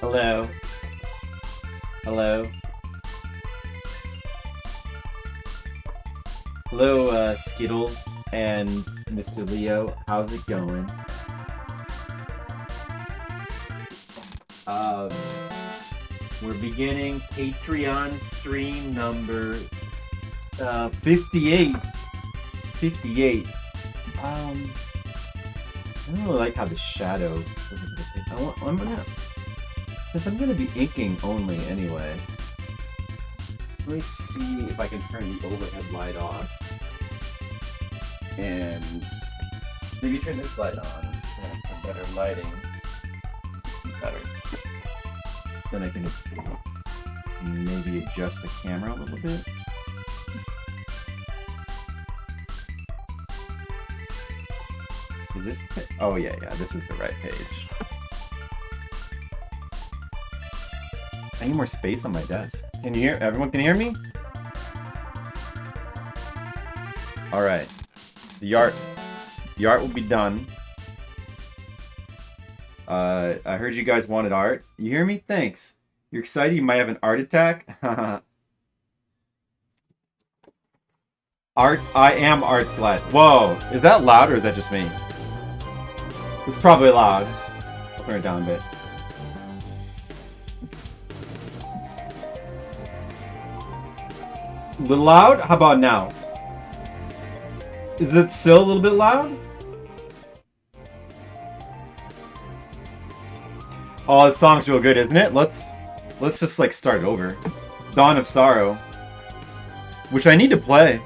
Hello. Hello. Hello, Skittles and Mr. Leo. How's it going? Um, we're beginning Patreon stream number 58. 58. I don't really like how the shadow. Since I'm gonna be inking only anyway. Let me see if I can turn the overhead light off. And maybe turn this light on. It's gonna have better lighting. Better. Then I can maybe adjust the camera a little bit. Is this? Oh yeah, this is the right page. I need more space on my desk. Can you hear? Everyone can hear me? All right. The art will be done. I heard you guys wanted art. You hear me? Thanks. You're excited? You might have an art attack. Art. I am art splat. Whoa. Is that loud or is that just me? It's probably loud. I'll turn it down a bit. A little loud? How about now? Is it still a little bit loud? Oh, this song's real good, isn't it? Let's just like start it over. Dawn of Sorrow. Which I need to play.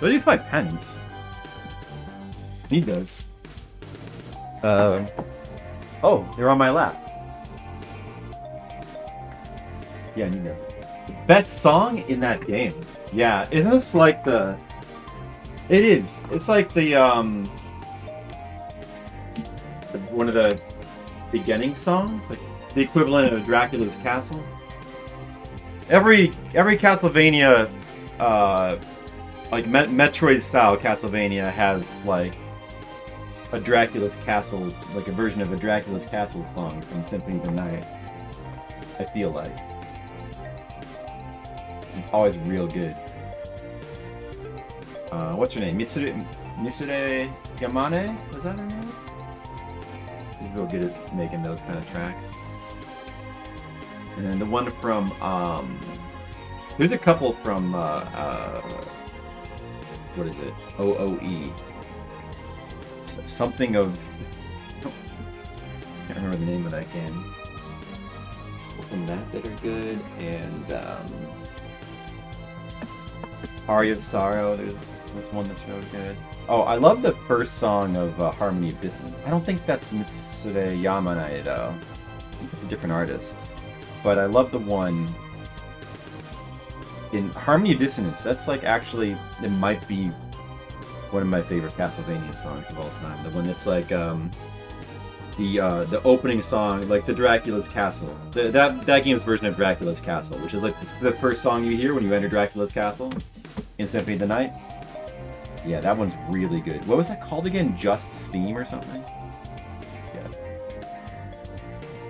What use my pens? Need those. Oh, they're on my lap. Yeah, I need them. Best song in that game. Yeah, isn't this like the... It is. It's like the, one of the beginning songs. Like, the equivalent of Dracula's Castle. Every Castlevania, like, Metroid-style Castlevania has, like, a Dracula's Castle, like a version of a Dracula's Castle song from Symphony of the Night. I feel like. It's always real good. What's her name? Mitsuru Yamane? Was that her name? She's real good at making those kind of tracks. And then the one from, there's a couple from, what is it? OOE. Something of... I can't remember the name of that game. From that are good, and, Aria of Sorrow, there's one that's really good. Oh, I love the first song of Harmony of Dissonance. I don't think that's Mitsure Yamane, though. I think it's a different artist. But I love the one in Harmony of Dissonance. That's like actually, it might be one of my favorite Castlevania songs of all time. The one that's like the opening song, like the Dracula's Castle. That game's version of Dracula's Castle, which is like the first song you hear when you enter Dracula's Castle in Symphony of the Night. Yeah, that one's really good. What was that called again? Just's Theme or something?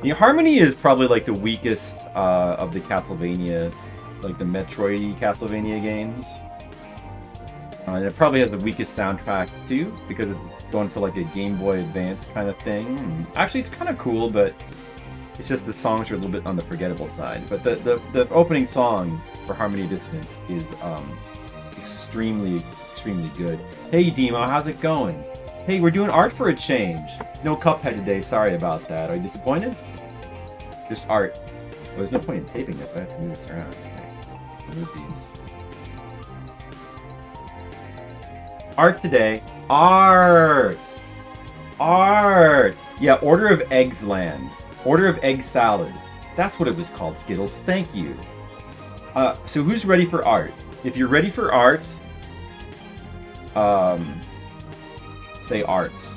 Yeah. Harmony is probably like the weakest of the Castlevania, like the Metroid Castlevania games. And it probably has the weakest soundtrack too, because it's going for like a Game Boy Advance kind of thing. And actually, it's kind of cool, but it's just the songs are a little bit on the forgettable side. But the opening song for Harmony of Dissonance is extremely good. Hey Demo, how's it going? Hey, we're doing art for a change. No Cuphead today, sorry about that. Are you disappointed? Just art. Well, there's no point in taping this, I have to move this around. Okay. Move these. Art today. Art! Yeah, Order of Eggs Land. Order of Egg Salad. That's what it was called, Skittles. Thank you. So who's ready for art? If you're ready for art, say arts.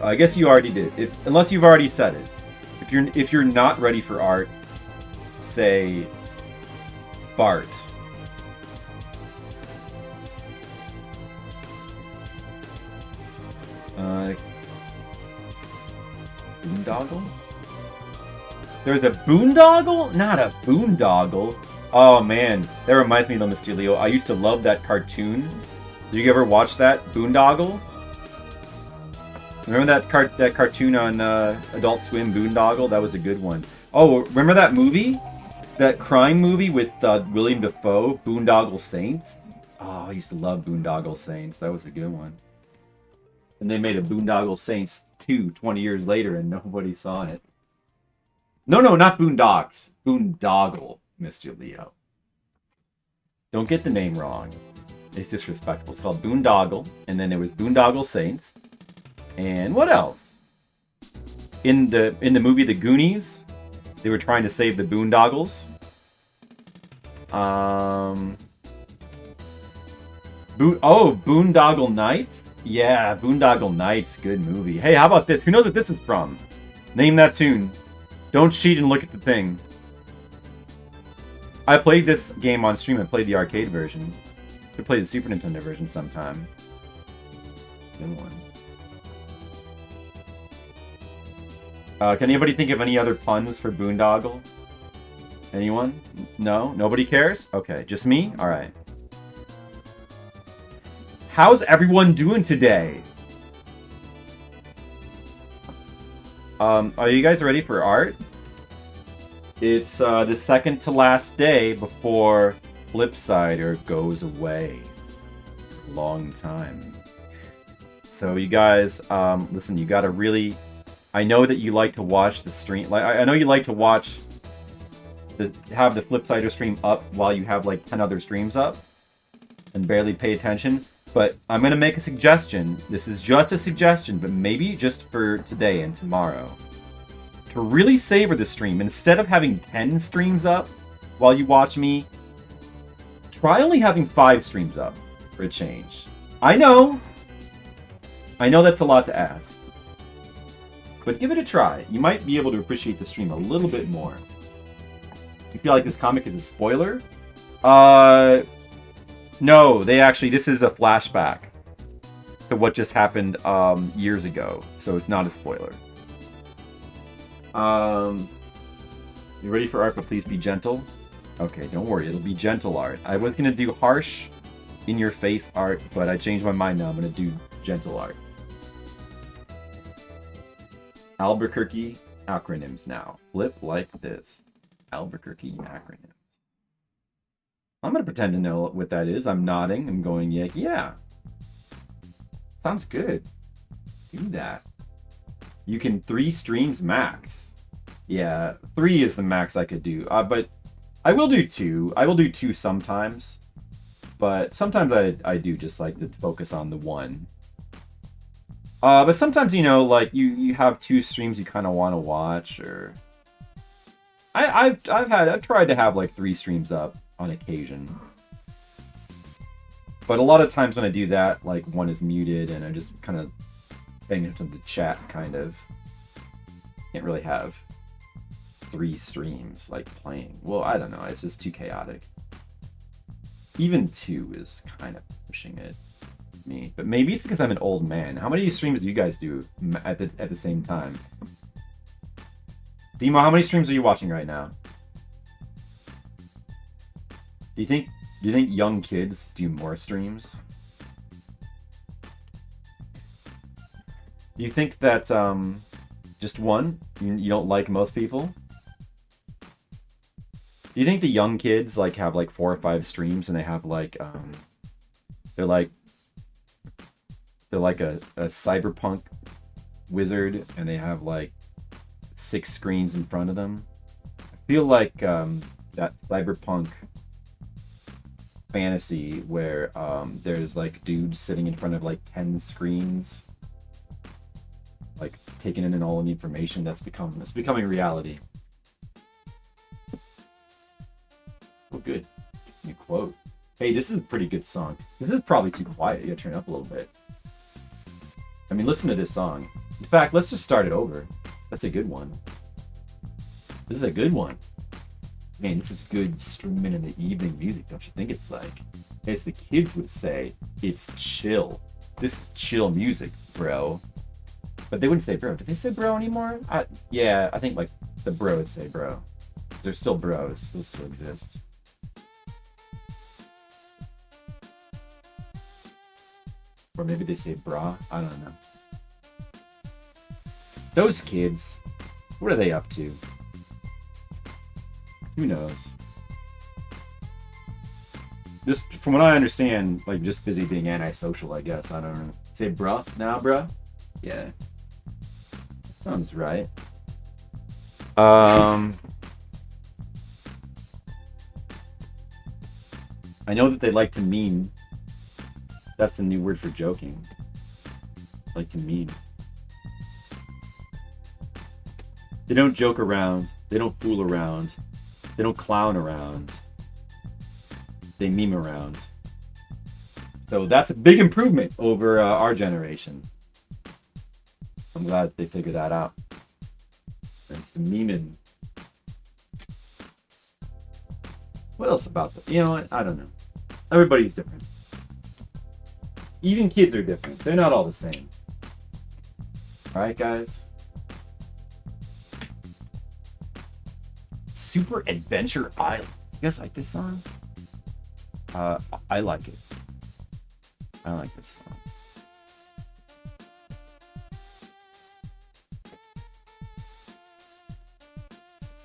I guess you already did. Unless you've already said it. If you're not ready for art, say Bart. Boondoggle? There's a boondoggle? Not a boondoggle. Oh man, that reminds me though, Mr. Leo. I used to love that cartoon. Did you ever watch that? Boondoggle? Remember that cartoon on Adult Swim, Boondoggle? That was a good one. Oh, remember that movie? That crime movie with William Dafoe, Boondoggle Saints? Oh, I used to love Boondoggle Saints. That was a good one. And they made a Boondoggle Saints 2 20 years later and nobody saw it. No, not Boondocks. Boondoggle, Mr. Leo. Don't get the name wrong. It's disrespectful. It's called Boondoggle, and then there was Boondoggle Saints. And what else? In the movie The Goonies, they were trying to save the Boondoggles. Boondoggle Nights? Yeah, Boondoggle Nights, good movie. Hey, how about this? Who knows what this is from? Name that tune. Don't cheat and look at the thing. I played this game on stream. I played the arcade version. Should play the Super Nintendo version sometime. Good one. Can anybody think of any other puns for Boondoggle? Anyone? No? Nobody cares? Okay, just me? Alright. How's everyone doing today? Are you guys ready for art? It's the second to last day before Flipsider goes away. Long time. So you guys, listen, you gotta really... I know that you like to watch the stream. Like I know you like to watch have the Flipsider stream up while you have like 10 other streams up and barely pay attention. But I'm gonna make a suggestion. This is just a suggestion, but maybe just for today and tomorrow. To really savor the stream, instead of having 10 streams up while you watch me, try only having 5 streams up for a change. I know that's a lot to ask. But give it a try. You might be able to appreciate the stream a little bit more. You feel like this comic is a spoiler? No, this is a flashback to what just happened years ago, so it's not a spoiler. You ready for art, but please be gentle? Okay, don't worry, it'll be gentle art. I was gonna do harsh, in-your-face art, but I changed my mind now. I'm gonna do gentle art. Albuquerque acronyms now. Flip like this. Albuquerque acronyms. I'm gonna pretend to know what that is. I'm nodding. I'm going, yeah. Sounds good. Do that. You can 3 streams max. Yeah, 3 is the max I could do. But I will do 2. I will do 2 sometimes. But sometimes I do just like to focus on the 1. But sometimes, you know, like you have 2 streams you kind of want to watch, or I've tried to have like 3 streams up on occasion. But a lot of times when I do that, like 1 is muted and I'm just kind of paying attention to the chat, kind of. Can't really have 3 streams like playing. Well, I don't know, it's just too chaotic. Even 2 is kind of pushing it. Me, but maybe it's because I'm an old man. How many streams do you guys do at the same time? Demo, how many streams are you watching right now? Do you think young kids do more streams? Do you think that just 1 you don't like most people? Do you think the young kids like have like 4 or 5 streams and they have like they're like a cyberpunk wizard and they have like 6 screens in front of them? I feel like that cyberpunk fantasy where there's like dudes sitting in front of like 10 screens, like taking in all the information, it's becoming reality. Oh, good. New quote. Hey, this is a pretty good song. This is probably too quiet. You gotta turn it up a little bit. I mean, listen to this song. In fact, let's just start it over. That's a good one. This is a good one. Man, this is good streaming in the evening music, don't you think it's like? As the kids would say, it's chill. This is chill music, bro. But they wouldn't say bro. Did they say bro anymore? Yeah, I think like the bros say bro. They're still bros. Those still exist. Or maybe they say bra. I don't know. Those kids, what are they up to? Who knows? Just from what I understand, like just busy being antisocial, I guess. I don't know. Say bruh now, bruh? Yeah. Sounds right. I know that they like to meme. That's the new word for joking. Like to meme. They don't joke around. They don't fool around. They don't clown around. They meme around. So that's a big improvement over our generation. I'm glad they figured that out. Thanks to memeing. What else about them? You know what? I don't know. Everybody's different. Even kids are different. They're not all the same. Alright, guys? Super Adventure Island. You guys like this song? I like it. I like this song.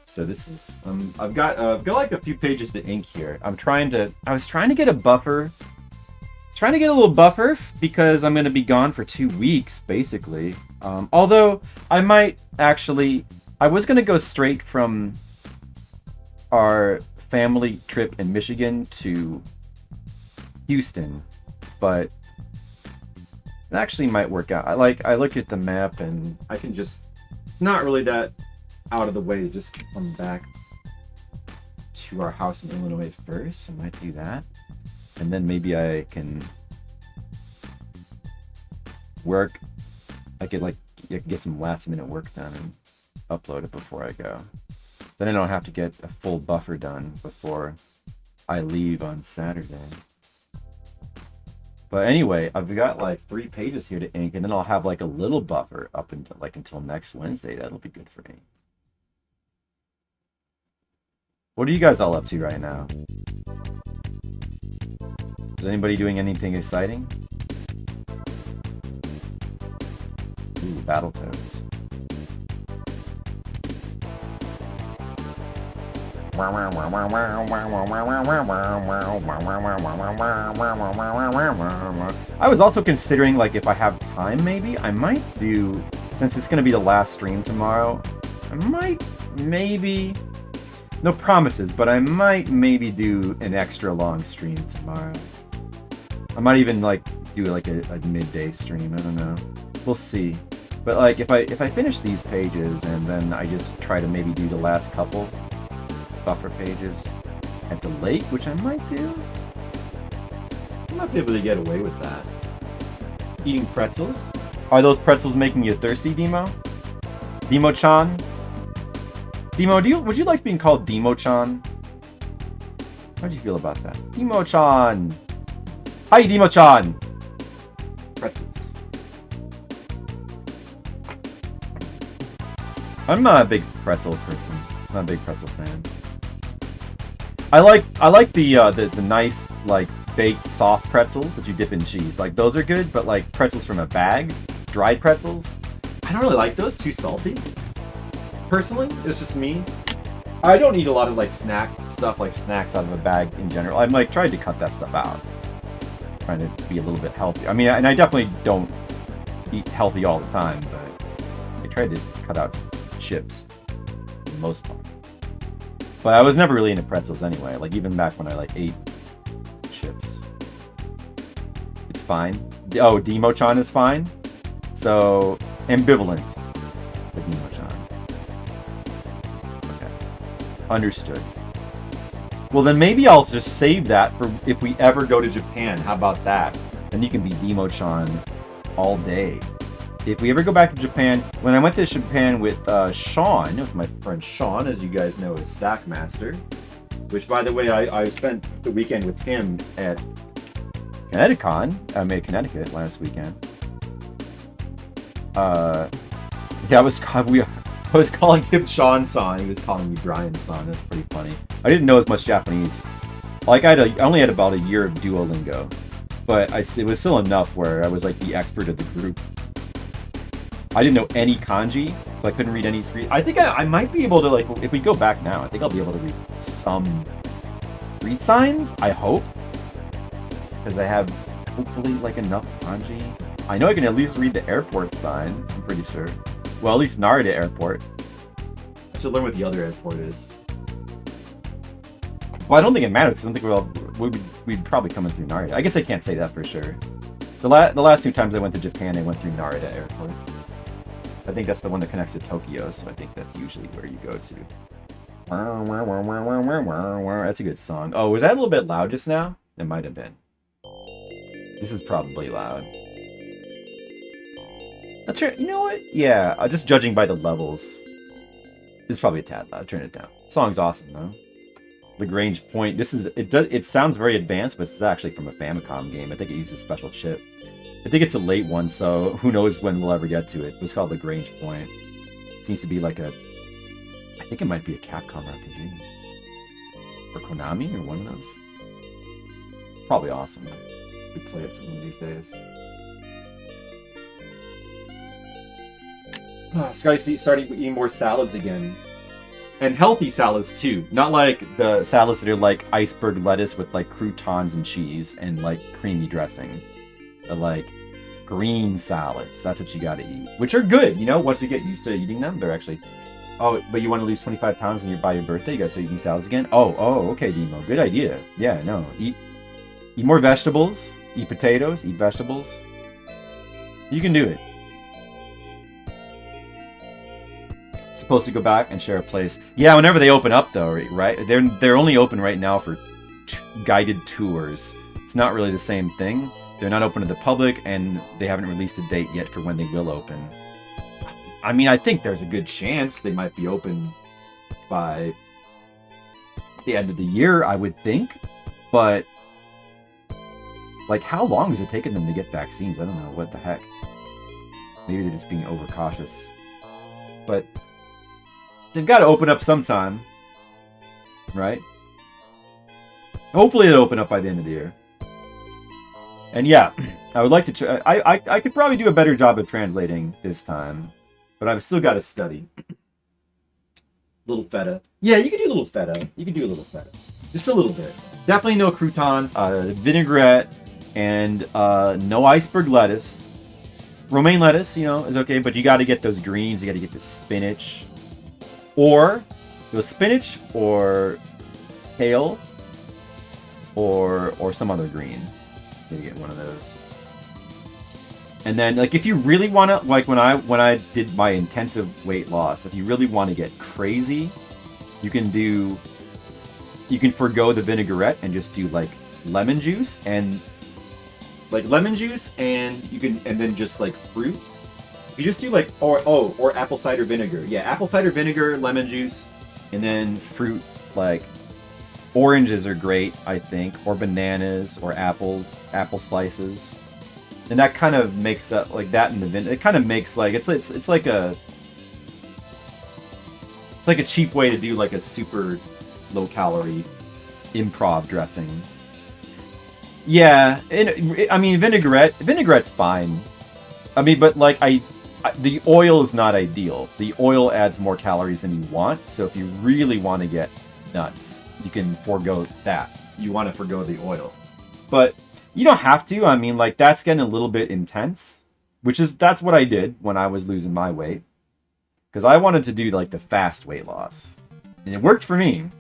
So this is I've got like a few pages to ink here. I was trying to get a buffer. Trying to get a little buffer because I'm going to be gone for 2 weeks basically. Although I might actually I was going to go straight from our family trip in Michigan to Houston, but it actually might work out. I look at the map and I can just not really that out of the way to just come back to our house in Illinois first. I might do that, and then maybe I can work. I could get some last minute work done and upload it before I go. Then I don't have to get a full buffer done before I leave on Saturday. But anyway, I've got like 3 pages here to ink, and then I'll have like a little buffer up until next Wednesday. That'll be good for me. What are you guys all up to right now? Is anybody doing anything exciting? Ooh, Battletoads. I was also considering, like, if I have time, maybe I might do, since it's going to be the last stream tomorrow, I might maybe, no promises, but I might maybe do an extra long stream tomorrow. I might even like do like a midday stream. I don't know. We'll see. But like if I finish these pages and then I just try to maybe do the last couple buffer pages at the lake, which I might do. I might be able to get away with that. Eating pretzels? Are those pretzels making you thirsty, Demo? Demo-chan? Demo, would you like being called Demo-chan? How do you feel about that? Demo-chan! Hi, Demo-chan! Pretzels. I'm not a big pretzel person. I'm not a big pretzel fan. I like the nice like baked soft pretzels that you dip in cheese. Like those are good, but like pretzels from a bag, dried pretzels, I don't really like those. Too salty. Personally, it's just me. I don't eat a lot of like snack stuff, like snacks out of a bag in general. I'm like tried to cut that stuff out, trying to be a little bit healthy. I mean, and I definitely don't eat healthy all the time, but I tried to cut out chips for the most part. But I was never really into pretzels anyway. Like even back when I like ate chips, it's fine. Oh, Demo-chan is fine. So ambivalent. The Demo-chan. Okay, understood. Well, then maybe I'll just save that for if we ever go to Japan. How about that? Then you can be Demo-chan all day. If we ever go back to Japan, when I went to Japan with Sean, with my friend Sean, as you guys know, is Stackmaster, which, by the way, I spent the weekend with him at Connecticut last weekend. Uh, yeah, I was calling him Sean-san. He was calling me Brian-san. That's pretty funny. I didn't know as much Japanese. Like, I only had about a year of Duolingo. But it was still enough where I was like the expert of the group. I didn't know any kanji, so I couldn't read any street. I think I might be able to, like, if we go back now, I think I'll be able to read some street signs, I hope. Because I have, hopefully, like, enough kanji. I know I can at least read the airport sign, I'm pretty sure. Well, at least Narita Airport. I should learn what the other airport is. Well, I don't think it matters. I don't think we'd probably come in through Narita. I guess I can't say that for sure. The last 2 times I went to Japan, I went through Narita Airport. I think that's the one that connects to Tokyo, so I think that's usually where you go to. That's a good song. Oh, was that a little bit loud just now? It might have been. This is probably loud. That's right. You know what? Yeah, just judging by the levels. This is probably a tad loud. Turn it down. Song's awesome though. Lagrange Point. It sounds very advanced, but this is actually from a Famicom game. I think it uses a special chip. I think it's a late one, so who knows when we'll ever get to it. It's called Lagrange Point. It seems to be like I think it might be a Capcom RPG. Or Konami, or one of those. Probably awesome. We play it some of these days. Sky starting eating more salads again. And healthy salads too. Not like the salads that are like iceberg lettuce with like croutons and cheese and like creamy dressing. Like green salads. That's what you gotta eat. Which are good, you know, once you get used to eating them, they're actually... Oh, but you want to lose 25 pounds by your birthday? You gotta start eating salads again? Oh, okay, Demo. Good idea. Yeah, no. Eat more vegetables. Eat potatoes. Eat vegetables. You can do it. Supposed to go back and share a place. Yeah, whenever they open up though, right? They're only open right now for guided tours. It's not really the same thing. They're not open to the public, and they haven't released a date yet for when they will open. I mean, I think there's a good chance they might be open by the end of the year, I would think. But, like, how long is it taking them to get vaccines? I don't know. What the heck? Maybe they're just being overcautious. But they've got to open up sometime, right? Hopefully it'll open up by the end of the year. And yeah, I would like to... I could probably do a better job of translating this time. But I've still got to study. Little feta. Yeah, you can do a little feta. You can do a little feta. Just a little bit. Definitely no croutons, vinaigrette, and no iceberg lettuce. Romaine lettuce, you know, is okay, but you got to get those greens. You got to get the spinach. Or the spinach, or kale, or some other green. You get one of those. And then, like, if you really want to, like, when I did my intensive weight loss, if you really want to get crazy, you can forgo the vinaigrette and just do, like, lemon juice and then just, like, fruit. If you just do, like, or apple cider vinegar. Yeah, apple cider vinegar, lemon juice, and then fruit, like, oranges are great, I think, or bananas, or apple slices. And that kind of makes up, like, that and the vinegar. It kind of makes, like, it's like a cheap way to do, like, a super low-calorie improv dressing. Yeah, I mean, vinaigrette's fine. I mean, but, like, the oil is not ideal. The oil adds more calories than you want, so if you really want to get nuts, you can forego that. You want to forego the oil. But you don't have to. I mean, like, that's getting a little bit intense. That's what I did when I was losing my weight. Because I wanted to do, like, the fast weight loss. And it worked for me.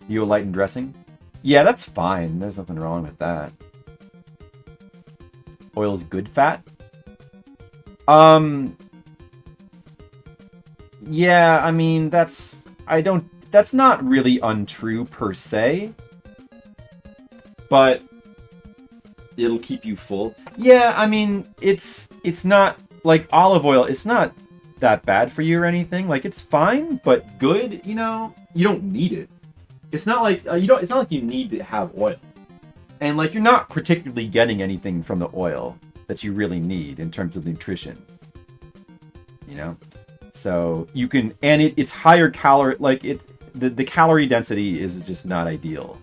You lighten dressing? Yeah, that's fine. There's nothing wrong with that. Oil's good fat? Yeah, I mean, that's not really untrue per se. But it'll keep you full. Yeah, I mean, it's not like olive oil. It's not that bad for you or anything. Like, it's fine, but good. You know, you don't need it. It's not like It's not like you need to have oil, and like you're not particularly getting anything from the oil that you really need in terms of nutrition. you know. So you can, and it's higher calorie, like the calorie density is just not ideal.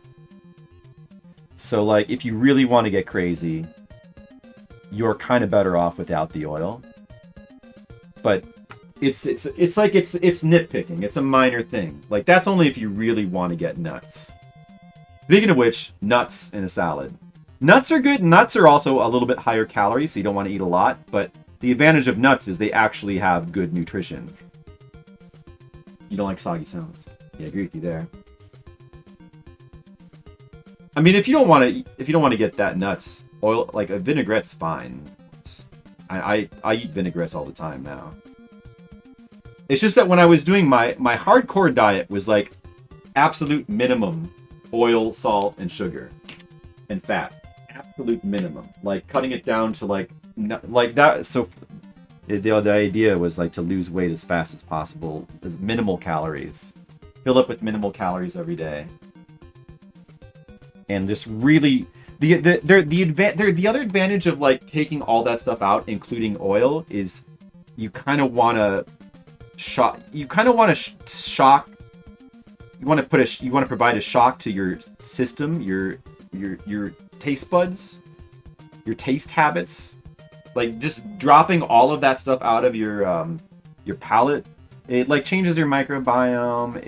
So like if you really want to get crazy, you're kind of better off without the oil. But it's nitpicking. It's a minor thing. Like that's only if you really want to get nuts. Speaking of which, nuts in a salad. Nuts are good. Nuts are also a little bit higher calories, so you don't want to eat a lot, but the advantage of nuts is they actually have good nutrition. You don't like soggy sounds. Yeah, I agree with you there. I mean, if you don't want to get that nuts, oil like a vinaigrette's fine. I eat vinaigrettes all the time now. It's just that when I was doing my hardcore diet was like absolute minimum oil, salt, and sugar, and fat. Absolute minimum. Like cutting it down to like that. So the idea was like to lose weight as fast as possible, as minimal calories, fill up with minimal calories every day, and just really the other advantage of like taking all that stuff out, including oil, is you kind of want to shock. You kind of want to shock. You want to provide a shock to your system, your taste buds, your taste habits. Like just dropping all of that stuff out of your palate, it like changes your microbiome.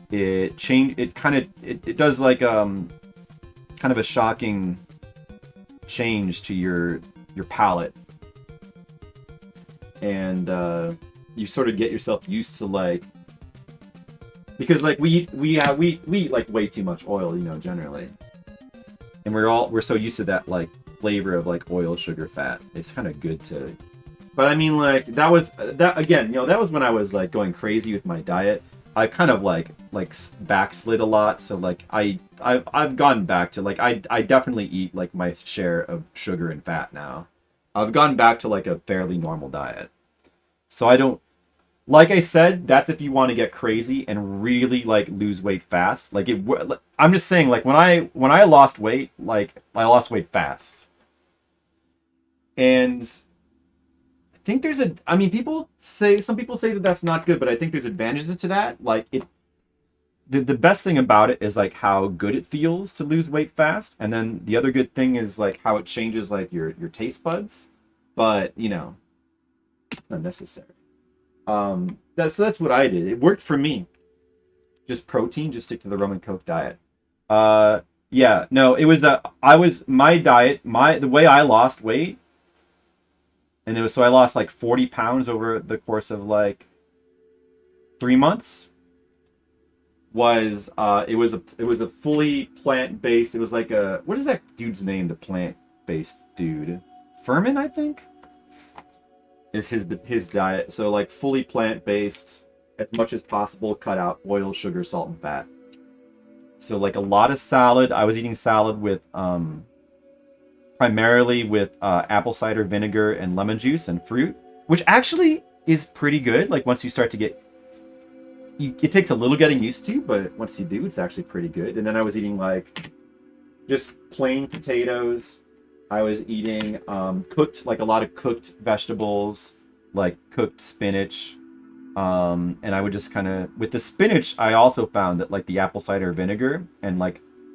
It does like kind of a shocking change to your palate, and you sort of get yourself used to like, because like we eat like way too much oil, you know, generally, and we're so used to that like flavor of like oil, sugar, fat. It's kind of good to, but I mean like that was when I was like going crazy with my diet. I kind of like backslid a lot, so like I've gone back to like I definitely eat like my share of sugar and fat now. I've gone back to like a fairly normal diet, so I don't, like I said, that's if you want to get crazy and really like lose weight fast. Like I'm just saying, like when I lost weight, like I lost weight fast. And I think some people say that that's not good, but I think there's advantages to that. Like the best thing about it is like how good it feels to lose weight fast. And then the other good thing is like how it changes like your taste buds. But you know, it's not necessary. That's what I did. It worked for me. Just protein, just stick to the rum and coke diet. Yeah, no, it was my diet, the way I lost weight, and so I lost like 40 pounds over the course of like 3 months. It was a fully plant-based. It was like what is that dude's name? The plant-based dude, Furman, I think, is his diet. So like fully plant-based, as much as possible, cut out oil, sugar, salt, and fat. So like a lot of salad. I was eating salad with primarily with apple cider vinegar and lemon juice and fruit, which actually is pretty good. Like once you start to get, it takes a little getting used to, but once you do, it's actually pretty good. And then I was eating like just plain potatoes. I was eating cooked, like a lot of cooked vegetables, like cooked spinach. And I would just kind of, with the spinach, I also found that like the apple cider vinegar and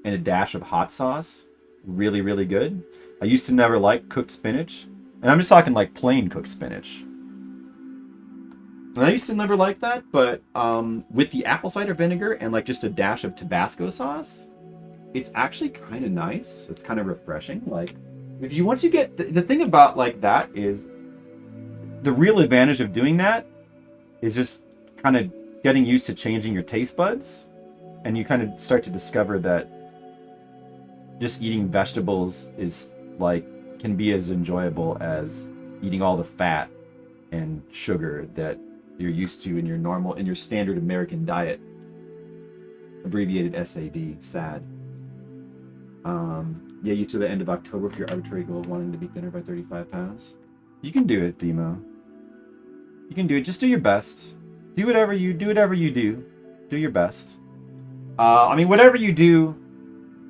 a dash of hot sauce, really, really good. I used to never like cooked spinach, and I'm just talking like plain cooked spinach. And I used to never like that, but with the apple cider vinegar and like just a dash of Tabasco sauce, it's actually kind of nice. It's kind of refreshing. Like once you get the thing about like that is the real advantage of doing that is just kind of getting used to changing your taste buds, and you kind of start to discover that just eating vegetables is like can be as enjoyable as eating all the fat and sugar that you're used to in your standard American diet, abbreviated SAD. Yeah, you to the end of October for your arbitrary goal of wanting to be thinner by 35 pounds. You can do it, Demo. You can do it. Just do your best. Do whatever you do. Do your best. I mean, whatever you do,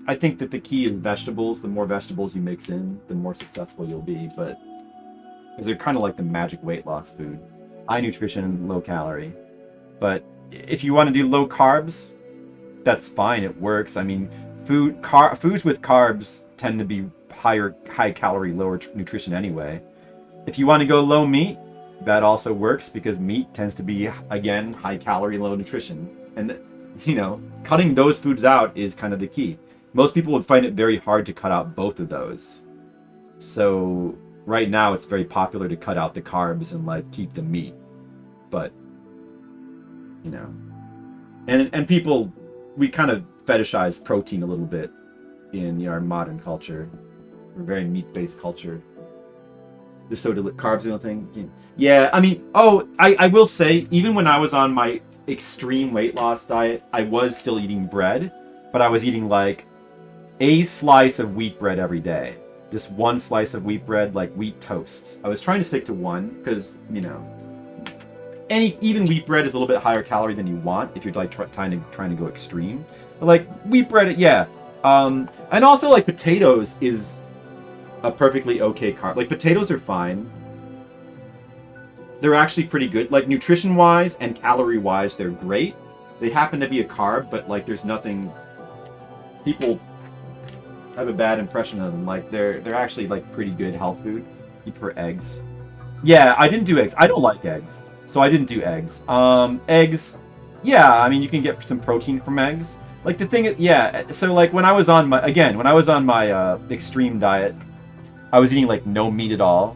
I think that the key is vegetables. The more vegetables you mix in, the more successful you'll be. But because they're kind of like the magic weight loss food. High nutrition, low calorie. But if you want to do low carbs, that's fine. It works. I mean, foods with carbs tend to be high calorie, lower nutrition anyway. If you want to go low meat, that also works because meat tends to be, again, high calorie, low nutrition. And, you know, cutting those foods out is kind of the key. Most people would find it very hard to cut out both of those. So right now it's very popular to cut out the carbs and like keep the meat. But, you know, and people, we kind of fetishize protein a little bit in our modern culture. We're a very meat-based culture. They're so carbs, the only thing. Yeah, I mean, I will say, even when I was on my extreme weight loss diet, I was still eating bread, but I was eating like a slice of wheat bread every day. Just one slice of wheat bread, like wheat toasts. I was trying to stick to one because, you know, even wheat bread is a little bit higher calorie than you want if you're like trying to go extreme. But like wheat bread, yeah. And also like potatoes is a perfectly okay carb. Like potatoes are fine. They're actually pretty good. Like nutrition wise and calorie wise, they're great. They happen to be a carb, but like there's nothing. People have a bad impression of them. Like they're actually like pretty good health food. You prefer eggs? Yeah, I didn't do eggs. I don't like eggs, so I didn't do eggs. Eggs, yeah. I mean, you can get some protein from eggs. Like the thing, yeah. So like when I was on my extreme diet, I was eating like no meat at all.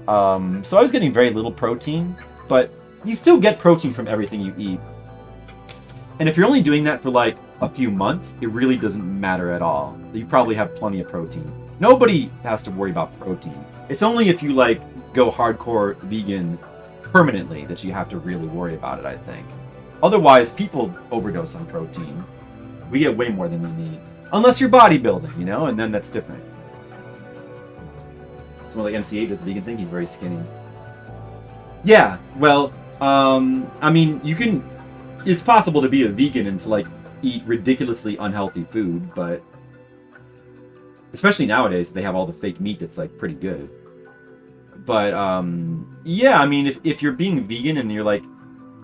So I was getting very little protein, but you still get protein from everything you eat. And if you're only doing that for like a few months, it really doesn't matter at all. You probably have plenty of protein. Nobody has to worry about protein. It's only if you like go hardcore vegan permanently that you have to really worry about it, I think. Otherwise, people overdose on protein. We get way more than we need. Unless you're bodybuilding, you know, and then that's different. Someone like MC8 does the vegan thing, he's very skinny. Yeah, well, I mean, it's possible to be a vegan and to like eat ridiculously unhealthy food, but especially nowadays they have all the fake meat that's like pretty good. But yeah, I mean, if you're being vegan and you're like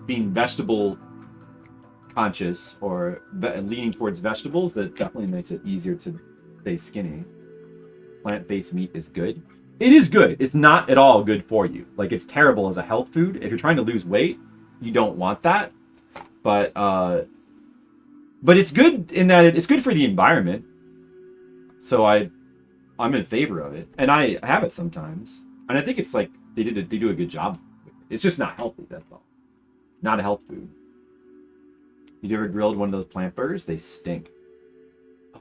being vegetable conscious or leaning towards vegetables, that definitely makes it easier to stay skinny. Plant-based meat is good. It is good. It's not at all good for you. Like, it's terrible as a health food. If you're trying to lose weight, you don't want that. But it's good in that it's good for the environment. So I'm in favor of it, and I have it sometimes. And I think it's like they do a good job. It's just not healthy. That's all. Not a health food. You ever grilled one of those plant burgers? They stink.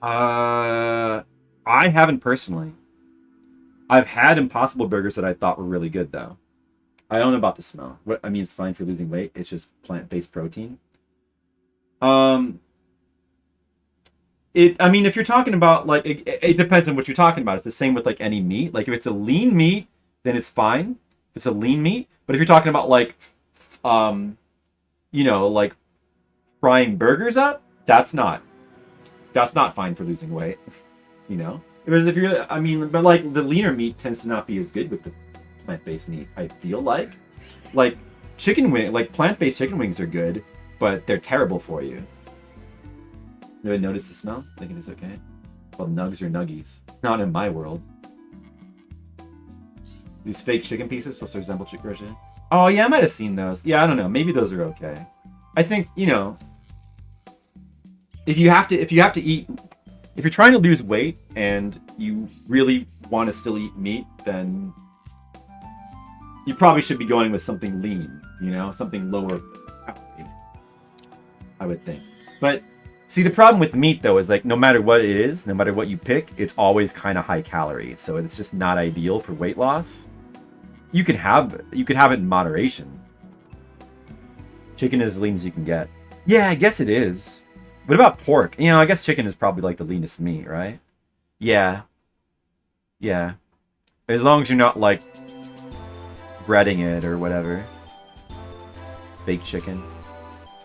I haven't personally. I've had Impossible Burgers that I thought were really good, though. I don't know about the smell. I mean, it's fine for losing weight. It's just plant-based protein. I mean, if you're talking about, like, it depends on what you're talking about. It's the same with, like, any meat. Like, if it's a lean meat, then it's fine. If it's a lean meat. But if you're talking about, like, you know, like, frying burgers up, that's not fine for losing weight. You know? Because if you're, I mean, but like the leaner meat tends to not be as good with the plant-based meat, I feel like. Like chicken wing, like plant-based chicken wings are good, but they're terrible for you. Anyone notice the smell? Thinking it's okay? Well, nugs or nuggies. Not in my world. These fake chicken pieces supposed to resemble chicken version. Oh yeah, I might have seen those. Yeah, I don't know. Maybe those are okay. I think, you know, if you have to eat. If you're trying to lose weight and you really want to still eat meat, then you probably should be going with something lean, you know, something lower calorie, I would think. But see, the problem with meat though is like no matter what it is, no matter what you pick, it's always kind of high calorie, so it's just not ideal for weight loss. You could have it in moderation. Chicken is as lean as you can get. Yeah, I guess it is. What about pork? You know, I guess chicken is probably like the leanest meat, right? Yeah. Yeah. As long as you're not like breading it or whatever. Fake chicken.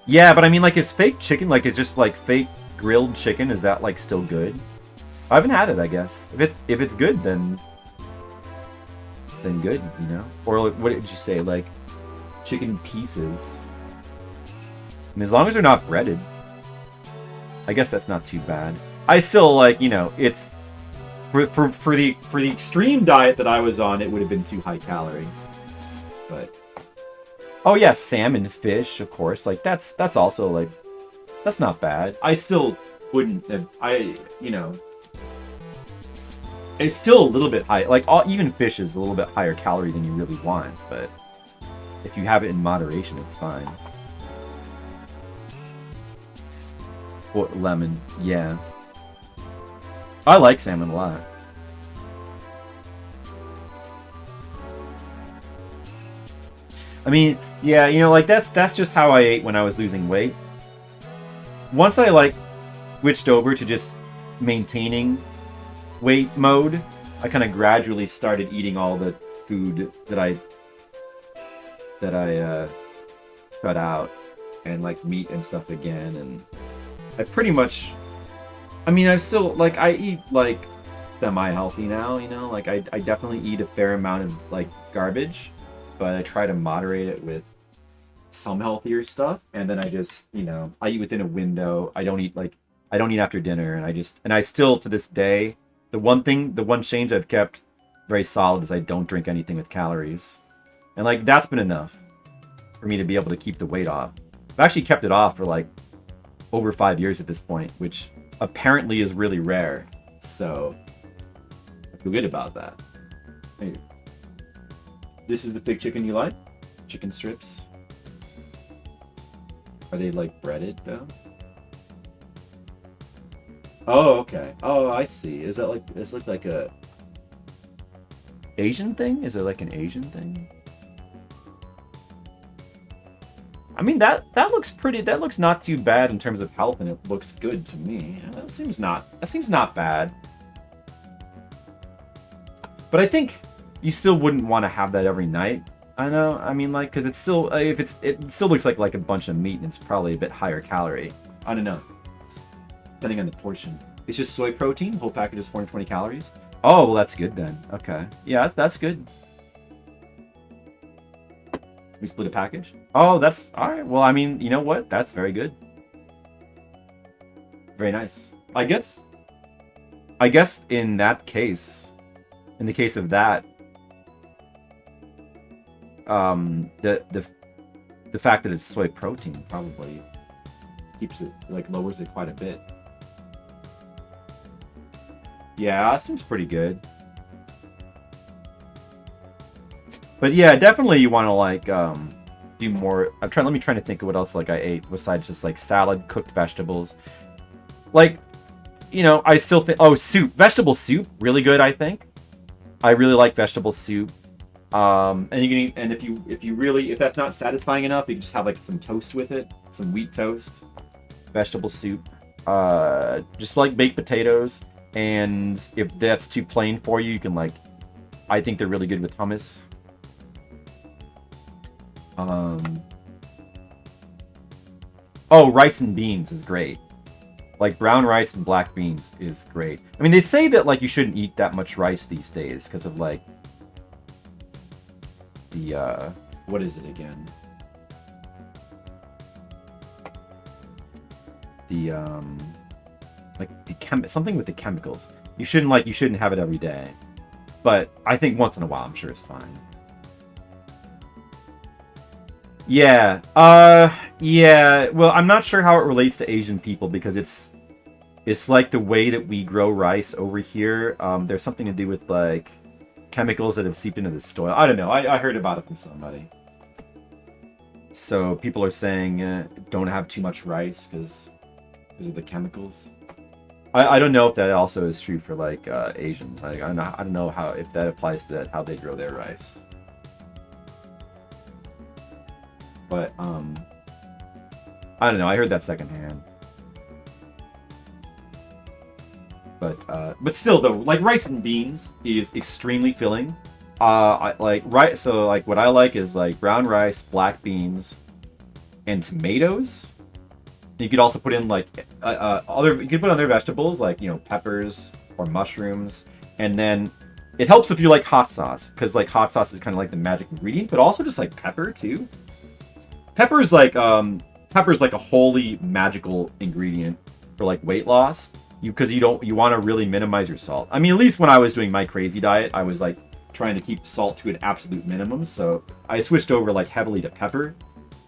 Yeah, but I mean, like, is fake chicken, like, it's just like fake grilled chicken, is that like still good? I haven't had it, I guess. If it's good, then then good, you know. Or like, what did you say? Like chicken pieces. And as long as they're not breaded, I guess that's not too bad. I still like, you know, it's for the extreme diet that I was on, it would have been too high calorie. But oh yeah, salmon, fish, of course. Like that's also like that's not bad. I still wouldn't have, you know, it's still a little bit high. Like even fish is a little bit higher calorie than you really want, but if you have it in moderation, it's fine. Or lemon, yeah. I like salmon a lot. I mean, yeah, you know, like that's just how I ate when I was losing weight. Once I like switched over to just maintaining weight mode, I kind of gradually started eating all the food that I cut out, and like meat and stuff again, and I pretty much, I mean, I still like I eat like semi-healthy now, you know, like I definitely eat a fair amount of like garbage, but I try to moderate it with some healthier stuff, and then I just, you know, I eat within a window. I don't eat after dinner, and I still to this day, the one change I've kept very solid is I don't drink anything with calories. And like that's been enough for me to be able to keep the weight off. I've actually kept it off for like over 5 years at this point, which apparently is really rare. So I feel good about that. Hey, this is the big chicken you like? Chicken strips? Are they like breaded though? Oh, okay. Oh, I see. Is that like, is it like a Asian thing? Is it like an Asian thing? I mean, that looks pretty, that looks not too bad in terms of health, and it looks good to me. That seems not bad. But I think you still wouldn't want to have that every night. I know, I mean, like, because it's still, it still looks like a bunch of meat, and it's probably a bit higher calorie. I don't know. Depending on the portion. It's just soy protein, whole package is 420 calories. Oh, well, that's good then. Okay. Yeah, that's good. We split a package? Oh, that's alright. Well, I mean, you know what? That's very good. Very nice. I guess in that case, in the case of that, the fact that it's soy protein probably keeps it, like, lowers it quite a bit. Yeah, that seems pretty good. But yeah, definitely you want to like do more. Let me try to think of what else like I ate besides just like salad, cooked vegetables. Like, you know, I still think, oh, soup, vegetable soup, really good. I think I really like vegetable soup. And you can eat, and if that's not satisfying enough, you can just have like some toast with it, some wheat toast, vegetable soup, just like baked potatoes. And if that's too plain for you, you can like, I think they're really good with hummus. Oh, rice and beans is great. Like brown rice and black beans is great. I mean, they say that like you shouldn't eat that much rice these days because of like the what is it again? The like the something with the chemicals. You shouldn't have it every day. But I think once in a while I'm sure it's fine. Yeah. Yeah. Well, I'm not sure how it relates to Asian people because it's like the way that we grow rice over here. There's something to do with like chemicals that have seeped into the soil. I don't know. I heard about it from somebody. So people are saying don't have too much rice because of the chemicals. I don't know if that also is true for like Asians. I don't know how, if that applies to how they grow their rice. But I don't know. I heard that secondhand. But still though, like rice and beans is extremely filling. I like rice. So like what I like is like brown rice, black beans, and tomatoes. You could also put in like you could put other vegetables like, you know, peppers or mushrooms, and then It helps if you like hot sauce, because like hot sauce is kind of like the magic ingredient, but also just like pepper too. Pepper is like a wholly magical ingredient for like weight loss. Because you want to really minimize your salt. I mean, at least when I was doing my crazy diet, I was like trying to keep salt to an absolute minimum. So I switched over like heavily to pepper,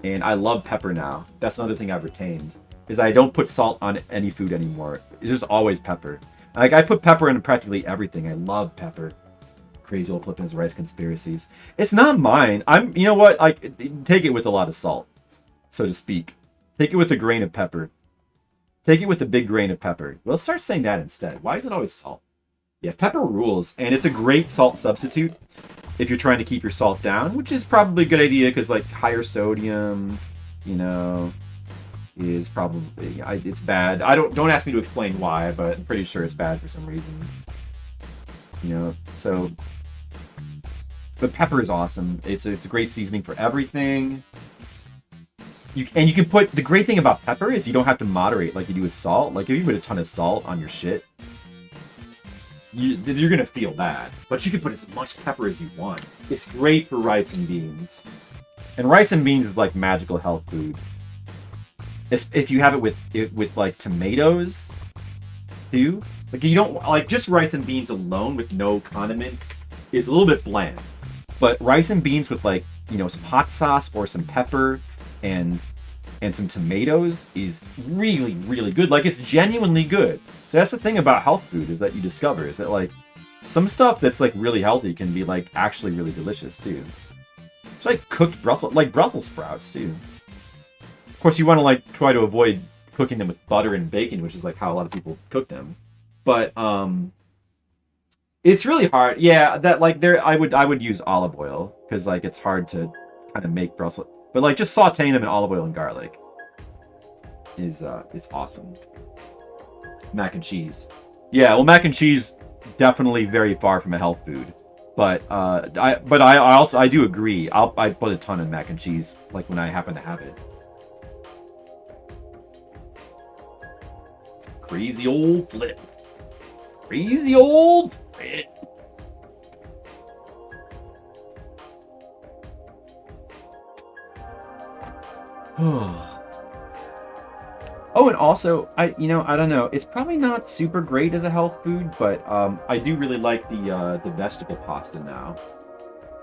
and I love pepper now. That's another thing I've retained is I don't put salt on any food anymore. It's just always pepper. Like I put pepper in practically everything. I love pepper. Crazy old flippin' rice conspiracies. It's not mine. You know what? Like take it with a lot of salt, so to speak. Take it with a grain of pepper. Take it with a big grain of pepper. Let's start saying that instead. Why is it always salt? Yeah, pepper rules, and it's a great salt substitute if you're trying to keep your salt down, which is probably a good idea because like higher sodium, you know, is probably it's bad. Don't ask me to explain why, but I'm pretty sure it's bad for some reason. You know, so but pepper is awesome. It's a great seasoning for everything. You can put the great thing about pepper is you don't have to moderate like you do with salt. Like if you put a ton of salt on your shit, you're gonna feel that. But you can put as much pepper as you want. It's great for rice and beans, and rice and beans is like magical health food. If you have it with like tomatoes, too. Like you don't like just rice and beans alone with no condiments is a little bit bland. But rice and beans with like some hot sauce or some pepper and some tomatoes is really, really good. Like it's genuinely good. So that's the thing about health food is that you discover is that like some stuff that's like really healthy can be like actually really delicious too. It's like cooked Brussels sprouts too. Of course you want to like try to avoid cooking them with butter and bacon, which is like how a lot of people cook them. But it's really hard. Yeah, that like I would use olive oil because like it's hard to kind of make Brussels. But like just sauteing them in olive oil and garlic is awesome. Mac and cheese. Yeah, well mac and cheese definitely very far from a health food. But I do agree. I put a ton of mac and cheese like when I happen to have it. Crazy old flip. Crazy old flip. Oh, and also, I don't know. It's probably not super great as a health food, but I do really like the vegetable pasta now.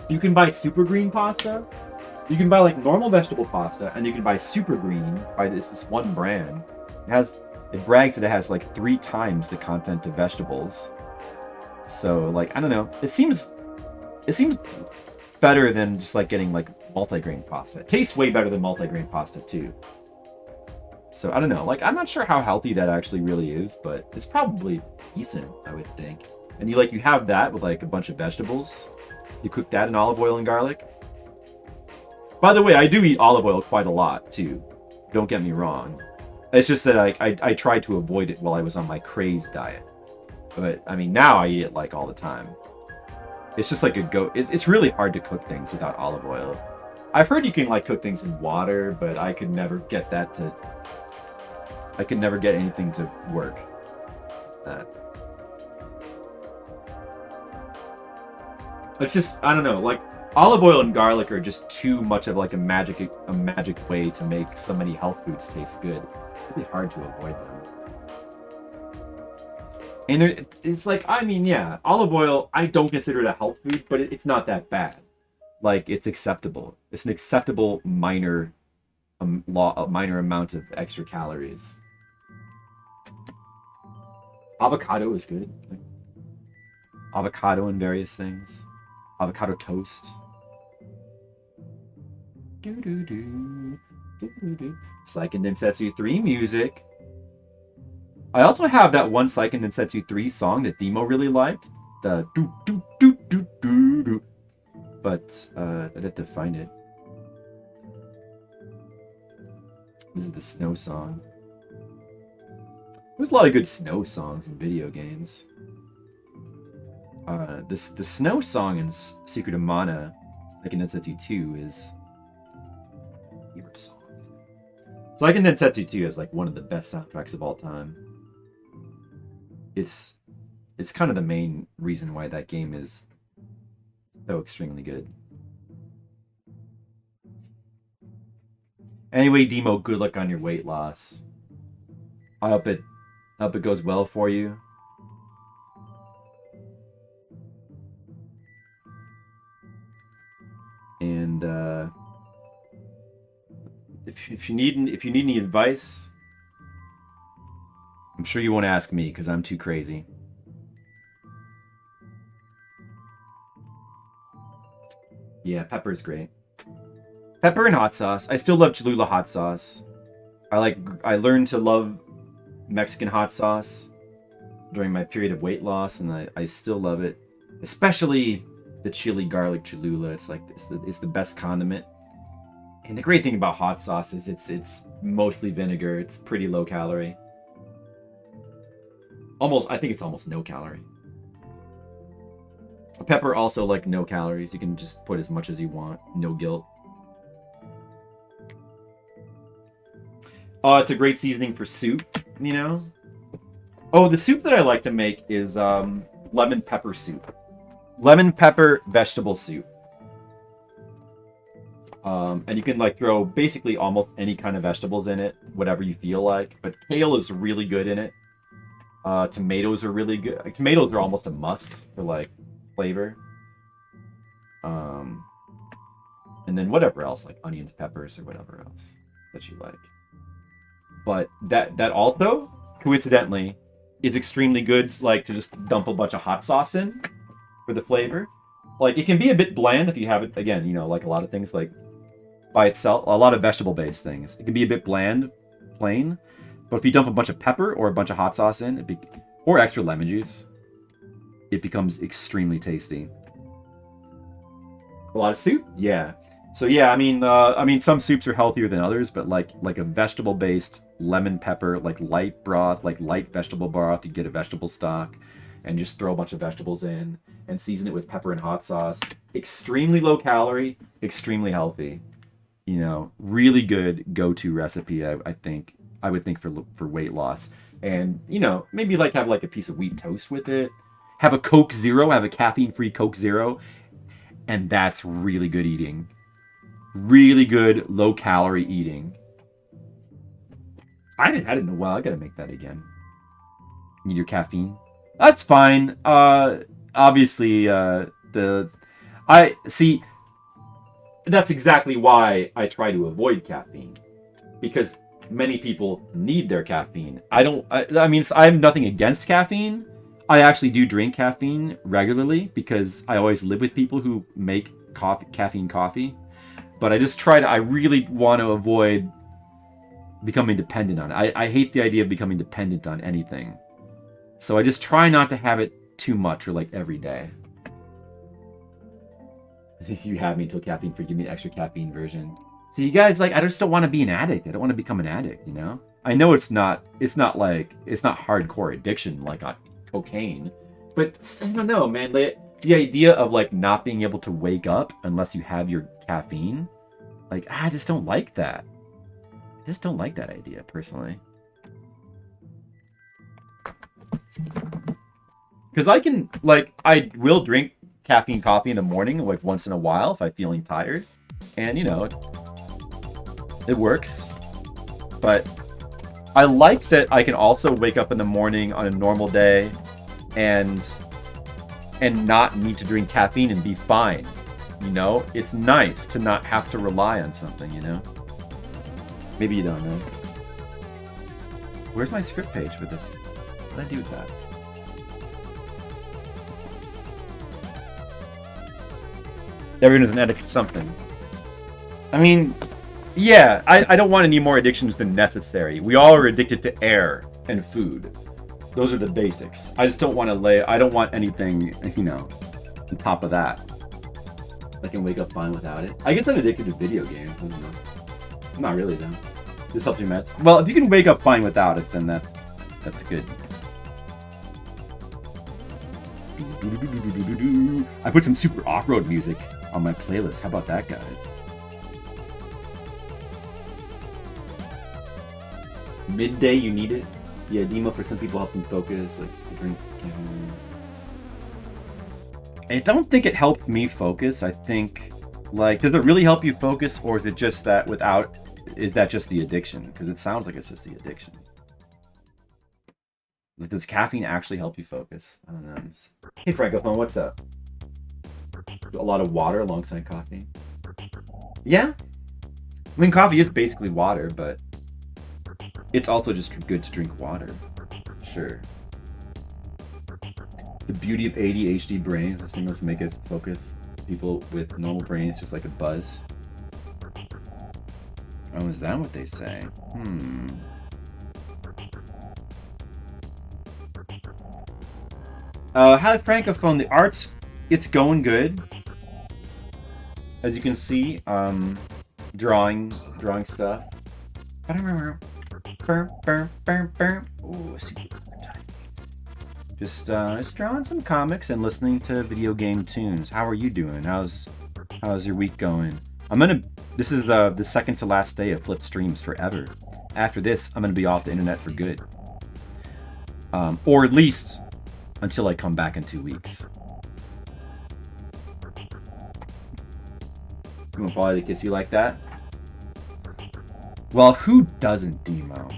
You can buy super green pasta. You can buy like normal vegetable pasta, and you can buy super green by this one brand. It brags that it has like 3 times the content of vegetables. So like I don't know. It seems better than just like getting like multigrain pasta. It tastes way better than multigrain pasta too. So I don't know. Like I'm not sure how healthy that actually really is, but it's probably decent, I would think. And you have that with like a bunch of vegetables. You cook that in olive oil and garlic. By the way, I do eat olive oil quite a lot too. Don't get me wrong. It's just that I tried to avoid it while I was on my craze diet. But I mean now I eat it like all the time. It's just like it's really hard to cook things without olive oil. I've heard you can like cook things in water, but I could never get anything to work. It's just I don't know, like olive oil and garlic are just too much of like a magic way to make so many health foods taste good. It's really hard to avoid them. And it's like, I mean, yeah, olive oil, I don't consider it a health food, but it's not that bad. Like, it's acceptable. It's an acceptable minor amount of extra calories. Avocado is good. Like, avocado in various things. Avocado toast. Seiken Densetsu 3 music. I also have that one Seiken Densetsu 3 song that Demo really liked. The do do do do do do. But I'd have to find it. This is the snow song. There's a lot of good snow songs in video games. The snow song in Secret of Mana, Seiken Densetsu 2, is favorite songs. Seiken Densetsu 2 is like one of the best soundtracks of all time. It's It's kind of the main reason why that game is so extremely good. Anyway, Demo, good luck on your weight loss. I hope it goes well for you. And if you need any advice, I'm sure you won't ask me because I'm too crazy. Yeah, pepper's great. Pepper and hot sauce. I still love Cholula hot sauce. I learned to love Mexican hot sauce during my period of weight loss, and I still love it. Especially the chili garlic Cholula. It's like it's the best condiment. And the great thing about hot sauce is it's mostly vinegar. It's pretty low calorie. I think it's almost no calorie. Pepper also like no calories. You can just put as much as you want. No guilt. It's a great seasoning for soup, you know? Oh, the soup that I like to make is lemon pepper soup. Lemon pepper vegetable soup. And you can like throw basically almost any kind of vegetables in it, whatever you feel like. But kale is really good in it. Tomatoes are really good. Tomatoes are almost a must for like flavor. And then whatever else, like onions, peppers, or whatever else that you like. But that also, coincidentally, is extremely good, like to just dump a bunch of hot sauce in for the flavor. Like it can be a bit bland if you have it, again, you know, like a lot of things like by itself, a lot of vegetable-based things. It can be a bit bland, plain, but if you dump a bunch of pepper or a bunch of hot sauce in, or extra lemon juice, it becomes extremely tasty. A lot of soup? Yeah. So yeah, I mean, some soups are healthier than others, but like a vegetable-based lemon pepper, like light broth, like light vegetable broth, you get a vegetable stock, and just throw a bunch of vegetables in, and season it with pepper and hot sauce. Extremely low calorie, extremely healthy. You know, really good go-to recipe. I would think for weight loss, and you know, maybe like have like a piece of wheat toast with it. Have a Coke Zero, have a caffeine-free Coke Zero, and that's really good eating. Really good low-calorie eating. I didn't know. Well, I gotta make that again. Need your caffeine? That's fine. Obviously, I see. That's exactly why I try to avoid caffeine, because many people need their caffeine. I mean, I have nothing against caffeine. I actually do drink caffeine regularly because I always live with people who make caffeine coffee. But I really want to avoid becoming dependent on it. I hate the idea of becoming dependent on anything. So I just try not to have it too much or like every day. If you have me until caffeine free, give me the extra caffeine version. So you guys, like, I just don't want to be an addict. I don't want to become an addict, you know? I know it's not hardcore addiction like cocaine, but I don't know, man. The idea of like not being able to wake up unless you have your caffeine, like, I just don't like that. I just don't like that idea personally. Because I will drink caffeine coffee in the morning, like once in a while if I'm feeling tired, and you know, it works. But I like that I can also wake up in the morning on a normal day and not need to drink caffeine and be fine. You know, it's nice to not have to rely on something, you know? Maybe you don't know. Where's my script page for this? What did I do with that? Everyone is an addict to something. I mean, yeah, I don't want any more addictions than necessary. We all are addicted to air and food. Those are the basics. I just don't want I don't want anything, you know, on top of that. I can wake up fine without it. I guess I'm addicted to video games. I don't know. I'm not really, though. This helps your meds. Well, if you can wake up fine without it, then that's good. I put some super off-road music on my playlist. How about that, guys? Midday, you need it? Yeah, Demo for some people helps them focus. Like, drink. I don't think it helped me focus. I think, like, does it really help you focus, or is it just that without, is that just the addiction? Because it sounds like it's just the addiction. Like, does caffeine actually help you focus? I don't know. Hey, Francophone, what's up? A lot of water alongside coffee. Yeah? I mean, coffee is basically water, but it's also just good to drink water. Sure. The beauty of ADHD brains, this thing must make us focus. People with normal brains just like a buzz. Oh, is that what they say? Hi, Francophone. The art's, it's going good. As you can see, drawing stuff. Ooh, just drawing some comics and listening to video game tunes. How are you doing? How's your week going? This is the second to last day of Flip streams forever. After this, I'm gonna be off the internet for good. Or at least until I come back in 2 weeks. You want Polly to kiss you like that? Well, who doesn't, Demo?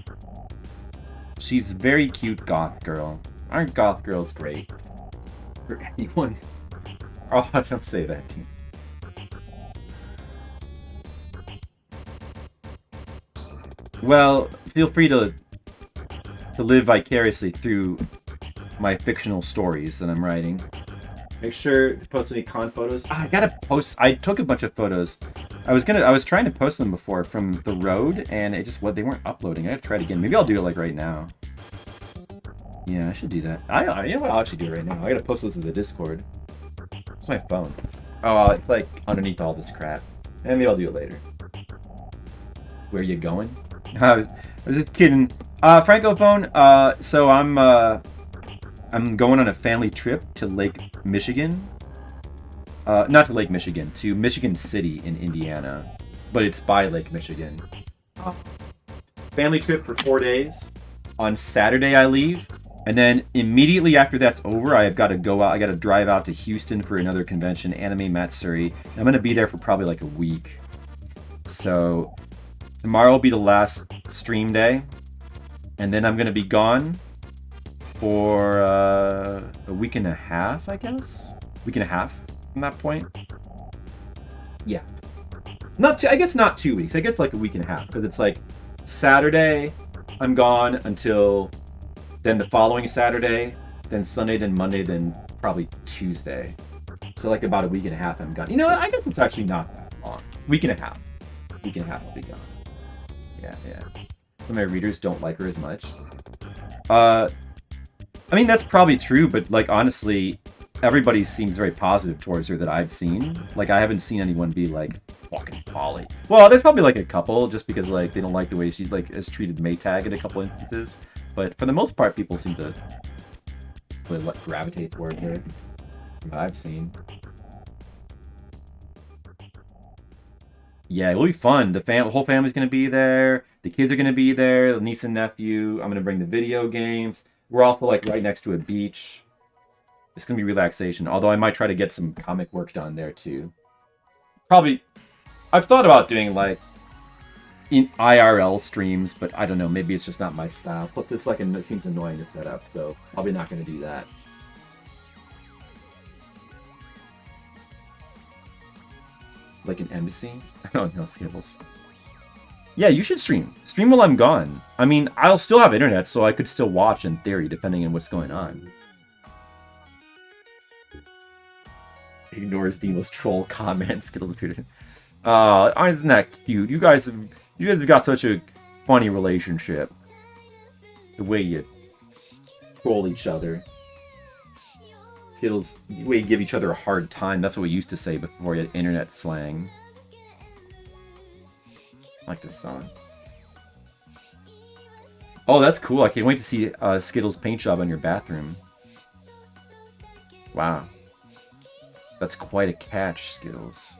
She's a very cute goth girl. Aren't goth girls great? For anyone? Oh, don't say that, team. Well, feel free to live vicariously through my fictional stories that I'm writing. Make sure to post any con photos. I gotta post. I took a bunch of photos. I was trying to post them before from the road, and it just they weren't uploading. I gotta try it again. Maybe I'll do it like right now. Yeah, I should do that. I'll actually do it right now. I gotta post those in the Discord. It's my phone. Oh, it's like underneath all this crap. And maybe I'll do it later. Where you going? I was just kidding. Francophone. So I'm going on a family trip to Lake Michigan. Not to Lake Michigan, to Michigan City in Indiana, but it's by Lake Michigan. Family trip for 4 days. On Saturday I leave, and then immediately after that's over, I've got to go out. I got to drive out to Houston for another convention, Anime Matsuri. I'm gonna be there for probably like a week. So tomorrow will be the last stream day, and then I'm gonna be gone for a week and a half, I guess. Week and a half from that point. Yeah. I guess not 2 weeks. I guess like a week and a half, because it's like Saturday, I'm gone until then the following Saturday, then Sunday, then Monday, then probably Tuesday. So like about a week and a half I'm gone. You know, I guess it's actually not that long. Week and a half. Week and a half I'll be gone. Yeah. Some of my readers don't like her as much. I mean, that's probably true, but like honestly, everybody seems very positive towards her that I've seen. Like, I haven't seen anyone be like, fucking Polly. Well, there's probably like a couple, just because like they don't like the way she like has treated Maytag in a couple instances. But for the most part, people seem to really gravitate towards her. From what I've seen. Yeah, it'll be fun. The whole family's gonna be there. The kids are gonna be there. The niece and nephew. I'm gonna bring the video games. We're also like right next to a beach. It's gonna be relaxation. Although I might try to get some comic work done there too. Probably, I've thought about doing like in IRL streams, but I don't know. Maybe it's just not my style. Plus, it's like it seems annoying to set up, so probably not gonna do that. Like an embassy? Oh no, Skittles. Yeah, you should stream. Stream while I'm gone. I mean, I'll still have internet, so I could still watch in theory, depending on what's going on. Ignores Demo's troll comment. Skittles appeared. Isn't that cute? You guys have got such a funny relationship. The way you troll each other. Skittles, the way you give each other a hard time. That's what we used to say before you had internet slang. I like this song. Oh, that's cool. I can't wait to see Skittles' paint job on your bathroom. Wow. That's quite a catch, Skittles.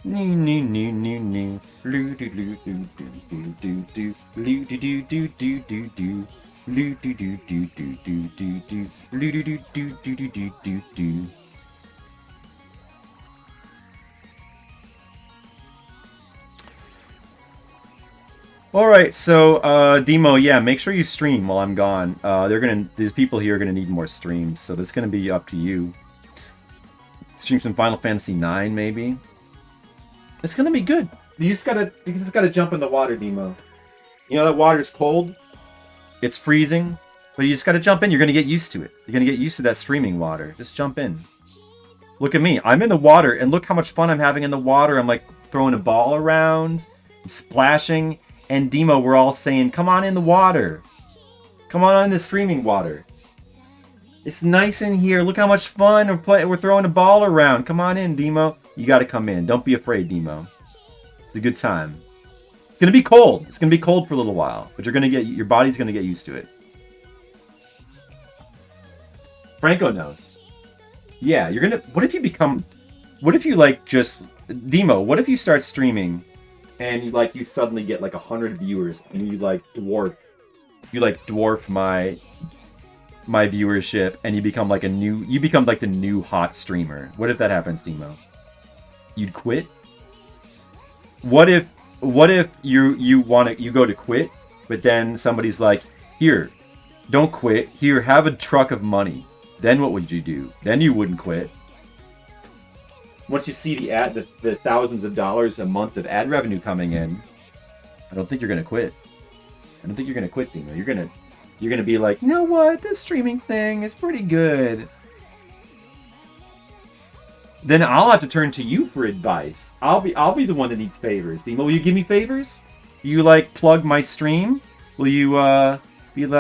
New, new, new, new, new. Loo do do do do do do. Loo do do do do do do. Loo do do do do do do do. Loo do do do do do do do do. Alright, so Demo, yeah, make sure you stream while I'm gone. These people here are gonna need more streams, so that's gonna be up to you. Stream some Final Fantasy IX, maybe. It's gonna be good. You just gotta jump in the water, Demo. You know that water's cold. It's freezing, but you just gotta jump in. You're gonna get used to it. You're gonna get used to that streaming water. Just jump in. Look at me. I'm in the water, and look how much fun I'm having in the water. I'm like throwing a ball around, splashing. And Demo, we're all saying, come on in the water. Come on in the streaming water. It's nice in here. Look how much fun we're throwing a ball around. Come on in, Demo. You got to come in. Don't be afraid, Demo. It's a good time. It's gonna be cold. It's gonna be cold for a little while, but your body's gonna get used to it. Franco knows. Yeah, you're gonna. What if you like just Demo? What if you start streaming? And you suddenly get like 100 viewers, and you dwarf my viewership, and you become like the new hot streamer. What if that happens, Demo? You'd quit? What if you go to quit, but then somebody's like, here, don't quit. Here, have a truck of money. Then what would you do? Then you wouldn't quit. Once you see the thousands of dollars a month of ad revenue coming in, I don't think you're gonna quit. I don't think you're gonna quit, Demo. You're gonna be like, you know what? This streaming thing is pretty good. Then I'll have to turn to you for advice. I'll be the one that needs favors. Demo, will you give me favors? You plug my stream? Will you give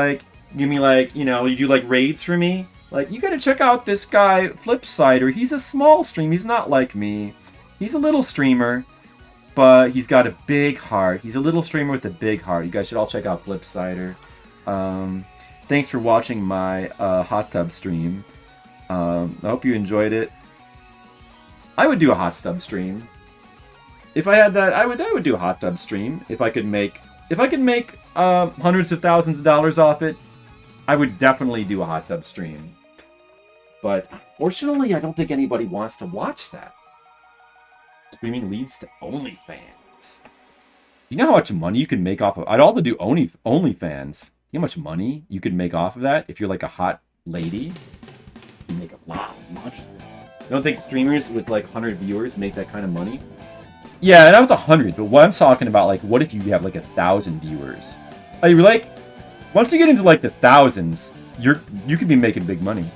me will you do raids for me? You gotta check out this guy, Flipsider. He's a small stream. He's not like me. He's a little streamer, but he's got a big heart. He's a little streamer with a big heart. You guys should all check out Flipsider. Thanks for watching my hot tub stream. I hope you enjoyed it. I would do a hot tub stream. If I had that, I would do a hot tub stream. If I could make hundreds of thousands of dollars off it, I would definitely do a hot tub stream. But unfortunately, I don't think anybody wants to watch that. Streaming leads to OnlyFans. Do you know how much money you can make off of? I'd also do OnlyFans. You know how much money you could make off of that if you're a hot lady? You make a lot of money. You don't think streamers with 100 viewers make that kind of money? Yeah, and that was 100. But what I'm talking about, what if you have 1,000 viewers? Once you get into the thousands, you could be making big money.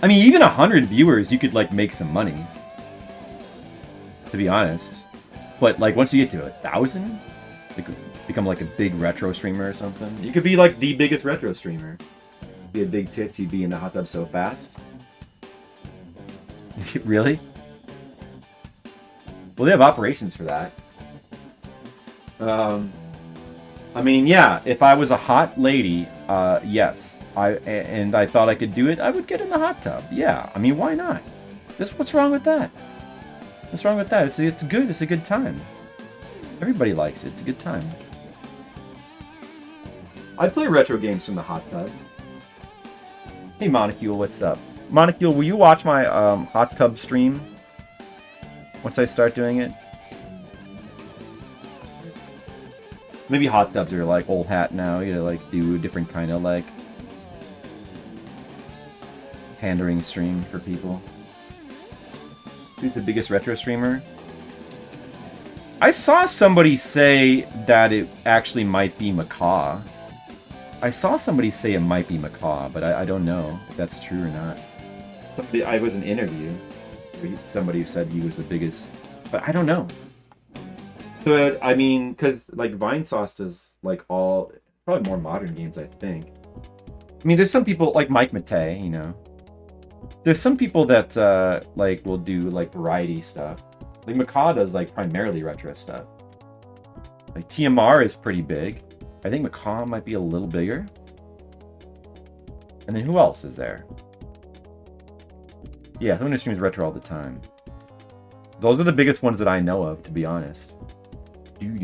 I mean, even 100 viewers, you could make some money. To be honest, but once you get to 1,000, you could become a big retro streamer or something. You could be the biggest retro streamer. If you had big tits, you'd be in the hot tub so fast. Really? Well, they have operations for that. I mean, yeah, if I was a hot lady, yes. And I thought I could do it, I would get in the hot tub. Yeah, I mean, why not? What's wrong with that? What's wrong with that? It's good. It's a good time. Everybody likes it. It's a good time. I play retro games from the hot tub. Hey, Monocule, what's up? Monocule, will you watch my hot tub stream once I start doing it? Maybe hot tubs are old hat now. You gotta do a different kind of pandering stream for people. Who's the biggest retro streamer? I saw somebody say that it actually might be Macaw. I saw somebody say it might be Macaw, but I don't know if that's true or not. I was an interview. Somebody said he was the biggest, but I don't know. But I mean, because Vinesauce does all probably more modern games, I think. I mean, there's some people like Mike Matei, you know. There's some people that will do variety stuff. Macaw does primarily retro stuff. TMR is pretty big. I think Macaw might be a little bigger. And then who else is there? Yeah, someone who streams retro all the time. Those are the biggest ones that I know of, to be honest. Do.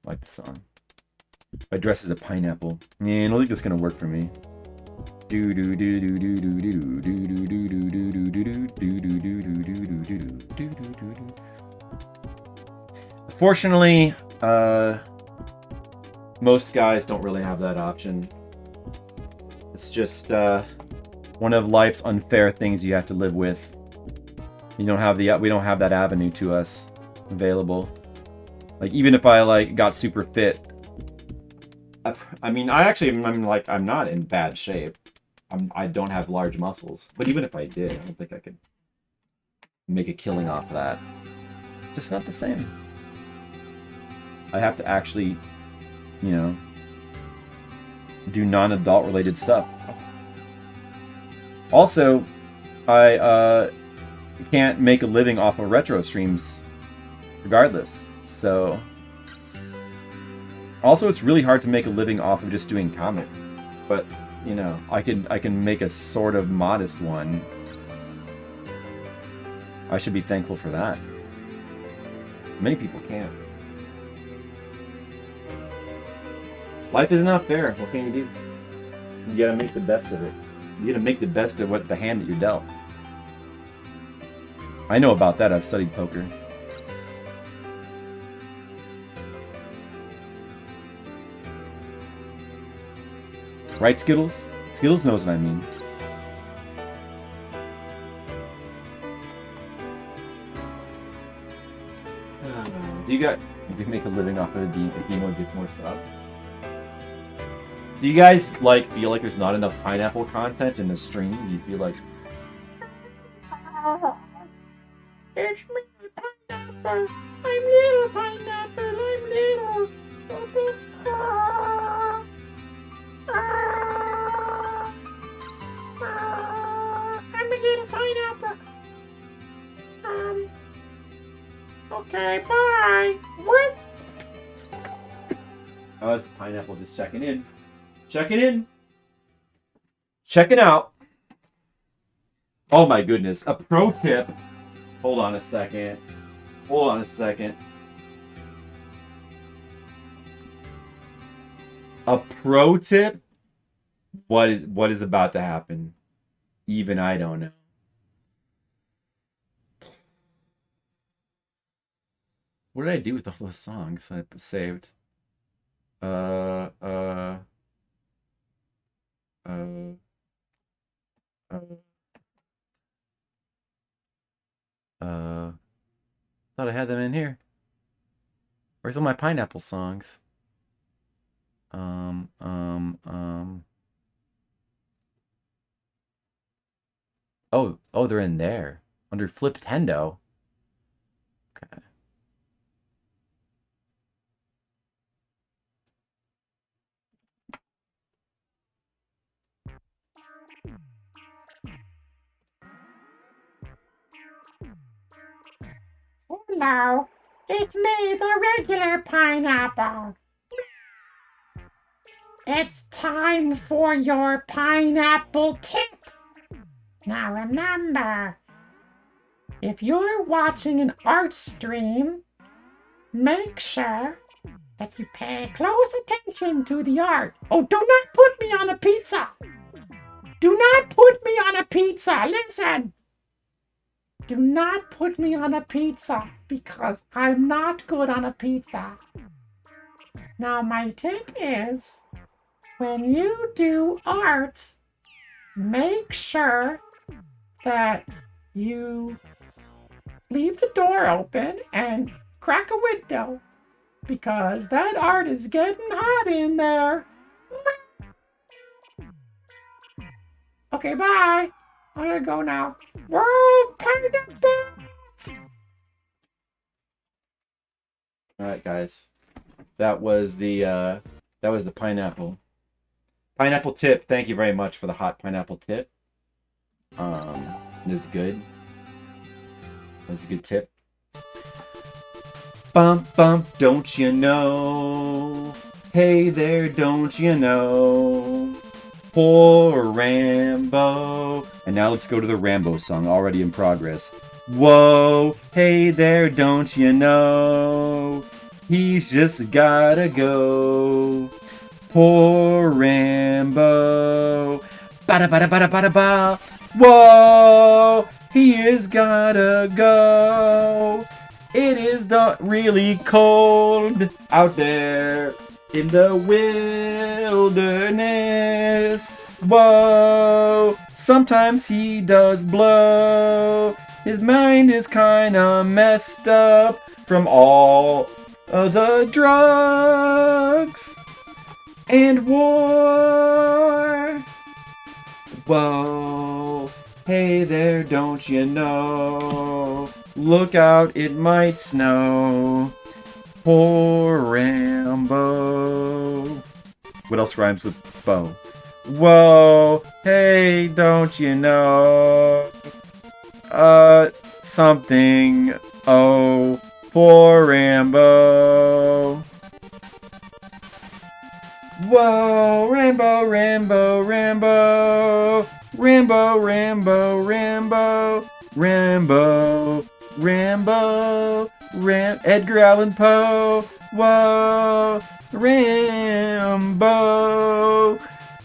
Like the song. My dress is a pineapple. Man, I don't think that's gonna work for me. Fortunately, most guys don't really have that option. It's just one of life's unfair things you have to live with. We don't have that avenue to us available. Like, even if I like got super fit, I mean, I'm not in bad shape. I don't have large muscles, but even if I did, I don't think I could make a killing off that. Just not the same. I have to actually, you know, do non-adult related stuff. Also, I can't make a living off of retro streams regardless. So also, it's really hard to make a living off of just doing comic, but you know, I can make a sort of modest one. I should be thankful for that. Many people can't. Life is not fair. What can you do? You gotta make the best of it. You gotta make the best of what the hand that you're dealt. I know about that. I've studied poker. Right, Skittles? Skittles knows what I mean. You can make a living off of a demo and get more stuff. Do you guys like feel like there's not enough pineapple content in the stream? You feel like it's me, pineapple. I'm little pineapple. I'm little. I'm a little pineapple. Okay, bye. What? Oh, that's the pineapple just checking in. Checking in. Checking out. Oh my goodness. A pro tip. Hold on a second. Hold on a second. A pro tip? What is about to happen? Even I don't know. What did I do with all those songs I saved? Thought I had them in here. Where's all my pineapple songs? Oh, they're in there. Under Fliptendo. Okay. Hello, it's me, the regular pineapple. It's time for your pineapple tip. Now remember, if you're watching an art stream, make sure that you pay close attention to the art. Oh, do not put me on a pizza. Do not put me on a pizza. Listen. Do not put me on a pizza because I'm not good on a pizza. Now, my tip is when you do art, make sure that you leave the door open and crack a window because that art is getting hot in there. Okay, bye. I'm gonna go now. Whoa, pineapple! Alright, guys. That was the pineapple. Pineapple tip. Thank you very much for the hot pineapple tip. This is good. That's a good tip. Bump, don't you know? Hey there, don't you know? Poor Rambo. And now let's go to the Rambo song, already in progress. Whoa, hey there, don't you know? He's just gotta go. Poor Rambo. Bada bada bada bada ba. Whoa, he is gotta go. It is not really cold out there in the wilderness. Whoa, sometimes he does blow. His mind is kinda messed up from all of the drugs and war. Whoa, hey there, don't you know? Look out, it might snow. Poor Rambo. What else rhymes with bow? Whoa, hey, don't you know? Something. Oh, poor Rambo. Whoa, Rambo, Rambo, Rambo. Rambo, Rambo, Rambo. Rambo, Rambo. Edgar Allan Poe. Whoa, Rambo.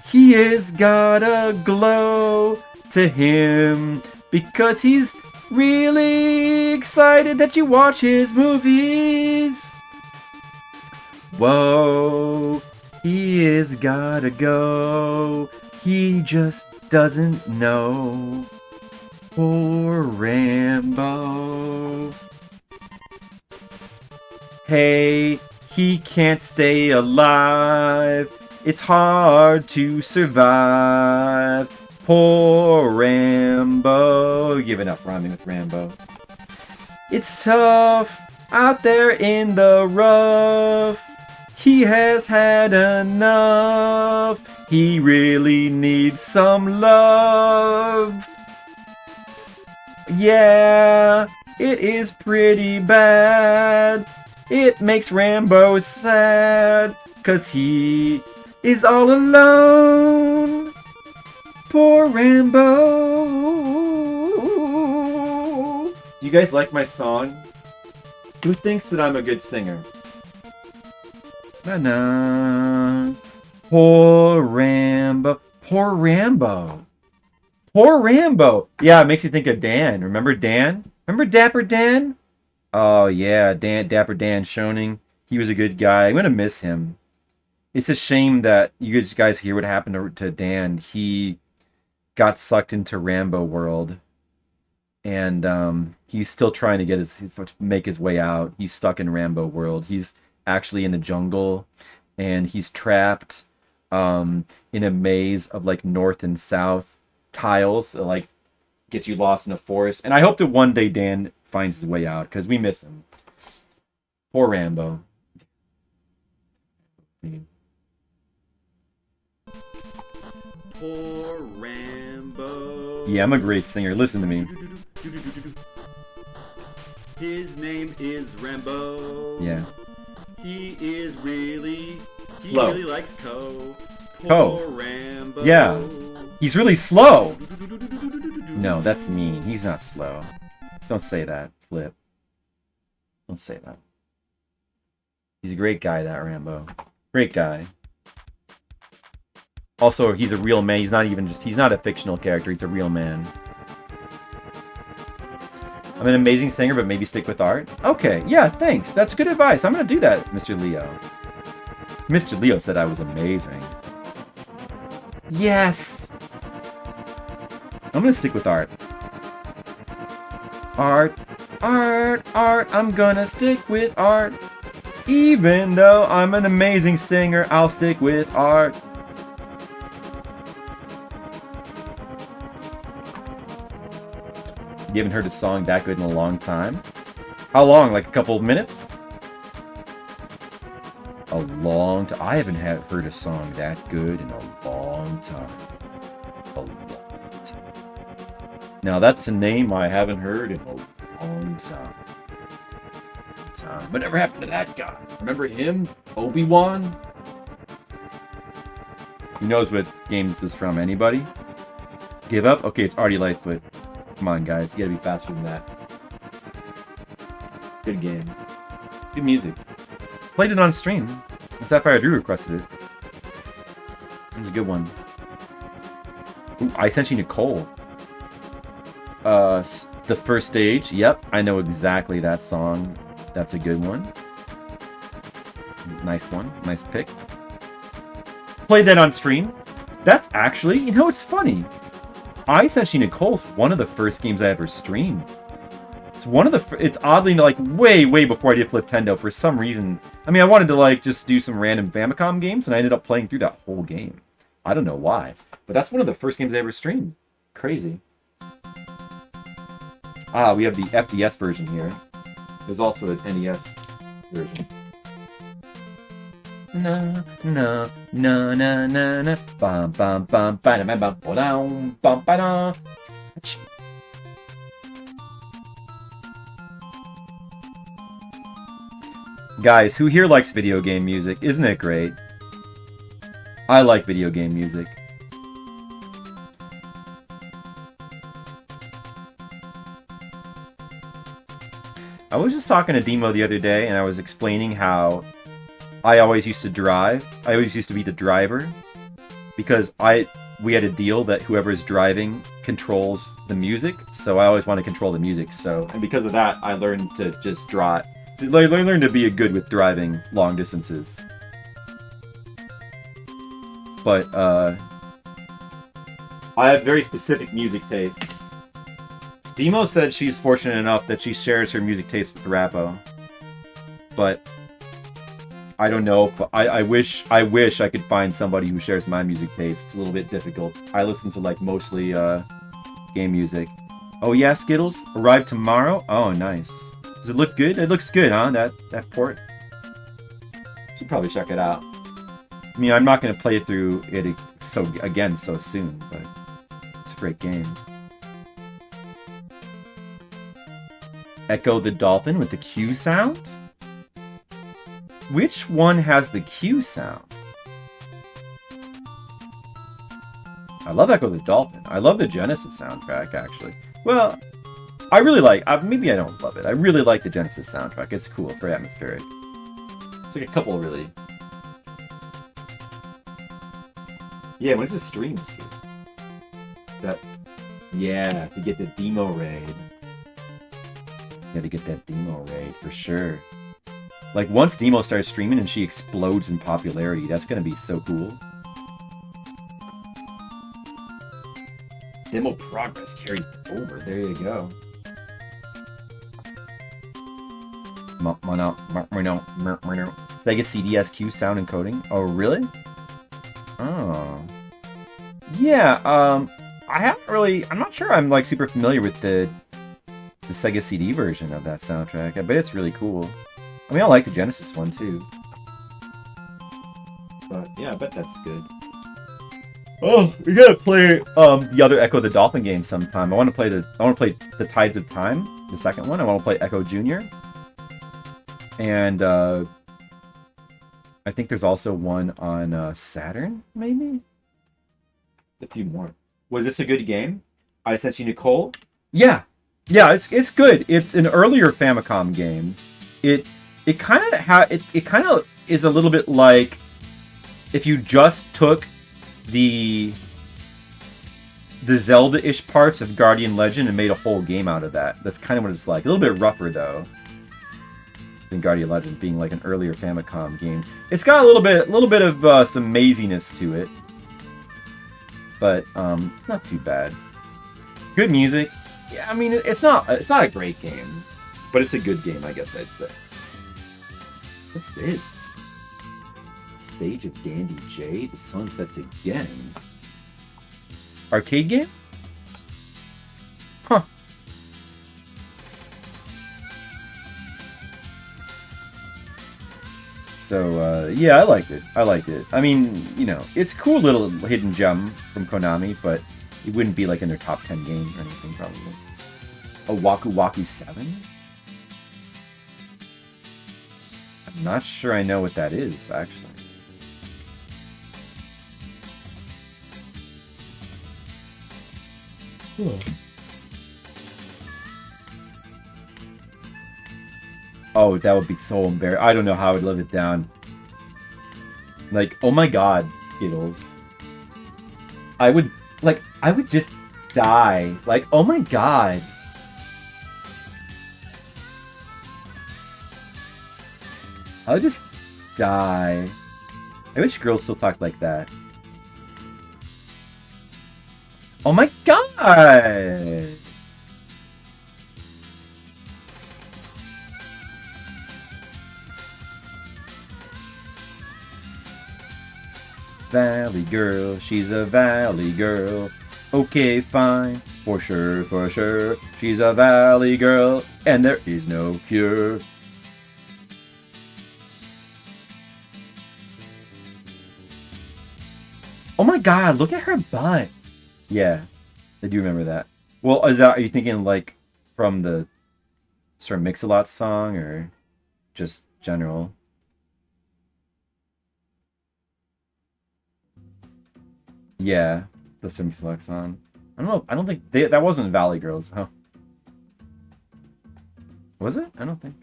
He has got a glow to him because he's really excited that you watch his movies. Whoa, he has gotta go. He just doesn't know. Poor Rambo. Hey, he can't stay alive. It's hard to survive. Poor Rambo. Giving up rhyming with Rambo. It's tough out there in the rough. He has had enough. He really needs some love. Yeah, it is pretty bad. It makes Rambo sad, 'cause he is all alone. Poor Rambo. You guys like my song? Who thinks that I'm a good singer? Na-na. Poor Rambo. Poor Rambo. Poor Rambo. Yeah, it makes you think of Dan. Remember Dan? Remember Dapper Dan? Oh yeah, Dapper Dan Schoening. He was a good guy. I'm gonna miss him. It's a shame that you guys hear what happened to Dan. He got sucked into Rambo world, and he's still trying to make his way out. He's stuck in Rambo world. He's actually in the jungle, and he's trapped in a maze of like north and south tiles that like get you lost in a forest. And I hope that one day Dan finds his way out because we miss him. Poor Rambo. Poor Rambo. Yeah, I'm a great singer. Listen to me. His name is Rambo. Yeah. He is really slow. He really likes Poor Rambo. Yeah. He's really slow. No, that's mean. He's not slow. Don't say that, Flip. Don't say that. He's a great guy, that Rambo. Great guy. Also, he's a real man. He's not a fictional character. He's a real man. I'm an amazing singer, but maybe stick with art. Okay, yeah, thanks. That's good advice. I'm going to do that, Mr. Leo. Mr. Leo said I was amazing. Yes! I'm going to stick with art. Art, art, art. I'm going to stick with art. Even though I'm an amazing singer, I'll stick with art. You haven't heard a song that good in a long time? How long? Like a couple of minutes? A long time. I haven't heard a song that good in a long time. A long time. Now that's a name I haven't heard in a long time. Whatever happened to that guy? Remember him? Obi-Wan? Who knows what game this is from? Anybody? Give up? Okay, it's Artie Lightfoot. Come on, guys. You gotta be faster than that. Good game. Good music. Played it on stream. Sapphire Drew requested it. It was a good one. Ooh, I sent you Nicole. The first stage. Yep, I know exactly that song. That's a good one. Nice one. Nice pick. Played that on stream. That's actually, you know, it's funny. I Essentially Nicole's one of the first games I ever streamed. It's one of the. It's oddly like way before I did Fliptendo for some reason. I mean, I wanted to like just do some random Famicom games, and I ended up playing through that whole game. I don't know why, but that's one of the first games I ever streamed. Crazy. Ah, we have the FDS version here. There's also an NES version. Na na na na na na bam bam bam bam bam bam bam bam bam. Guys, who here likes video game music? Isn't it great? I like video game music. I was just talking to Demo the other day, and I was explaining how I always used to drive. I always used to be the driver because we had a deal that whoever's driving controls the music. So I always want to control the music. And because of that, I learned to just drive. I learned to be good with driving long distances. But I have very specific music tastes. Demo said she's fortunate enough that she shares her music taste with Rappo. But I don't know if I wish I could find somebody who shares my music taste. It's a little bit difficult. I listen to like mostly game music. Oh yeah, Skittles arrived tomorrow. Oh nice. Does it look good? It looks good, huh? That port. Should probably check it out. I mean, I'm not gonna play through it so soon, but it's a great game. Echo the Dolphin with the Q sound? Which one has the Q sound? I love Echo the Dolphin. I love the Genesis soundtrack, actually. Well, I really like... maybe I don't love it. I really like the Genesis soundtrack. It's cool. It's very atmospheric. It's like a couple, really. Yeah, when's the streams here? Yeah, to get the Demo raid. Gotta get that Demo raid, for sure. Like, once Demo starts streaming and she explodes in popularity, that's gonna be so cool. Demo progress carried over. There you go. Sega CDSQ sound encoding. Oh, really? Oh. Yeah, I haven't really... I'm not sure I'm, like, super familiar with the Sega CD version of that soundtrack. I bet it's really cool. I mean, I like the Genesis one, too. But, yeah, I bet that's good. Oh, we gotta play the other Echo the Dolphin game sometime. I want to play the Tides of Time, the second one. I want to play Echo Jr. And I think there's also one on Saturn, maybe? A few more. Was this a good game? I sent you Nicole? Yeah. Yeah, it's good. It's an earlier Famicom game. It kind of is a little bit like if you just took the Zelda-ish parts of Guardian Legend and made a whole game out of that. That's kind of what it's like. A little bit rougher though than Guardian Legend, being like an earlier Famicom game. It's got a little bit of some maziness to it, but it's not too bad. Good music. Yeah, I mean it's not a great game, but it's a good game, I guess I'd say. What's this? Stage of Dandy J. The sun sets again. Arcade game? Huh. So, yeah, I liked it. I mean, you know, it's a cool little hidden gem from Konami, but it wouldn't be like in their top 10 game or anything, probably. Oh, Waku Waku 7? I'm not sure I know what that is, actually. Oh, that would be so embarrassing. I don't know how I'd live it down. Like, oh my god, Skittles. I would just die. Like, oh my god. I would just die. I wish girls still talked like that. Oh my god! Valley girl, she's a valley girl. Okay, fine, for sure, for sure. She's a valley girl, and there is no cure. Oh my god, look at her butt. Yeah, I do remember that. Well, are you thinking like from the Sir Mix-a-Lot song or just general? Yeah, the Sir Mix-a-Lot song. I don't know. I don't think that wasn't Valley Girls. Huh? Was it? I don't think.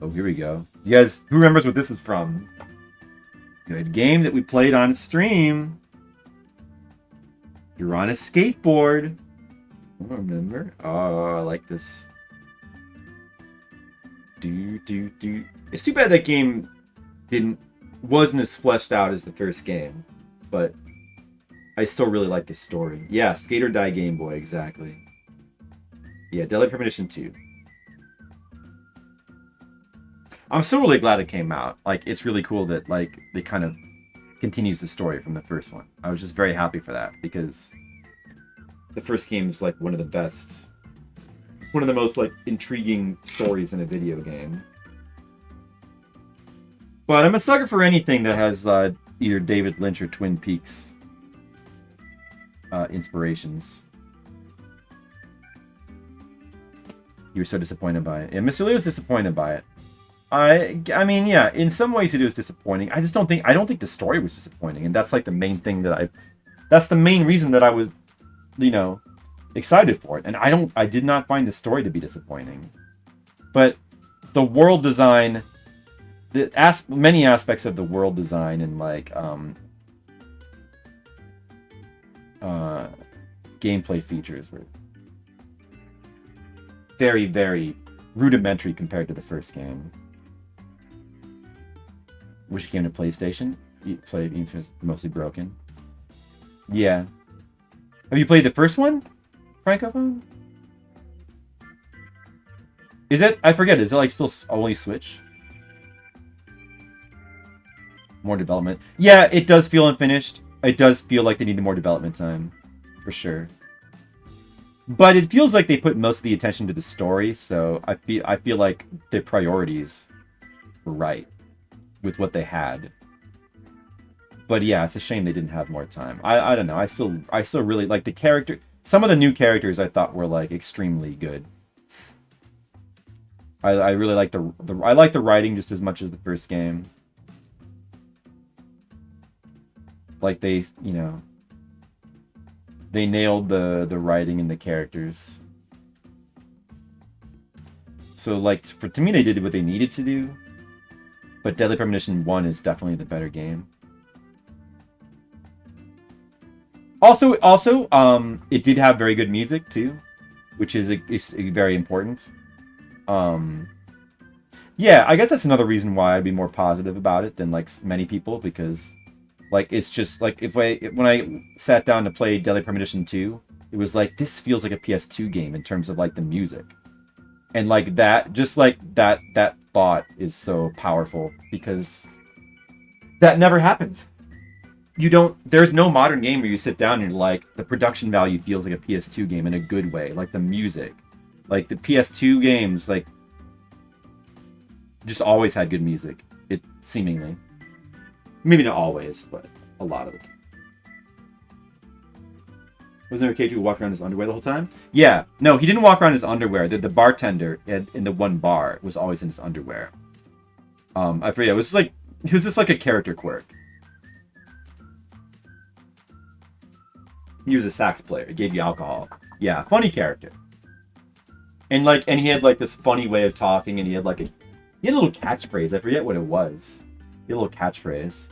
Oh, here we go. You guys, who remembers what this is from? Good game that we played on stream. You're on a skateboard. I don't remember. Oh, I like this. It's too bad that game wasn't as fleshed out as the first game, but I still really like the story. Yeah, Skate or Die Game Boy, exactly. Yeah, Deadly Premonition 2. I'm still really glad it came out. Like, it's really cool that, like, it kind of continues the story from the first one. I was just very happy for that, because the first game is, like, one of the most, like, intriguing stories in a video game. But I'm a sucker for anything that has, either David Lynch or Twin Peaks inspirations. You were so disappointed by it. Yeah, Mr. Lee was disappointed by it. I mean, yeah, in some ways it was disappointing. I don't think the story was disappointing, and that's like the main thing that's the main reason that I was, excited for it. And I did not find the story to be disappointing. But the world design, many aspects of the world design and like gameplay features were very, very rudimentary compared to the first game. Which came to PlayStation? You played mostly broken. Yeah. Have you played the first one, Francophone? Is it? I forget. Is it like still only Switch? More development. Yeah, it does feel unfinished. It does feel like they needed more development time, for sure. But it feels like they put most of the attention to the story, so I feel like their priorities were right with what they had. But yeah, it's a shame they didn't have more time. I don't know. I still really like the character. Some of the new characters I thought were like extremely good. I really like I like the writing just as much as the first game. Like they nailed the writing and the characters. So like to me they did what they needed to do. But Deadly Premonition 1 is definitely the better game. Also, it did have very good music too, which is very important. Yeah, I guess that's another reason why I'd be more positive about it than like many people, because like it's just like when I sat down to play Deadly Premonition 2, it was like this feels like a PS2 game in terms of like the music. And like that, just like that is so powerful because that never happens. There's no modern game where you sit down and you're like, the production value feels like a PS2 game in a good way. Like the music, like the PS2 games, like just always had good music. It seemingly, maybe not always, but a lot of the time. Was there a kid who walked around in his underwear the whole time? Yeah. No, he didn't walk around in his underwear. The bartender in the one bar was always in his underwear. I forget. It was just like a character quirk. He was a sax player. He gave you alcohol. Yeah, funny character. And like, and he had like this funny way of talking, and he had like he had a little catchphrase. I forget what it was. He had a little catchphrase.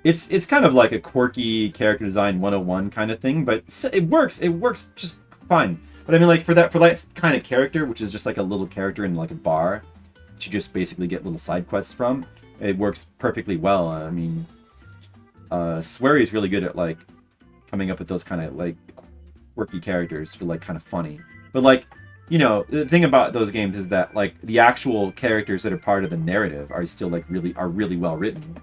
It's kind of like a quirky character design 101 kind of thing, but it works. It works just fine. But I mean, like for that kind of character, which is just like a little character in like a bar, to just basically get little side quests from, it works perfectly well. I mean, Swery is really good at like coming up with those kind of like quirky characters for like kind of funny. But like, you know, the thing about those games is that like the actual characters that are part of the narrative are still like really well written.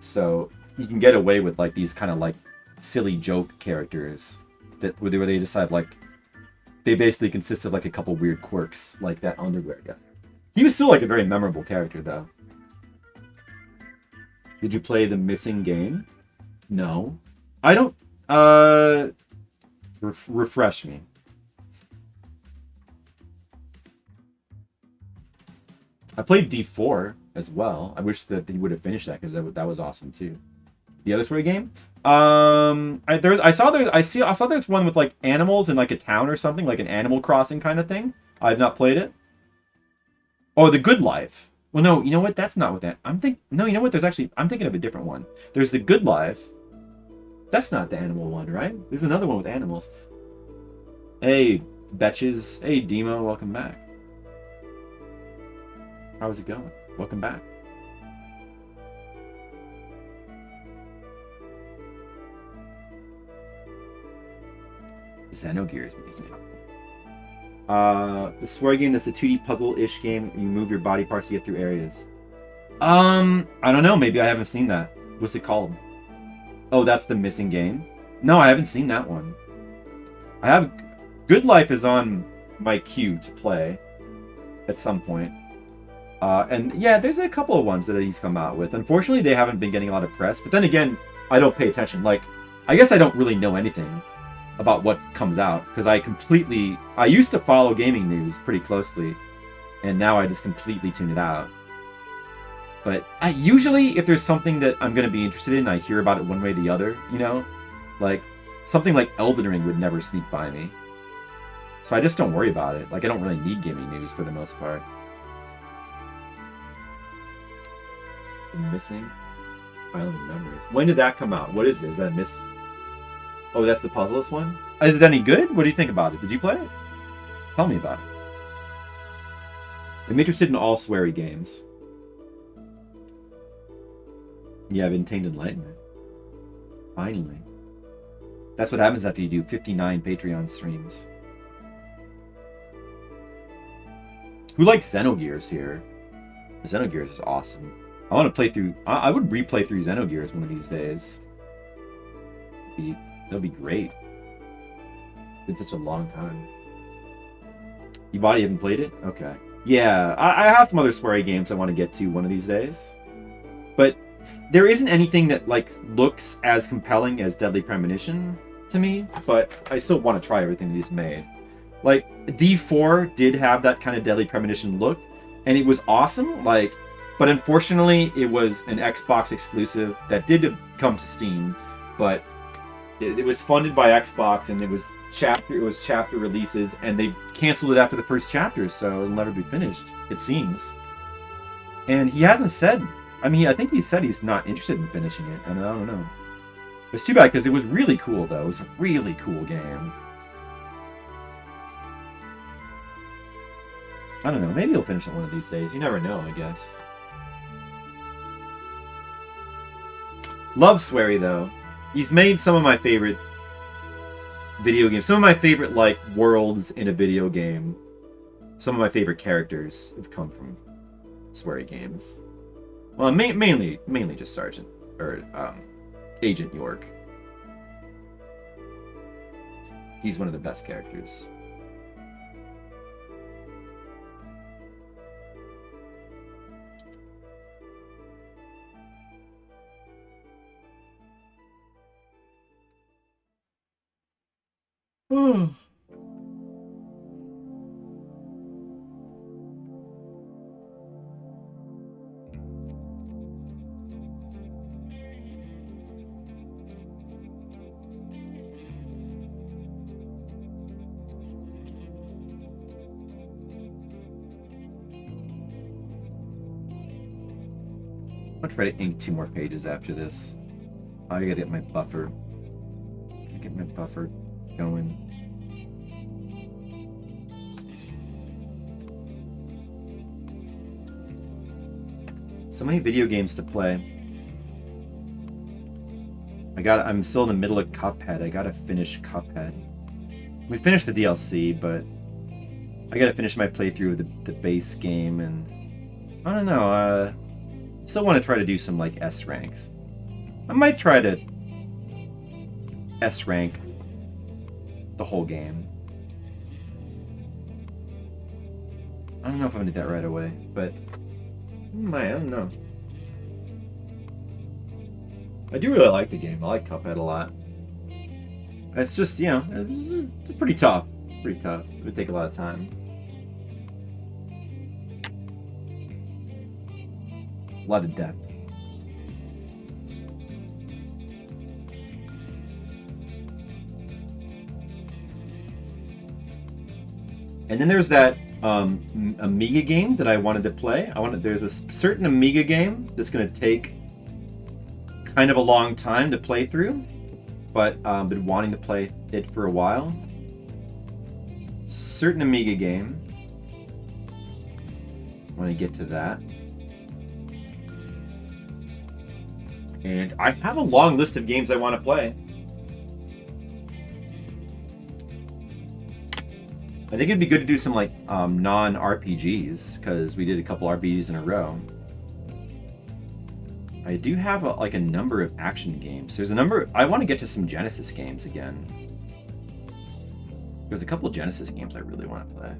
So you can get away with like these kind of like silly joke characters that where they decide like they basically consist of like a couple weird quirks, like that underwear guy. He was still like a very memorable character though. Did you play The Missing Game? No. I don't refresh me. I played D4 as well. I wish that he would have finished that because that was awesome too. The other Swery game? I saw there's one with like animals in like a town or something, like an Animal Crossing kind of thing. I have not played it. Oh, The Good Life. Well, no, you know what? That's not what that. No, you know what? I'm thinking of a different one. There's The Good Life. That's not the animal one, right? There's another one with animals. Hey, betches. Hey, Demo, welcome back. How's it going? Welcome back. Xenogears music. The Swery game that's a 2D puzzle-ish game. You move your body parts to get through areas. I don't know. Maybe I haven't seen that. What's it called? Oh, that's The Missing Game. No, I haven't seen that one. I have Good Life is on my queue to play at some point. And yeah, there's a couple of ones that he's come out with. Unfortunately, they haven't been getting a lot of press. But then again, I don't pay attention. Like, I guess I don't really know anything about what comes out because I used to follow gaming news pretty closely, and now I just completely tune it out. But usually, if there's something that I'm going to be interested in, I hear about it one way or the other, you know? Like, something like Elden Ring would never sneak by me. So I just don't worry about it. Like, I don't really need gaming news for the most part. The Missing Island of Memories. When did that come out? What is it? Is that Oh, that's the puzzleless one? Is it any good? What do you think about it? Did you play it? Tell me about it. I'm interested in all Swery games. Yeah, I've attained enlightenment. Finally. That's what happens after you do 59 Patreon streams. Who likes Xenogears here? Xenogears is awesome. I want to play through... I would replay through Xenogears one of these days. That'll be great. It's been such a long time. You haven't played it? Okay. Yeah, I have some other Swery games I want to get to one of these days. But there isn't anything that like looks as compelling as Deadly Premonition to me, but I still want to try everything that he's made. Like, D4 did have that kind of Deadly Premonition look, and it was awesome, like, but unfortunately it was an Xbox exclusive that did come to Steam, but it was funded by Xbox, and it was chapter releases, and they canceled it after the first chapter, so it'll never be finished, it seems. And he hasn't said... I mean, I think he said he's not interested in finishing it, and I don't know. It's too bad, because it was really cool, though. It was a really cool game. I don't know. Maybe he'll finish it one of these days. You never know, I guess. Love Swery, though. He's made some of my favorite video games. Some of my favorite, like, worlds in a video game. Some of my favorite characters have come from Swery games. Well, mainly just Sergeant, or Agent York. He's one of the best characters. I'll try to ink 2 more pages after this. I gotta get my buffer. Get my buffer going. So many video games to play. I'm still in the middle of Cuphead. I gotta finish Cuphead. We finished the DLC, but I gotta finish my playthrough of the base game, and I don't know, still want to try to do some like S ranks. I might try to S rank the whole game. I don't know if I'm gonna do that right away, but I don't know. I do really like the game. I like Cuphead a lot. It's just, you know, it's pretty tough. Pretty tough. It would take a lot of time. A lot of depth. And then there's that Amiga game that I wanted to play. There's a certain Amiga game that's going to take kind of a long time to play through, but been wanting to play it for a while. Certain Amiga game. I want to get to that. And I have a long list of games I want to play. I think it'd be good to do some like non-RPGs, because we did a couple RPGs in a row. I do have a number of action games. There's a number. I want to get to some Genesis games again. There's a couple of Genesis games I really want to play.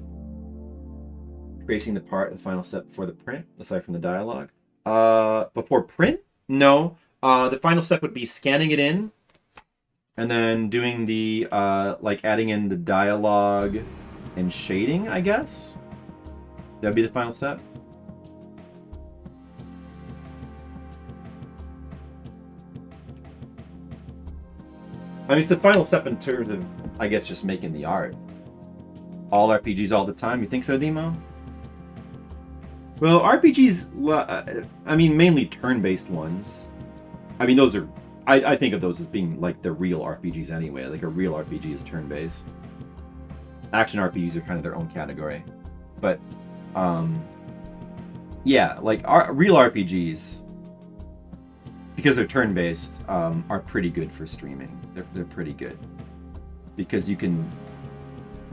Tracing the final step before the print, aside from the dialogue. Before print? No. The final step would be scanning it in, and then doing the adding in the dialogue and shading, I guess. That'd be the final step. I mean, it's the final step in terms of, I guess, just making the art. All RPGs all the time. You think so, Demo? Well, RPGs, I mean, mainly turn-based ones. I mean, those are... I think of those as being, like, the real RPGs anyway. Like, a real RPG is turn-based. Action RPGs are kind of their own category. But, yeah, like, real RPGs, because they're turn-based, are pretty good for streaming. They're pretty good. Because you can...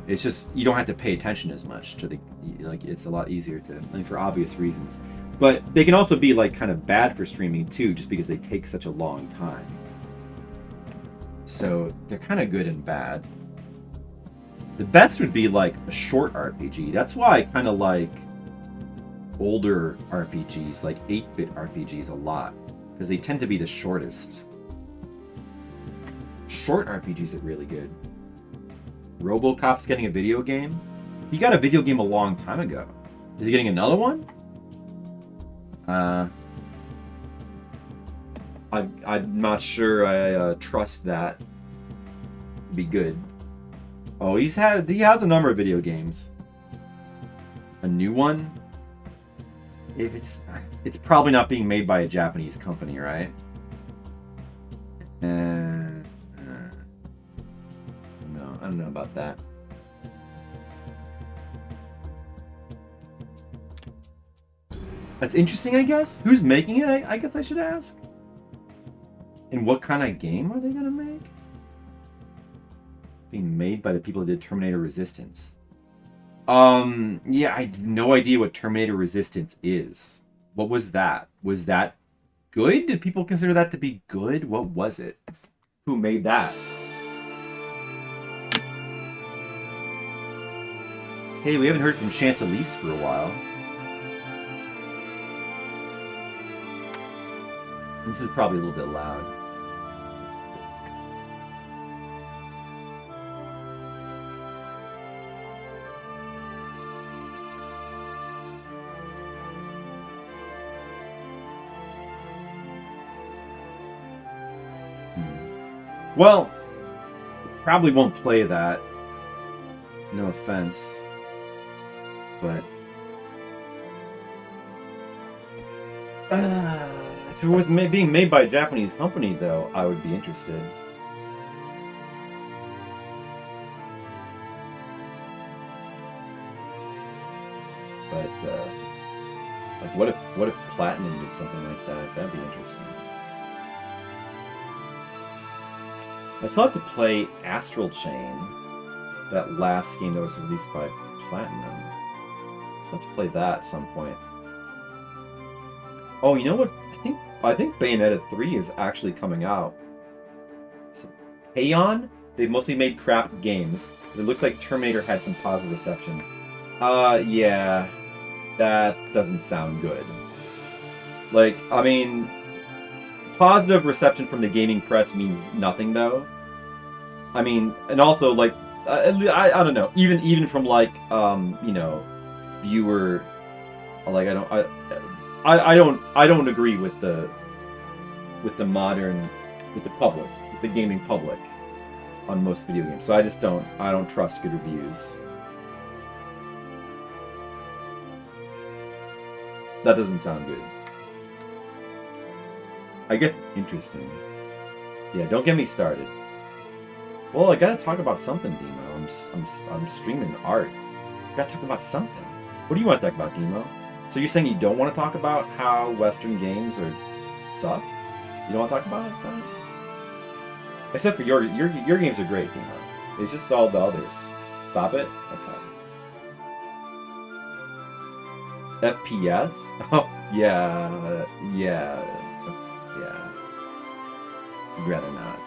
It's just, you don't have to pay attention as much to the... Like, it's a lot easier to... I mean, for obvious reasons. But they can also be, like, kind of bad for streaming, too, just because they take such a long time. So, they're kind of good and bad. The best would be, like, a short RPG. That's why I kind of like older RPGs, like 8-bit RPGs, a lot. Because they tend to be the shortest. Short RPGs are really good. RoboCop's getting a video game? He got a video game a long time ago. Is he getting another one? I'm not sure I trust that. Be good. Oh, he has a number of video games. A new one? If it's probably not being made by a Japanese company, right? No, I don't know about that. That's interesting, I guess. Who's making it? I guess I should ask. And what kind of game are they gonna make? Being made by the people that did Terminator Resistance. Yeah, I have no idea what Terminator Resistance is. What was that? Was that good? Did people consider that to be good? What was it? Who made that? Hey, we haven't heard from Chantalise for a while. This is probably a little bit loud. Well, probably won't play that. No offense. But... If it was being made by a Japanese company, though, I would be interested. But like, what if Platinum did something like that? That'd be interesting. I still have to play Astral Chain, that last game that was released by Platinum. I'll have to play that at some point. Oh, you know what? I think Bayonetta 3 is actually coming out. So, Aeon? They've mostly made crap games. It looks like Terminator had some positive reception. Yeah. That doesn't sound good. Like, I mean, positive reception from the gaming press means nothing, though. I mean, and also, like, I don't know. Even from, like, you know, viewer, like, I don't agree with the public, with the gaming public on most video games. So I don't trust good reviews. That doesn't sound good. I guess it's interesting. Yeah, don't get me started. Well, I gotta talk about something, Demo. I'm streaming art. I gotta talk about something. What do you want to talk about, Demo? So you're saying you don't want to talk about how Western games suck? You don't want to talk about it? Except for your games are great, Demo. It's just all the others. Stop it? Okay. FPS? Oh, yeah. I'd rather not.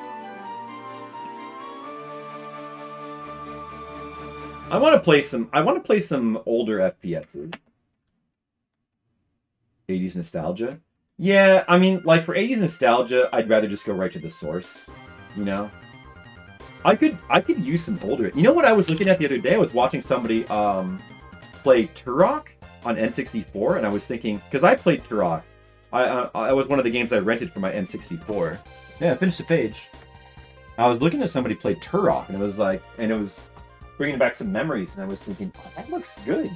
I want to play some older FPSs. 80s nostalgia? Yeah, I mean, like, for 80s nostalgia, I'd rather just go right to the source, you know? I could use some older... You know what I was looking at the other day? I was watching somebody play Turok on N64, and I was thinking... Because I played Turok. I was one of the games I rented for my N64. Yeah, I finished the page. I was looking at somebody play Turok, and it was like... And it was bringing back some memories, and I was thinking, oh, that looks good.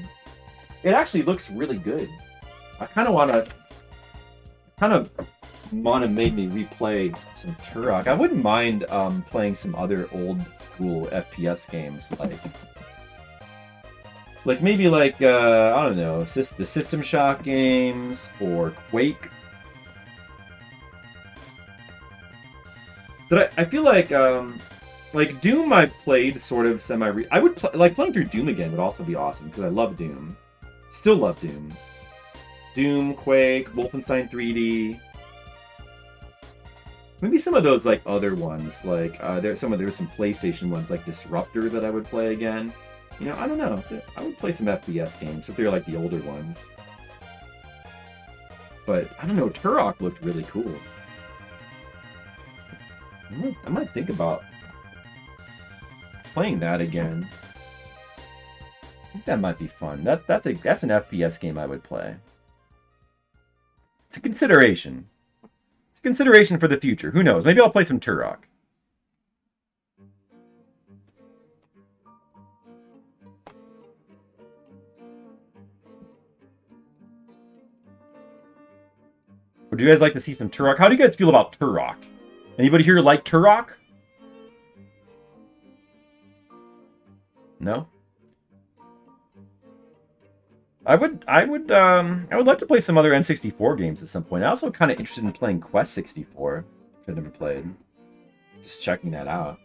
It actually looks really good. I kind of want to make me replay some Turok. I wouldn't mind playing some other old school FPS games, like maybe like I don't know, the System Shock games or Quake. But I feel like Doom I played sort of semi. I would like playing through Doom again would also be awesome because I love Doom. Still love Doom. Doom, Quake, Wolfenstein 3D. Maybe some of those like other ones, like there's some PlayStation ones like Disruptor that I would play again. You know, I don't know. I would play some FPS games if they're like the older ones. But I don't know. Turok looked really cool. I might think about playing that again. I think that might be fun. That's an FPS game I would play. It's a consideration. It's a consideration for the future. Who knows? Maybe I'll play some Turok. Would you guys like to see some Turok? How do you guys feel about Turok? Anybody here like Turok? No? I would like to play some other N64 games at some point. I'm also kind of interested in playing Quest 64, which I've never played. Just checking that out.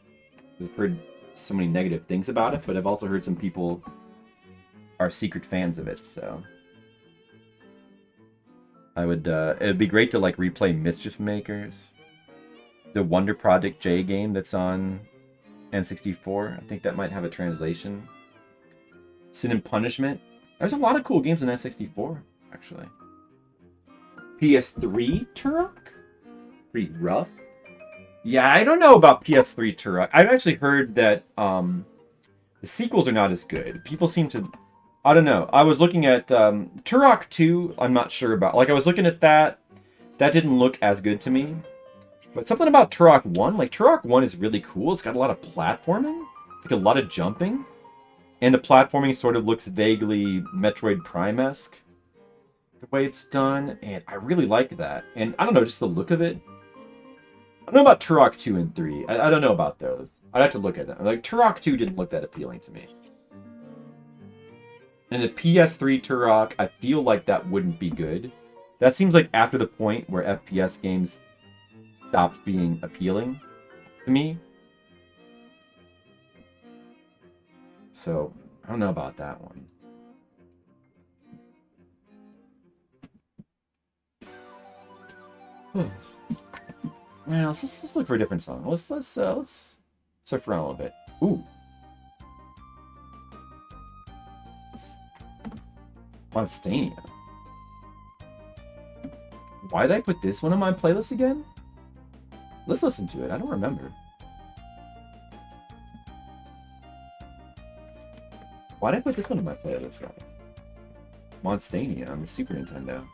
I've heard so many negative things about it, but I've also heard some people are secret fans of it, so it'd be great to like replay Mischief Makers, the Wonder Project J game that's on N64. I think that might have a translation. Sin and Punishment. There's a lot of cool games on N64, actually. PS3 Turok? Pretty rough. Yeah, I don't know about PS3 Turok. I've actually heard that the sequels are not as good. People seem to... I don't know. I was looking at Turok 2, I'm not sure about. Like, I was looking at that. That didn't look as good to me. But something about Turok 1, like, Turok 1 is really cool. It's got a lot of platforming. Like, a lot of jumping. And the platforming sort of looks vaguely Metroid Prime-esque. the way it's done, and I really like that. And I don't know, just the look of it. I don't know about Turok 2 and 3. I don't know about those. I'd have to look at them. Like, Turok 2 didn't look that appealing to me. And the PS3 Turok, I feel like that wouldn't be good. That seems like after the point where FPS games stopped being appealing to me. So, I don't know about that one. Well, let's look for a different song. Let's surf around a little bit. Ooh. Monstania. Why did I put this one on my playlist again? Let's listen to it. I don't remember. Why did I put this one on my playlist, guys? Monstania on the Super Nintendo.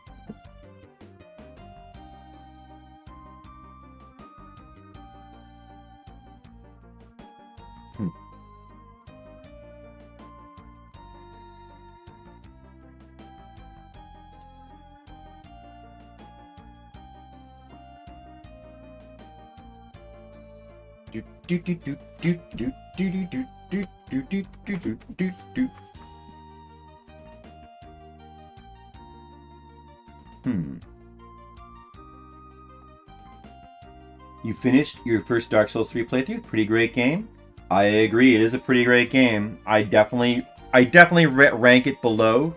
You finished your first Dark Souls 3 playthrough? Pretty great game. I agree, it is a pretty great game. I definitely rank it below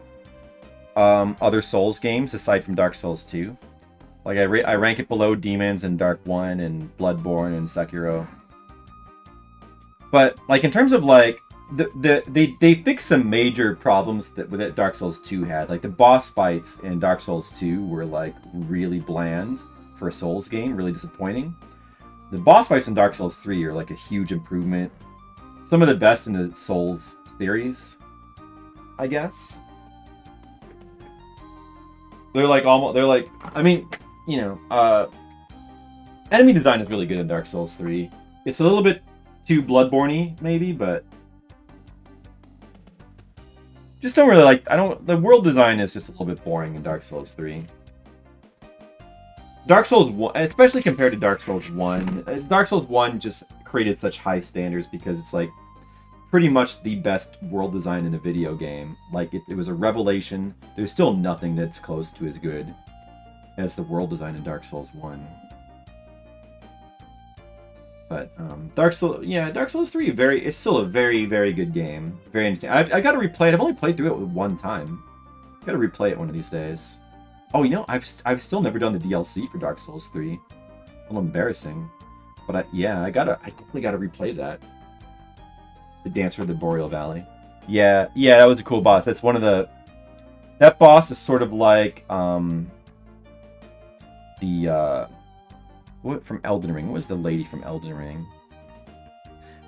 other Souls games aside from Dark Souls 2. Like I rank it below Demons and Dark 1 and Bloodborne and Sekiro. But like in terms of like they fixed some major problems that Dark Souls 2 had. Like the boss fights in Dark Souls 2 were like really bland for a Souls game, really disappointing. The boss fights in Dark Souls 3 are like a huge improvement. Some of the best in the Souls series, I guess. They're like I mean, you know, enemy design is really good in Dark Souls 3. It's a little bit too Bloodborne-y, maybe, but just don't really like. The world design is just a little bit boring in Dark Souls 3. Dark Souls 1, especially compared to Dark Souls 1, Dark Souls 1 just created such high standards because it's like pretty much the best world design in a video game. Like it was a revelation. There's still nothing that's close to as good as the world design in Dark Souls 1. But Dark Souls 3 it's still a very, very good game. Very interesting. I got to replay it. I've only played through it one time. Got to replay it one of these days. Oh, you know, I've still never done the DLC for Dark Souls 3. A little embarrassing, but I definitely gotta replay that. The Dancer of the Boreal Valley. Yeah, that was a cool boss. That's one of the. That boss is sort of like what from Elden Ring? What was the lady from Elden Ring?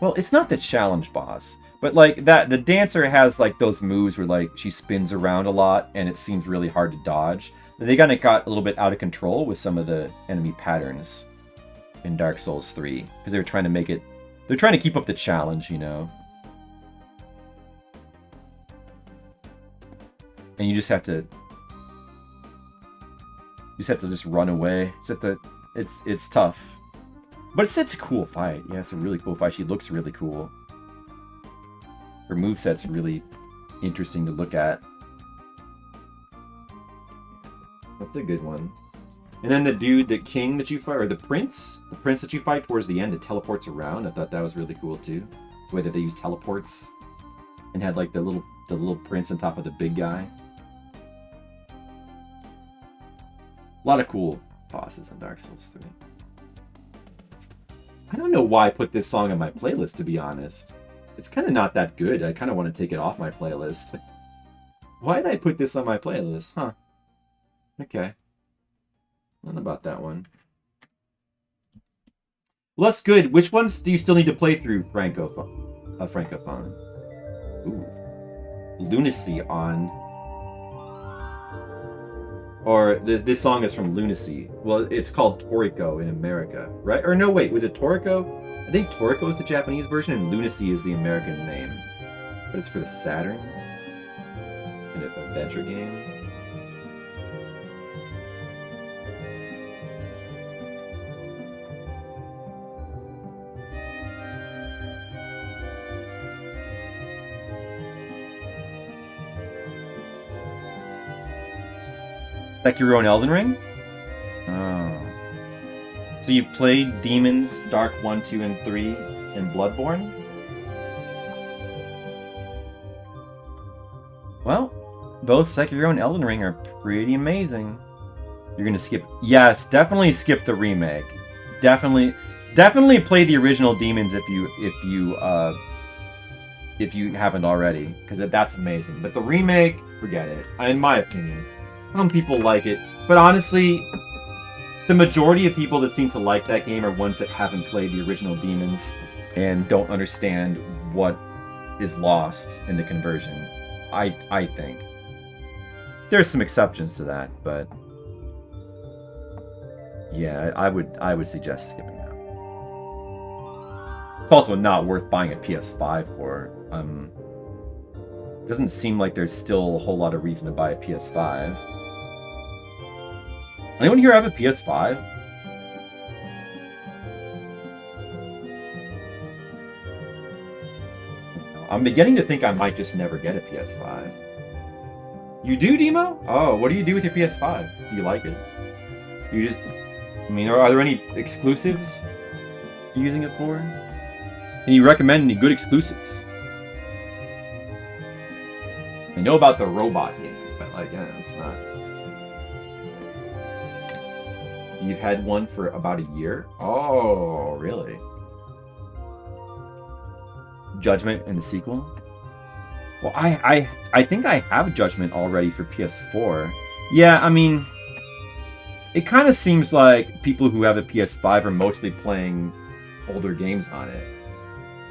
Well, it's not the challenge boss, but like that, the dancer has like those moves where like she spins around a lot and it seems really hard to dodge. They kind of got a little bit out of control with some of the enemy patterns in Dark Souls 3 because they're trying to make it. They're trying to keep up the challenge, you know. And you just have to. Just run away. It's tough. But it's a cool fight. Yeah, it's a really cool fight. She looks really cool. Her moveset's really interesting to look at. That's a good one. And then the king that you fight, or the prince that you fight towards the end that teleports around. I thought that was really cool too. The way that they use teleports and had like the little prince on top of the big guy. A lot of cool bosses in Dark Souls 3. I don't know why I put this song on my playlist, to be honest. It's kind of not that good. I kind of want to take it off my playlist. Why did I put this on my playlist? Huh. Okay. Not about that one. Well, that's good. Which ones do you still need to play through, Francophone? Ooh. Lunacy on... Or this song is from Lunacy. Well, it's called Toriko in America, right? Or no, wait, was it Toriko? I think Toriko is the Japanese version and Lunacy is the American name. But it's for the Saturn? An adventure game? Sekiro and Elden Ring? Oh. So you've played Demons, Dark 1, 2, and 3, and Bloodborne? Well, both Sekiro and Elden Ring are pretty amazing. You're gonna skip... Yes, definitely skip the remake. Definitely play the original Demons if you haven't already, because that's amazing. But the remake, forget it. In my opinion, some people like it, but honestly, the majority of people that seem to like that game are ones that haven't played the original Demons and don't understand what is lost in the conversion. I think there's some exceptions to that, but yeah, I would suggest skipping that. It's also not worth buying a PS5 for. Doesn't seem like there's still a whole lot of reason to buy a PS5. Anyone here have a PS5? I'm beginning to think I might just never get a PS5. You do, Demo? Oh, what do you do with your PS5? Do you like it? You just... I mean, are there any exclusives you're using it for? Can you recommend any good exclusives? I know about the robot game, but like, yeah, it's not... You've had one for about a year? Oh, really? Judgment and the sequel? Well, I think I have Judgment already for PS4. Yeah, I mean, it kind of seems like people who have a PS5 are mostly playing older games on it.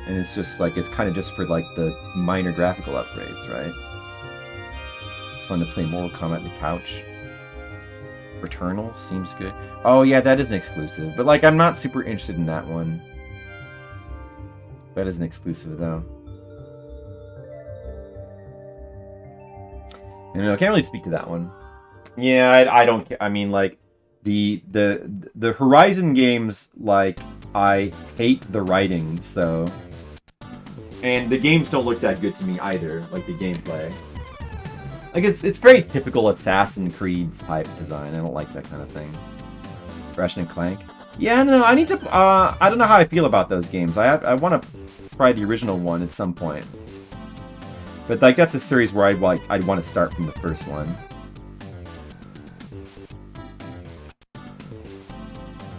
And it's just like, it's kind of just for like the minor graphical upgrades, right? It's fun to play Mortal Kombat on the couch. Returnal seems good. Oh yeah, that is an exclusive. But like, I'm not super interested in that one. That is an exclusive though. You know, I can't really speak to that one. Yeah, I don't. I mean, like the Horizon games, like I hate the writing, so, and the games don't look that good to me either. Like the gameplay, like it's very typical Assassin's Creed type design. I don't like that kind of thing. Ratchet and Clank. Yeah, no, I need to. I don't know how I feel about those games. I want to try the original one at some point. But like that's a series where I'd want to start from the first one.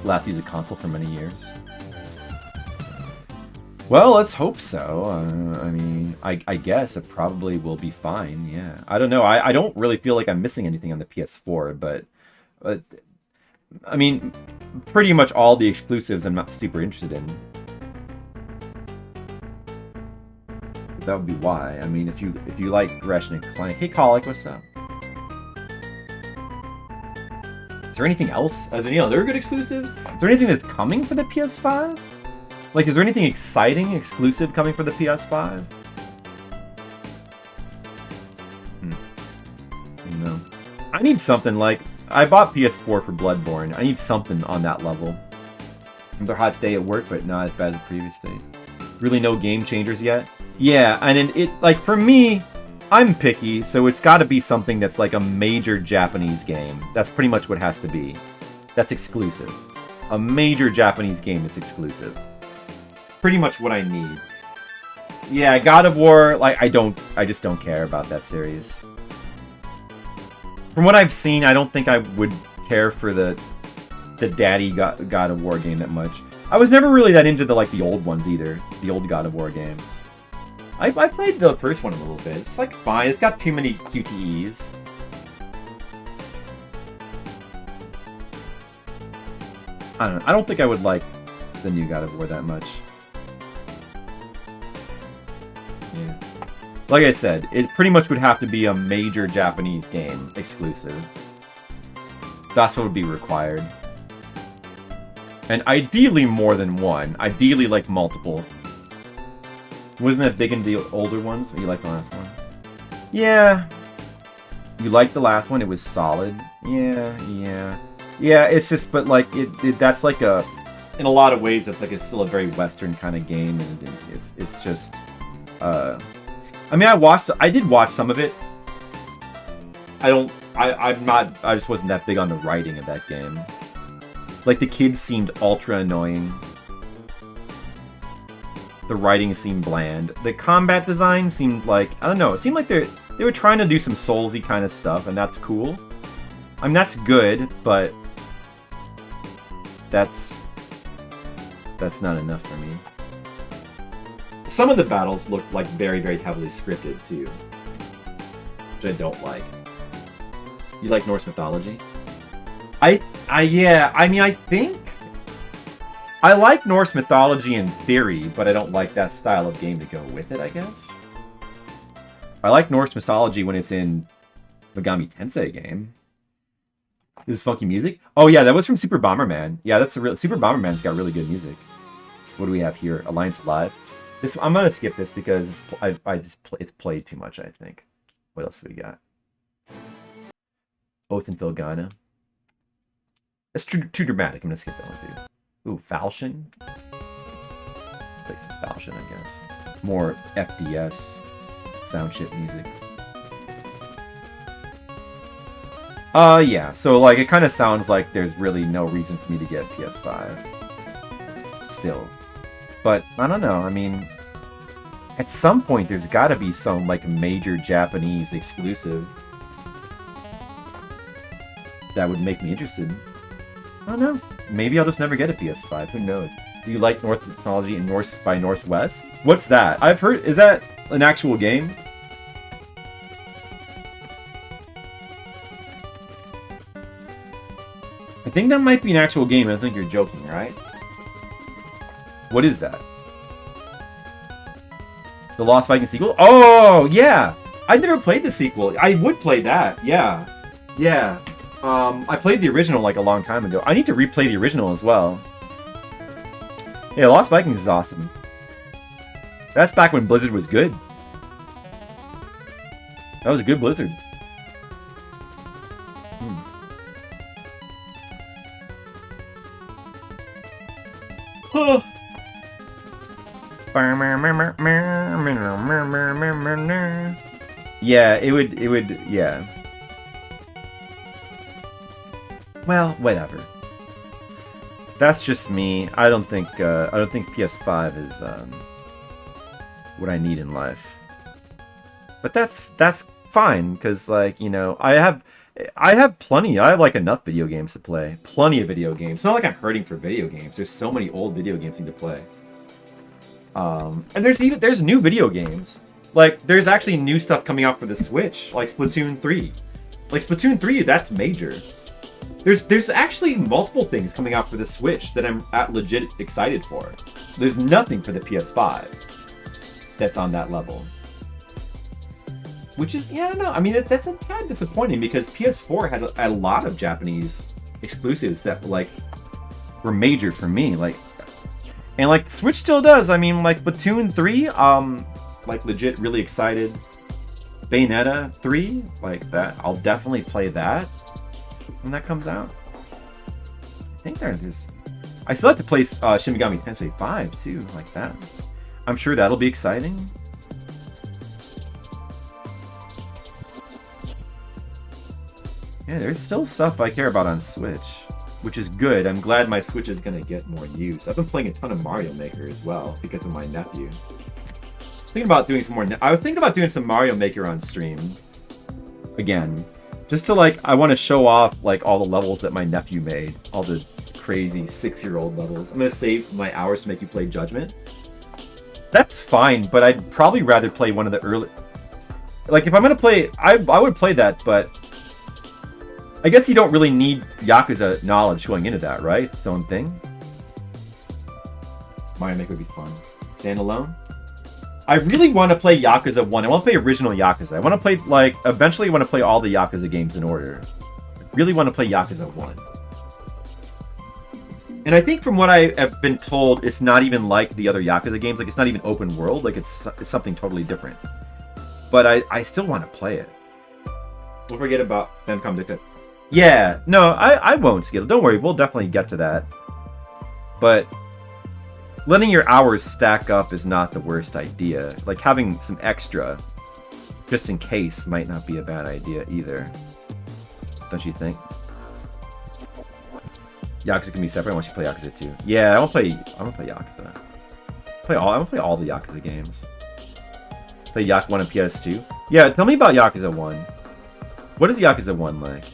Last used a console for many years. Well, let's hope so. I mean, I guess it probably will be fine. Yeah, I don't know. I don't really feel like I'm missing anything on the PS4, but I mean, pretty much all the exclusives I'm not super interested in. That would be why. I mean, if you like Ratchet and Clank, hey Colic, what's up? Is there anything else? Is there any other good exclusives? Is there anything that's coming for the PS5? Like, is there anything exciting exclusive coming for the PS5? No. I need something like, I bought PS4 for Bloodborne. I need something on that level. Another hot day at work, but not as bad as previous days. Really no game changers yet? Yeah, and it like for me, I'm picky, so it's got to be something that's like a major Japanese game. That's pretty much what it has to be. That's exclusive. A major Japanese game that's exclusive. Pretty much what I need. Yeah, God of War, like I just don't care about that series. From what I've seen, I don't think I would care for the daddy God of War game that much. I was never really that into the old ones either. The old God of War games. I played the first one a little bit. It's like fine. It's got too many QTEs. I don't know. I don't think I would like the new God of War that much. Yeah. Like I said, it pretty much would have to be a major Japanese game exclusive. That's what would be required. And ideally more than one. Ideally like multiple. Wasn't that big in the older ones? Or you like the last one? Yeah. You liked the last one? It was solid. Yeah. It's just, but like that's like a, in a lot of ways, that's like it's still a very Western kind of game, and it's just. I mean, I did watch some of it. I I just wasn't that big on the writing of that game. Like, the kids seemed ultra annoying. The writing seemed bland. The combat design seemed like, I don't know, it seemed like they were trying to do some Soulsy kind of stuff, and that's cool. I mean, that's good, but that's not enough for me. Some of the battles look like very, very heavily scripted too, which I don't like. You like Norse mythology? Yeah, I mean, I think I like Norse mythology in theory, but I don't like that style of game to go with it, I guess. I like Norse mythology when it's in Megami Tensei game. This is funky music. Oh yeah, that was from Super Bomberman. Yeah, that's a real Super Bomberman's got really good music. What do we have here? Alliance Alive. This I'm gonna skip this because it's played too much, I think. What else do we got? Oath and Filgana. That's too dramatic. I'm gonna skip that one too. Ooh, Falchion. Play some Falchion, I guess. More FDS sound chip music. Yeah. So like, it kind of sounds like there's really no reason for me to get PS5. Still, but I don't know. I mean, at some point there's got to be some like major Japanese exclusive that would make me interested. I don't know. Maybe I'll just never get a PS5. Who knows? Do you like Norse Mythology and Norse by Northwest? What's that? I've heard. Is that an actual game? I think that might be an actual game. I think you're joking, right? What is that? The Lost Viking sequel? Oh, yeah! I never played the sequel. I would play that. Yeah. Yeah. I played the original like a long time ago. I need to replay the original as well. Yeah, Lost Vikings is awesome. That's back when Blizzard was good. That was a good Blizzard. Yeah, it would, yeah. Well, whatever. That's just me. I don't think PS5 is what I need in life. But that's fine, because like, you know, I have plenty. I have like enough video games to play. Plenty of video games. It's not like I'm hurting for video games. There's so many old video games I need to play. And there's new video games. Like, there's actually new stuff coming out for the Switch, like Splatoon 3. Like Splatoon 3, that's major. There's actually multiple things coming out for the Switch that I'm legit excited for. There's nothing for the PS5 that's on that level. Which is, yeah, I don't know. I mean, that's a tad disappointing because PS4 had a lot of Japanese exclusives that like were major for me. Like, and like Switch still does. I mean, like Splatoon 3, like legit really excited. Bayonetta 3, like that. I'll definitely play that when that comes out. I think there's. I still have to play Shin Megami Tensei 5 too, like that. I'm sure that'll be exciting. Yeah, there's still stuff I care about on Switch, which is good. I'm glad my Switch is gonna get more use. I've been playing a ton of Mario Maker as well because of my nephew. Thinking about doing some more. I was thinking about doing some Mario Maker on stream again, just to like. I want to show off like all the levels that my nephew made, all the crazy 6-year-old levels. I'm gonna save my hours to make you play Judgment. That's fine, but I'd probably rather play one of the early. Like if I'm gonna play, I would play that, but I guess you don't really need Yakuza knowledge going into that, right? It's its own thing. Mario Maker would be fun. Standalone. I really want to play Yakuza 1. I want to play original Yakuza. I want to play, like, eventually I want to play all the Yakuza games in order. I really want to play Yakuza 1. And I think from what I have been told, it's not even like the other Yakuza games. Like, it's not even open world. Like, it's something totally different. But I still want to play it. Don't forget about Famicom Dicta. Yeah, no, I won't, Skittle. Don't worry, we'll definitely get to that. But letting your hours stack up is not the worst idea. Like, having some extra, just in case, might not be a bad idea either. Don't you think? Yakuza can be separate once you play Yakuza 2. Yeah, I want to play Yakuza. I want to play all the Yakuza games. Play Yakuza 1 and PS2. Yeah, tell me about Yakuza 1. What is Yakuza 1 like?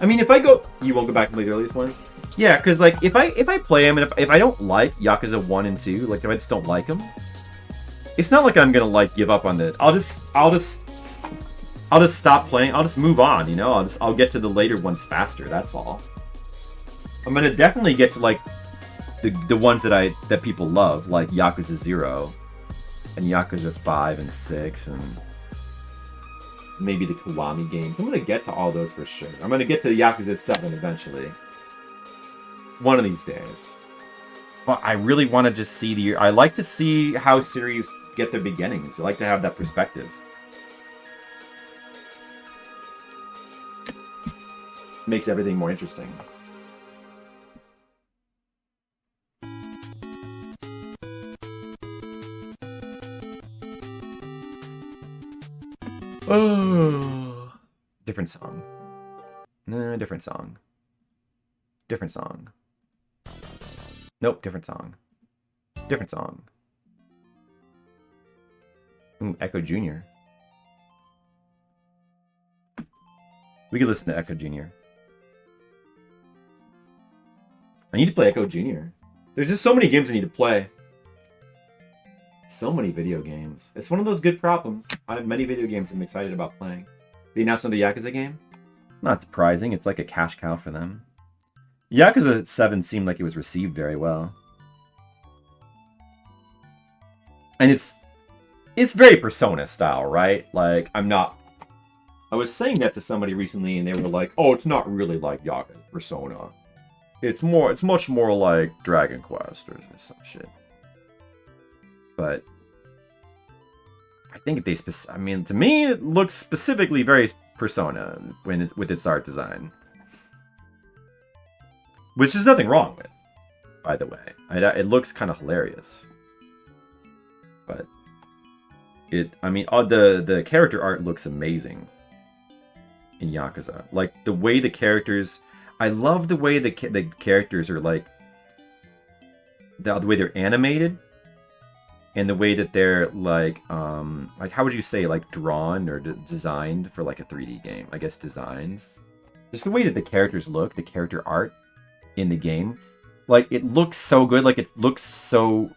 I mean, if I go... You won't go back and play the earliest ones? Yeah, because, like, if I play them, and if I don't like Yakuza 1 and 2, like, if I just don't like them, it's not like I'm gonna, like, give up on it. I'll just stop playing. I'll just move on, you know? I'll get to the later ones faster, that's all. I'm gonna definitely get to, like, the ones that people love, like Yakuza 0, and Yakuza 5 and 6, and... maybe the Kiwami games. I'm gonna get to all those for sure. I'm gonna get to Yakuza 7 eventually. One of these days. But I really want to just see the... I like to see how series get their beginnings. I like to have that perspective. Makes everything more interesting. Oh, different song. No, different song. Different song. Nope, different song. Different song. Ooh, Echo Jr. We could listen to Echo Jr. I need to play Echo Jr. There's just so many games I need to play. So many video games. It's one of those good problems. I have many video games I'm excited about playing. The announcement of the Yakuza game? Not surprising. It's like a cash cow for them. Yakuza 7 seemed like it was received very well. And it's very Persona style, right? Like, I was saying that to somebody recently and they were like, oh, it's not really like Yakuza Persona. It's much more like Dragon Quest or some shit. But I think I mean, to me, it looks specifically very Persona with its art design. Which there's nothing wrong with, by the way. It looks kind of hilarious. But I mean, the character art looks amazing in Yakuza. Like, the way the characters... I love the way the characters are, like... The way they're animated. And the way that they're, like, how would you say, like, drawn or designed for, like, a 3D game? I guess designed. Just the way that the characters look, the character art in the game. Like, it looks so good. Like, it looks so...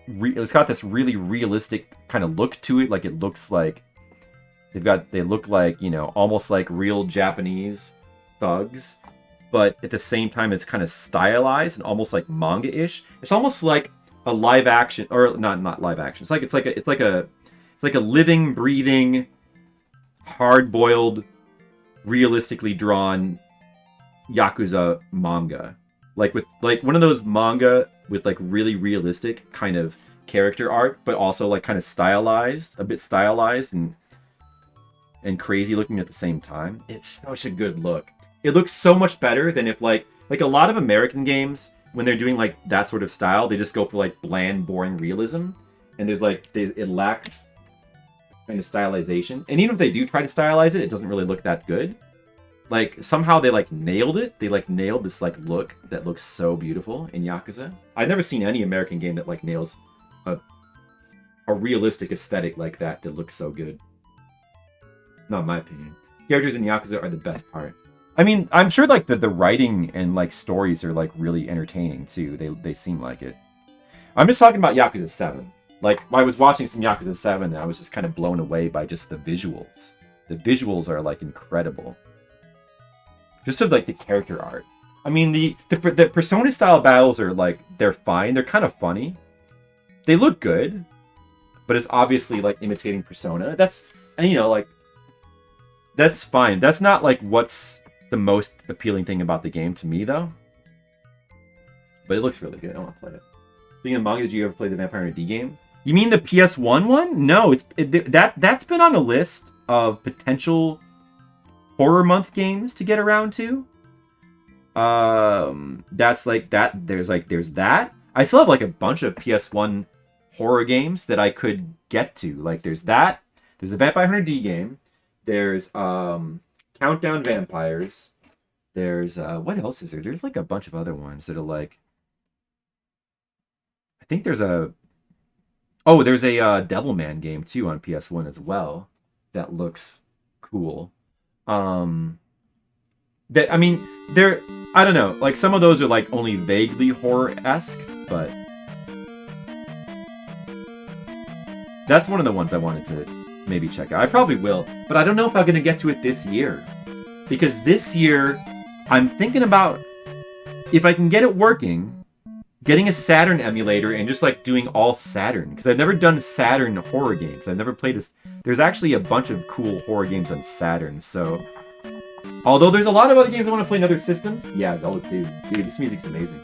it's got this really realistic kind of look to it. Like, it looks like... They look like, you know, almost like real Japanese thugs. But at the same time, it's kind of stylized and almost like manga-ish. It's almost like a live action, or not live action. It's like a living, breathing, hard-boiled, realistically drawn Yakuza manga. Like one of those manga with like really realistic kind of character art, but also like kind of stylized, a bit stylized and crazy looking at the same time. It's such a good look. It looks so much better than if like a lot of American games, when they're doing like that sort of style, they just go for like bland, boring realism, and there's like it lacks kind of stylization. And even if they do try to stylize it, it doesn't really look that good. Like somehow they like nailed it. They like nailed this like look that looks so beautiful in Yakuza. I've never seen any American game that like nails a realistic aesthetic like that looks so good. Not in my opinion. Characters in Yakuza are the best part. I mean, I'm sure like the writing and like stories are like really entertaining too. They seem like it. I'm just talking about Yakuza 7. Like, I was watching some Yakuza 7 and I was just kind of blown away by just the visuals. The visuals are like incredible. Just of like the character art. I mean, the Persona style battles are like, they're fine. They're kind of funny. They look good, but it's obviously like imitating Persona. And you know, like, that's fine. That's not like what's the most appealing thing about the game to me, though. But it looks really good. I want to play it. Speaking of manga, did you ever play the Vampire D game? You mean the PS1 one? No, that's been on a list of potential horror month games to get around to. That's like that. There's that. I still have like a bunch of PS1 horror games that I could get to. Like there's that, there's the Vampire Hunter D game, there's Countdown Vampires, there's what else is there? There's like a bunch of other ones that are like, I think there's a there's a Devilman game too on PS1 as well that looks cool. That I mean, they're I don't know, like some of those are like only vaguely horror-esque, but that's one of the ones I wanted to maybe check out. I probably will, but I don't know if I'm gonna get to it this year, because this year I'm thinking about if I can get it working, getting a Saturn emulator and just like doing all Saturn, because I've never done Saturn horror games. I've never played this. There's actually a bunch of cool horror games on Saturn, so although there's a lot of other games I want to play in other systems, yeah, Zelda 2. Dude, this music's amazing.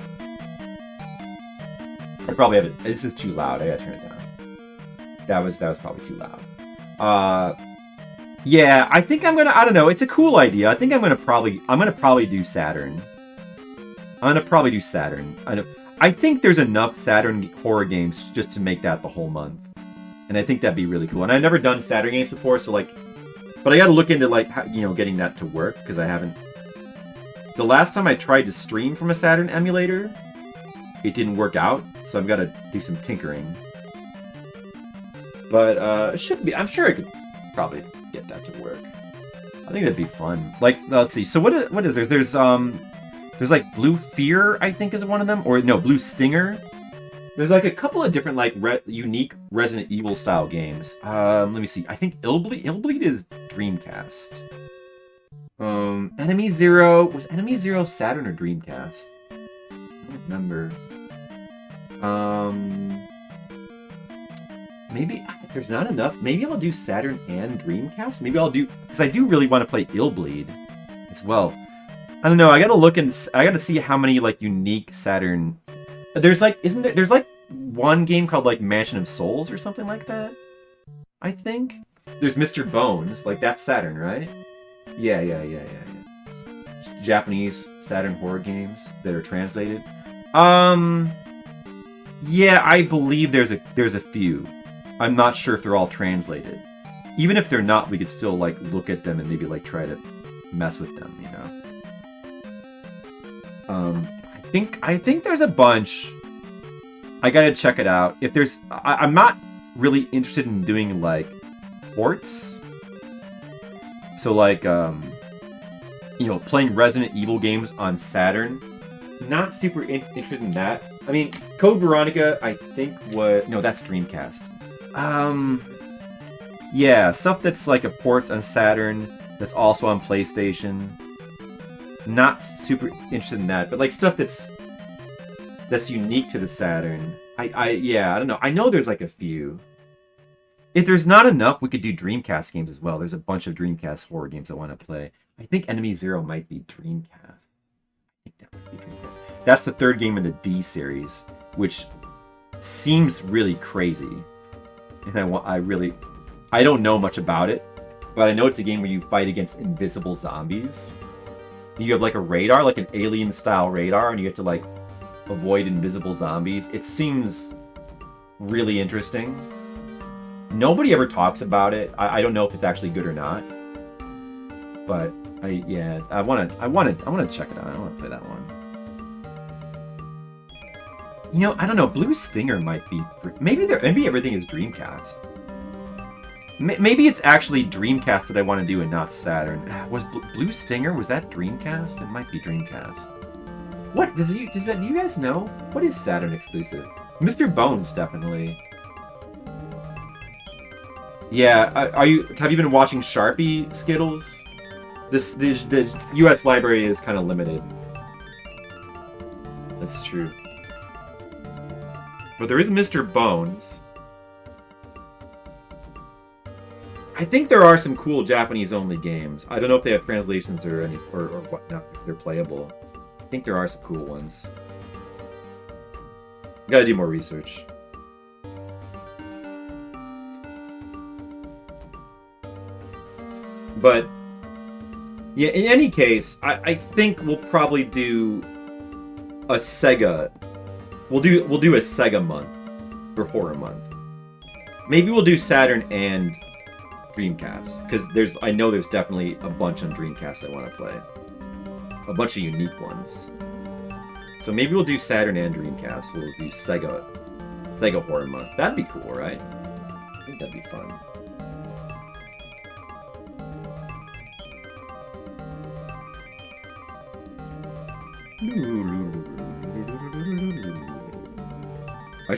I probably have it. This is too loud. I gotta turn it down. That was probably too loud. Yeah, I think I'm gonna. I don't know. It's a cool idea. I think I'm gonna probably do Saturn. I'm gonna probably do Saturn. I think there's enough Saturn horror games just to make that the whole month, and I think that'd be really cool. And I've never done Saturn games before, so like, but I gotta look into like how, getting that to work, because I haven't. The last time I tried to stream from a Saturn emulator, it didn't work out, so I've got to do some tinkering. But it should be. I'm sure I could probably get that to work. I think that'd be fun. Like, let's see. So what is there? There's like Blue Fear, I think, is one of them, or no, Blue Stinger. There's like a couple of different like unique Resident Evil style games. Let me see. I think Illbleed is Dreamcast. Enemy Zero, was Enemy Zero Saturn or Dreamcast? I don't remember. Maybe if there's not enough, maybe I'll do Saturn and Dreamcast. Maybe I'll do, because I do really want to play Illbleed as well. I don't know. I gotta look and I gotta see how many like unique Saturn. There's like, isn't there? There's like one game called like Mansion of Souls or something like that. I think there's Mr. Bones. Like that's Saturn, right? Yeah. Japanese Saturn horror games that are translated. Yeah, I believe there's a few. I'm not sure if they're all translated. Even if they're not, we could still like look at them and maybe like try to mess with them, you know. I think there's a bunch. I gotta check it out. If there's, I'm not really interested in doing like ports. So like, playing Resident Evil games on Saturn. Not super interested in that. I mean, Code Veronica, I think that's Dreamcast. Yeah, stuff that's like a port on Saturn that's also on PlayStation. Not super interested in that, but like stuff that's unique to the Saturn. I don't know. I know there's like a few. If there's not enough, we could do Dreamcast games as well. There's a bunch of Dreamcast horror games I want to play. I think Enemy Zero might be Dreamcast. I think that might be Dreamcast. That's the third game in the D series, which seems really crazy. And I don't know much about it, but I know it's a game where you fight against invisible zombies. You have like a radar, like an alien-style radar, and you have to like avoid invisible zombies. It seems really interesting. Nobody ever talks about it. I don't know if it's actually good or not, but I want to check it out. I want to play that one. I don't know. Blue Stinger might be. Maybe everything is Dreamcast. Maybe it's actually Dreamcast that I want to do and not Saturn. Was Blue Stinger, was that Dreamcast? It might be Dreamcast. What do you guys know? What is Saturn exclusive? Mr. Bones, definitely. Yeah, have you been watching Sharpie Skittles? The US library is kind of limited. That's true. But there is Mr. Bones. I think there are some cool Japanese-only games. I don't know if they have translations or whatnot, if they're playable. I think there are some cool ones. Gotta do more research. But yeah, in any case, I think we'll probably do a Sega. We'll do a Sega month for Horror Month. Maybe we'll do Saturn and Dreamcast, because I know there's definitely a bunch on Dreamcast I want to play. A bunch of unique ones. So maybe we'll do Saturn and Dreamcast. We'll do Sega Horror Month. That'd be cool, right? I think that'd be fun. I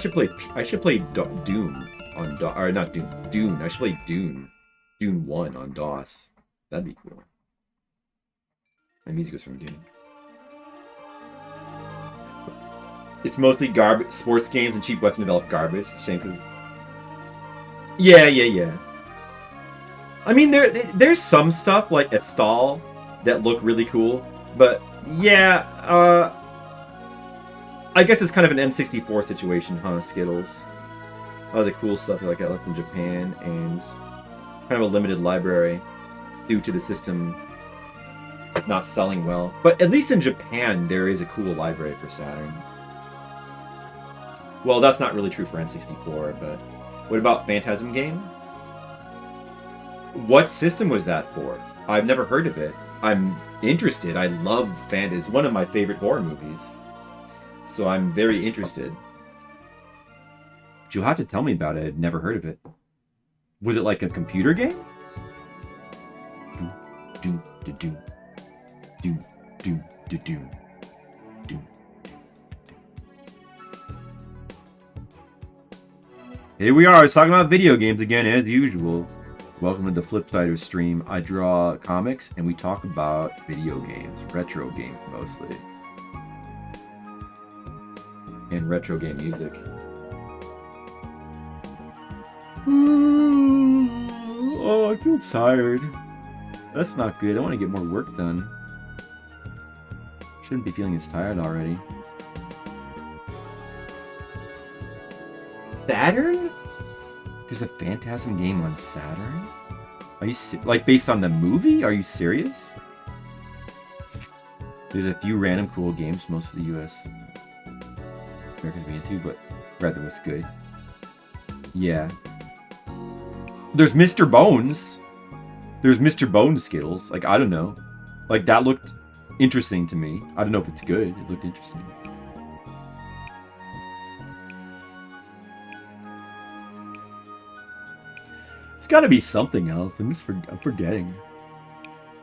should play Doom on DOS, or not Doom, Dune. I should play Dune 1 on DOS. That'd be cool. My music was from Dune. It's mostly garbage, sports games and cheap Western developed garbage. Shame, cause... Yeah. I mean, there's some stuff like at Stall that look really cool, but yeah, I guess it's kind of an N64 situation, huh? Skittles. The cool stuff like I left in Japan, and kind of a limited library due to the system not selling well. But at least in Japan, there is a cool library for Saturn. Well, that's not really true for N64, but what about Phantasm Game? What system was that for? I've never heard of it. I'm interested. I love Phantasm. It's one of my favorite horror movies. So I'm very interested. But you'll have to tell me about it. I'd never heard of it. Was it like a computer game? Here we are, talking about video games again, as usual. Welcome to the Flipsiders stream. I draw comics, and we talk about video games. Retro games, mostly. And retro game music. Oh, I feel tired. That's not good. I want to get more work done. Shouldn't be feeling as tired already. Saturn? There's a Phantasm game on Saturn? Are you like based on the movie? Are you serious? There's a few random cool games, most of the US. America's being too, but rather what's good. Yeah. There's Mr. Bones. There's Mr. Bones Skittles. Like, I don't know. Like, that looked interesting to me. I don't know if it's good. It looked interesting. It's gotta be something else. I'm forgetting.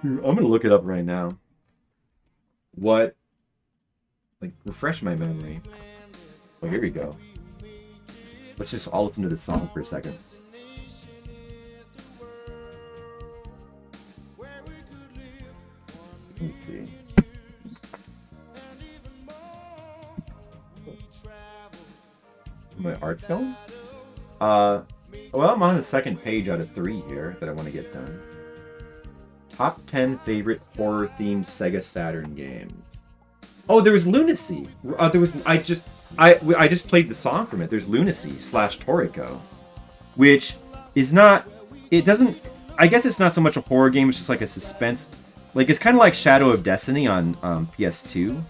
I'm gonna look it up right now. What? Like, refresh my memory. Oh, here we go. Let's just all listen to this song for a second. Let's see. My art film? Well, I'm on the second page out of 3 here that I want to get done. Top 10 favorite horror-themed Sega Saturn games. Oh, there was Lunacy. I just played the song from it. There's Lunacy / Toriko, which is not. It doesn't. I guess it's not so much a horror game. It's just like a suspense. Like, it's kind of like Shadow of Destiny on PS2.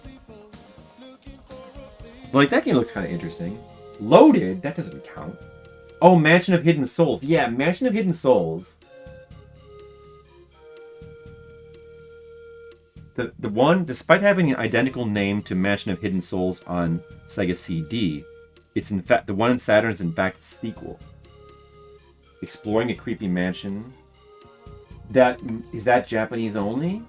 But, like, that game looks kind of interesting. Loaded. That doesn't count. Oh, Mansion of Hidden Souls. Yeah, Mansion of Hidden Souls. The one, despite having an identical name to Mansion of Hidden Souls on Sega CD, it's in fact the one in Saturn is in fact a sequel. Exploring a creepy mansion. Is that Japanese only?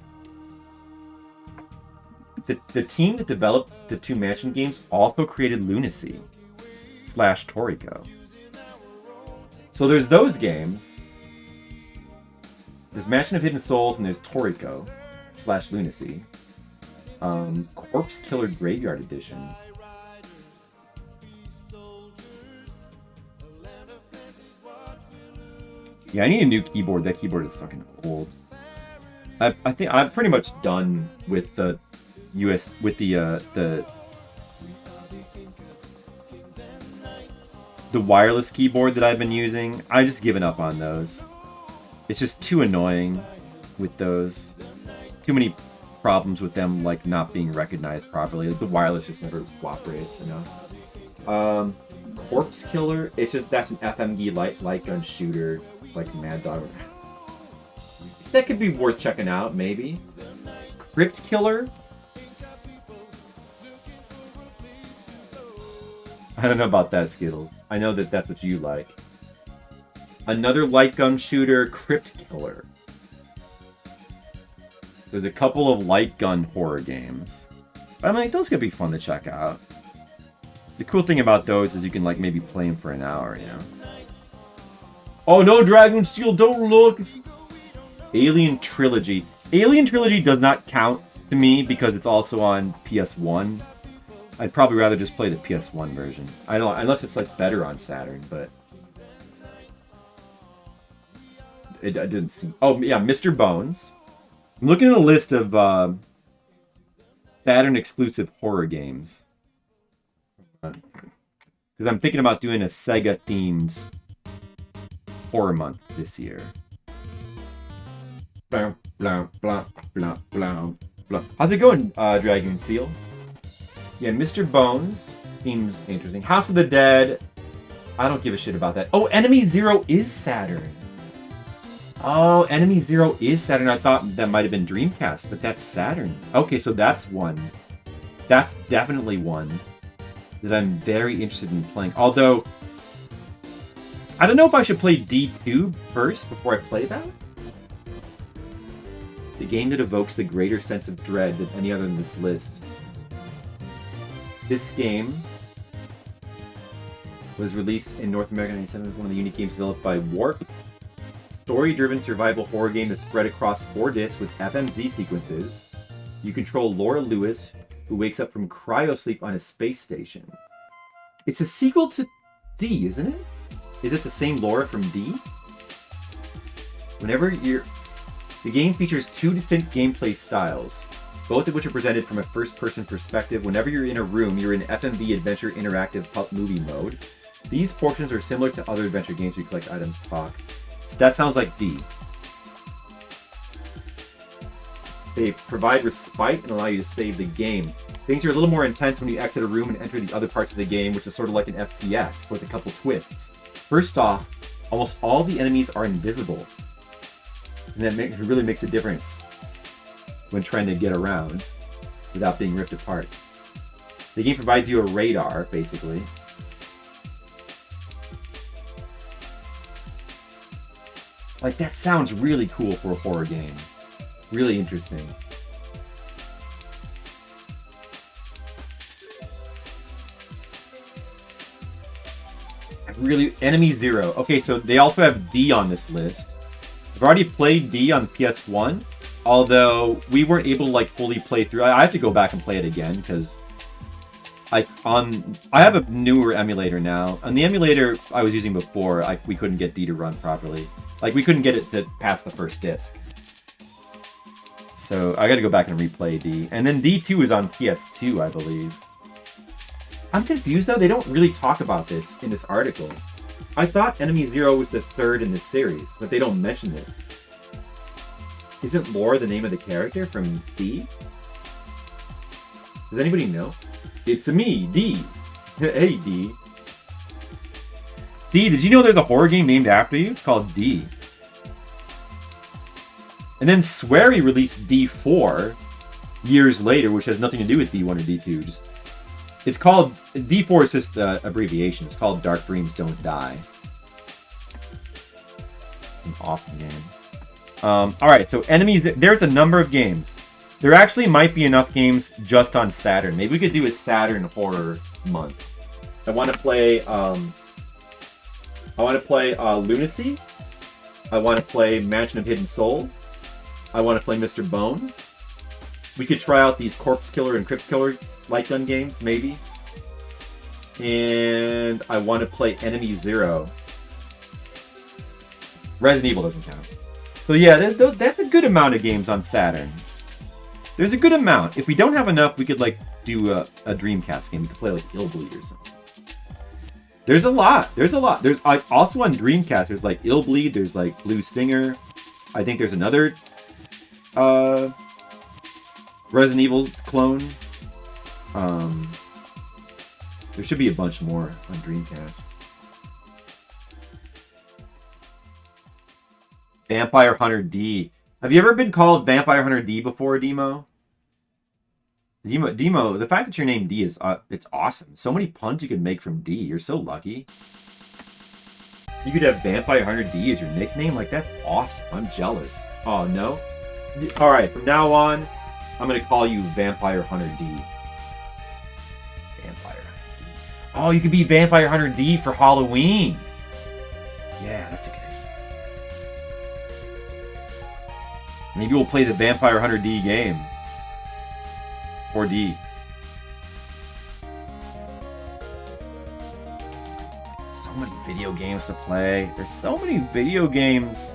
The team that developed the 2 Mansion games also created Lunacy / Toriko. So there's those games. There's Mansion of Hidden Souls and there's Toriko / Lunacy. Corpse Killer Graveyard Edition. Yeah, I need a new keyboard. That keyboard is fucking old. I think I'm pretty much done with the wireless keyboard that I've been using. I've just given up on those. It's just too annoying with those. Too many problems with them, like not being recognized properly. Like, the wireless just never cooperates enough. Corpse Killer. It's just that's an FMV light gun shooter, like Mad Dog. That could be worth checking out, maybe. Crypt Killer. I don't know about that, Skittles. I know that that's what you like. Another light gun shooter, Crypt Killer. There's a couple of light gun horror games. I mean, those could be fun to check out. The cool thing about those is you can, like, maybe play them for an hour, you know? Oh no, Dragon Steel, don't look! Alien Trilogy. Alien Trilogy does not count to me because it's also on PS1. I'd probably rather just play the PS1 version. I don't, unless it's, like, better on Saturn, but... It didn't seem... Oh, yeah, Mr. Bones. I'm looking at a list of Saturn-exclusive horror games. Because I'm thinking about doing a Sega-themed horror month this year. Blah, blah, blah, blah, blah, blah. How's it going, Dragon Seal? Yeah, Mr. Bones seems interesting. House of the Dead. I don't give a shit about that. Oh, Enemy Zero is Saturn. Oh, Enemy Zero is Saturn. I thought that might have been Dreamcast, but that's Saturn. Okay, so that's one. That's definitely one that I'm very interested in playing. Although, I don't know if I should play D2 first before I play that. The game that evokes the greater sense of dread than any other in this list. This game was released in North America in 1997. It was one of the unique games developed by Warp. Story-driven survival horror game that's spread across 4 discs with FMZ sequences. You control Laura Lewis, who wakes up from cryosleep on a space station. It's a sequel to D, isn't it? Is it the same Laura from D? The game features 2 distinct gameplay styles, both of which are presented from a first-person perspective. Whenever you're in a room, you're in FMV Adventure Interactive Movie mode. These portions are similar to other adventure games where you collect items, talk. So that sounds like D. They provide respite and allow you to save the game. Things are a little more intense when you exit a room and enter the other parts of the game, which is sort of like an FPS with a couple twists. First off, almost all the enemies are invisible. And that really makes a difference when trying to get around without being ripped apart. The game provides you a radar, basically. Like, that sounds really cool for a horror game. Really interesting. Enemy Zero. Okay, so they also have D on this list. I've already played D on the PS1, although we weren't able to, like, fully play through. I have to go back and play it again, because I have a newer emulator now. On the emulator I was using before, we couldn't get D to run properly. Like, we couldn't get it to pass the first disc. So I gotta go back and replay D. And then D2 is on PS2, I believe. I'm confused, though. They don't really talk about this in this article. I thought Enemy Zero was the 3rd in the series, but they don't mention it. Isn't Laura the name of the character from D? Does anybody know? It's me, D. Hey, D. D, did you know there's a horror game named after you? It's called D. And then Swery released D4 years later, which has nothing to do with D1 or D2. It's called... D4 is just an abbreviation. It's called Dark Dreams Don't Die. An awesome game. Alright, so enemies... There's a number of games. There actually might be enough games just on Saturn. Maybe we could do a Saturn horror month. I want to play... Lunacy. I want to play Mansion of Hidden Souls. I want to play Mr. Bones. We could try out these Corpse Killer and Crypt Killer light gun games, maybe. And I want to play Enemy Zero. Resident Evil doesn't count. So yeah, that's a good amount of games on Saturn. There's a good amount. If we don't have enough, we could, like, do a Dreamcast game. We could play, like, Illbleed or something. There's a lot. There's also on Dreamcast, there's, like, Illbleed, there's, like, Blue Stinger. I think there's another Resident Evil clone. There should be a bunch more on Dreamcast. Vampire Hunter D. Have you ever been called Vampire Hunter D before, Demo? Demo, the fact that your name D is it's awesome. So many puns you can make from D. You're so lucky. You could have Vampire Hunter D as your nickname. Like, that's awesome. I'm jealous. Oh, no? Alright, from now on, I'm going to call you Vampire Hunter D. Vampire Hunter D. Oh, you could be Vampire Hunter D for Halloween. Yeah, that's okay. Maybe we'll play the Vampire Hunter D game. 4D. So many video games to play. There's so many video games.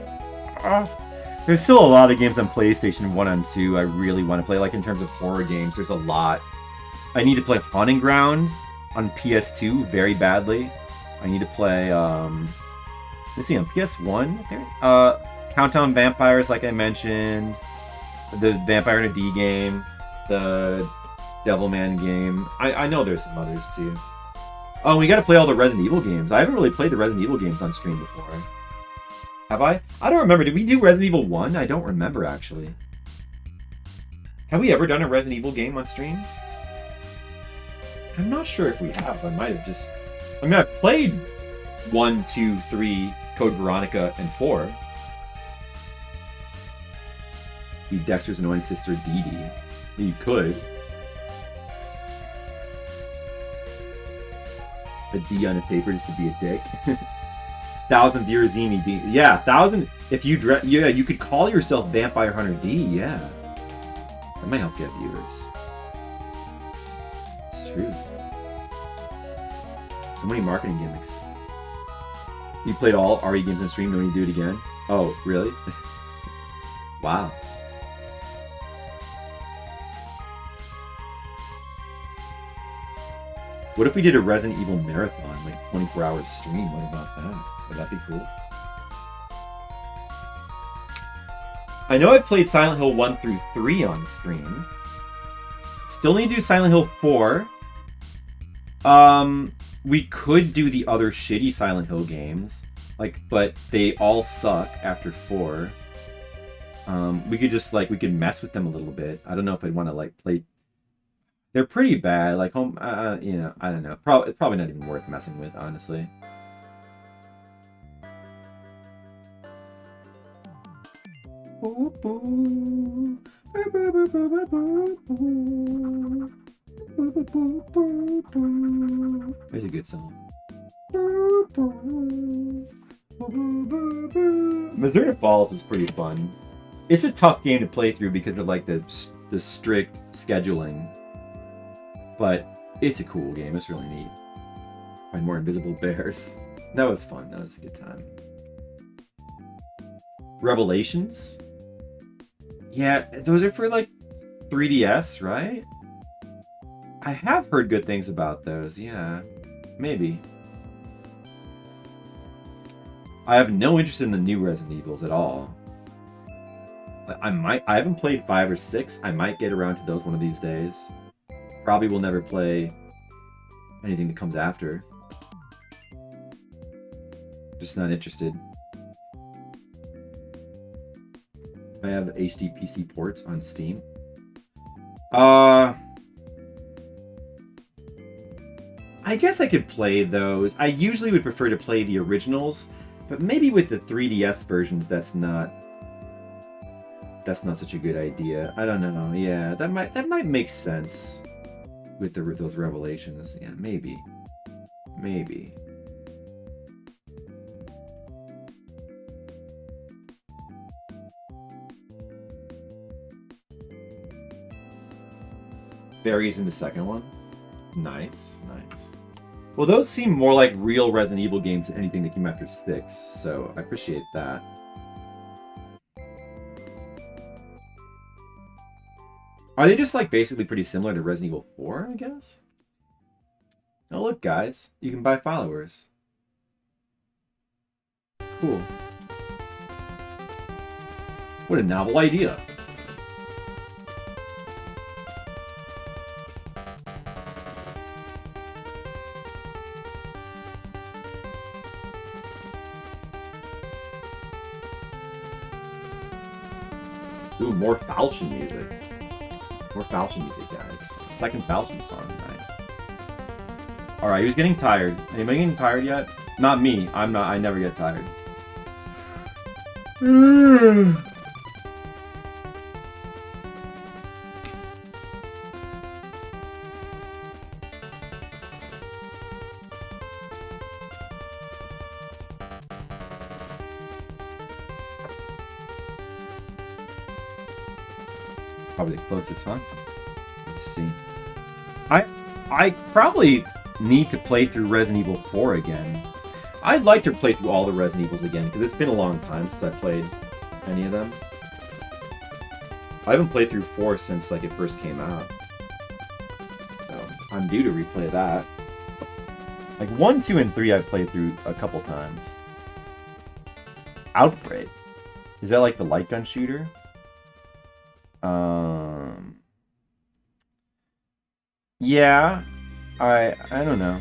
There's still a lot of games on PlayStation 1 and 2 I really want to play. Like in terms of horror games, there's a lot. I need to play Haunting Ground on PS2 very badly. I need to play, let's see, on PS1? Countdown Vampires, like I mentioned. The Vampire Hunter D game. The Devilman game. I know there's some others too. Oh, we gotta play all the Resident Evil games. I haven't really played the Resident Evil games on stream before. Have I? I don't remember. Did we do Resident Evil 1? I don't remember, actually. Have we ever done a Resident Evil game on stream? I'm not sure if we have. I might have just... I mean, I played 1, 2, 3, Code Veronica, and 4. Be Dexter's annoying sister, Dee Dee. You could. A D on a paper just to be a dick. 1,000 viewers, Zemi D. Yeah, 1,000. If you yeah, you could call yourself Vampire Hunter D. Yeah, that might help get viewers. It's true. So many marketing gimmicks. You played all RE games on stream. No need to do it again. Oh, really? Wow. What if we did a Resident Evil marathon, like 24-hour stream? What about that? Would that be cool? I know I've played Silent Hill 1 through 3 on stream. Still need to do Silent Hill 4. We could do the other shitty Silent Hill games, but they all suck after 4. We could just we could mess with them a little bit. I don't know if I'd want to play. They're pretty bad. I don't know. It's probably not even worth messing with, honestly. There's a good song. Missouri Falls is pretty fun. It's a tough game to play through because of the strict scheduling. But it's a cool game. It's really neat. Find more invisible bears. That was fun. That was a good time. Revelations? Yeah, those are for 3DS, right? I have heard good things about those. Yeah, maybe. I have no interest in the new Resident Evils at all. I haven't played 5 or 6. I might get around to those one of these days. Probably will never play anything that comes after. Just not interested. I have HD PC ports on Steam. I guess I could play those. I usually would prefer to play the originals, but maybe with the 3DS versions that's not such a good idea. I don't know. Yeah, that might make sense. With those Revelations, yeah, maybe. Barry's in the second one. Nice. Well, those seem more like real Resident Evil games than anything that came after 6, so I appreciate that. Are they just basically pretty similar to Resident Evil 4, I guess? Oh, look, guys. You can buy followers. Cool. What a novel idea. Ooh, more Falchion music. More Falchion music, guys. Second Falchion song tonight. Alright, who's getting tired? Anybody getting tired yet? Not me. I'm not. I never get tired. Probably the closest, huh? Let's see. I probably need to play through Resident Evil 4 again. I'd like to play through all the Resident Evils again, because it's been a long time since I played any of them. I haven't played through 4 since like it first came out. So I'm due to replay that. Like 1, 2, and 3 I've played through a couple times. Outbreak. Is that like the light gun shooter? Yeah, I don't know.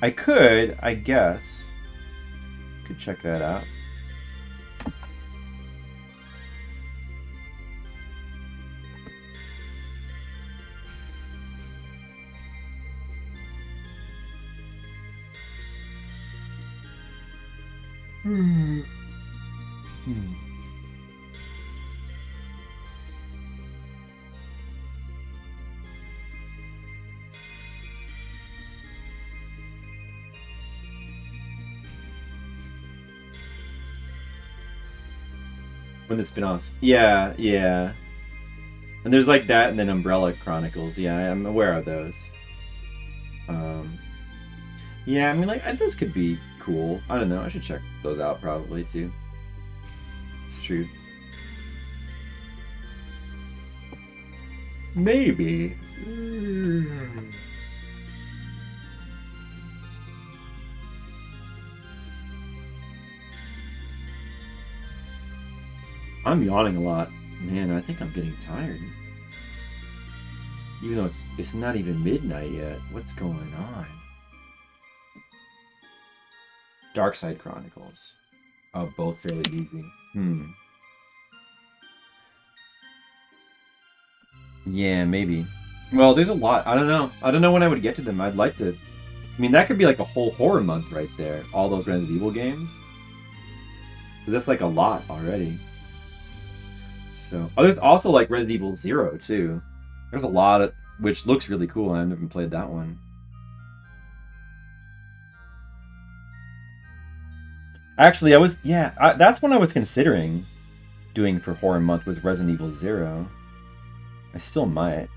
I could, I guess. Could check that out. When the spin-offs. Yeah, yeah. And there's like that and then Umbrella Chronicles. Yeah, I'm aware of those. Yeah, I mean, like, those could be cool. I don't know. I should check those out probably, too. It's true. Maybe. I'm yawning a lot. Man, I think I'm getting tired. Even though it's not even midnight yet. What's going on? Darkside Chronicles. Oh, both fairly easy. Yeah, maybe. Well, there's a lot. I don't know. I don't know when I would get to them. I'd like to... I mean, that could be like a whole horror month right there. All those Resident Evil games. 'Cause that's like a lot already. So, oh, there's also like Resident Evil 0 too. There's a lot of, which looks really cool. I haven't played that one. Actually, that's one I was considering doing for Horror Month was Resident Evil 0. I still might.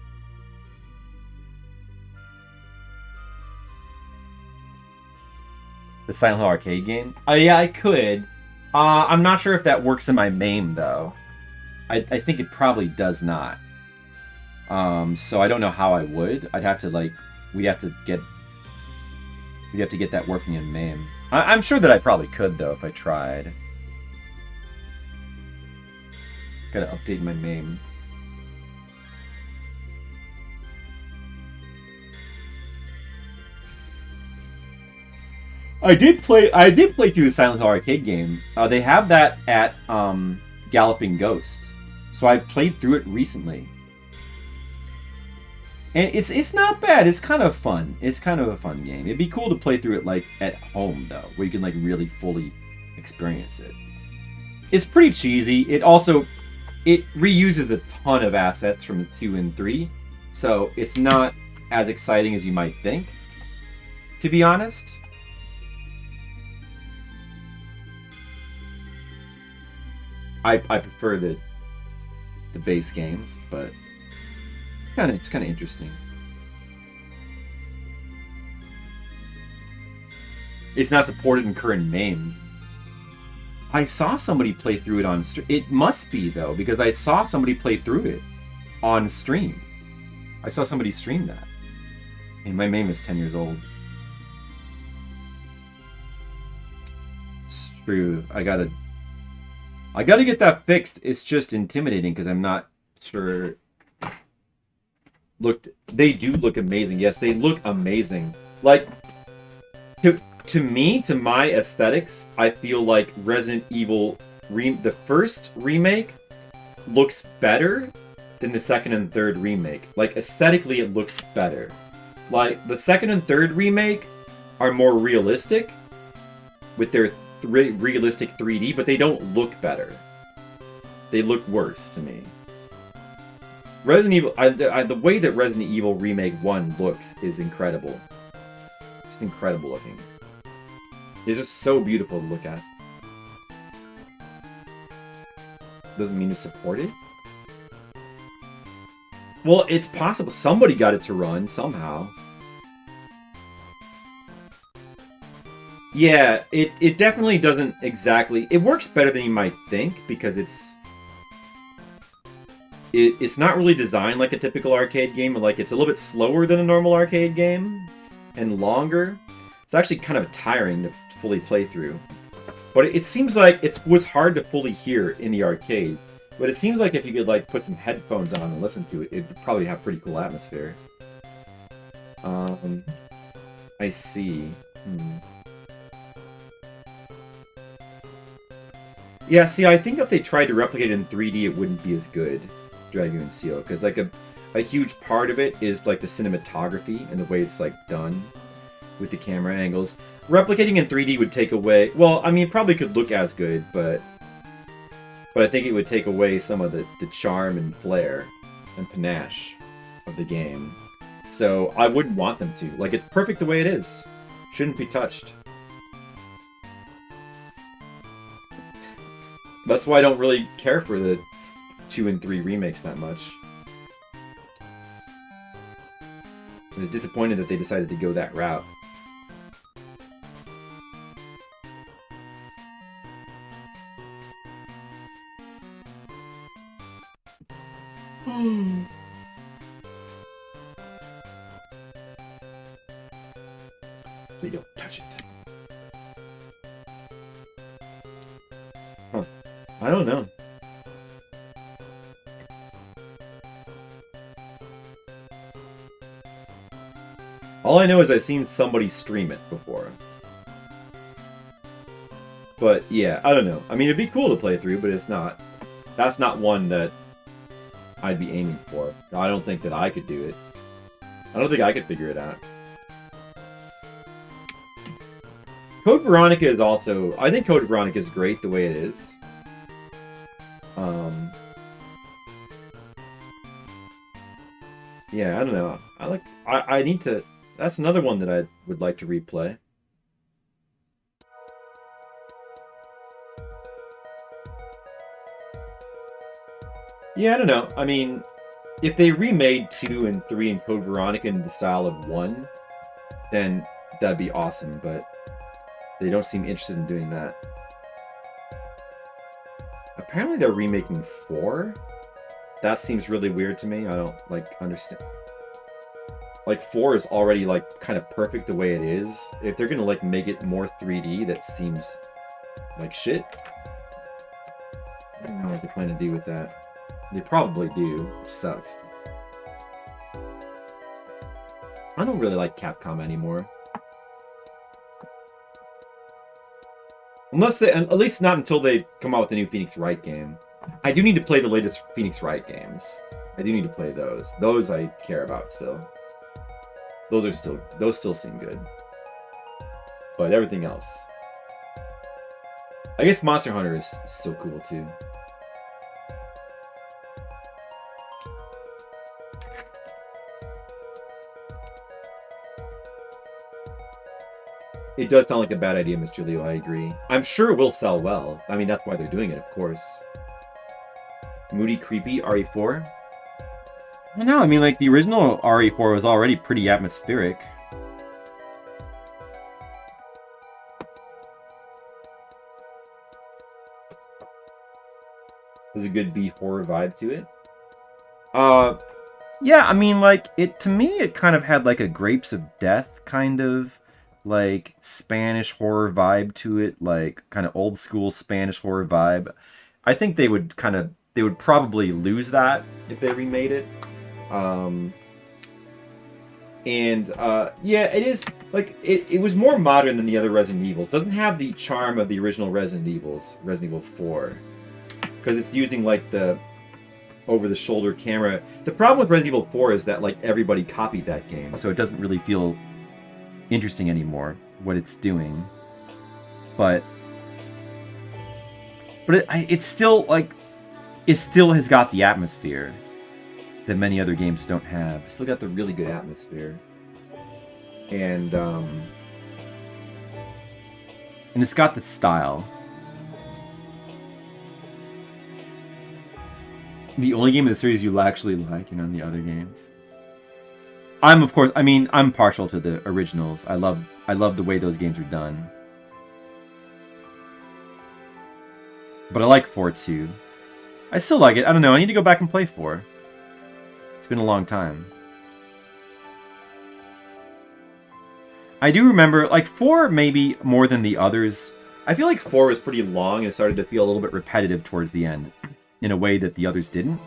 The Silent Hill arcade game? Yeah, I could. I'm not sure if that works in my MAME though. I think it probably does not. So I don't know how I would. I'd have to like, we'd have to get that working in MAME. I'm sure that I probably could though if I tried. Gotta update my MAME. I did play through the Silent Hill arcade game. They have that at Galloping Ghost. So I played through it recently. And it's not bad. It's kind of fun. It's kind of a fun game. It'd be cool to play through it like at home though, where you can like really fully experience it. It's pretty cheesy. It reuses a ton of assets from 2 and 3. So it's not as exciting as you might think, to be honest. I prefer the base games, but it's kind of interesting. It's not supported in current MAME. I saw somebody play through it on stream. It must be though, because I saw somebody play through it on stream. I saw somebody stream that, and my MAME is 10 years old. It's true. I gotta get that fixed. It's just intimidating because I'm not sure. They do look amazing. Yes, they look amazing. Like, to me, to my aesthetics, I feel like Resident Evil the first remake looks better than the second and third remake. Like, aesthetically, it looks better. Like, the second and third remake are more realistic with their realistic 3D, but they don't look better. They look worse to me. Resident Evil, the way that Resident Evil Remake 1 looks is incredible. Just incredible looking. It's just so beautiful to look at. Doesn't mean to support it. Well, it's possible. Somebody got it to run somehow. Yeah, it definitely doesn't exactly... It works better than you might think, because it's not really designed like a typical arcade game. Like, it's a little bit slower than a normal arcade game, and longer. It's actually kind of tiring to fully play through. But it seems like it was hard to fully hear in the arcade. But it seems like if you could like put some headphones on and listen to it, it would probably have pretty cool atmosphere. I see. Yeah, see, I think if they tried to replicate it in 3D, it wouldn't be as good, Dragoon Seal, because like a huge part of it is like the cinematography and the way it's like done with the camera angles. Replicating in 3D would take away... Well, I mean, it probably could look as good, but I think it would take away some of the charm and flair and panache of the game. So I wouldn't want them to. Like, it's perfect the way it is. Shouldn't be touched. That's why I don't really care for the 2 and 3 remakes that much. I was disappointed that they decided to go that route. They don't touch it. Huh. I don't know. All I know is I've seen somebody stream it before. But yeah, I don't know. I mean, it'd be cool to play through, but it's not. That's not one that I'd be aiming for. I don't think that I could do it. I don't think I could figure it out. Code Veronica is also... I think Code Veronica is great the way it is. Yeah, I don't know. I need to... That's another one that I would like to replay. Yeah, I don't know. I mean, if they remade 2 and 3 and Code Veronica in the style of 1, then that'd be awesome, but they don't seem interested in doing that. Apparently they're remaking 4? That seems really weird to me. I don't, like, understand. Like, 4 is already, like, kind of perfect the way it is. If they're gonna, like, make it more 3D, that seems like shit. I don't know what they plan to do with that. They probably do, which sucks. I don't really like Capcom anymore. Unless they, at least not until they come out with the new Phoenix Wright game. I do need to play the latest Phoenix Wright games. I do need to play those. Those I care about still. Those still seem good. But everything else. I guess Monster Hunter is still cool too. It does sound like a bad idea, Mr. Leo, I agree. I'm sure it will sell well. I mean, that's why they're doing it, of course. Moody Creepy, RE4? No, I mean, like, the original RE4 was already pretty atmospheric. There's a good B-horror vibe to it. Yeah, I mean, like, to me, it kind of had, like, a Grapes of Death kind of, like, Spanish horror vibe to it, like, kind of old school Spanish horror vibe. I think they would probably lose that if they remade it. Yeah, it is like it was more modern than the other Resident Evils. Doesn't have the charm of the original Resident Evils, Resident Evil 4, because it's using like the over-the-shoulder camera. The problem with Resident Evil 4 is that like everybody copied that game, so it doesn't really feel interesting anymore what it's doing. But it's still like it still has got the atmosphere that many other games don't have. It's still got the really good atmosphere, and it's got the style. The only game in the series you actually like, you know, in the other games. I'm partial to the originals. I love the way those games are done. But I like 4 too. I still like it. I don't know. I need to go back and play 4. It's been a long time. I do remember, like, 4 maybe more than the others. I feel like 4 was pretty long and started to feel a little bit repetitive towards the end, in a way that the others didn't.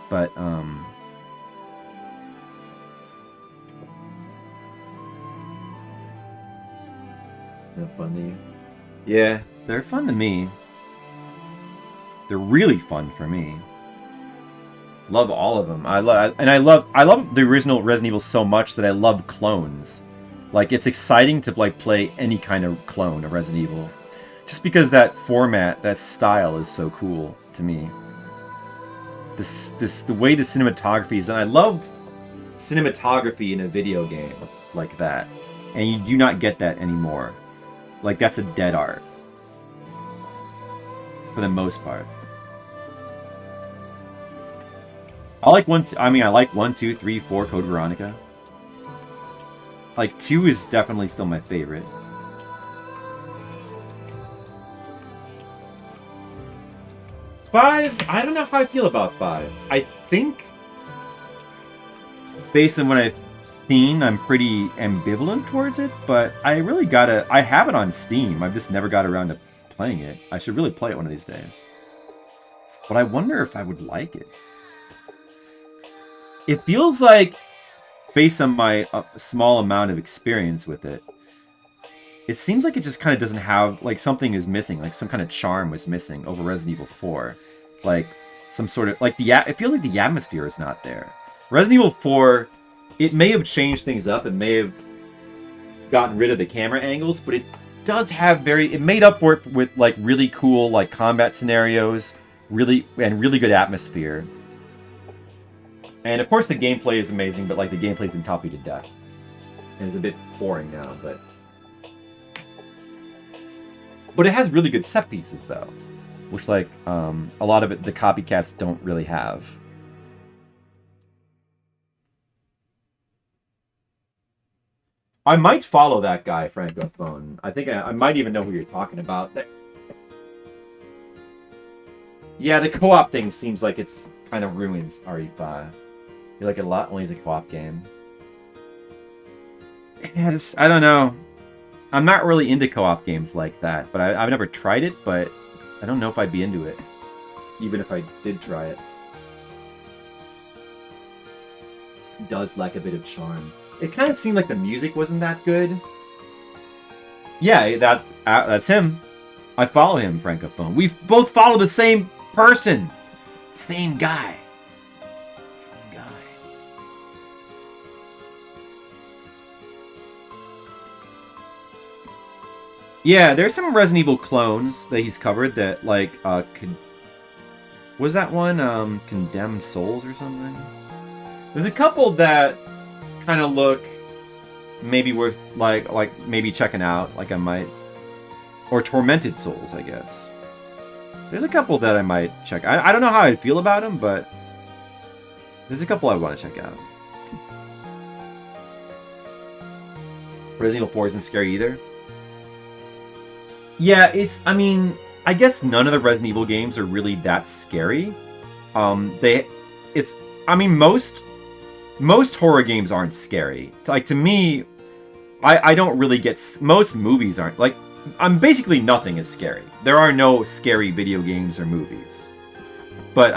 But, they're fun to you? Yeah, they're fun to me. They're really fun for me. Love all of them. I love the original Resident Evil so much that I love clones. Like, it's exciting to like play any kind of clone of Resident Evil, just because that format, that style is so cool to me. The way the cinematography is done. I love cinematography in a video game like that, and you do not get that anymore. Like, that's a dead art for the most part. I like 1, 2, 3, 4 Code Veronica. Like, 2 is definitely still my favorite. Five, I don't know how I feel about 5. I think, based on what I've seen, I'm pretty ambivalent towards it, but I have it on Steam. I've just never got around to playing it. I should really play it one of these days. But I wonder if I would like it. It feels like, based on my small amount of experience with it, it seems like it just kind of doesn't have, like, something is missing, like some kind of charm was missing over Resident Evil 4. Like, some sort of, like, it feels like the atmosphere is not there. Resident Evil 4, it may have changed things up, it may have gotten rid of the camera angles, but it does have it made up for it with, like, really cool, like, combat scenarios, really good atmosphere. And of course the gameplay is amazing, but like the gameplay's been copied to death. And it's a bit boring now, but it has really good set pieces though. Which like a lot of it the copycats don't really have. I might follow that guy, Francophone. I think I might even know who you're talking about. Yeah, the co-op thing seems like it's kind of ruins RE5. You like it a lot only as a co-op game. Yeah, I don't know. I'm not really into co-op games like that, but I've never tried it, but I don't know if I'd be into it. Even if I did try it. It does lack a bit of charm. It kind of seemed like the music wasn't that good. Yeah, that's him. I follow him, Francophone. We both follow the same person. Same guy. Yeah, there's some Resident Evil clones that he's covered that, like, was that one, Condemned Souls or something? There's a couple that kind of look maybe worth, like maybe checking out, like I might. Or Tormented Souls, I guess. There's a couple that I might check. I don't know how I feel about them, but there's a couple I want to check out. Resident Evil 4 isn't scary either. Yeah, I guess none of the Resident Evil games are really that scary. Most horror games aren't scary. Like, to me, I don't really get, most movies aren't, like, basically nothing is scary. There are no scary video games or movies. But,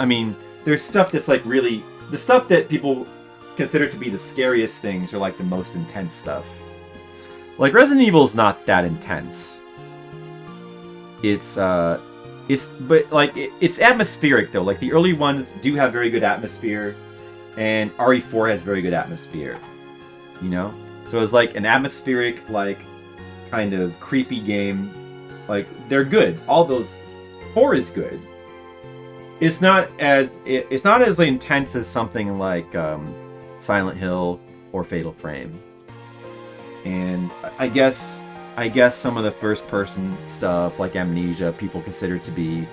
there's stuff that's, like, really, the stuff that people consider to be the scariest things or like the most intense stuff. Like Resident Evil's not that intense. It's atmospheric though. Like the early ones do have very good atmosphere, and RE4 has very good atmosphere. You know, so it's like an atmospheric, like kind of creepy game. Like they're good. All those, horror is good. It's not as intense as something like Silent Hill or Fatal Frame. And I guess some of the first-person stuff, like Amnesia, people consider to be,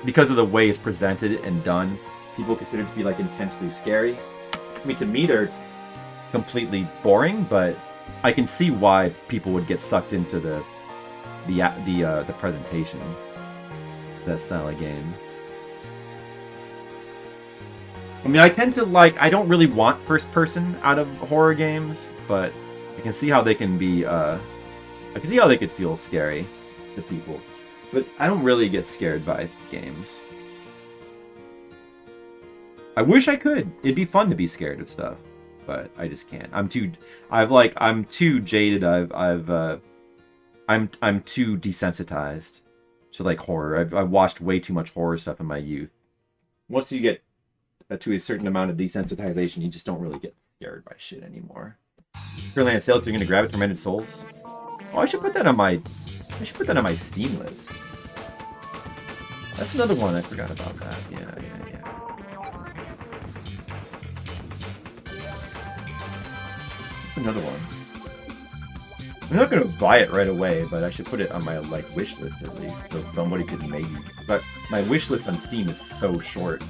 because of the way it's presented and done, people consider to be like intensely scary. I mean, to me, they're completely boring, but I can see why people would get sucked into the presentation of that style of game. I mean, I tend to I don't really want first-person out of horror games, but I can see how they can be, I can see how they could feel scary to people. But I don't really get scared by games. I wish I could. It'd be fun to be scared of stuff, but I just can't. I'm too jaded. I'm too desensitized to like horror. I've watched way too much horror stuff in my youth. Once you get to a certain amount of desensitization, you just don't really get scared by shit anymore. Currently on sale, so you're gonna grab it. Tormented Souls. Oh, I should put that on my Steam list. That's another one I forgot about that. Yeah. Another one. I'm not gonna buy it right away, but I should put it on my wish list at least, so somebody could maybe. But my wish list on Steam is so short.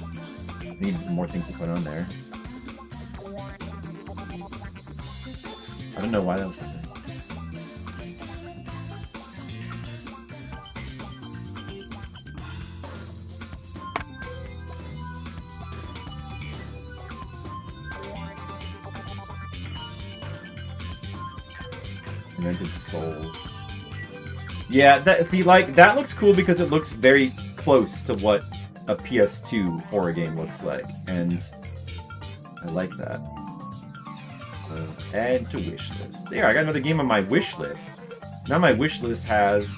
I need more things to put on there. I don't know why that was happening. Tormented Souls. Yeah, that looks cool because it looks very close to what a PS2 horror game looks like, and I like that. So, add to wish list. There, I got another game on my wish list. Now my wish list has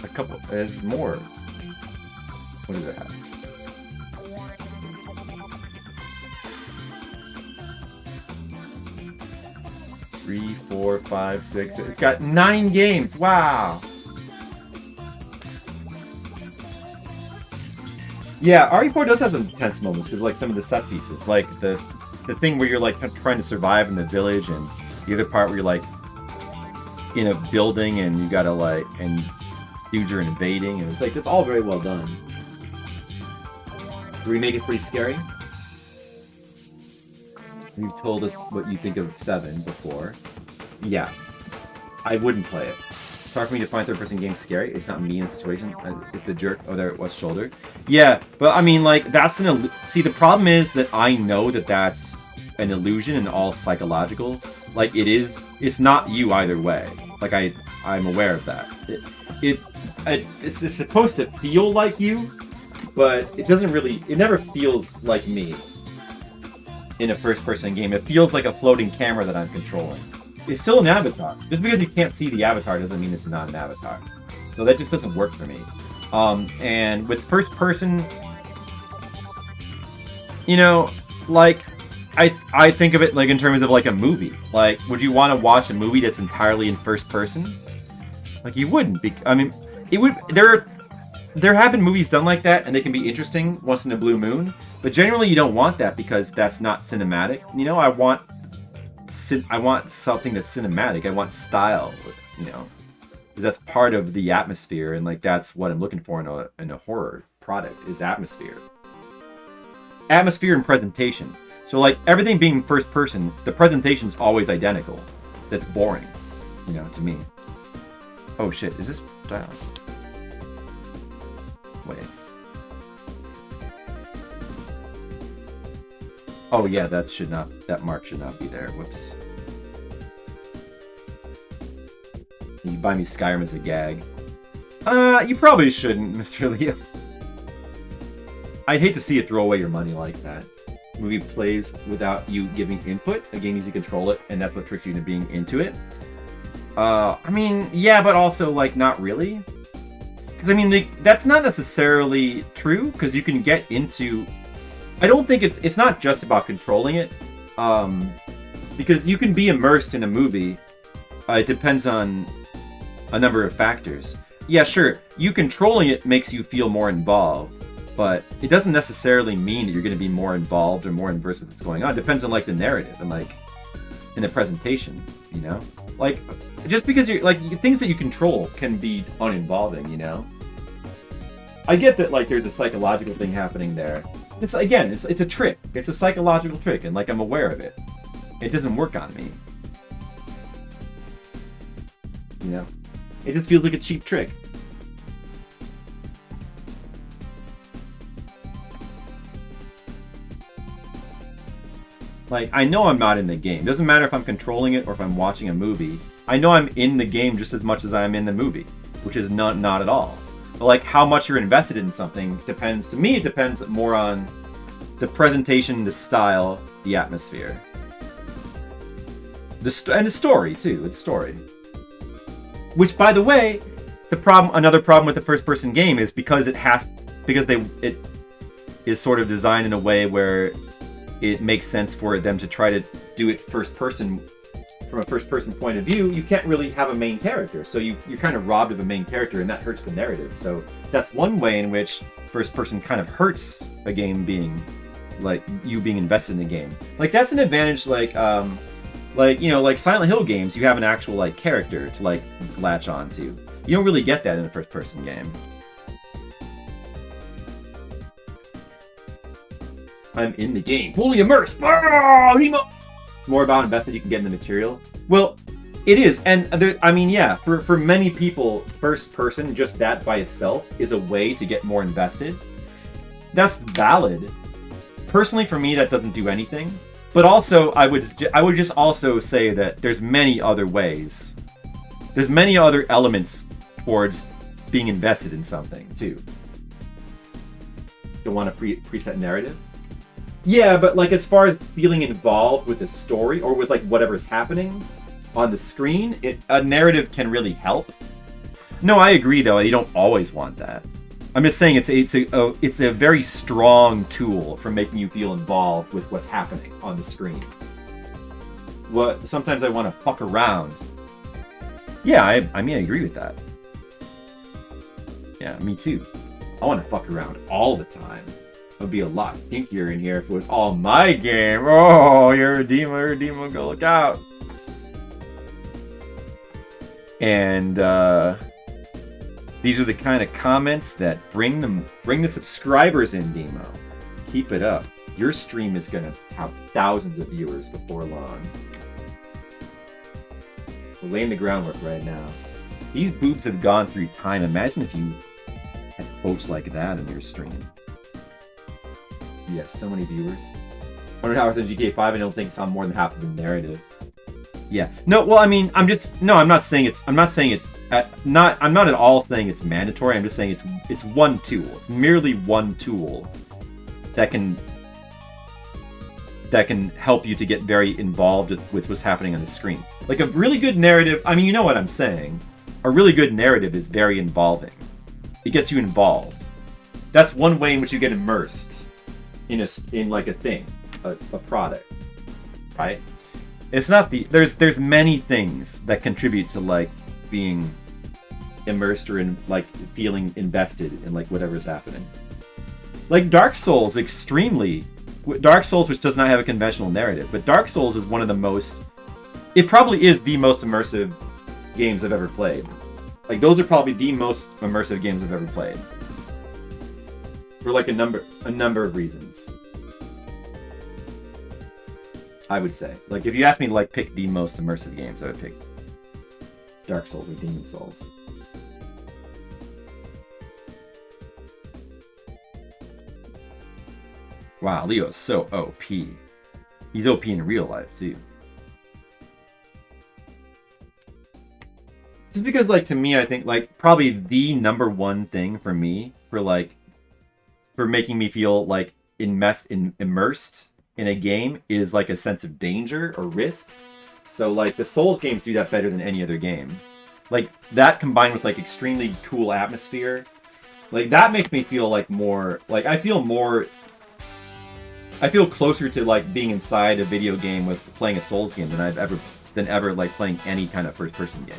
a couple. There's more. What does it have? Three, 4, 5, 6. It's got 9 games. Wow. Yeah, RE4 does have some tense moments because, like, some of the set pieces, like the thing where you're like trying to survive in the village, and the other part where you're like in a building and you gotta and dudes are invading, and it's all very well done. The remake is pretty scary. You've told us what you think of 7 before. Yeah, I wouldn't play it. It's hard for me to find third-person games scary. It's not me in the situation. It's the jerk. Oh, there it was, shoulder. Yeah, but I mean, that's see, the problem is that I know that that's an illusion and all psychological. It's not you either way. I'm aware of that. It's supposed to feel like you, but it doesn't really. It never feels like me in a first-person game. It feels like a floating camera that I'm controlling. It's still an avatar. Just because you can't see the avatar doesn't mean it's not an avatar. So that just doesn't work for me. And with first person, I think of it in terms of a movie. Would you want to watch a movie that's entirely in first person? You wouldn't. It would. There have been movies done like that, and they can be interesting once in a blue moon. But generally, you don't want that because that's not cinematic. I want something that's cinematic. I want style, because that's part of the atmosphere, and that's what I'm looking for in a horror product is atmosphere. Atmosphere and presentation. So everything being first person, the presentation's always identical. That's boring, to me. Oh shit, is this dialogue? Wait. Oh yeah, that mark should not be there. Whoops. You buy me Skyrim as a gag. You probably shouldn't, Mr. Leo. I'd hate to see you throw away your money like that. Movie plays without you giving input. A game needs to control it, and that's what tricks you into being into it. I mean, yeah, but also, like, not really. Because, I mean, that's not necessarily true, because you can get into... I don't think it's not just about controlling it, because you can be immersed in a movie. It depends on a number of factors. Yeah, sure, you controlling it makes you feel more involved, but it doesn't necessarily mean that you're going to be more involved or more immersed with what's going on. It depends on, like, the narrative and, like, in the presentation, you know? Like, just because you're, like, things that you control can be uninvolving, you know? I get that, like, there's a psychological thing happening there. It's, again, it's a trick. It's a psychological trick, and, like, I'm aware of it. It doesn't work on me. You know? It just feels like a cheap trick. Like, I know I'm not in the game. It doesn't matter if I'm controlling it or if I'm watching a movie. I know I'm in the game just as much as I'm in the movie, which is not at all. But, like, how much you're invested in something depends, to me, it depends more on the presentation, the style, the atmosphere. And the story, too. It's story. Which, by the way, another problem with the first-person game is because it is sort of designed in a way where it makes sense for them to try to do it first person, from a first person point of view. You can't really have a main character, so you're kind of robbed of a main character, and that hurts the narrative. So that's one way in which first person kind of hurts a game being, like, you being invested in the game. Like, that's an advantage, like you know, like Silent Hill games, you have an actual, like, character to, like, latch on to. You don't really get that in a first person game. I'm in the game, fully immersed. Oh, more about invested you can get in the material. Well, it is, and I mean, yeah, for many people, first person, just that by itself is a way to get more invested. That's valid. Personally, for me, that doesn't do anything. But also, I would just also say that there's many other ways. There's many other elements towards being invested in something too. Don't want a preset narrative. Yeah, but, like, as far as feeling involved with the story or with, like, whatever's happening on the screen, a narrative can really help. No, I agree, though. You don't always want that. I'm just saying it's a very strong tool for making you feel involved with what's happening on the screen. Sometimes I want to fuck around. Yeah, I mean, I agree with that. Yeah, me too. I want to fuck around all the time. It would be a lot kinkier in here if it was all my game. Oh, you're a demon, go look out. And these are the kind of comments that bring the subscribers in, Demo. Keep it up. Your stream is gonna have thousands of viewers before long. We're laying the groundwork right now. These boobs have gone through time. Imagine if you had quotes like that in your stream. Yes, so many viewers. 100 hours in GTA 5, I don't think it's on more than half of the narrative. Yeah. No, well, I mean, I'm not saying it's I'm not at all saying it's mandatory. I'm just saying it's one tool. It's merely one tool that can help you to get very involved with what's happening on the screen. Like, a really good narrative, I mean, you know what I'm saying. A really good narrative is very involving. It gets you involved. That's one way in which you get immersed in like a thing, a product, right? It's not there's many things that contribute to, like, being immersed or in, like, feeling invested in, like, whatever's happening. Like Dark Souls, Dark Souls, which does not have a conventional narrative, but Dark Souls is one of the most, it probably is the most immersive games I've ever played. Like, those are probably the most immersive games I've ever played. For, like, a number of reasons. I would say. Like, if you asked me to, like, pick the most immersive games, I would pick Dark Souls or Demon Souls. Wow, Leo's so OP. He's OP in real life, too. Just because, like, to me, I think, like, probably the number one thing for me, for for making me feel like immersed in a game is like a sense of danger or risk. So like the Souls games do that better than any other game. Like that combined with like extremely cool atmosphere, like that makes me feel like more like I feel closer to like being inside a video game with playing a Souls game than ever like playing any kind of first person game.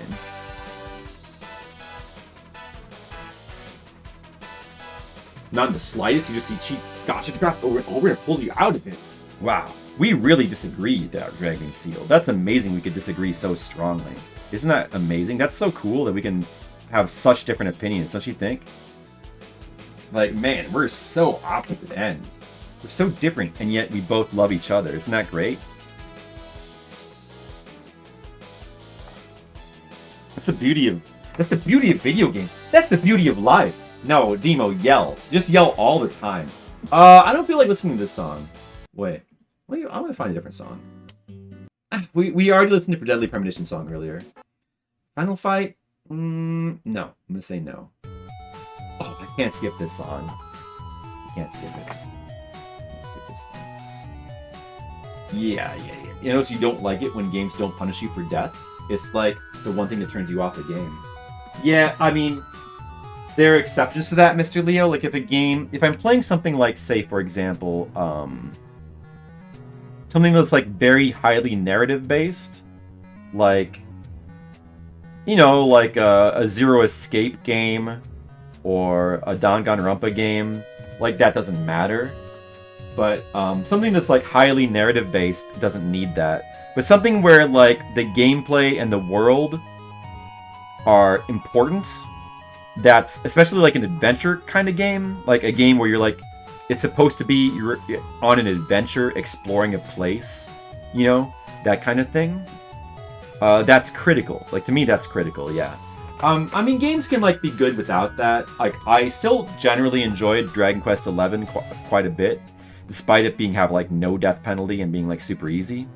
Not in the slightest. You just see cheap gotcha traps over and over and pull you out of it. Wow. We really disagree, Dragon Seal. That's amazing we could disagree so strongly. Isn't that amazing? That's so cool that we can have such different opinions, don't you think? Like, man, we're so opposite ends. We're so different, and yet we both love each other. Isn't that great? That's the beauty of video games. That's the beauty of life. No, Demo, yell. Just yell all the time. I don't feel like listening to this song. Wait. I'm gonna find a different song. We already listened to Deadly Premonition song earlier. Final Fight? No. I'm gonna say no. Oh, I can't skip this song. I can't skip it. Skip this song. Yeah. You know, if you don't like it when games don't punish you for death, it's like the one thing that turns you off the game. Yeah, I mean, there are exceptions to that, Mr. Leo. Like if I'm playing something like, say, for example, something that's like very highly narrative based, like, you know, like a Zero Escape game or a Danganronpa game, like that doesn't matter. But something that's like highly narrative based doesn't need that. But something where like the gameplay and the world are important, that's especially like an adventure kind of game, like a game where you're like, it's supposed to be you're on an adventure exploring a place, you know, that kind of thing. That's critical. Like to me, that's critical. Yeah. I mean, games can like be good without that. Like I still generally enjoyed Dragon Quest XI quite a bit, despite it have like no death penalty and being like super easy,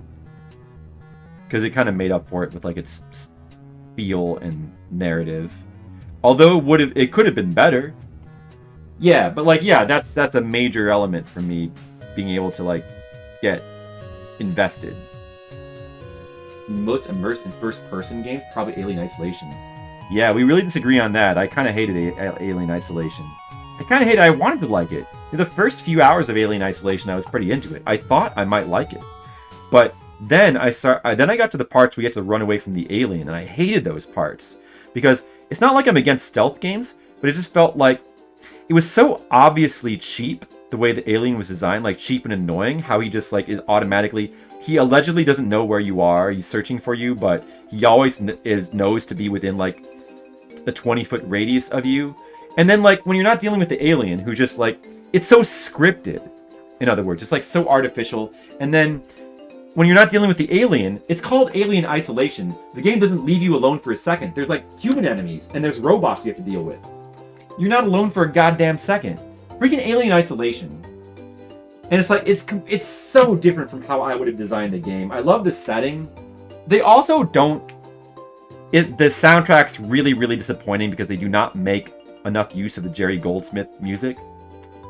because it kind of made up for it with like its feel and narrative. Although it could have been better. Yeah, but like that's a major element for me being able to like get invested. Most immersed in first-person games, probably Alien Isolation. Yeah, we really disagree on that. I kind of hated Alien Isolation. I wanted to like it. In the first few hours of Alien Isolation, I was pretty into it. I thought I might like it, but then I got to the parts where you have to run away from the alien, and I hated those parts because it's not like I'm against stealth games, but it just felt like it was so obviously cheap the way the alien was designed, like cheap and annoying. How he just like is automatically. He allegedly doesn't know where you are. He's searching for you, but he always knows to be within like a 20-foot radius of you. And then like when you're not dealing with the alien, who just like it's so scripted. In other words, it's like so artificial. And then when you're not dealing with the alien, it's called Alien Isolation. The game doesn't leave you alone for a second. There's like human enemies and there's robots you have to deal with. You're not alone for a goddamn second. Freaking Alien Isolation. And it's like, it's so different from how I would have designed the game. I love the setting. They also don't... The soundtrack's really, really disappointing because they do not make enough use of the Jerry Goldsmith music.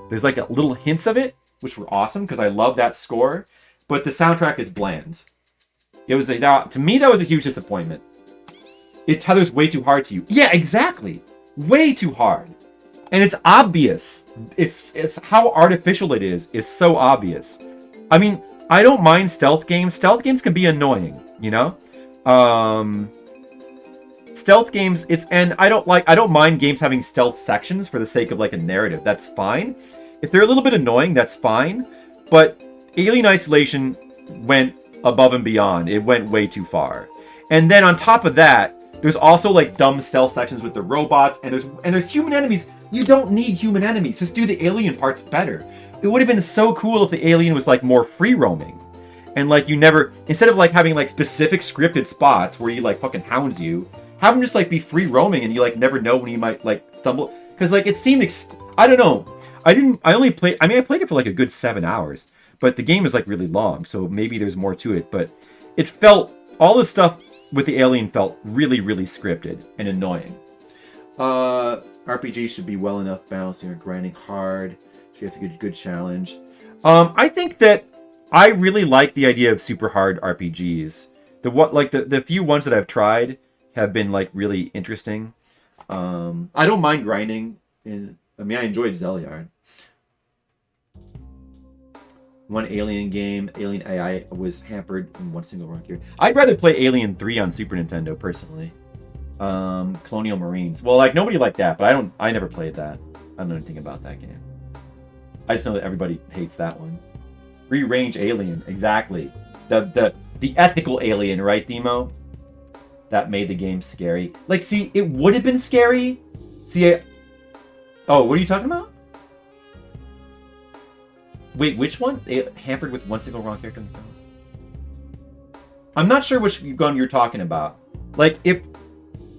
There's like a little hints of it, which were awesome because I love that score. But the soundtrack is bland. To me, that was a huge disappointment. It tethers way too hard to you. Yeah, exactly. Way too hard. And it's obvious. It's how artificial it is so obvious. I mean, I don't mind stealth games. Stealth games can be annoying, you know? Stealth games, I don't mind games having stealth sections for the sake of like a narrative. That's fine. If they're a little bit annoying, that's fine. But Alien Isolation went above and beyond. It went way too far. And then on top of that, there's also like dumb stealth sections with the robots, and there's human enemies. You don't need human enemies. Just do the alien parts better. It would have been so cool if the alien was like more free roaming. And like instead of like having like specific scripted spots where he like fucking hounds you, have him just like be free roaming and you like never know when he might like stumble. Cause like it seemed, I don't know. I played it for like a good 7 hours, but the game is like really long. So maybe there's more to it, but it felt, all the stuff with the alien felt really, really scripted and annoying. RPG should be well enough balanced. You're grinding hard. You have a good challenge. I think that I really like the idea of super hard RPGs. The few ones that I've tried have been like really interesting. I don't mind grinding. I enjoyed Zelyard. One Alien game, Alien AI was hampered in one single run here. I'd rather play Alien 3 on Super Nintendo personally. Colonial Marines. Well, like nobody liked that, but I never played that. I don't know anything about that game. I just know that everybody hates that one. Free range alien, exactly. The ethical alien, right, Demo? That made the game scary. Like, see, it would have been scary. See, oh, what are you talking about? Wait, which one? Hampered with one single wrong character in the film. I'm not sure which gun you're talking about. Like, if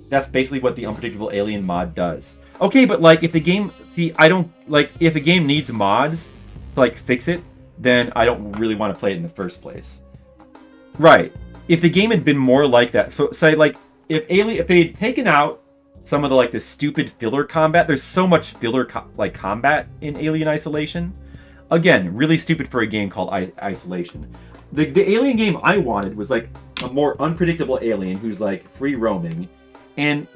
that's basically what the Unpredictable Alien mod does. Okay, but like if the game, if a game needs mods to like fix it, then I don't really want to play it in the first place. Right. If the game had been more like that, say like if they had taken out some of the stupid filler combat, there's so much filler combat in Alien Isolation. Again, really stupid for a game called Isolation. The Alien game I wanted was like a more unpredictable alien who's like free roaming. And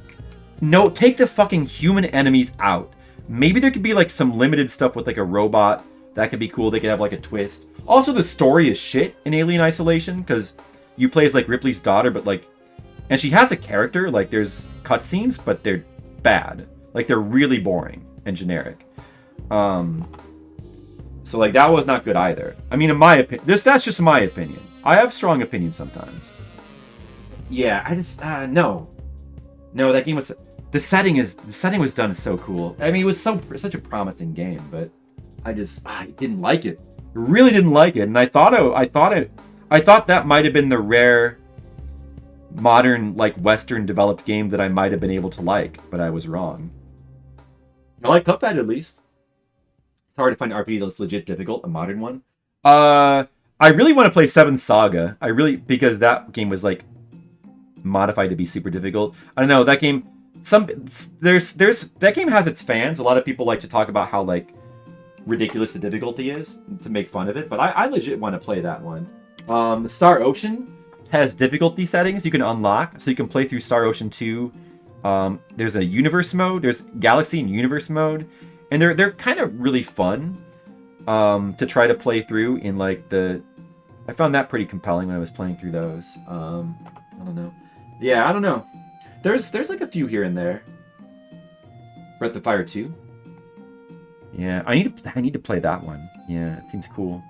no, take the fucking human enemies out. Maybe there could be like some limited stuff with like a robot. That could be cool. They could have like a twist. Also, the story is shit in Alien Isolation because you play as like Ripley's daughter, but like, and she has a character. Like there's cutscenes, but they're bad. Like they're really boring and generic. So like that was not good either. I mean, in my opinion, that's just my opinion. I have strong opinions sometimes. Yeah, I just no, that game was the setting was done so cool. I mean, it was such a promising game, but I didn't like it. I really didn't like it, and I thought that might have been the rare modern like Western developed game that I might have been able to like, but I was wrong. I like Cuphead at least. It's hard to find an RPG that's legit difficult, a modern one. I really want to play Seventh Saga. Because that game was like modified to be super difficult. I don't know, that game that game has its fans. A lot of people like to talk about how like ridiculous the difficulty is to make fun of it, but I legit want to play that one. Star Ocean has difficulty settings you can unlock, so you can play through Star Ocean 2. There's a universe mode, there's Galaxy and Universe mode, and they're kind of really fun to try to play through in like I found that pretty compelling when I was playing through those. I don't know. Yeah, I don't know. There's like a few here and there. Breath of Fire 2. Yeah, I need to play that one. Yeah, it seems cool.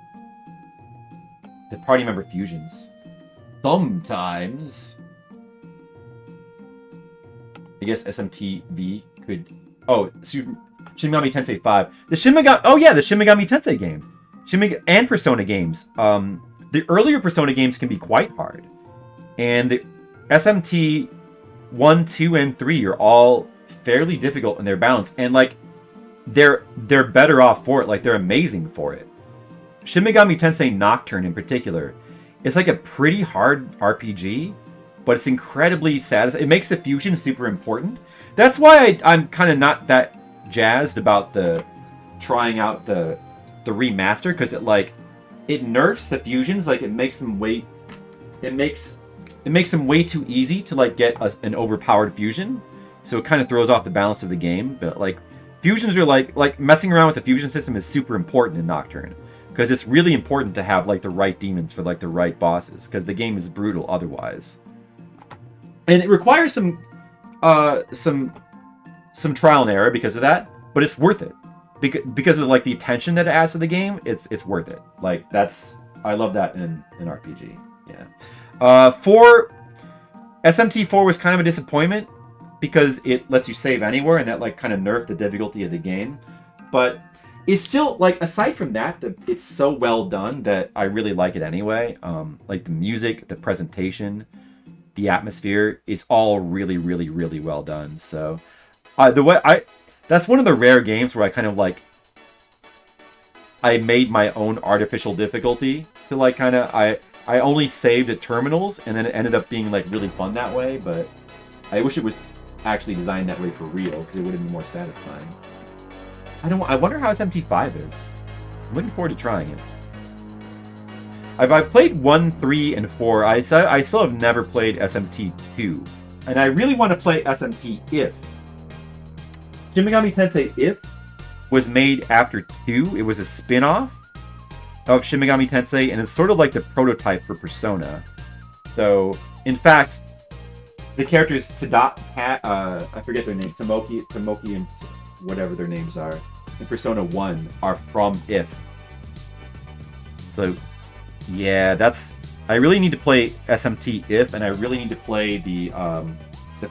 The party member fusions. Sometimes. I guess SMTV could. Oh, Shin Megami Tensei 5. The Shin Megami Tensei game. And Persona games. The earlier Persona games can be quite hard. And the SMT 1, 2, and 3 are all fairly difficult in their balance. And like they're better off for it. Like they're amazing for it. Shin Megami Tensei Nocturne in particular, it's like a pretty hard RPG, but it's incredibly satisfying. It makes the fusion super important. That's why I'm kind of not that jazzed about trying out the remaster, because it nerfs the fusions. Like it makes them way too easy to like get an overpowered fusion. So it kind of throws off the balance of the game. But like fusions are like messing around with the fusion system is super important in Nocturne, because it's really important to have like the right demons for like the right bosses, because the game is brutal otherwise. And it requires some trial and error because of that, but it's worth it. Because of like the attention that it adds to the game, it's worth it. Like I love that in an RPG. Yeah. 4 SMT4 was kind of a disappointment because it lets you save anywhere, and that like kind of nerfed the difficulty of the game. But it's still like, aside from that, it's so well done that I really like it anyway. Like the music, the presentation, the atmosphere is all really, really, really well done. So that's one of the rare games where I kind of like I made my own artificial difficulty to like kind of I only saved at terminals, and then it ended up being like really fun that way. But I wish it was actually designed that way for real, because it would have been more satisfying. I wonder how SMT5 is. I'm looking forward to trying it. I've played 1, 3, and 4. I still have never played SMT2. And I really want to play SMT if. Shin Megami Tensei If was made after 2. It was a spin-off of Shin Megami Tensei, and it's sort of like the prototype for Persona. So, in fact, the characters I forget their names, Tomoki, and whatever their names are, in Persona 1 are from If. So, yeah, I really need to play SMT If, and I really need to play the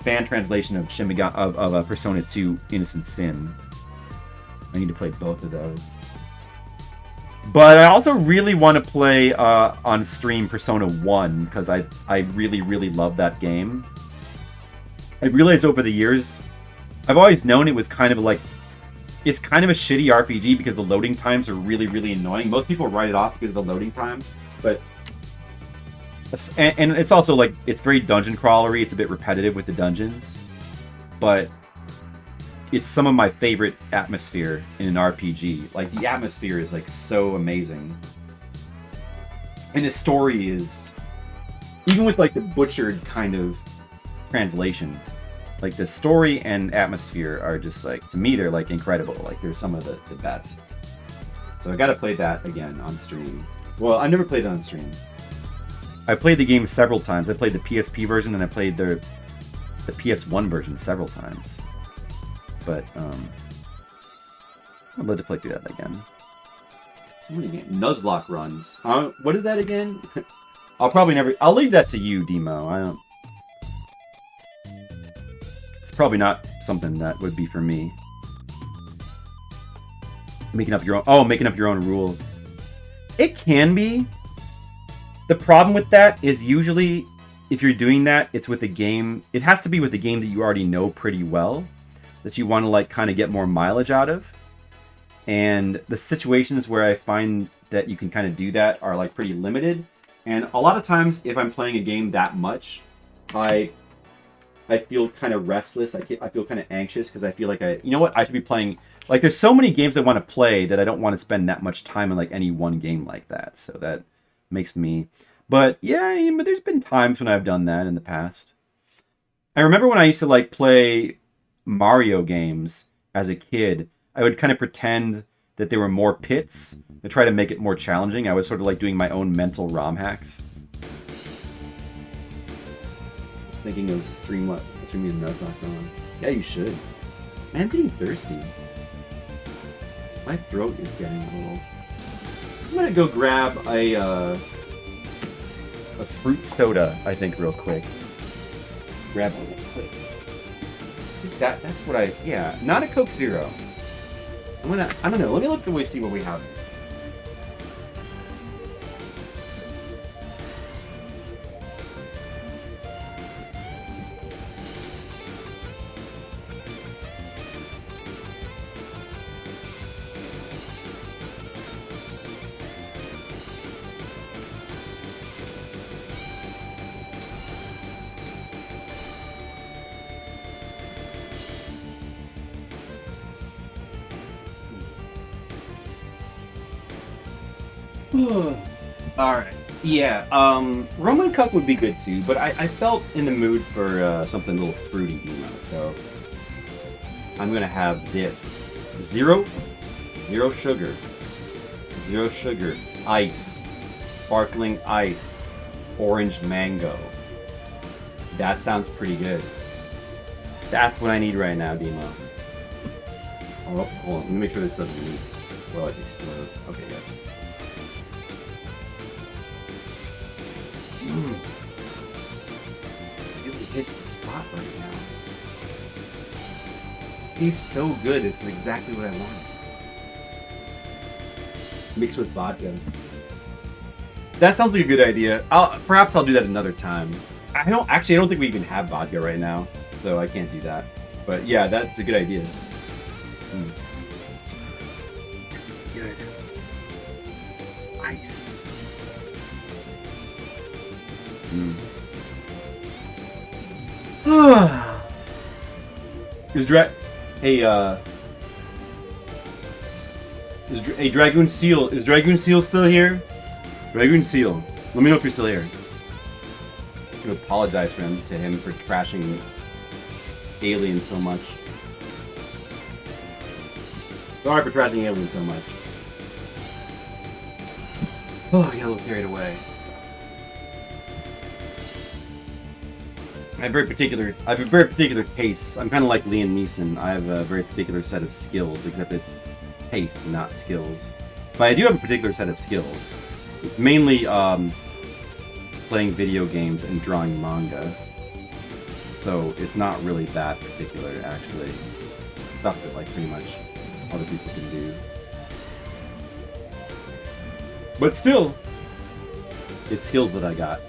fan translation of of Persona 2 Innocent Sin. I need to play both of those. But I also really want to play on stream Persona 1 because I really, really love that game. I realized over the years, I've always known it was kind of like, it's kind of a shitty RPG because the loading times are really, really annoying. Most people write it off because of the loading times, but and it's also like, it's very dungeon crawlery. It's a bit repetitive with the dungeons, but it's some of my favorite atmosphere in an RPG. Like, the atmosphere is like so amazing, and the story is, even with like the butchered kind of translation, like the story and atmosphere are just like, to me, they're like incredible. Like, they're some of the best. So I gotta play that again on stream. Well, I've never played it on stream. I played the game several times. I played the PSP version and I played the PS1 version several times. But I'd love to play through that again. So many games. Nuzlocke runs. What is that again? I'll leave that to you, Demo. It's probably not something that would be for me. Making up your own rules. It can be. The problem with that is usually, if you're doing that, it's with a game. It has to be with a game that you already know pretty well, that you want to like kind of get more mileage out of. And the situations where I find that you can kind of do that are like pretty limited. And a lot of times, if I'm playing a game that much, I feel kind of restless. I feel kind of anxious because I feel like I should be playing. Like, there's so many games I want to play that I don't want to spend that much time on like any one game like that. So that makes me. But yeah, but there's been times when I've done that in the past. I remember when I used to like play Mario games as a kid, I would kind of pretend that there were more pits to try to make it more challenging. I was sort of like doing my own mental ROM hacks. I was thinking of streaming Nuzlocke on. Yeah, you should. Man, I'm getting thirsty. My throat is getting a little. I'm gonna go grab a fruit soda, I think, real quick. Grab one real quick. That's what yeah, not a Coke Zero. I don't know, let me look and see what we have. Alright. Yeah, Roman Cup would be good too, but I felt in the mood for something a little fruity, so I'm gonna have this. Zero sugar, ice, sparkling ice, orange mango. That sounds pretty good. That's what I need right now, Demo. Oh, hold on, let me make sure this doesn't leak. Well, it explode. Okay, yes. It really hits the spot right now. Tastes so good. It's exactly what I want. Mixed with vodka. That sounds like a good idea. Perhaps I'll do that another time. I don't think we even have vodka right now, so I can't do that. But yeah, that's a good idea. Good. Ice. Is Hey, Hey, Dragoon Seal. Is Dragoon Seal still here? Dragoon Seal. Let me know if you're still here. I'm gonna apologize to him for trashing Alien so much. Sorry for trashing Alien so much. Oh, I got a little carried away. I have very particular tastes. I'm kind of like Liam Neeson. I have a very particular set of skills, except it's tastes, not skills. But I do have a particular set of skills. It's mainly playing video games and drawing manga. So it's not really that particular, actually. Stuff that like pretty much other people can do. But still, it's skills that I got.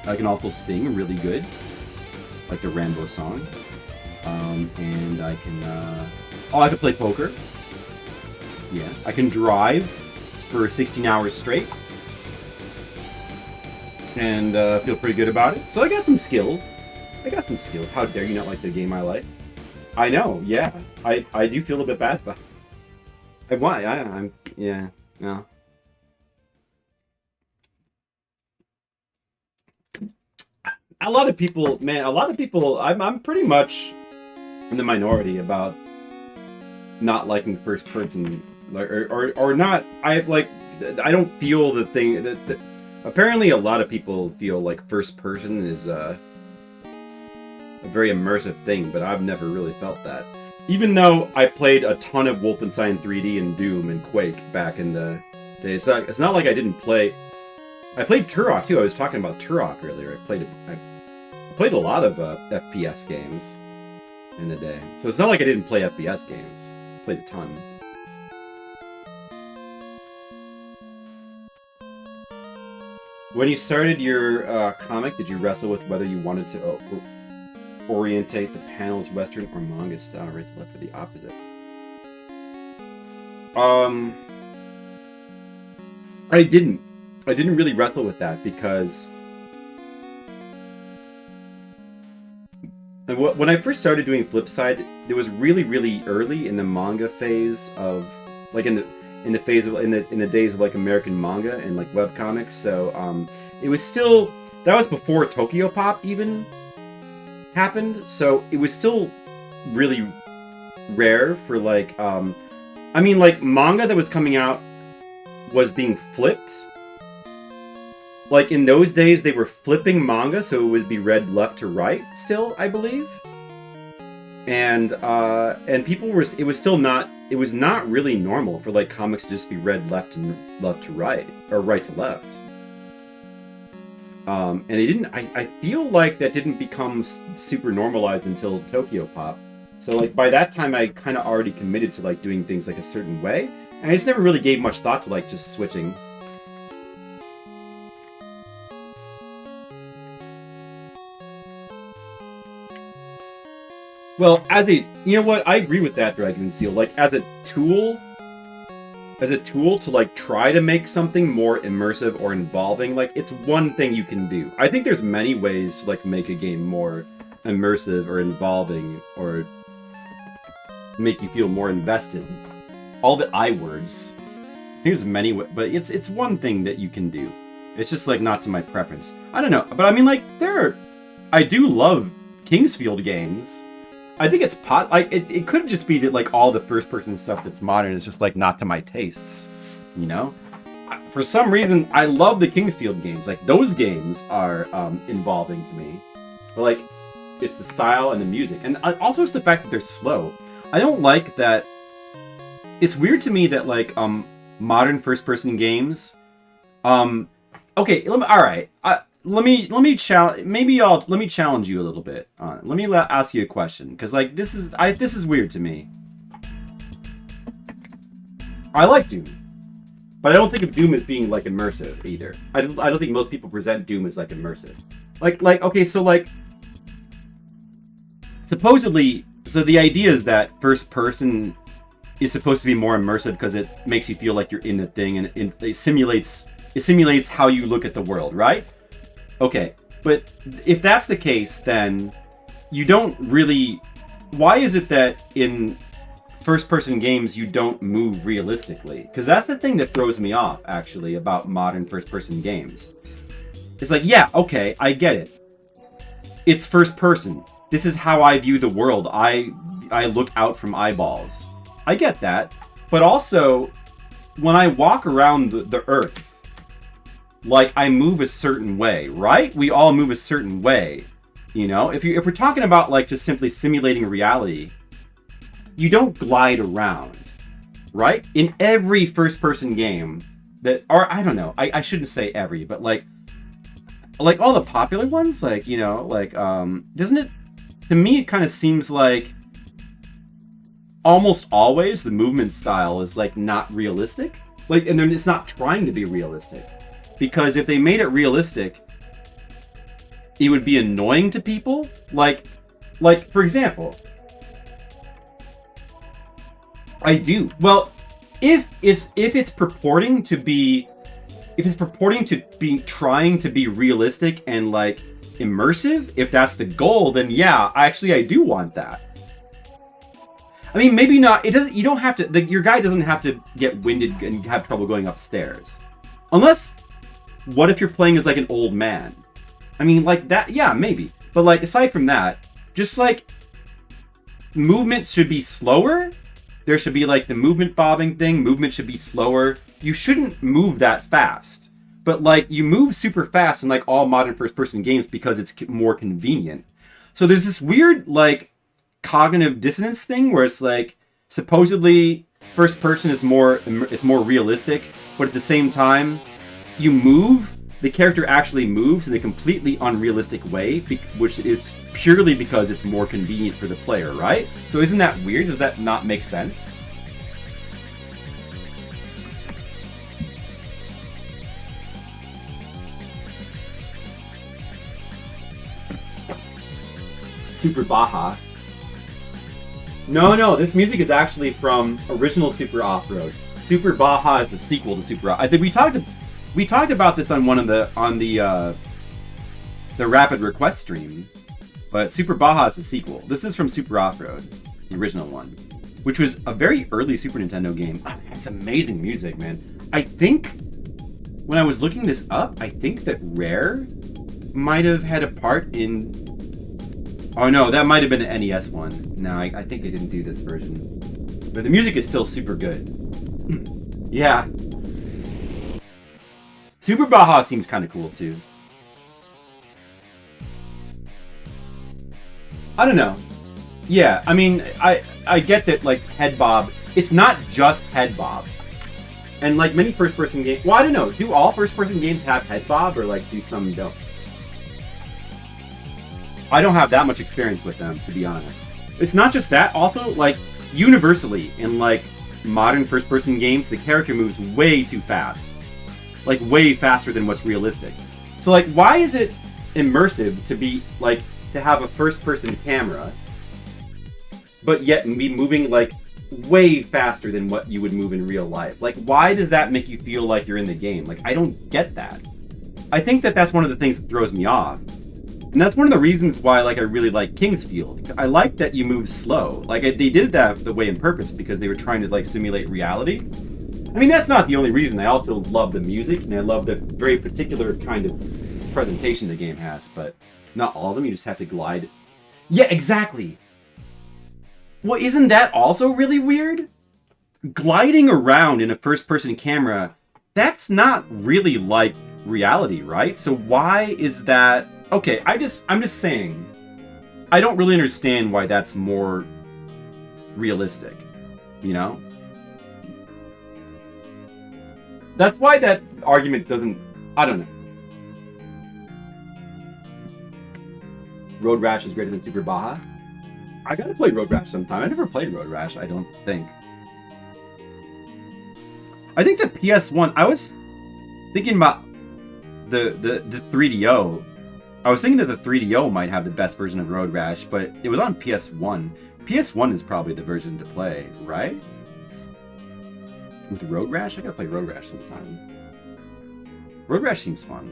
I can also sing really good, like the Rambo song. And I can, I can play poker. Yeah, I can drive for 16 hours straight. And feel pretty good about it. So I got some skills. How dare you not like the game I like? I know, yeah. I do feel a bit bad about it. I'm yeah, no. A lot of people, I'm pretty much in the minority about not liking first person, or not. I don't feel the thing that apparently a lot of people feel like first person is a very immersive thing, but I've never really felt that. Even though I played a ton of Wolfenstein 3D and Doom and Quake back in the day, so it's not like I didn't play. I played Turok too. I was talking about Turok earlier. I played a lot of FPS games in the day, so it's not like I didn't play FPS games. I played a ton. When you started your comic, did you wrestle with whether you wanted to orientate the panels Western or manga style, right to left, or the opposite? I didn't really wrestle with that because when I first started doing Flipside, it was really, really early in the manga phase of, like in the days of like American manga and like webcomics. So it was still, that was before Tokyo Pop even happened. So it was still really rare for like, I mean, like manga that was coming out was being flipped. Like in those days, they were flipping manga, so it would be read left to right. Still, I believe, and people were. It was still not. It was not really normal for like comics to just be read left to right or right to left. And they didn't. I feel like that didn't become super normalized until Tokyo Pop. So like by that time, I kind of already committed to like doing things like a certain way, and I just never really gave much thought to like just switching. Well, you know what? I agree with that, Dragon Seal. Like, as a tool to, like, try to make something more immersive or involving, like, it's one thing you can do. I think there's many ways to, like, make a game more immersive or involving or make you feel more invested. All the I words. I think there's many ways, but it's one thing that you can do. It's just, like, not to my preference. I don't know, but I mean, like, I do love Kingsfield games. I think it's it could just be that like all the first person stuff that's modern is just like not to my tastes, you know? For some reason, I love the Kingsfield games. Like those games are involving to me. But like it's the style and the music. And also it's the fact that they're slow. I don't like that. It's weird to me that like modern first person games okay, all right. Let me challenge you a little bit. Let me ask you a question, because like this is weird to me. I like Doom, but I don't think of Doom as being like immersive either. I don't think most people present Doom as like immersive. Like okay, so like supposedly, so the idea is that first person is supposed to be more immersive because it makes you feel like you're in the thing, and it simulates how you look at the world, right? Okay, but if that's the case, then you don't really... Why is it that in first-person games you don't move realistically. Because that's the thing that throws me off, actually, about modern first-person games. It's like, yeah, okay, I get it. It's first-person. This is how I view the world. I look out from eyeballs. I get that. But also, when I walk around the Earth, like, I move a certain way, right? We all move a certain way. You know? If we're talking about, like, just simply simulating reality, you don't glide around, right? In every first-person game that, or I don't know, I shouldn't say every, but like all the popular ones, like, you know, like, doesn't it, to me, it kind of seems like almost always the movement style is, like, not realistic. Like, and then it's not trying to be realistic. Because if they made it realistic, it would be annoying to people. Like, for example, I do. Well, if it's purporting to be trying to be realistic and, like, immersive, if that's the goal, then yeah, I do want that. I mean, maybe not. It doesn't. You don't have to. Your guy doesn't have to get winded and have trouble going upstairs, unless. What if you're playing as, like, an old man? I mean, like that. Yeah, maybe. But, like, aside from that, just, like, movement should be slower. There should be, like, the movement bobbing thing. Movement should be slower. You shouldn't move that fast. But, like, you move super fast in, like, all modern first-person games because it's more convenient. So there's this weird, like, cognitive dissonance thing where it's, like, supposedly first-person is more realistic, but at the same time, you move, the character actually moves in a completely unrealistic way, which is purely because it's more convenient for the player, right? So isn't that weird? Does that not make sense? Super Baja. No, this music is actually from original Super Off-Road. Super Baja is the sequel to Super Off. I think we talked about this on the Rapid Request stream. But Super Baja is the sequel. This is from Super Off-Road, the original one, which was a very early Super Nintendo game. Oh, it's amazing music, man. I think, when I was looking this up, I think that Rare might have had a part in... Oh no, that might have been the NES one. No, I think they didn't do this version. But the music is still super good. Yeah. Super Baja seems kind of cool, too. I don't know. Yeah, I mean, I get that, like, head bob, it's not just head bob. And, like, many first-person games... Well, I don't know. Do all first-person games have head bob, or, like, do some don't? I don't have that much experience with them, to be honest. It's not just that. Also, like, universally, in, like, modern first-person games, the character moves way too fast. Like, way faster than what's realistic. So, like, why is it immersive to be, like... to have a first-person camera, but yet be moving, like, way faster than what you would move in real life. Like, why does that make you feel like you're in the game? Like, I don't get that. I think that that's one of the things that throws me off. And that's one of the reasons why, like, I really like King's Field. I like that you move slow. Like, they did that the way on purpose because they were trying to, like, simulate reality. I mean, that's not the only reason. I also love the music, and I love the very particular kind of presentation the game has, but... Not all of them, you just have to glide. Yeah, exactly! Well, isn't that also really weird? Gliding around in a first-person camera, that's not really like reality, right? So why is that... Okay, I'm just saying. I don't really understand why that's more realistic, you know? That's why that argument doesn't... I don't know. Road Rash is greater than Super Baja. I gotta play Road Rash sometime. I never played Road Rash, I don't think. I think the PS1... I was thinking about the 3DO. I was thinking that the 3DO might have the best version of Road Rash, but it was on PS1. PS1 is probably the version to play, right? With Road Rash? I gotta play Road Rash sometime. Road Rash seems fun.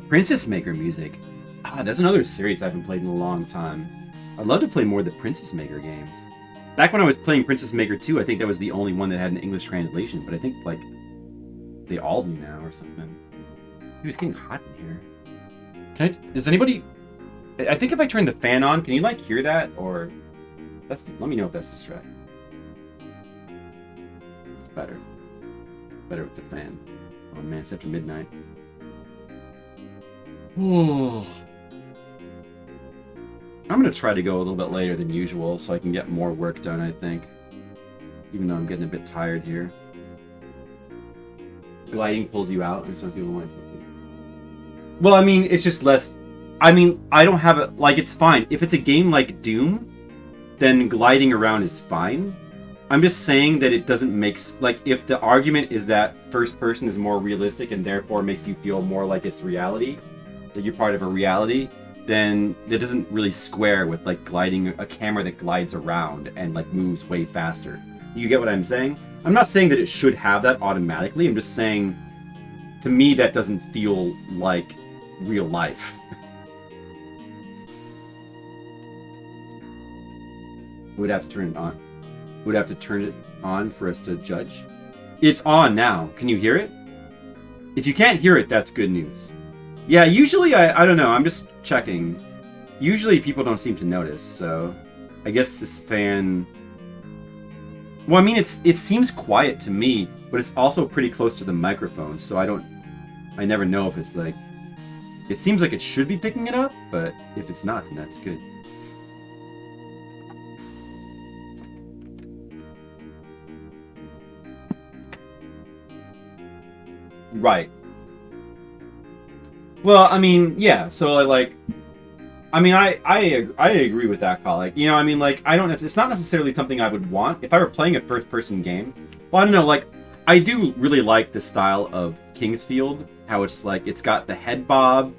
Princess Maker music. Ah, that's another series I haven't played in a long time. I'd love to play more of the Princess Maker games. Back when I was playing Princess Maker 2, I think that was the only one that had an English translation, but I think, like, they all do now or something. It was getting hot in here. Does anybody... I think if I turn the fan on, can you, like, hear that? Or... let me know if that's distracting. It's better. Better with the fan. Oh man, it's after midnight. Oh. I'm gonna try to go a little bit later than usual so I can get more work done, I think. Even though I'm getting a bit tired here. Gliding pulls you out, and some people want to. Well, I mean, it's just less... I mean, I don't have it... Like, it's fine. If it's a game like Doom, then gliding around is fine. I'm just saying that it doesn't make... Like, if the argument is that first person is more realistic and therefore makes you feel more like it's reality, that you're part of a reality, then that doesn't really square with, like, gliding... A camera that glides around and, like, moves way faster. You get what I'm saying? I'm not saying that it should have that automatically. I'm just saying, to me, that doesn't feel like real life. We'd have to turn it on. We'd have to turn it on for us to judge. It's on now. Can you hear it? If you can't hear it, that's good news. Yeah, usually, I don't know. I'm just checking. Usually people don't seem to notice, so... I guess this fan... Well, I mean, it seems quiet to me, but it's also pretty close to the microphone, so I never know if it's like... It seems like it should be picking it up, but if it's not, then that's good. Right. Well, I mean, yeah, so I mean, I agree with that, Kyle. Like, you know, I mean, like, it's not necessarily something I would want. If I were playing a first-person game, well, I don't know, like, I do really like the style of Kingsfield, how it's, like, it's got the head bob,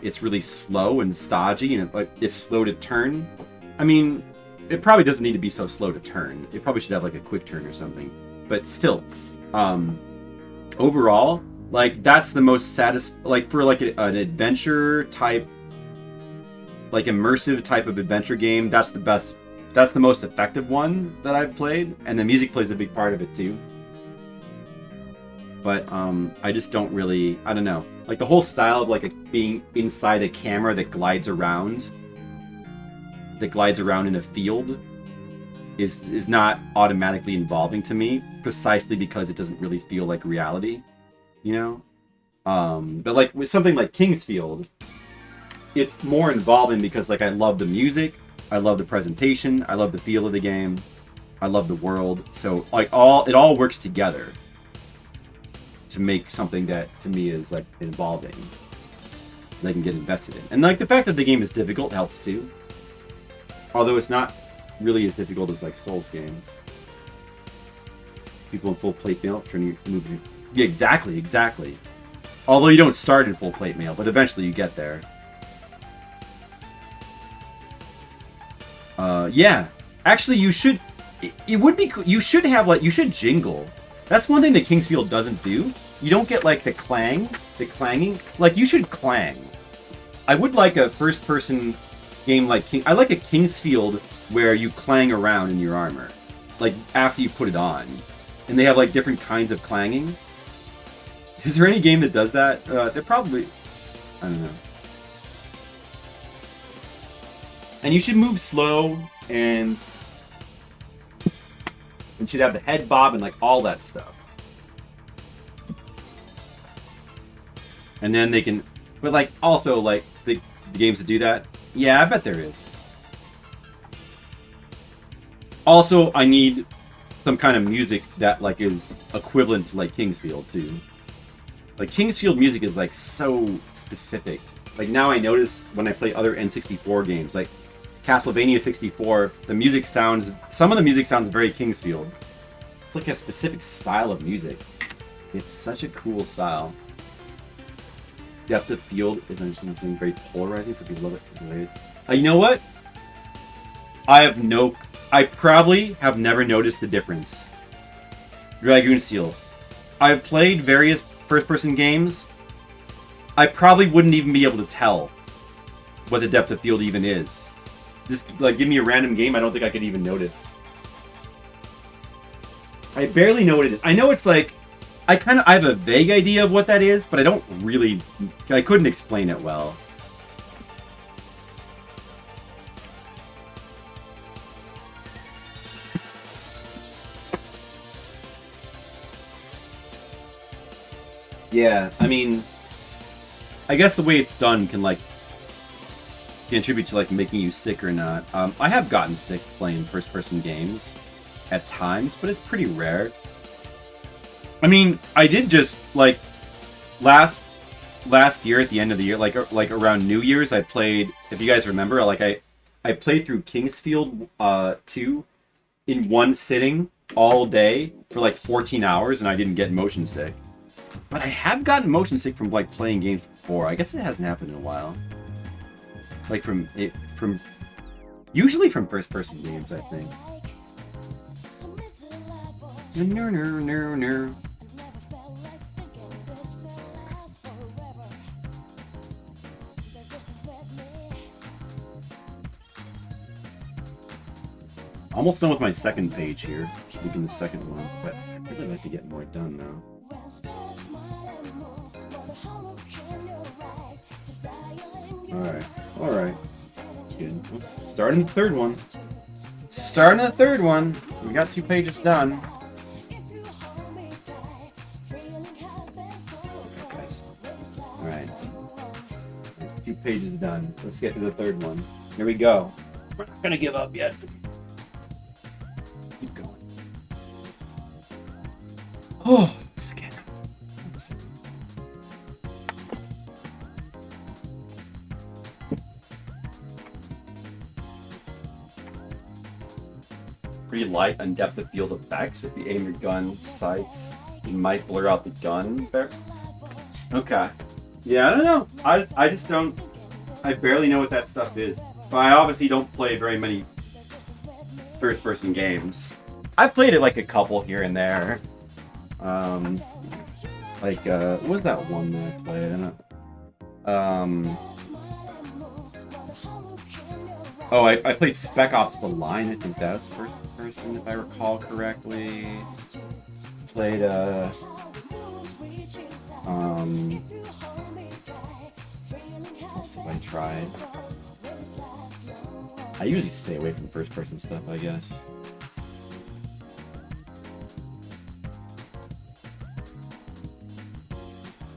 it's really slow and stodgy, and it's slow to turn. I mean, it probably doesn't need to be so slow to turn. It probably should have, like, a quick turn or something. But still, overall, like, that's the most like, for, like, an adventure type, like, immersive type of adventure game, that's the best, that's the most effective one that I've played, and the music plays a big part of it too. But, I just don't really, I don't know, like, the whole style of, like, being inside a camera that glides around in a field is not automatically involving to me, precisely because it doesn't really feel like reality, you know? But, like, with something like Kingsfield, it's more involving because, like, I love the music, I love the presentation, I love the feel of the game, I love the world, so, like, it all works together to make something that, to me, is, like, involving, that I can get invested in. And, like, the fact that the game is difficult helps, too. Although it's not really as difficult as, like, Souls games. People in full plate mail, turning your movie. Yeah, exactly. Although you don't start in full plate mail, but eventually you get there. Yeah. Actually, you should... It would be... You should have, like... You should jingle. That's one thing that Kingsfield doesn't do. You don't get, like, the clanging. Like, you should clang. I would like a first-person game like I like a Kingsfield where you clang around in your armor. Like, after you put it on. And they have, like, different kinds of clanging. Is there any game that does that? They're probably... I don't know. And you should move slow, and you should have the head bob and, like, all that stuff. And then they can... But, like, also, like, the games that do that, yeah, I bet there is. Also, I need some kind of music that, like, is equivalent to, like, Kingsfield, too. Like, Kingsfield music is, like, so specific. Like, now I notice when I play other N64 games, like, Castlevania 64, the music sounds... Some of the music sounds very Kingsfield. It's like a specific style of music. It's such a cool style. Depth of field is something very polarizing, so people love it. You know what? I probably have never noticed the difference. Dragoon Seal. I've played various first-person games. I probably wouldn't even be able to tell what the depth of field even is. just like give me a random game, I don't think I could even notice. I barely know what it is. I know it's like I have a vague idea of what that is, but I couldn't explain it well. Yeah, I mean, I guess the way it's done can like contribute to like making you sick or not. I have gotten sick playing first-person games at times, but it's pretty rare. I mean, I did just like last year at the end of the year, like around New Year's, I played. If you guys remember, like I played through Kingsfield 2 in one sitting all day for like 14 hours, and I didn't get motion sick. But I have gotten motion sick from like playing games before. I guess it hasn't happened in a while. Like usually from first-person games, I think. No. Almost done with my second page here, making the second one, but I'd really like to get more done now. Alright. Good. Let's start in the third one. We got 2 pages done. Alright. 2 pages done. Let's get to the third one. Here we go. We're not gonna give up yet. Keep going. Oh, skin. Pretty light on depth of field effects. If you aim your gun sights, you might blur out the gun there. Okay. Yeah, I don't know. I just don't. I barely know what that stuff is. But I obviously don't play very many first-person games. I've played it like a couple here and there. What was that one that I played? I played Spec Ops: The Line. I think that was first person, if I recall correctly. Played what else have I tried? I usually stay away from first person stuff, I guess.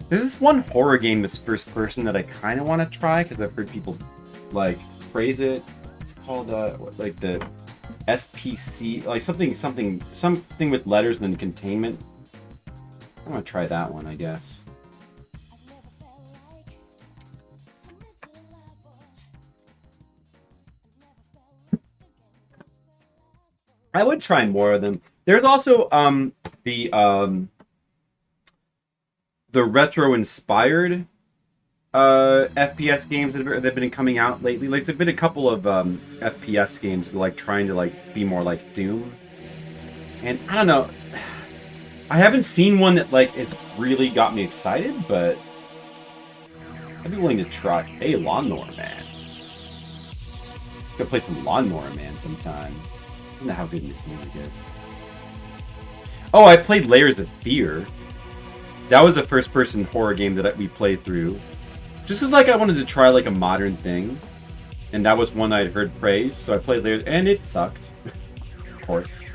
There's this one horror game that's first person that I kind of want to try because I've heard people like praise it. It's called like the SPC, like something with letters and then containment. I'm gonna try that one, I guess. I would try more of them. There's also the retro-inspired FPS games that have been coming out lately. Like, there's been a couple of FPS games like trying to like be more like Doom, and I don't know. I haven't seen one that like has really got me excited, but I'd be willing to try. Hey, Lawnmower Man. Could play some Lawnmower Man sometime. I don't know how good this music is. Oh, I played Layers of Fear. That was the first-person horror game that we played through. Just because, like, I wanted to try, like, a modern thing. And that was one I'd heard praised, so I played Layers, and it sucked. Of course.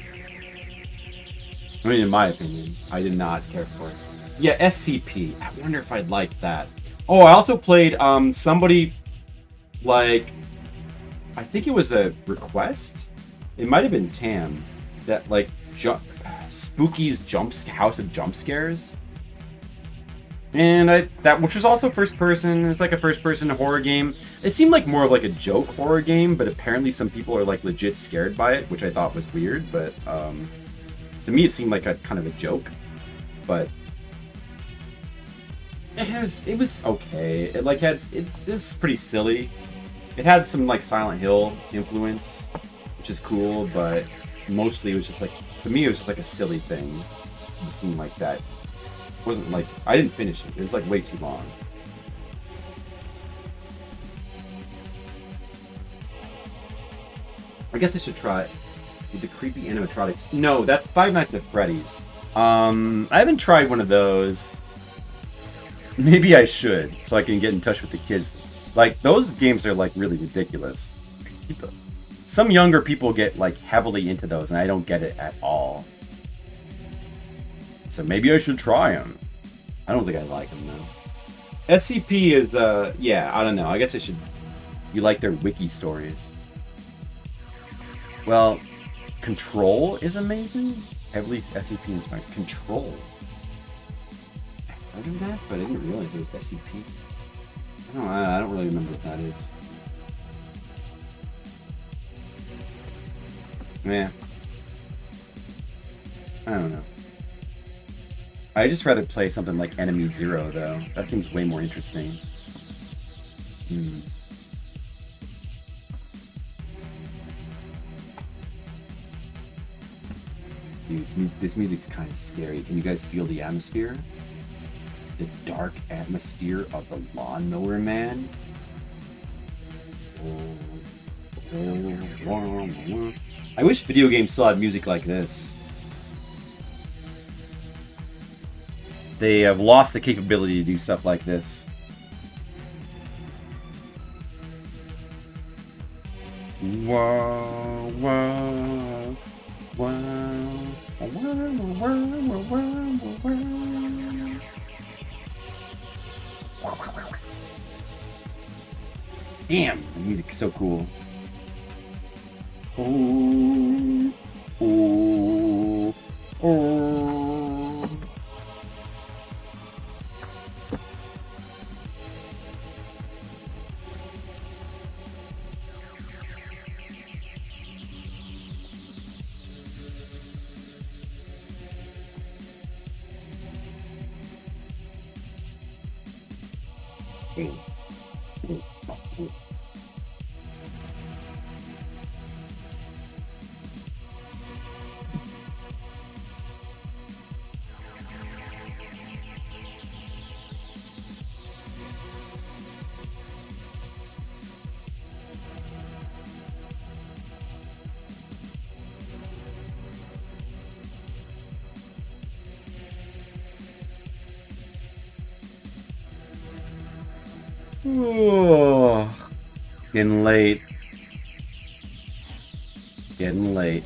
I mean, in my opinion, I did not care for it. Yeah, SCP. I wonder if I'd like that. Oh, I also played, somebody, like, I think it was a request? It might have been Tam. That, like, Spooky's House of Jump Scares. And which was also first person. It was like a first person horror game. It seemed like more of like a joke horror game, but apparently some people are like legit scared by it, which I thought was weird. But to me, it seemed like a kind of a joke. But it was okay. It like it was pretty silly. It had some like Silent Hill influence, which is cool. But mostly it was just like, to me, it was just like a silly thing. It seemed like that. It wasn't like, I didn't finish it. It was like way too long. I guess I should try it. With the creepy animatronics. No, that's Five Nights at Freddy's. I haven't tried one of those. Maybe I should, so I can get in touch with the kids. Like, those games are, like, really ridiculous. Some younger people get, like, heavily into those, and I don't get it at all. So maybe I should try them. I don't think I like them, though. SCP is, yeah, I don't know. I guess I should... You like their wiki stories. Well, Control is amazing. Heavily SCP inspired. Control. I heard of that, but I didn't realize it was SCP. I don't really remember what that is. Yeah. I don't know. I'd just rather play something like Enemy Zero, though. That seems way more interesting. Dude, this music's kind of scary. Can you guys feel the atmosphere? The dark atmosphere of the Lawnmower Man? I wish video games still had music like this. They have lost the capability to do stuff like this. Whoa, whoa, whoa, damn, the music's so cool. Oh, oh, oh. Oh, getting late. Getting late.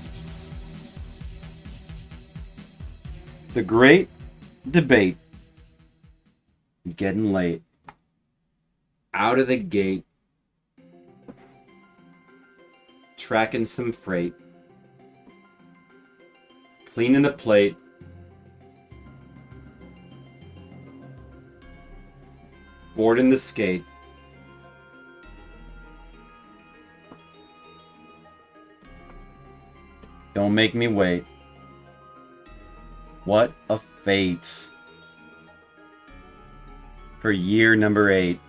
The great debate. Getting late. Out of the gate. Tracking some freight. Cleaning the plate. Boarding the skate. Don't make me wait. What a fate. For year number 8.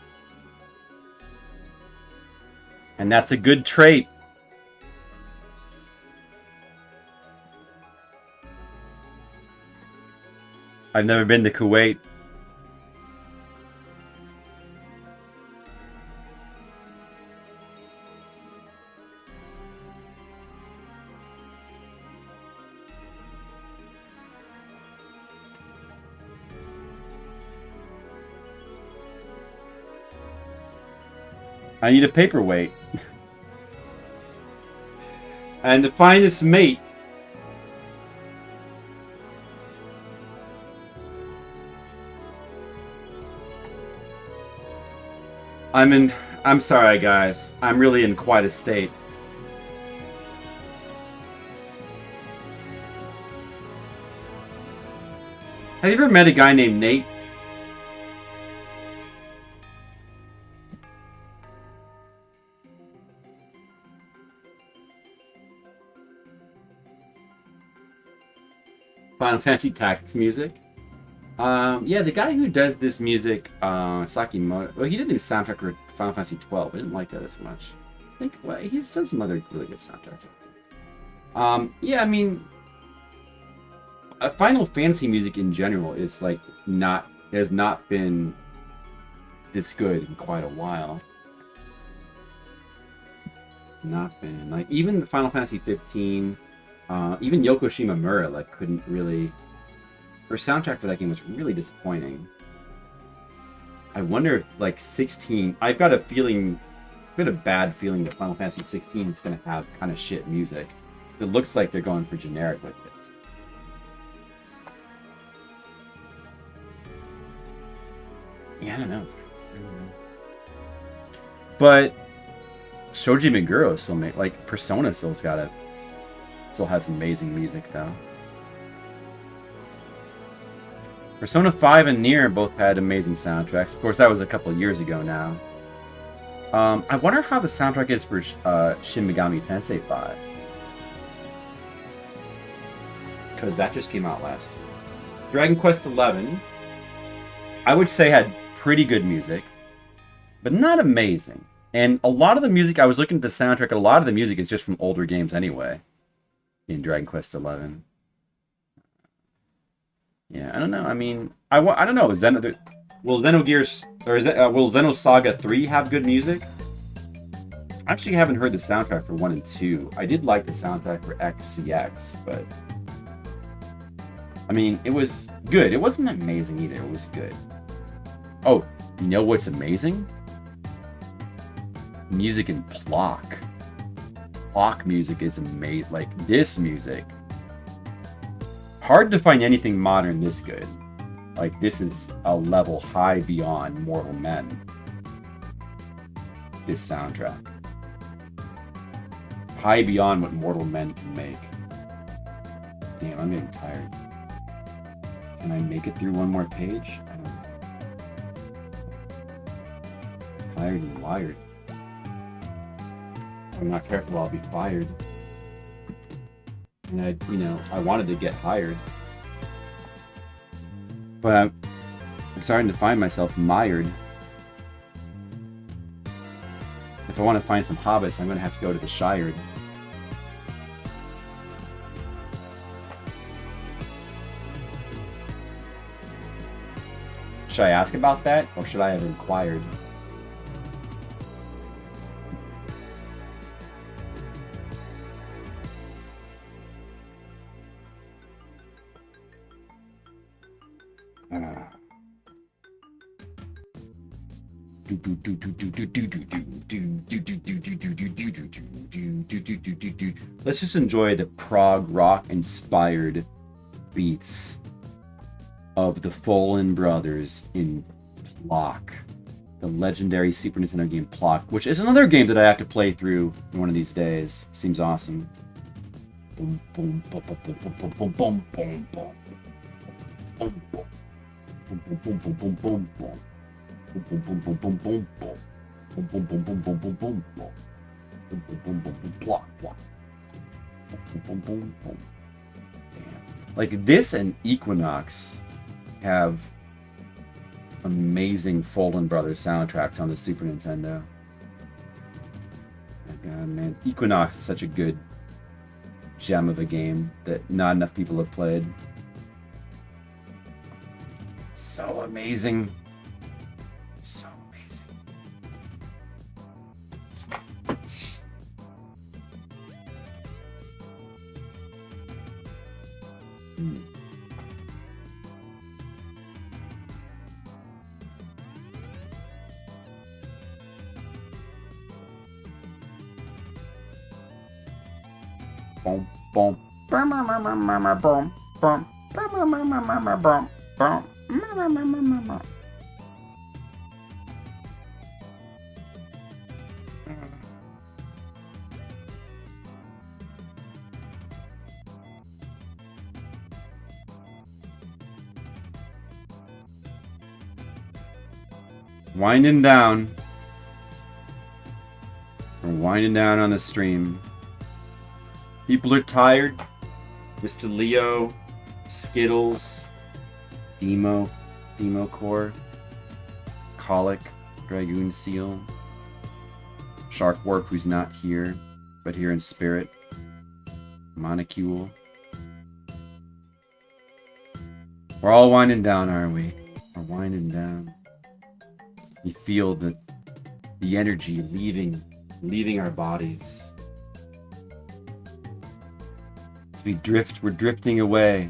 And that's a good trait. I've never been to Kuwait. I need a paperweight. And to find its mate. I'm sorry guys. I'm really in quite a state. Have you ever met a guy named Nate? Final Fantasy Tactics music. Yeah, the guy who does this music, Sakimoto. Well, he did the soundtrack for Final Fantasy 12. I didn't like that as much. I think, well, he's done some other really good soundtracks. Yeah, I mean, Final Fantasy music in general is like has not been this good in quite a while. not been like even Final Fantasy 15, even Yokoshima Mura like couldn't really. Her soundtrack for that game was really disappointing. I wonder if like 16. I've got a feeling, I've got a bad feeling that Final Fantasy 16 is going to have kind of shit music. It looks like they're going for generic with this. Yeah, I don't know. But Shoji Meguro still made like Persona still has amazing music though. Persona 5 and Nier both had amazing soundtracks. Of course, that was a couple of years ago now. I wonder how the soundtrack is for Shin Megami Tensei 5. Because that just came out last year. Dragon Quest XI, I would say had pretty good music, but not amazing. And a lot of the music, I was looking at the soundtrack, a lot of the music is just from older games anyway. In Dragon Quest XI. Yeah, I don't know. I mean, I don't know. Will Xenosaga 3 have good music? I actually haven't heard the soundtrack for 1 and 2. I did like the soundtrack for XCX, but I mean, it was good. It wasn't amazing either. It was good. Oh, you know what's amazing? Music in Plok. Plok music is amazing. Like this music. Hard to find anything modern this good. Like this is a level high beyond Mortal Men. This soundtrack. High beyond what Mortal Men can make. Damn, I'm getting tired. Can I make it through one more page? I don't know. Tired and wired. If I'm not careful, I'll be fired. And I wanted to get hired. But I'm starting to find myself mired. If I want to find some hobbits, I'm going to have to go to the Shire. Should I ask about that, or should I have inquired? Let's just enjoy the prog rock inspired beats of the Fallen Brothers in Plok, the legendary Super Nintendo game Plok, which is another game that I have to play through one of these days. Seems awesome. Boom, boom, boom, boom, boom, boom, boom, boom, boom, boom. Boom, boom. Boom, boom, boom, boom, boom, boom, boom. Boom, boom, boom, boom, boom, boom, boom. Boom, boom, boom, boom, boom, boom, boom, boom. Boom, boom, boom, boom, boom, Plok, Plok. Boom, boom, boom, boom. Damn. Like this and Equinox have amazing Fallen Brothers soundtracks on the Super Nintendo. My God, man. Equinox is such a good gem of a game that not enough people have played. So amazing. So amazing. Boom, boom. Boom, boom, boom, boom, boom, boom, boom, boom. Winding down. We're winding down on the stream. People are tired. Mr. Leo, Skittles, Demo Core, Colic, Dragoon Seal, Shark Warp, who's not here, but here in spirit, Monocule. We're all winding down, aren't we? We're winding down. You feel the energy leaving leaving our bodies. As we drift, we're drifting away.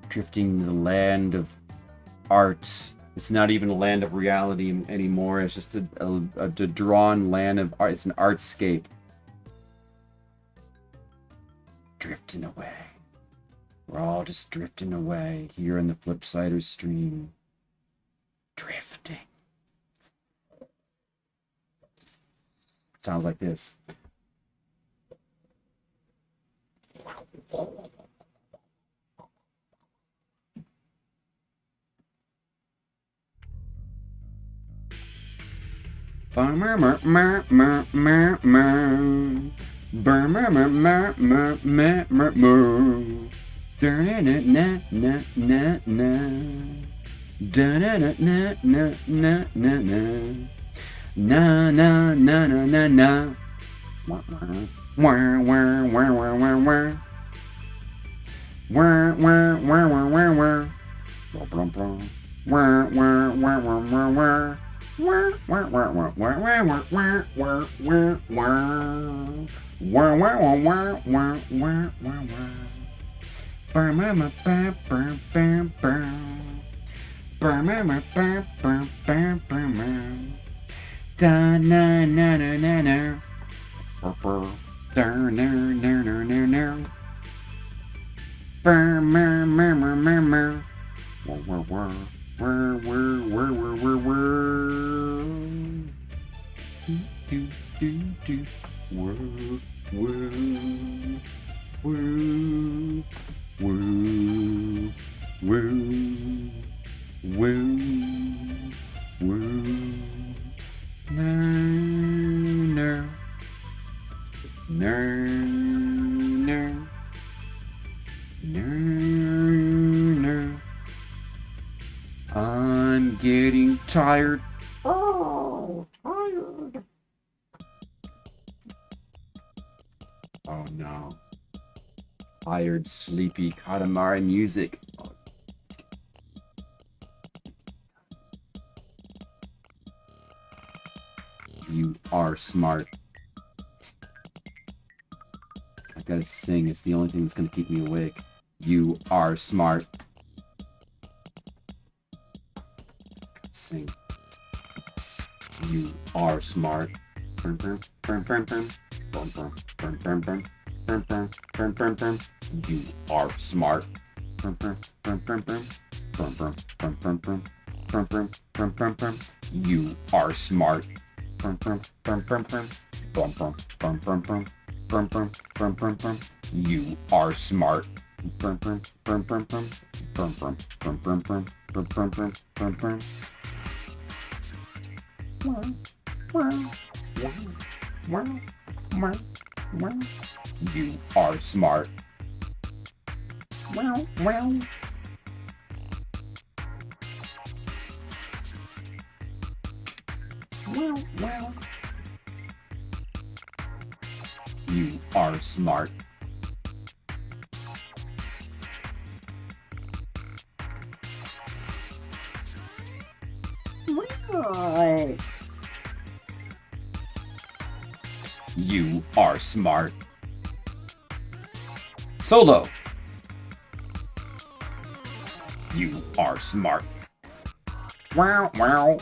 Drifting to the land of art. It's not even a land of reality anymore. It's just a drawn land of art. It's an artscape. Drifting away. We're all just drifting away here in the Flipsider stream. Drifting. Sounds like this. Na na na na na na. Wah wah wah wah wah wah wah. Wah wah wah wah wah wah. Blum blum. Wah wah wah wah wah wah. Wah wah wah wah wah wah wah wah wah wah wah. Wah wah wah wah wah wah wah wah. Bam bam bam bam bam bam. Bam bam bam bam bam bam. Da na na na na na. Da na na na na na. Ba ma ma ma ma ma. Wah wah wah. Wah wah wah wah wah wah. Do do do. Wah wah wah wah wah wah wah. No, no, no, no, no, no. I'm getting tired. Oh, tired. Oh no. Tired, sleepy Katamari music. You are smart. I gotta sing. It's the only thing that's gonna keep me awake. You are smart. Sing. You are smart. You are smart. You are smart. You are smart. You are smart. You are smart. You are smart. Solo. You are smart. Wow, wow.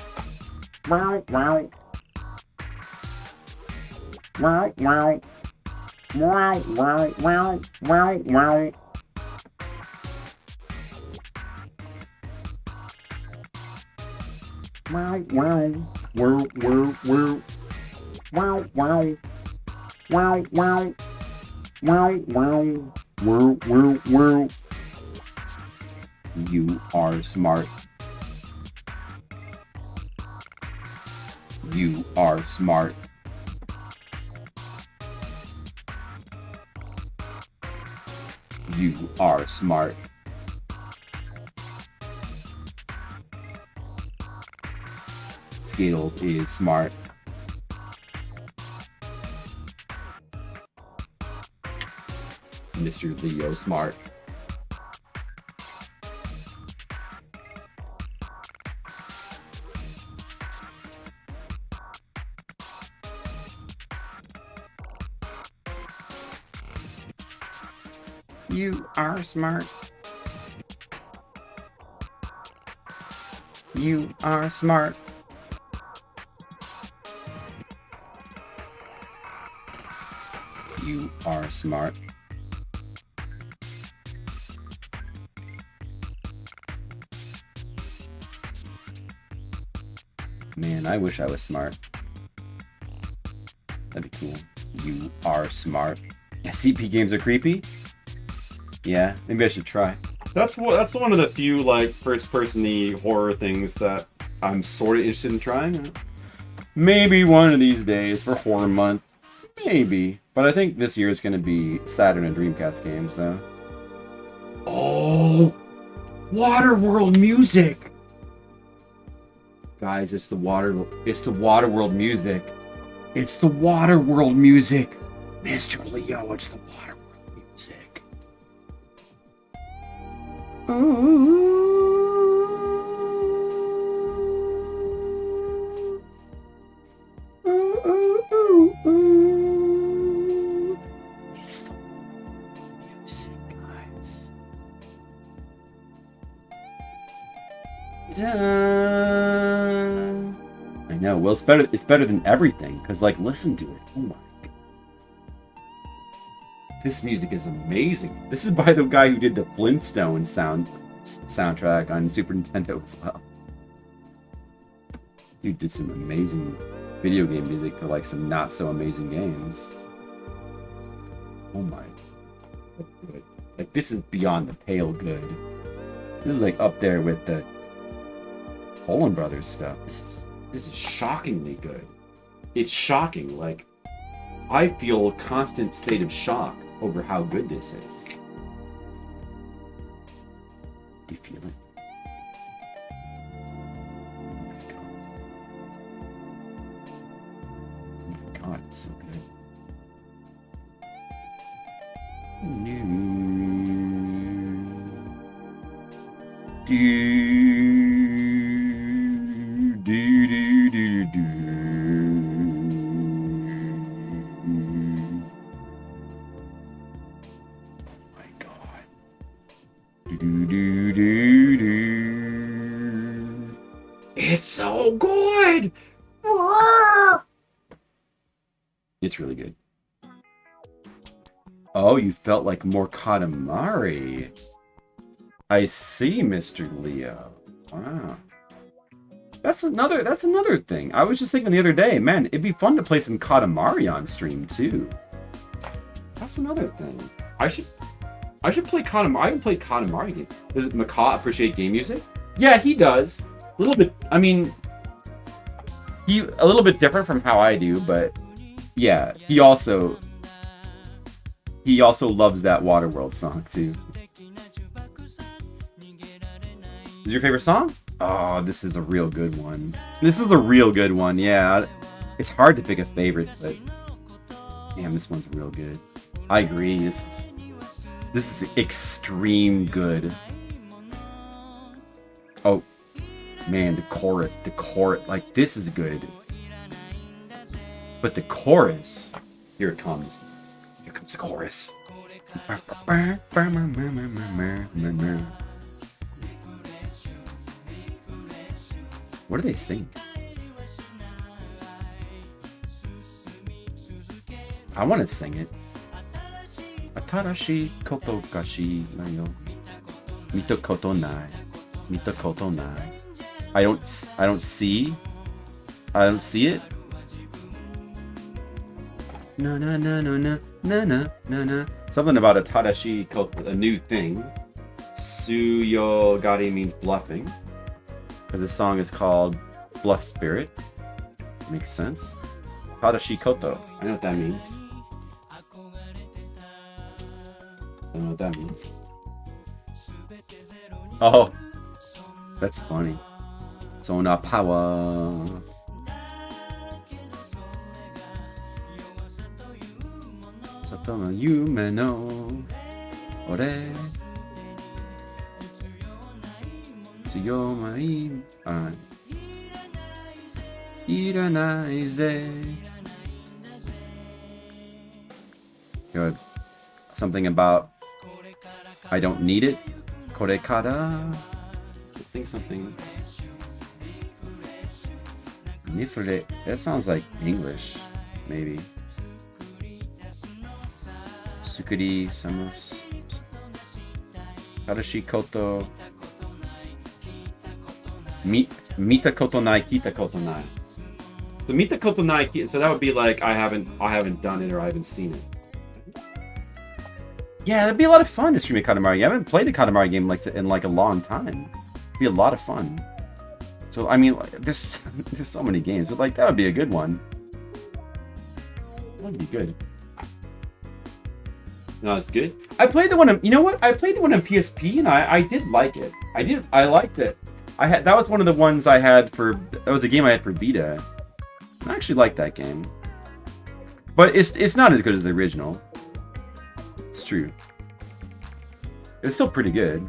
Wow, wow. Wow, wow. Wow, wow, wow, wow, wow. Wow, wow. Wow, wow, wow. Wow, wow. Wow, wow. Wow, wow. Wow, wow, wow. You are smart. You are smart. You are smart. Skittles is smart. Mr. Leo smart. You are smart. You are smart. You are smart. Man, I wish I was smart. That'd be cool. You are smart. SCP games are creepy? Yeah, maybe I should try. That's one of the few like first-person-y horror things that I'm sort of interested in trying. Maybe one of these days for horror month. Maybe. But I think this year is going to be Saturn and Dreamcast games, though. Oh! Waterworld music! Guys, it's the Waterworld music. It's the Waterworld music. Mr. Leo, it's the Waterworld music. Ooh. Ooh, ooh, ooh, ooh. It's the music, guys. Dun. I know. Well, it's better than everything. Cause like, listen to it. Oh my. This music is amazing. This is by the guy who did the Flintstones soundtrack on Super Nintendo as well. Dude did some amazing video game music for like some not so amazing games. Oh my. Good. Like this is beyond the pale good. This is like up there with the Olin Brothers stuff. This is shockingly good. It's shocking. Like I feel a constant state of shock over how good this is. Do you feel it? Oh my god, it's so good. It's so good! It's really good. Oh, you felt like more Katamari. I see, Mr. Leo. Wow. That's another thing. I was just thinking the other day, man, it'd be fun to play some Katamari on stream too. That's another thing. I should play Katamari. I haven't played Katamari game. Does Macaw appreciate game music? Yeah, he does. A little bit. I mean, a little bit different from how I do, but yeah, he also loves that Waterworld song too. Is your favorite song? Oh, this is a real good one. This is a real good one. Yeah, it's hard to pick a favorite, but damn, this one's real good. I agree. This is extreme good. Oh man, the chorus, like this is good. But the chorus, here it comes. Here comes the chorus. What do they sing? I want to sing it. Atarashi koto gashi nayo. Mito koto nai. Mito koto nai. I don't see it. No no no no no no no no no. Something about a Tadashi koto, a new thing. Suyo gari means bluffing. Because this song is called Bluff Spirit. Makes sense. Tadashi koto. I know what that means. I don't know what that means. Oh, that's funny. Sona power. Sato no yume no ore. Tsuyomai. Alright. Iranai ze. Good. Something about I don't need it. Korekara. Something. Nifure. That sounds like English, maybe. Sukuri Samos. Harashi Koto. Mita Koto Nai, Kita Koto Nai. So Mita Koto Nai, so that would be like I haven't done it or I haven't seen it. Yeah, that'd be a lot of fun to stream a Katamari game. I haven't played a Katamari game in like a long time. It'd be a lot of fun. So I mean, there's so many games, but like that would be a good one. That'd be good. No, it's good. I played the one on, you know what? I played the one on PSP and I did like it. I liked it. That was one of the ones I had for, that was a game I had for Vita. I actually liked that game. But it's not as good as the original. It's true. It's still pretty good.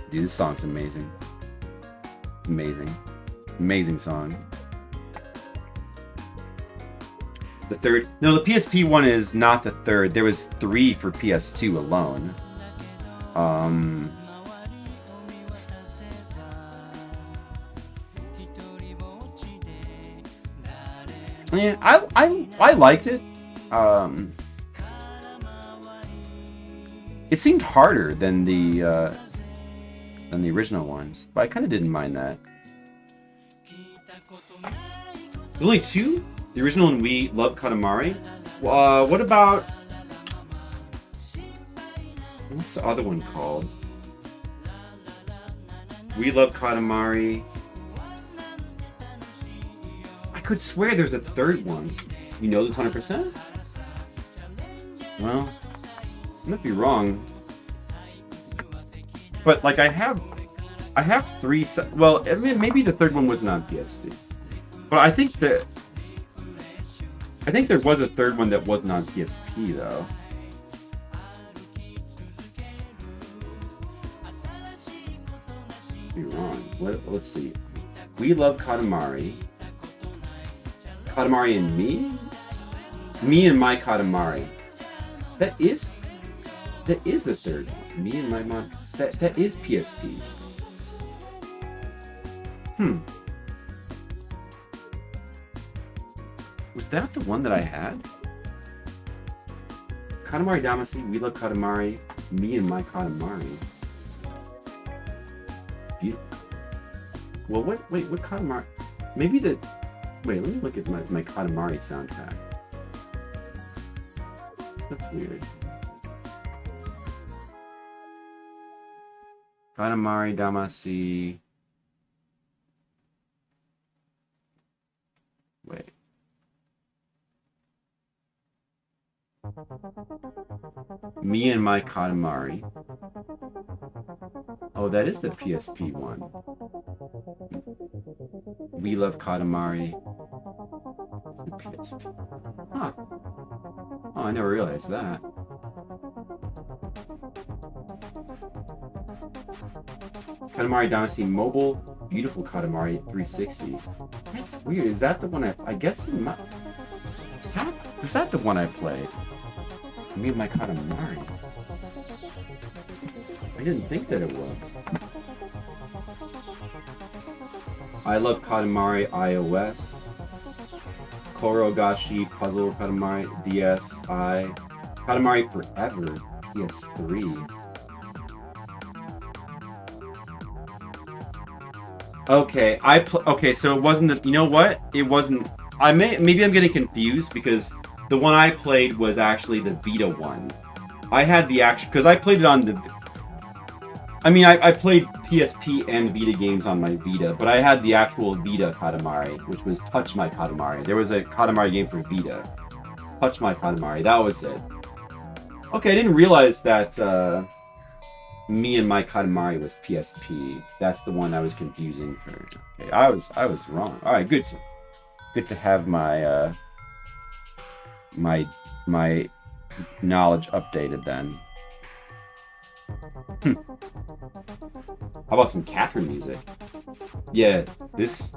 Dude, this song's amazing. Amazing. Amazing song. The third... No, the PSP one is not the third. There was 3 for PS2 alone. Yeah, I liked it. It seemed harder than the original ones, but I kind of didn't mind that. There's only 2? The original and We Love Katamari? What about... What's the other one called? We Love Katamari. I could swear there's a third one. You know this 100%? Well, I might be wrong. But like I have 3. Well, I mean, maybe the third one wasn't on PS2. But I think there was a third one that wasn't on PSP though. Be wrong. Let's see. We Love Katamari. Katamari and Me? Me and My Katamari. That is the third one. Me and My Mom. That is PSP. Was that the one that I had? Katamari Damacy, We Love Katamari, Me and My Katamari. Well, wait, what Katamari? Maybe the... Wait, let me look at my Katamari soundtrack. That's weird. Katamari Damacy... Wait. Me and My Katamari. Oh, that is the PSP one. We Love Katamari. Huh. Oh, I never realized that. Katamari Damacy Mobile. Beautiful Katamari 360. That's weird. Is that the one I guess it might... Was that the one I played? Me and My Katamari. I didn't think that it was. I Love Katamari iOS. Korogashi Puzzle Katamari DSi. Katamari Forever PS3. Okay, okay, so it wasn't the... You know what? It wasn't... Maybe I'm getting confused because the one I played was actually the Vita one. I had the actual... Because I played it on the... I mean, I played PSP and Vita games on my Vita, but I had the actual Vita Katamari, which was Touch My Katamari. There was a Katamari game for Vita. Touch My Katamari, that was it. Okay, I didn't realize that Me and My Katamari was PSP. That's the one I was confusing for. Okay, I was wrong. All right, good. Good to have my my knowledge updated then. How about some Catherine music? Yeah, this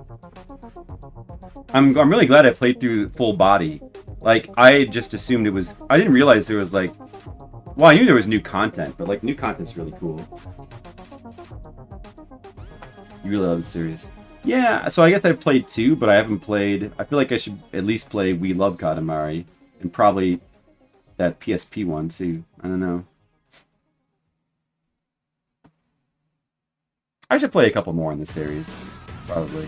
I'm really glad I played through full body. Like, I just assumed it was... I didn't realize there was, like... Well, I knew there was new content, but, like, new content's really cool. You really love the series. Yeah, so I guess I've played 2, but I haven't played... I feel like I should at least play We Love Katamari. And probably that PSP one, too. I don't know. I should play a couple more in this series. Probably.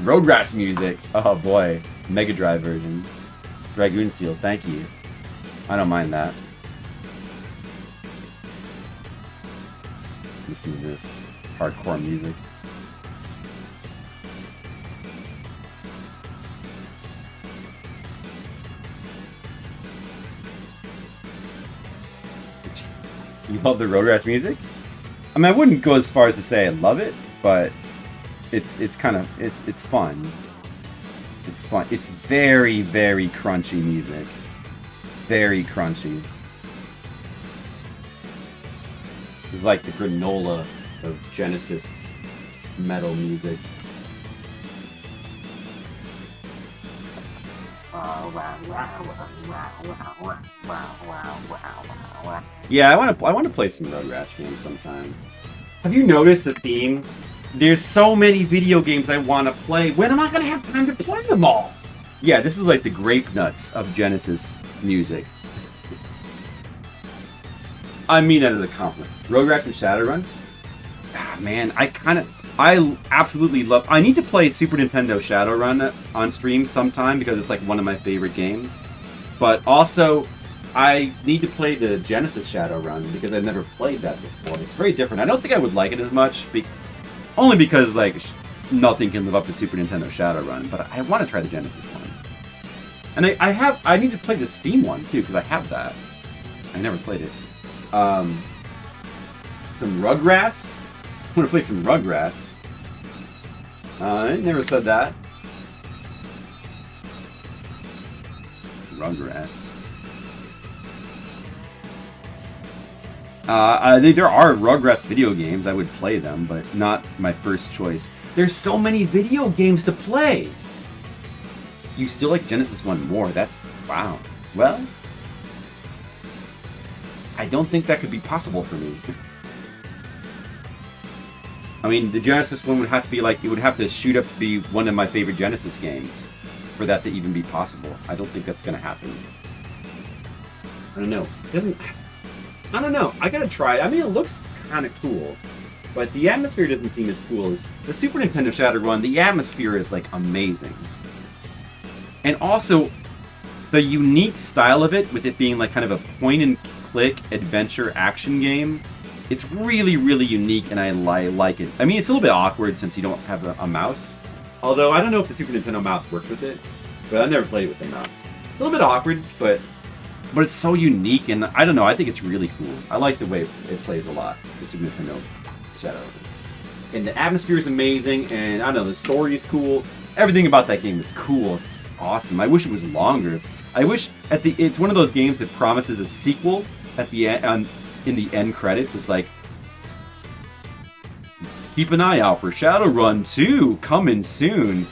Road Rash music. Oh boy. Mega Drive version. Dragoon Seal, thank you. I don't mind that. Listen to this hardcore music. You love the Road Rash music? I mean, I wouldn't go as far as to say I love it, but it's kind of it's fun. It's fun. It's very, very crunchy music. Very crunchy. It's like the granola of Genesis metal music. Yeah, I want to play some Road Rash games sometime. Have you noticed the theme? There's so many video games I want to play. When am I going to have time to play them all? Yeah, this is like the grape nuts of Genesis music. I mean that as a compliment. Road Rash and Shadowruns? Ah, man, I absolutely love... I need to play Super Nintendo Shadowrun on stream sometime because it's like one of my favorite games. But also, I need to play the Genesis Shadowrun because I've never played that before. It's very different. I don't think I would like it as much, only because like nothing can live up to Super Nintendo Shadowrun. But I want to try the Genesis one. And I need to play the Steam one too because I have that. I never played it. Some Rugrats. I want to play some Rugrats. I never said that. Rugrats. There are Rugrats video games. I would play them, but not my first choice. There's so many video games to play. You still like Genesis 1 more. That's... wow. Well, I don't think that could be possible for me. I mean, the Genesis one would have to be like... it would have to shoot up to be one of my favorite Genesis games for that to even be possible. I don't think that's going to happen. I don't know. It doesn't... I don't know. I gotta try it. I mean, it looks kind of cool, but the atmosphere doesn't seem as cool as the Super Nintendo Shadowrun. The atmosphere is, like, amazing. And also, the unique style of it, with it being, like, kind of a point-and-click adventure action game, it's really, really unique, and I like it. I mean, it's a little bit awkward since you don't have a mouse. Although, I don't know if the Super Nintendo mouse works with it, but I never played it with the mouse. It's a little bit awkward, but it's so unique, and I don't know, I think it's really cool. I like the way it plays a lot, the Super Nintendo Shadow. And the atmosphere is amazing, and I don't know, the story is cool. Everything about that game is cool. It's awesome. I wish it was longer. I wish it's one of those games that promises a sequel at the end, in the end credits. It's like, keep an eye out for Shadowrun 2 coming soon.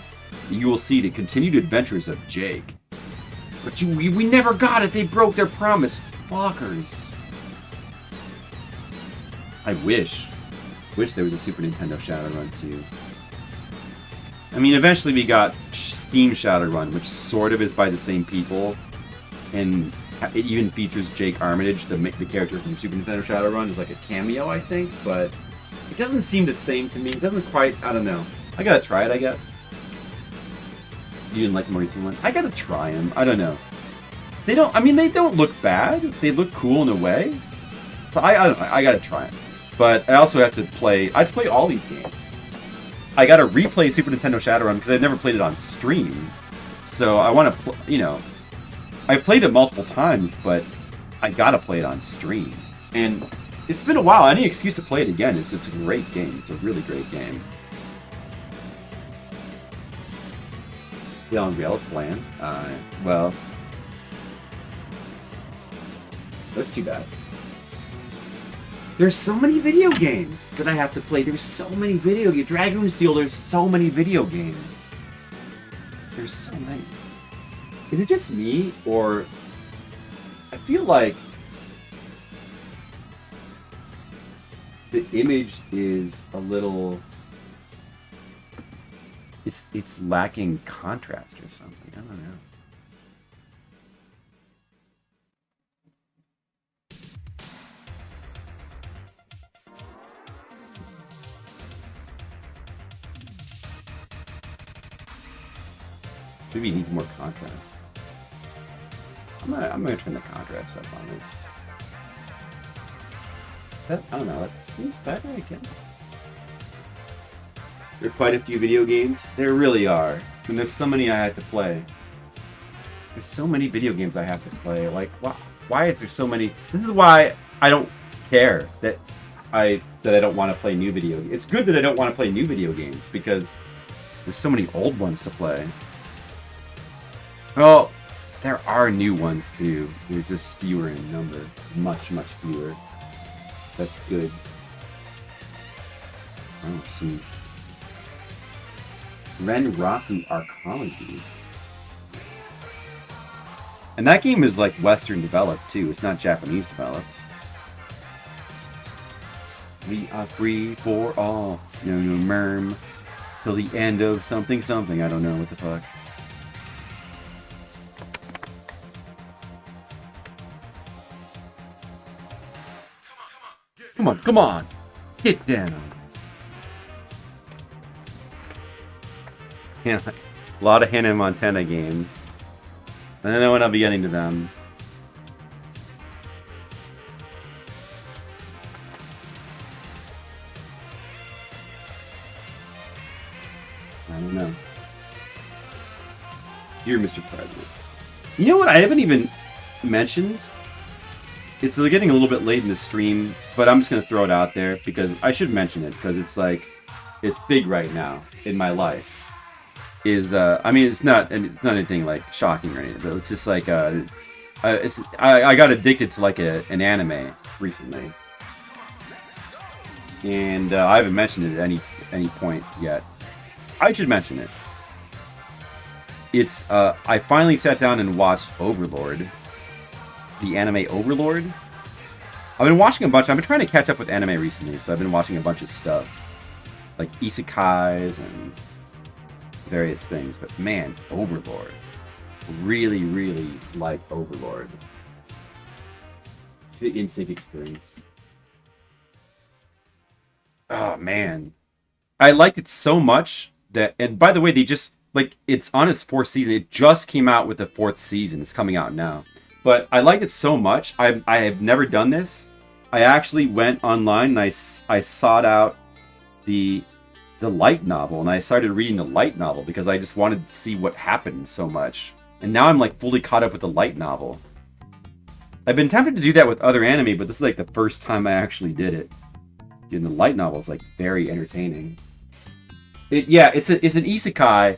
You will see the continued adventures of Jake. But we never got it. They broke their promise. Fuckers. I wish there was a Super Nintendo Shadowrun 2. I mean, eventually we got Steam Shadowrun, which sort of is by the same people. And it even features Jake Armitage, the character from Super Nintendo Shadowrun, is like a cameo, I think. But it doesn't seem the same to me. It doesn't quite... I don't know. I gotta try it, I guess. You didn't like the more recent one? I gotta try them. I don't know. They don't look bad. They look cool in a way. So I don't know. I gotta try them. But I also have to play... I have to play all these games. I gotta replay Super Nintendo Shadowrun because I've never played it on stream. So I want to... you know... I've played it multiple times, but I gotta play it on stream. And it's been a while. Any excuse to play it again. It's a great game. It's a really great game. The Umbrellas plan. Well, that's too bad. There's so many video games that I have to play. There's so many video games. Dragoon Seal, there's so many video games. There's so many. Is it just me, or I feel like the image is a little, it's lacking contrast or something. I don't know. Maybe it needs more contrast. I'm gonna turn the contrast up on this. I don't know, that seems better, I guess. There are quite a few video games. There really are. And there's so many I have to play. There's so many video games I have to play. Like, why is there so many? This is why I don't care that I don't want to play new video games. It's good that I don't want to play new video games because there's so many old ones to play. Well, there are new ones too. There's just fewer in number. Much, much fewer. That's good. Oh, see. Renraku Arcology. And that game is like Western developed too. It's not Japanese developed. We are free for all. No, merm. Till the end of something something. I don't know what the fuck. Come on. Get down. Yeah, a lot of Hannah Montana games. I don't know when I'll be getting to them. I don't know. Dear Mr. President. You know what I haven't even mentioned? It's getting a little bit late in the stream, but I'm just going to throw it out there because I should mention it because it's like, it's big right now in my life. I mean, it's not anything like shocking or anything, but it's just like, I got addicted to like an anime recently. And I haven't mentioned it at any point yet. I should mention it. It's, I finally sat down and watched Overlord. The anime Overlord. I've been watching a bunch. I've been trying to catch up with anime recently, so I've been watching a bunch of stuff. Like isekais and various things. But man, Overlord. Really, really like Overlord. The in-sync experience. Oh man. I liked it so much that, and by the way, they just, like, it's on its 4th season. It just came out with the 4th season. It's coming out now. But I liked it so much. I have never done this. I actually went online and I sought out the light novel, and I started reading the light novel because I just wanted to see what happened so much. And now I'm like fully caught up with the light novel. I've been tempted to do that with other anime, but this is like the first time I actually did it. Dude, the light novel is like very entertaining. It's an isekai,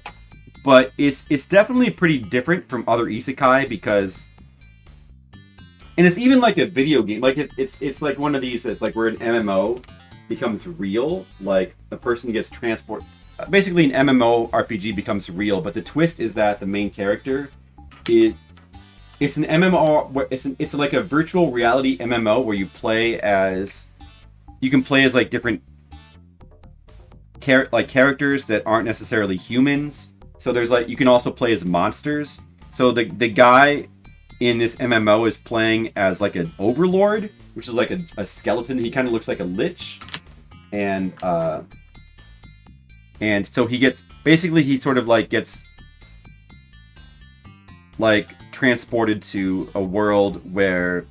but it's definitely pretty different from other isekai because. And it's even like a video game. Like it's like one of these that, like, where an MMO becomes real. Like a person gets transport. Basically, an MMO RPG becomes real. But the twist is that the main character it's an MMO. Where it's like a virtual reality MMO where you can play as like different characters that aren't necessarily humans. So there's like, you can also play as monsters. So the guy in this MMO is playing as like an overlord, which is like a skeleton. He kind of looks like a lich, and so he gets, basically he sort of like gets like transported to a world where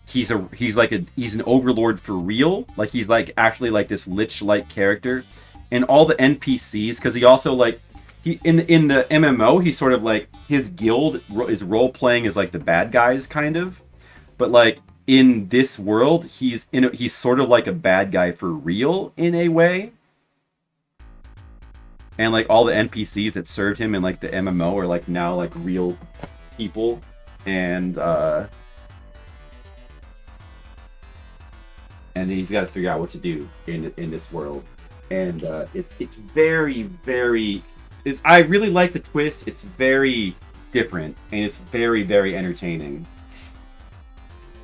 he's an overlord for real. Like he's like actually like this lich-like character, and all the NPCs, because he also like. He in the MMO, he's sort of like, his guild is role playing as like the bad guys kind of, but like in this world, he's sort of like a bad guy for real in a way. And like all the NPCs that served him in like the MMO are like now like real people, and and he's got to figure out what to do in this world. And it's very, very. I really like the twist. It's very different, and it's very, very entertaining.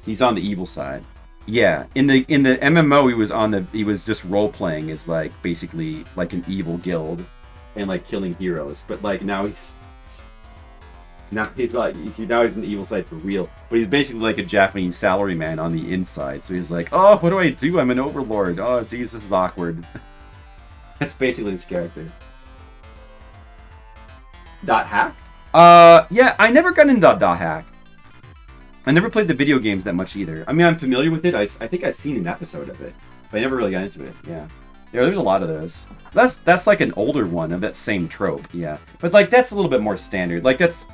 He's on the evil side. Yeah, in the MMO, he was just role playing as like basically like an evil guild, and like killing heroes. But like now he's in the evil side for real. But he's basically like a Japanese salaryman on the inside. So he's like, oh, what do I do? I'm an overlord. Oh, geez, this is awkward. That's basically his character. Dot hack? Yeah, I never got into dot hack. I never played the video games that much either. I mean, I'm familiar with it. I think I've seen an episode of it, but I never really got into it. Yeah, there's a lot of those. That's like an older one of that same trope. Yeah, but like that's a little bit more standard. Like it's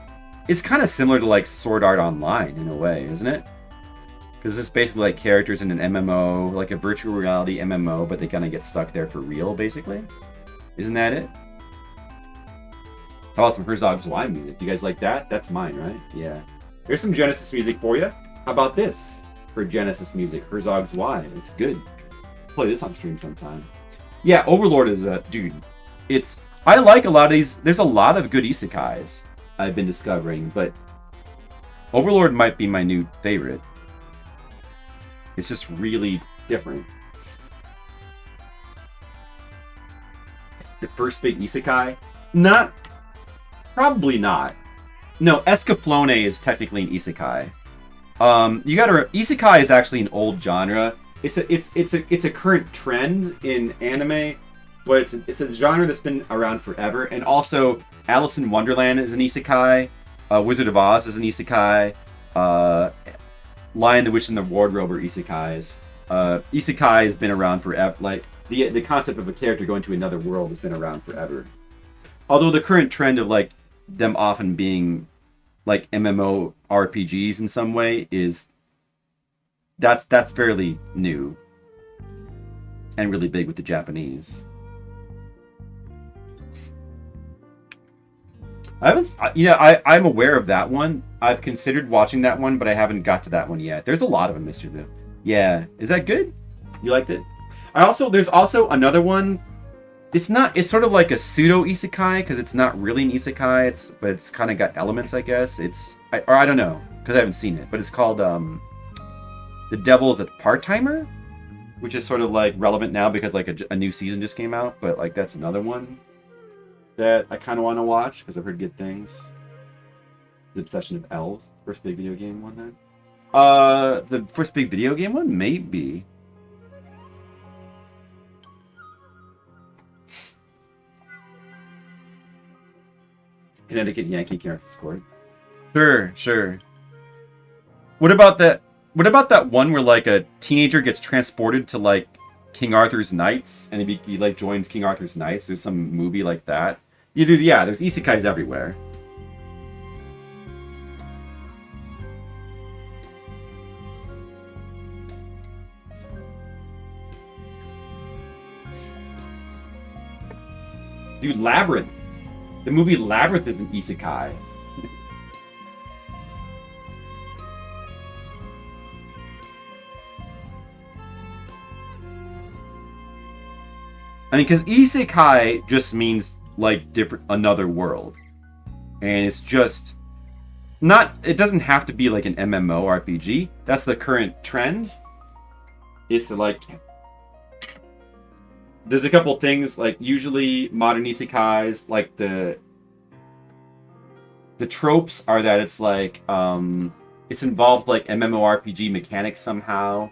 kind of similar to like Sword Art Online in a way, isn't it? Because it's basically like characters in an MMO, like a virtual reality MMO, but they kind of get stuck there for real, basically. Isn't that it? How about some Herzog Zwei music? You guys like that? That's mine, right? Yeah. Here's some Genesis music for you. How about this for Genesis music? Herzog Zwei. It's good. Play this on stream sometime. Yeah, Overlord is a dude. I like a lot of these. There's a lot of good isekais I've been discovering, but Overlord might be my new favorite. It's just really different. The first big isekai? Probably not. No, Escaflowne is technically an isekai. Isekai is actually an old genre. It's a current trend in anime, but it's a genre that's been around forever. And also, Alice in Wonderland is an isekai. Wizard of Oz is an isekai. Lion, the Witch, and the Wardrobe are isekais. Isekai has been around forever. Like the concept of a character going to another world has been around forever. Although the current trend of like them often being like MMO RPGs in some way that's fairly new and really big with the Japanese. I'm aware of that one. I've considered watching that one, but I haven't got to that one yet. There's a lot of them, Mr. Vu. Yeah, is that good? You liked it? There's also another one. It's sort of like a pseudo isekai because it's not really an isekai. But it's kind of got elements, I guess. I don't know because I haven't seen it. But it's called The Devil's a Part-Timer, which is sort of like relevant now because like a new season just came out. But like that's another one that I kind of want to watch because I've heard good things. The Obsession of Elves, first big video game one then. The first big video game one, maybe. Connecticut Yankee character scored. Sure. What about that one where like a teenager gets transported to like King Arthur's Knights and he like joins King Arthur's Knights? There's some movie like that. There's isekais everywhere. Dude, Labyrinth. The movie Labyrinth is an isekai. I mean, because isekai just means like another world, and it's just not. It doesn't have to be like an MMO RPG. That's the current trend. It's like there's a couple things like usually modern isekais like the tropes are that it's like it's involved like MMORPG mechanics somehow.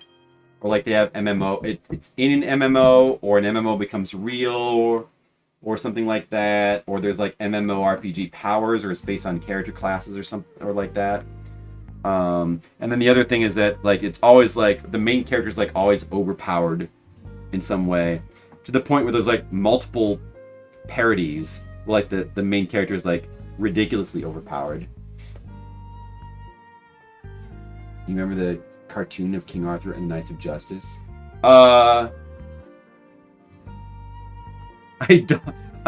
Or like they have MMO, it's in an MMO, or an MMO becomes real, or something like that. Or there's like MMORPG powers, or it's based on character classes or something, or like that. And then the other thing is that like it's always like the main character is like always overpowered in some way, to the point where there's like multiple parodies, like the main character is like ridiculously overpowered. You remember the cartoon of King Arthur and the Knights of Justice? I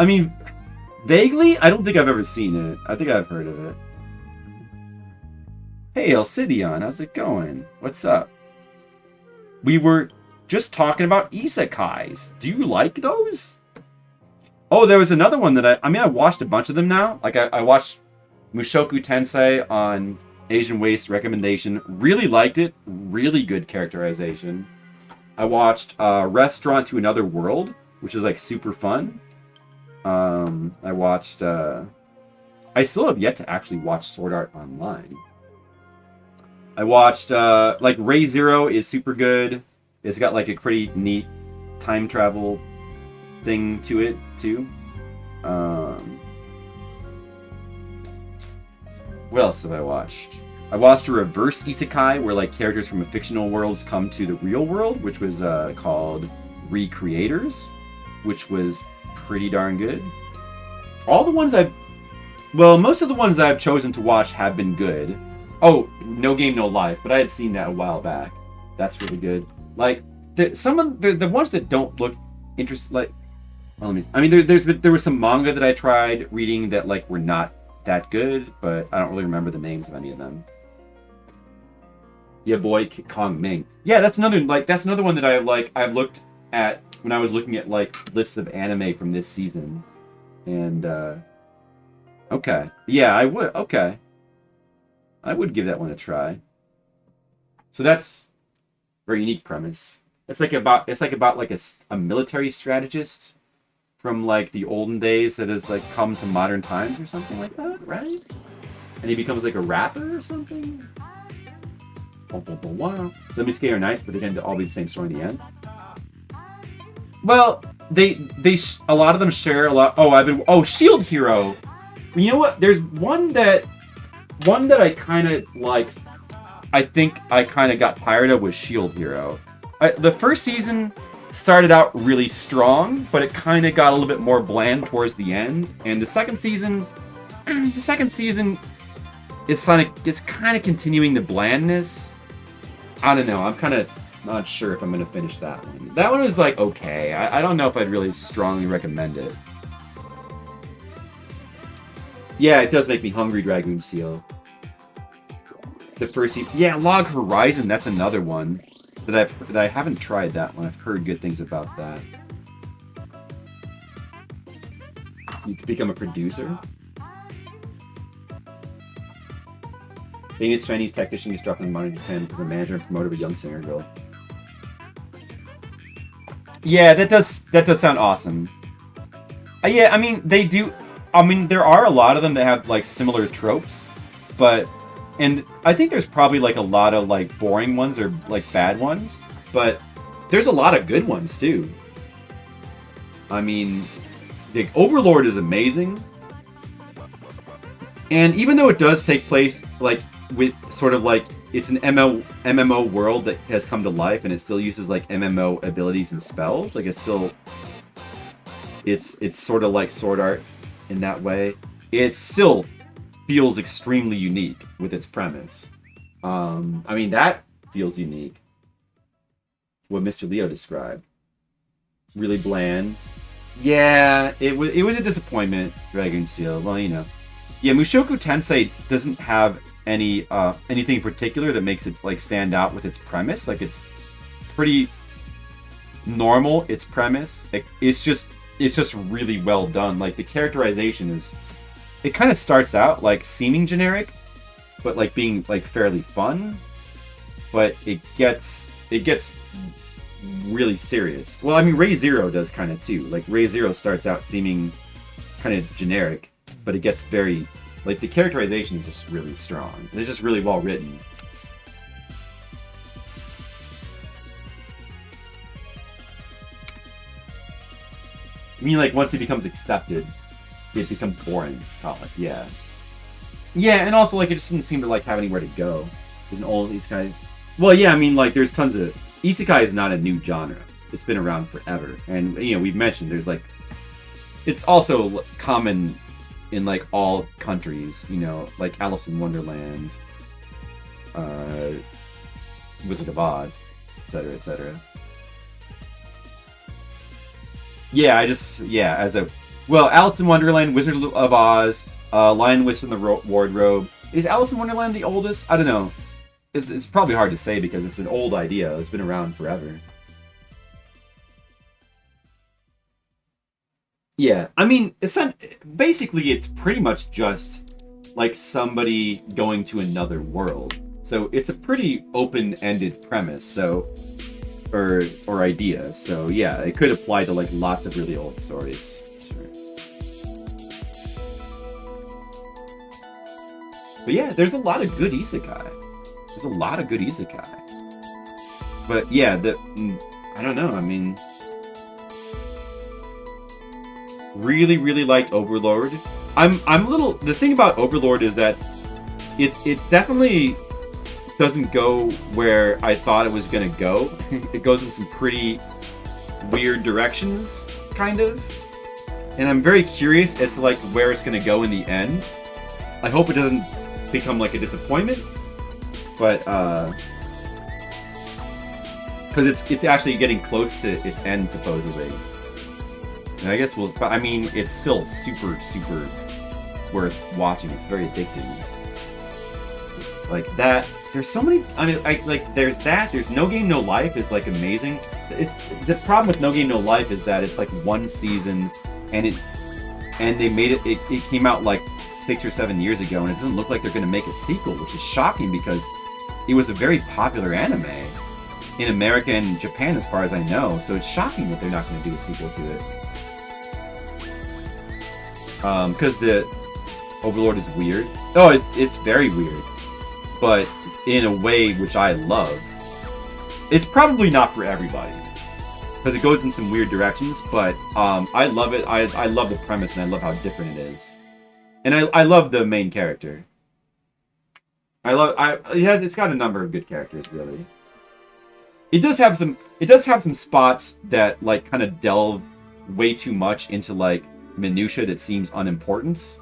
mean, vaguely, I don't think I've ever seen it. I think I've heard of it. Hey, Alcidion, how's it going? What's up? We were just talking about isekais. Do you like those? Oh, there was another one that I watched a bunch of them now. Like, I watched Mushoku Tensei on Asian Waste recommendation. Really liked it. Really good characterization. I watched Restaurant to Another World, which is, like, super fun. I watched... I still have yet to actually watch Sword Art Online. I watched, like, Ray Zero is super good. It's got, like, a pretty neat time travel thing to it, too. What else have I watched? I watched a reverse isekai where, like, characters from fictional worlds come to the real world, which was called Recreators, which was pretty darn good. Most of the ones I've chosen to watch have been good. Oh, No Game No Life, but I had seen that a while back. That's really good. Like, some of the ones that don't look interesting, like, well, there was some manga that I tried reading that, like, were not that good, but I don't really remember the names of any of them. Yeah, boy, Kong Ming. Yeah, that's another one that I've looked at when I was looking at, like, lists of anime from this season. And okay. Yeah, I would. Okay. I would give that one a try. So that's a very unique premise. It's like about like a military strategist from, like, the olden days that has, like, come to modern times or something like that, right? And he becomes, like, a rapper or something. So Mitsuki are nice, but they tend to all be the same story in the end. Well, a lot of them share a lot. Shield Hero. You know what? There's one that I kind of like. I think I kind of got tired of was Shield Hero. The first season started out really strong, but it kind of got a little bit more bland towards the end. And the second season is kind of continuing the blandness. I don't know. I'm kind of not sure if I'm going to finish that one. That one was, like, okay. I don't know if I'd really strongly recommend it. Yeah, it does make me hungry, Dragoon Seal. The first season. Yeah, Log Horizon, that's another one that I haven't tried that one. I've heard good things about that. You could become a producer. Being a Chinese tactician gets dropped in modern Japan because the manager and promoter of a young singer girl. Yeah, that does sound awesome. Yeah, I mean, they do. I mean, there are a lot of them that have, like, similar tropes, and I think there's probably, like, a lot of, like, boring ones or, like, bad ones, but there's a lot of good ones too. I mean, the Overlord is amazing, and even though it does take place, like, with sort of, like, it's an MMO world that has come to life, and it still uses, like, MMO abilities and spells. Like, it's sort of like Sword Art in that way. It still feels extremely unique with its premise. I mean, that feels unique. What Mr. Leo described. Really bland. Yeah, it was a disappointment, Dragon Seal. Well, you know. Yeah, Mushoku Tensei doesn't have anything in particular that makes it, like, stand out with its premise. Like, it's pretty normal, its premise. It's just really well done. Like, the characterization it kind of starts out, like, seeming generic, but, like, being, like, fairly fun. But it gets really serious. Well, I mean, Ray Zero does kind of too. Like, Ray Zero starts out seeming kind of generic, but it gets very, like, the characterization is just really strong. It's just really well written. I mean, like, once it becomes accepted, it becomes boring. Yeah. Yeah, and also, like, it just didn't seem to, like, have anywhere to go. There's an old isekai. Well, yeah, I mean, like, there's tons of... Isekai is not a new genre. It's been around forever. And, you know, we've mentioned there's, like... It's also common in, like, all countries, you know, like Alice in Wonderland, Wizard of Oz, etc., etc. Yeah, Alice in Wonderland, Wizard of Oz, Lion, Witch, and the Wardrobe. Is Alice in Wonderland the oldest? I don't know. It's probably hard to say because it's an old idea. It's been around forever. Yeah, I mean, basically, it's pretty much just like somebody going to another world. So it's a pretty open-ended premise. So, or idea. So yeah, it could apply to like lots of really old stories. Sure. But yeah, there's a lot of good isekai. There's a lot of good isekai. But yeah, I don't know. I mean, really liked Overlord. I'm a little. The thing about Overlord is that it definitely doesn't go where I thought it was gonna go. It goes in some pretty weird directions, kind of. And I'm very curious as to like where it's gonna go in the end. I hope it doesn't become like a disappointment, but because it's actually getting close to its end supposedly. And I guess but I mean, it's still super worth watching. It's very addicting. Like that, there's so many. I mean, there's that. There's No Game No Life is like amazing. The problem with No Game No Life is that it's like one season, and they made it. It came out like 6 or 7 years ago, and it doesn't look like they're going to make a sequel, which is shocking because it was a very popular anime in America and Japan, as far as I know. So it's shocking that they're not going to do a sequel to it. Because the Overlord is weird. Oh, it's very weird, but in a way which I love. It's probably not for everybody because it goes in some weird directions, but I love it. I love the premise and I love how different it is, and I love the main character. It's got a number of good characters, really. It does have some spots that like kind of delve way too much into like minutia that seems unimportant.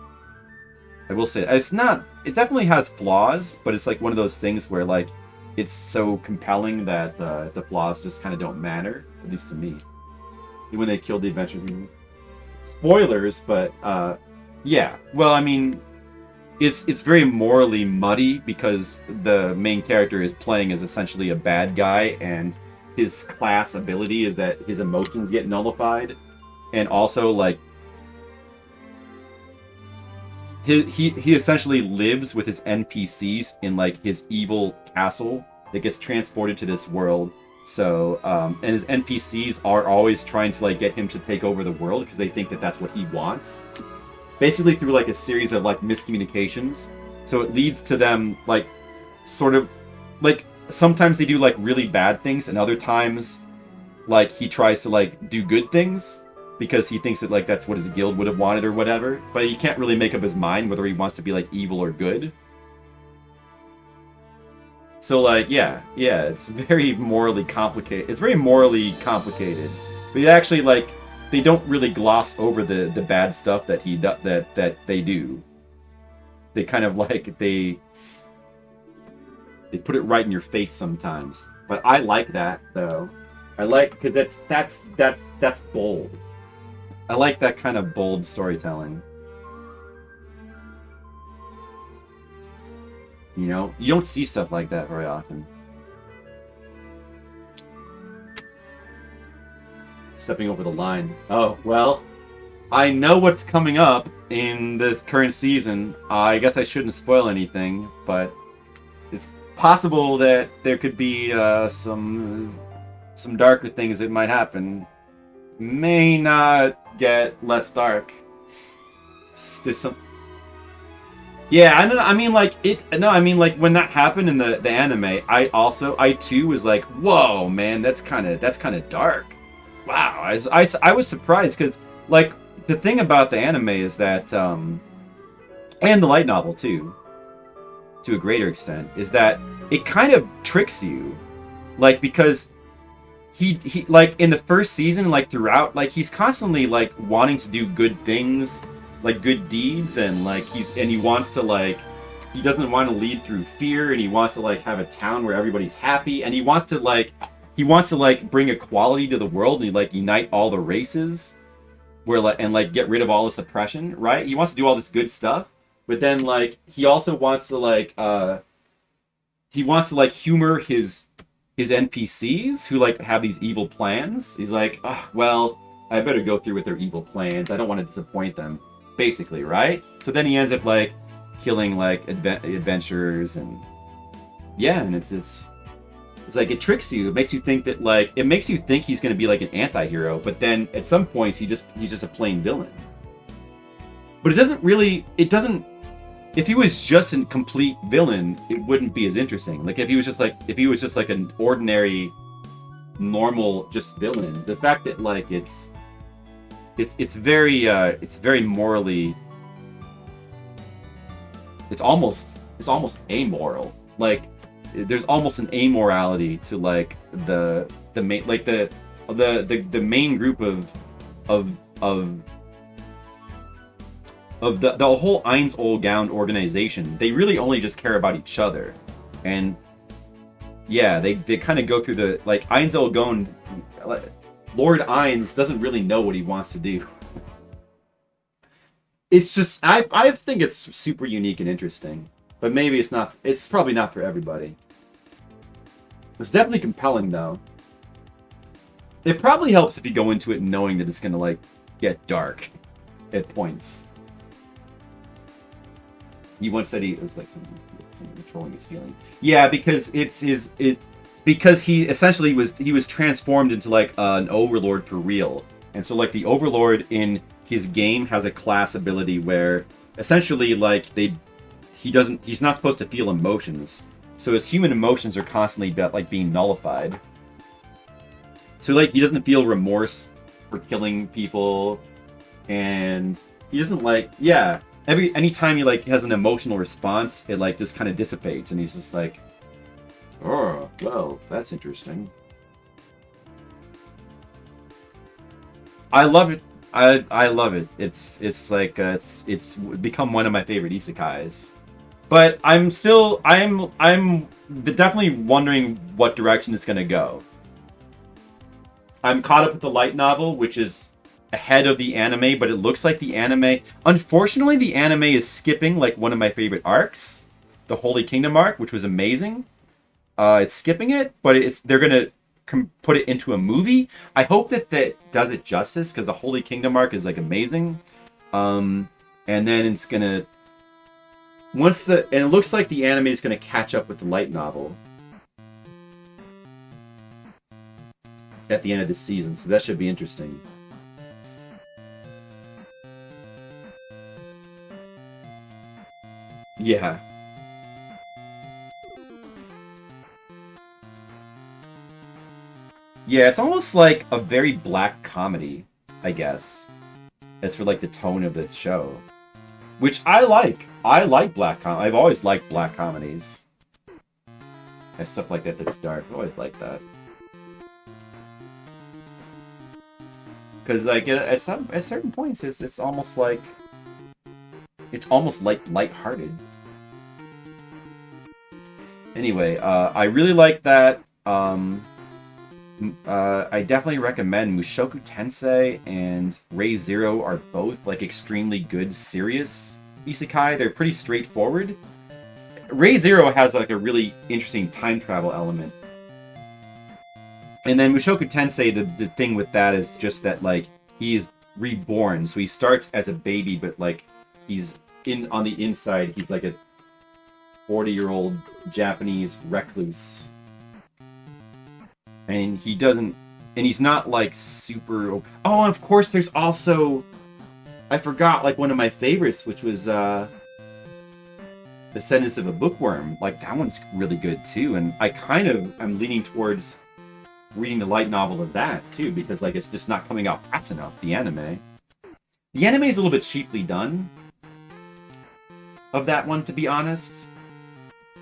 I will say it definitely has flaws, but it's like one of those things where like it's so compelling that the flaws just kind of don't matter, at least to me. When they killed the Adventures. Spoilers, but yeah. Well, I mean, it's very morally muddy because the main character is playing as essentially a bad guy, and his class ability is that his emotions get nullified, and also like he essentially lives with his NPCs in like his evil castle that gets transported to this world. So and his NPCs are always trying to like get him to take over the world because they think that that's what he wants. Basically through like a series of like miscommunications. So it leads to them like sort of like sometimes they do like really bad things, and other times like he tries to like do good things because he thinks that like that's what his guild would have wanted or whatever, but he can't really make up his mind whether he wants to be like evil or good. So like yeah, it's very morally complicated. It's very morally complicated. But they actually like they don't really gloss over the bad stuff that that they do. They kind of like they put it right in your face sometimes. But I like that though. I like because that's bold. I like that kind of bold storytelling. You know, you don't see stuff like that very often. Stepping over the line. Oh, well, I know what's coming up in this current season. I guess I shouldn't spoil anything, but it's possible that there could be some darker things that might happen. May not get less dark. There's some. Yeah, I mean, like it. No, I mean, like when that happened in the anime, I too was like, whoa, man, that's kind of dark. Wow, I was surprised because like the thing about the anime is that and the light novel too, to a greater extent, is that it kind of tricks you, like because. He like in the first season, like throughout, like he's constantly like wanting to do good things, like good deeds, and like he wants to like he doesn't want to lead through fear, and he wants to like have a town where everybody's happy, and he wants to like bring equality to the world and like unite all the races, where like and like get rid of all this oppression, right? He wants to do all this good stuff, but then like he also wants to like humor his NPCs who like have these evil plans. He's like, oh, well, I better go through with their evil plans. I don't want to disappoint them, basically, right? So then he ends up like killing like adventurers, and yeah, and it's like it tricks you. It makes you think that like it makes you think he's going to be like an anti-hero, but then at some points he's just a plain villain. But it doesn't. If he was just a complete villain, it wouldn't be as interesting. Like if he was just like an ordinary, normal just villain. The fact that like it's very morally. It's almost amoral. Like there's almost an amorality to like the main like the main group of the whole Ainz Ooal Gown organization. They really only just care about each other, and yeah, they kind of go through the like Ainz Ooal Gown. Lord Ainz doesn't really know what he wants to do. It's just I think it's super unique and interesting, but maybe it's not. It's probably not for everybody. It's definitely compelling though. It probably helps if you go into it knowing that it's gonna like get dark at points. He once said he was like something controlling his feeling. Yeah, because because he essentially was transformed into like an overlord for real, and so like the overlord in his game has a class ability where essentially like he's not supposed to feel emotions, so his human emotions are constantly like being nullified. So like he doesn't feel remorse for killing people, and he doesn't like anytime he like has an emotional response, it like just kind of dissipates, and he's just like, oh well, that's interesting. I love it. I love it. It's like it's become one of my favorite isekais. But I'm definitely wondering what direction it's gonna go. I'm caught up with the light novel, which is ahead of the anime, but it looks like the anime. Unfortunately, the anime is skipping like one of my favorite arcs, the Holy Kingdom arc, which was amazing. It's skipping it, but they're gonna put it into a movie. I hope that does it justice, because the Holy Kingdom arc is like amazing. And then it's gonna and it looks like the anime is gonna catch up with the light novel at the end of this season, so that should be interesting. Yeah. Yeah, it's almost like a very black comedy, I guess. As for like the tone of the show. Which I like. I like black comedy. I've always liked black comedies. And stuff like that that's dark. I've always liked that. Because like at certain points it's almost like lighthearted. Anyway, I really like that. I definitely recommend Mushoku Tensei and Re:Zero are both like extremely good, serious isekai. They're pretty straightforward. Re:Zero has like a really interesting time travel element. And then Mushoku Tensei, the thing with that is just that like he is reborn. So he starts as a baby, but like he's on the inside, he's like a 40-year-old Japanese recluse. And he's not like super. Oh, and of course there's also, I forgot like one of my favorites, which was Descendants of a Bookworm. Like that one's really good too, and I'm leaning towards reading the light novel of that too, because like it's just not coming out fast enough. The anime is a little bit cheaply done of that one, to be honest.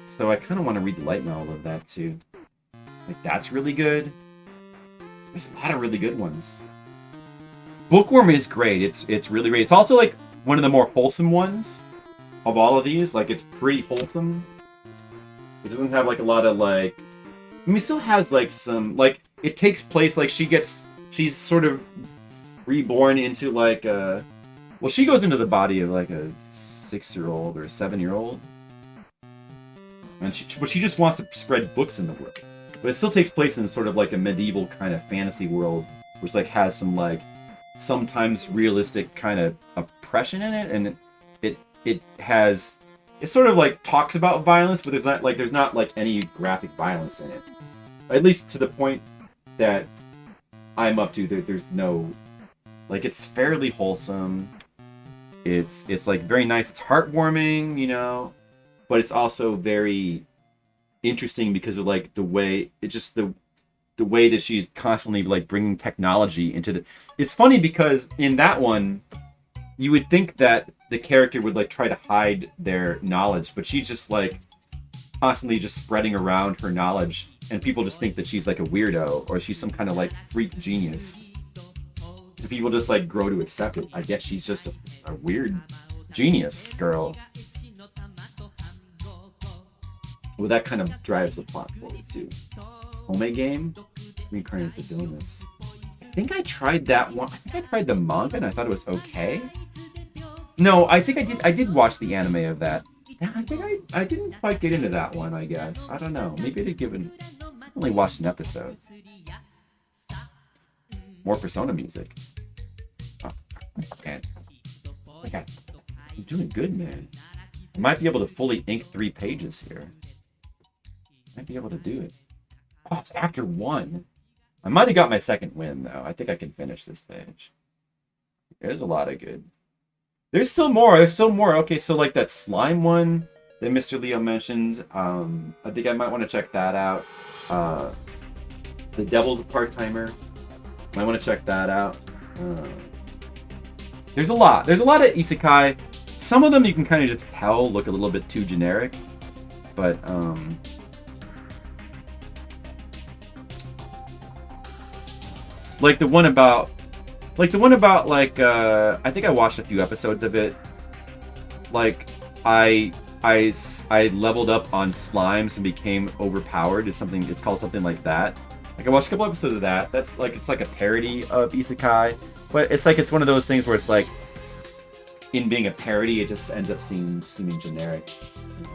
So I kind of want to read the light novel of that too. Like that's really good. There's a lot of really good ones. Bookworm is great. It's really great. It's also like one of the more wholesome ones of all of these. Like it's pretty wholesome. It doesn't have like a lot of like. I mean, it still has like some like it takes place like she's sort of reborn into like a. Well, she goes into the body of like a 6-year-old or a 7-year-old, and she just wants to spread books in the world. But it still takes place in sort of like a medieval kind of fantasy world, which like has some like sometimes realistic kind of oppression in it, and it has it sort of like talks about violence, but there's not like any graphic violence in it, at least to the point that I'm up to. There's no like it's fairly wholesome. It's like very nice. It's heartwarming, you know, but it's also very interesting because of like the way it just the way that she's constantly like bringing technology into the. It's funny because in that one, you would think that the character would like try to hide their knowledge, but she's just like constantly just spreading around her knowledge, and people just think that she's like a weirdo or she's some kind of like freak genius. And people just like grow to accept it. I guess she's just a weird genius girl. Well, that kind of drives the plot forward too. Home game? Reincarnates the villainous. I think I tried that one. I think I tried the manga and I thought it was okay. No, I think I did watch the anime of that. I think I didn't quite get into that one, I guess. I don't know. Maybe I did only watched an episode. More Persona music. Oh, man. Okay. I'm doing good, man. I might be able to fully ink 3 pages here. Might be able to do it. Oh, it's after 1. I might have got my second win, though. I think I can finish this page. There's a lot of good. There's still more. There's still more. Okay, so like that slime one that Mr. Leo mentioned. I think I might want to check that out. The Devil's a Part-Timer. Might want to check that out. There's a lot. There's a lot of isekai. Some of them you can kind of just tell look a little bit too generic. But, like the one about, I think I watched a few episodes of it. Like, I leveled up on slimes and became overpowered. It's called something like that. Like, I watched a couple episodes of that. That's like, it's like a parody of isekai. But it's like, it's one of those things where it's like, in being a parody, it just ends up seeming generic. You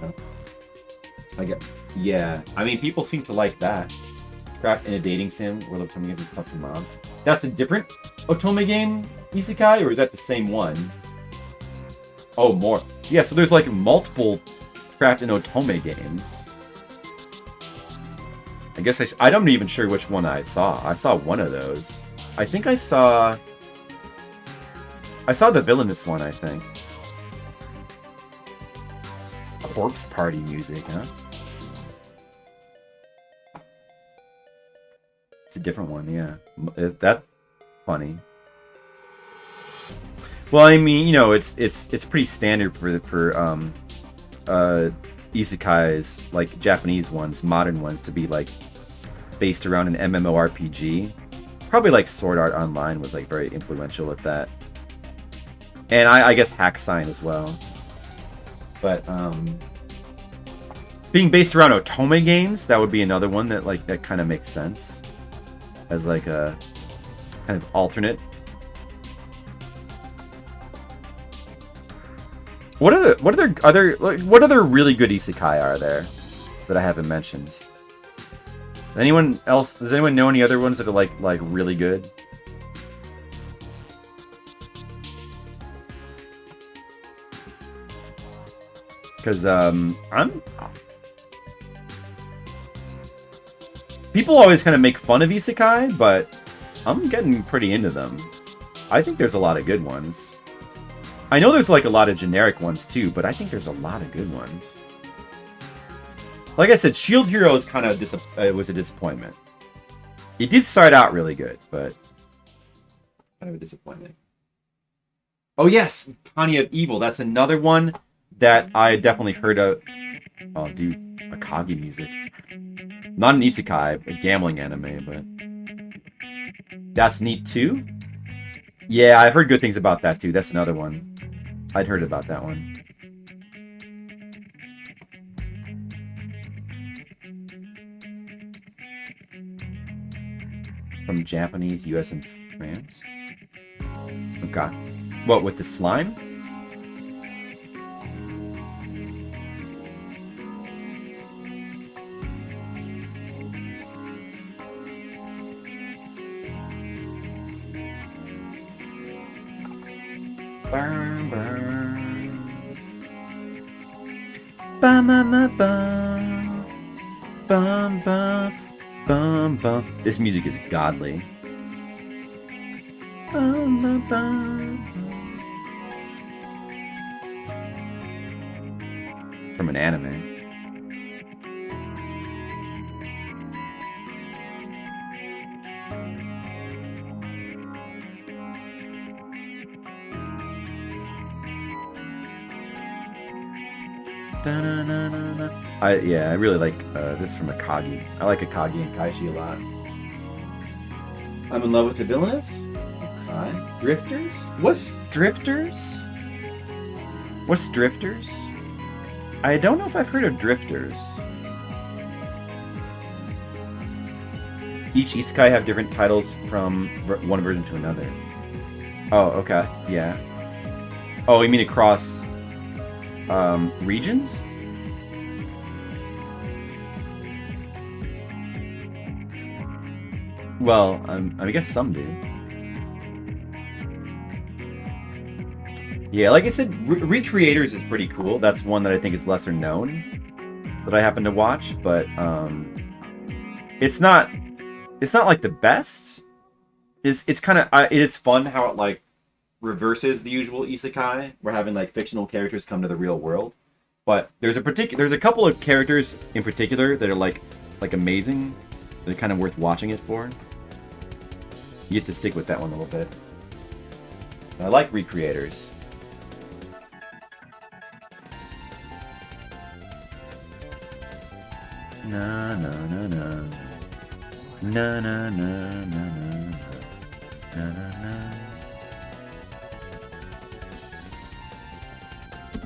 know? Yeah. I mean, people seem to like that. Trapped in a dating sim where they're coming up with tough mobs. That's a different Otome game isekai, or is that the same one? Oh, more. Yeah, so there's like multiple Trapped in Otome games. I guess I'm not even sure which one I saw. I saw one of those. I think I saw the villainous one, I think. Corpse Party music, huh? It's a different one, yeah. That's funny. Well, I mean, you know, it's pretty standard for isekais, like Japanese ones, modern ones, to be like based around an MMORPG. Probably like Sword Art Online was like very influential with that, and I guess Hack Sign as well. But being based around Otome games, that would be another one that kind of makes sense as like a kind of alternate. What other really good isekai are there that I haven't mentioned? Does anyone know any other ones that are like really good? Because people always kind of make fun of isekai, but I'm getting pretty into them. I think there's a lot of good ones. I know there's like a lot of generic ones too, but I think there's a lot of good ones. Like I said, Shield Hero is kind of was a disappointment. It did start out really good, but kind of a disappointment. Oh yes, Tanya of Evil. That's another one that I definitely heard of. Oh, dude, Akagi music. Not an isekai, a gambling anime, but that's neat too. Yeah, I've heard good things about that too. That's another one. I'd heard about that one. From Japanese, US, and France. Okay. What, with the slime? Bum, bum, bum, bum. Bum, bum, bum, bum. This music is godly. Bum, bum, bum, bum. From an anime. I really like this from Akagi. I like Akagi and Kaishi a lot. I'm in love with the villainous. Okay. Drifters? What's Drifters? What's Drifters? I don't know if I've heard of Drifters. Each isekai have different titles from one version to another. Oh, okay. Yeah. Oh, you mean across regions? Well, I guess some do. Yeah, like I said, Recreators is pretty cool. That's one that I think is lesser known that I happen to watch, but it's not like the best. It's kind of it is fun how it like reverses the usual isekai. We're having like fictional characters come to the real world, but there's a couple of characters in particular that are like amazing. They're kind of worth watching it for. You get to stick with that one a little bit. I like Recreators. Na na na na na na na na na na na.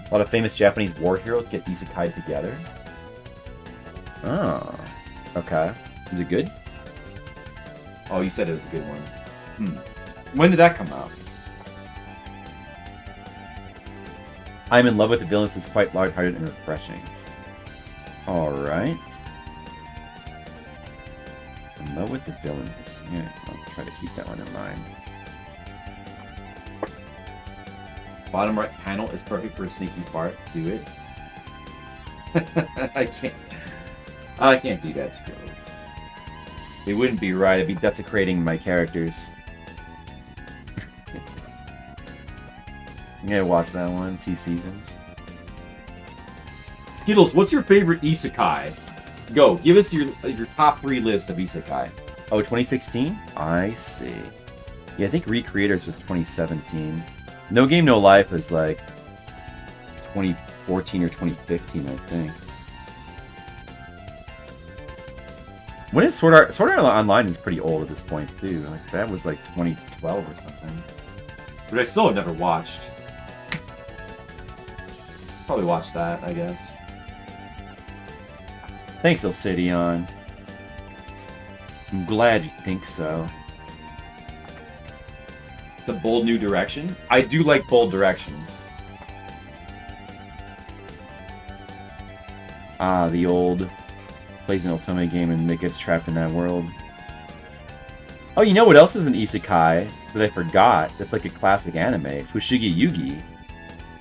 A lot of famous Japanese war heroes get isekai together. Oh, okay. Is it good? Oh, you said it was a good one. When did that come out? I'm in love with the villains is quite lighthearted and refreshing. Alright. In love with the villains. Yeah, I'll try to keep that one in mind. Bottom right panel is perfect for a sneaky fart. Do it. I can't do that skills. It wouldn't be right. I'd be desecrating my characters. I'm gonna watch that one. 2 seasons. Skittles, what's your favorite isekai? Go, give us your top 3 list of isekai. Oh, 2016? I see. Yeah, I think Recreators was 2017. No Game No Life was like 2014 or 2015, I think. When is Sword Art Online is pretty old at this point too. Like that was like 2012 or something. But I still have never watched. Probably watch that, I guess. Thanks, Elcidion. I'm glad you think so. It's a bold new direction. I do like bold directions. Ah, the old plays an Otome game and gets trapped in that world. Oh, you know what else is an isekai that I forgot? That's like a classic anime. Fushigi Yugi.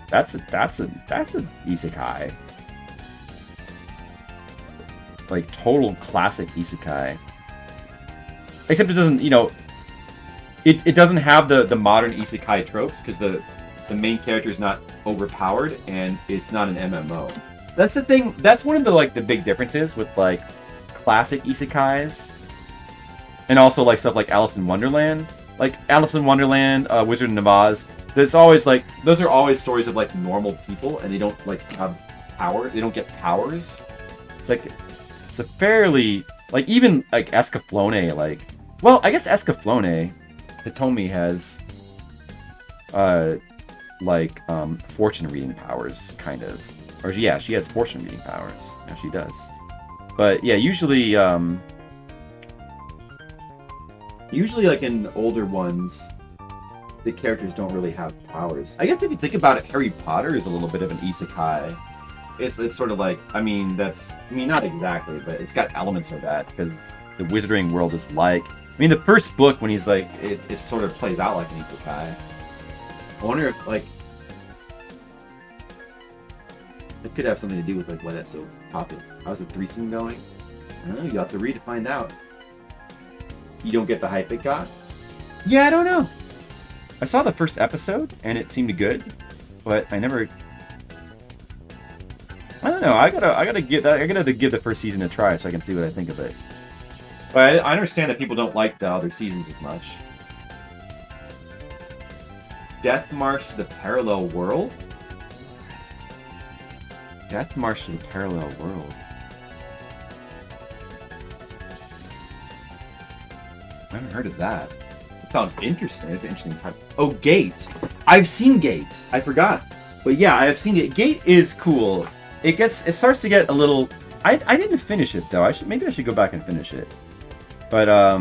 That's a isekai. Like total classic isekai. Except it doesn't, you know, it doesn't have the modern isekai tropes because the main character is not overpowered and it's not an MMO. That's the thing. That's one of the big differences with like classic isekais, and also like stuff like Alice in Wonderland. Like Alice in Wonderland, Wizard of Oz. There's always like those are always stories of like normal people, and they don't like have power. They don't get powers. It's like it's a fairly like even like Escaflowne. Like, well, I guess Escaflowne, Hitomi has fortune reading powers, kind of. Or yeah, she has fortune reading powers. Yeah, she does. But yeah, usually like in older ones, the characters don't really have powers. I guess if you think about it, Harry Potter is a little bit of an isekai. It's sort of like, not exactly, but it's got elements of that because the wizarding world is like. I mean, the first book when he's like, it sort of plays out like an isekai. I wonder if like. It could have something to do with like why that's so popular. How's the threesome going? I don't know, you have to read to find out. You don't get the hype it got? Yeah, I don't know. I saw the first episode and it seemed good, but I never. I don't know. I gotta give the first season a try so I can see what I think of it. But I understand that people don't like the other seasons as much. Death March to the Parallel World? Death March to the Parallel World. I haven't heard of that. It sounds interesting. It's an interesting type. Oh, Gate. I've seen Gate. I forgot. But yeah, I have seen it. Gate is cool. It starts to get a little. I didn't finish it though. Maybe I should go back and finish it. But I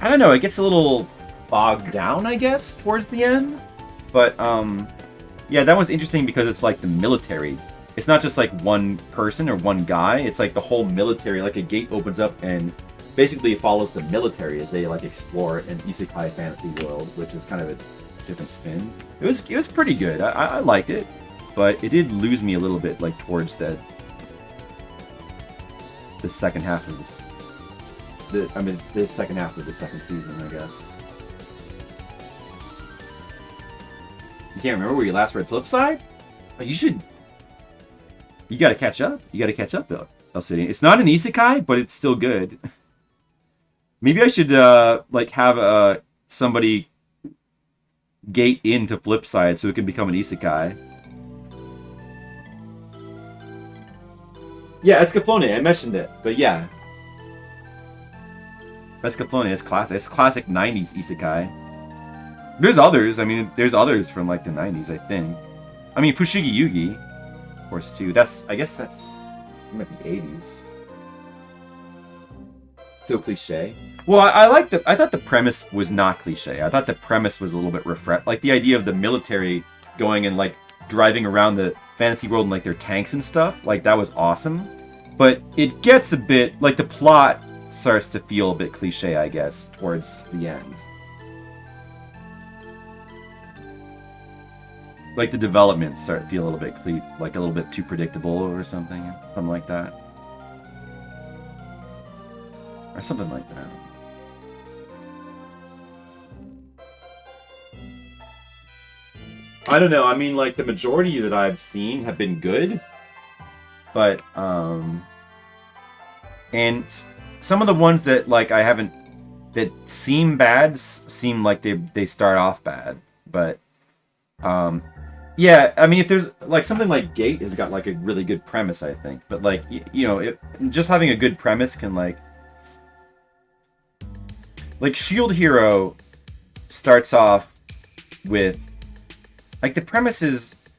don't know. It gets a little bogged down, I guess, towards the end. But yeah, that was interesting because it's like the military. It's not just like one person or one guy. It's like the whole military. Like a gate opens up and basically it follows the military as they like explore an isekai fantasy world, which is kind of a different spin. It was pretty good. I liked it, but it did lose me a little bit like towards the second half of this. The second half of the second season, I guess. You can't remember where you last read Flipside? Oh, you should. You gotta catch up. You gotta catch up, Elcidian. It's not an isekai, but it's still good. Maybe I should like have somebody gate into Flipside so it can become an isekai. Yeah, Escaflowne, I mentioned it, but yeah. Escaflowne is classic. It's classic 90s isekai. There's others. I mean, there's others from like the 90s, I think. I mean, Fushigi Yugi, of course, too. I guess it might be 80s. So cliche. Well, I thought the premise was not cliche. I thought the premise was a little bit like the idea of the military going and like driving around the fantasy world in like their tanks and stuff. Like that was awesome. But it gets a bit like the plot starts to feel a bit cliche, I guess, towards the end. Like the developments start to feel a little bit like a little bit too predictable or something like that. Or something like that. I don't know. I mean, like, the majority that I've seen have been good. But, and some of the ones that, like, I haven't... that seem bad seem like they start off bad. But, yeah, I mean, if there's, like, something like Gate has got, like, a really good premise, I think. But, like, you know, just having a good premise can, like... Like, Shield Hero starts off with... Like, the premise is...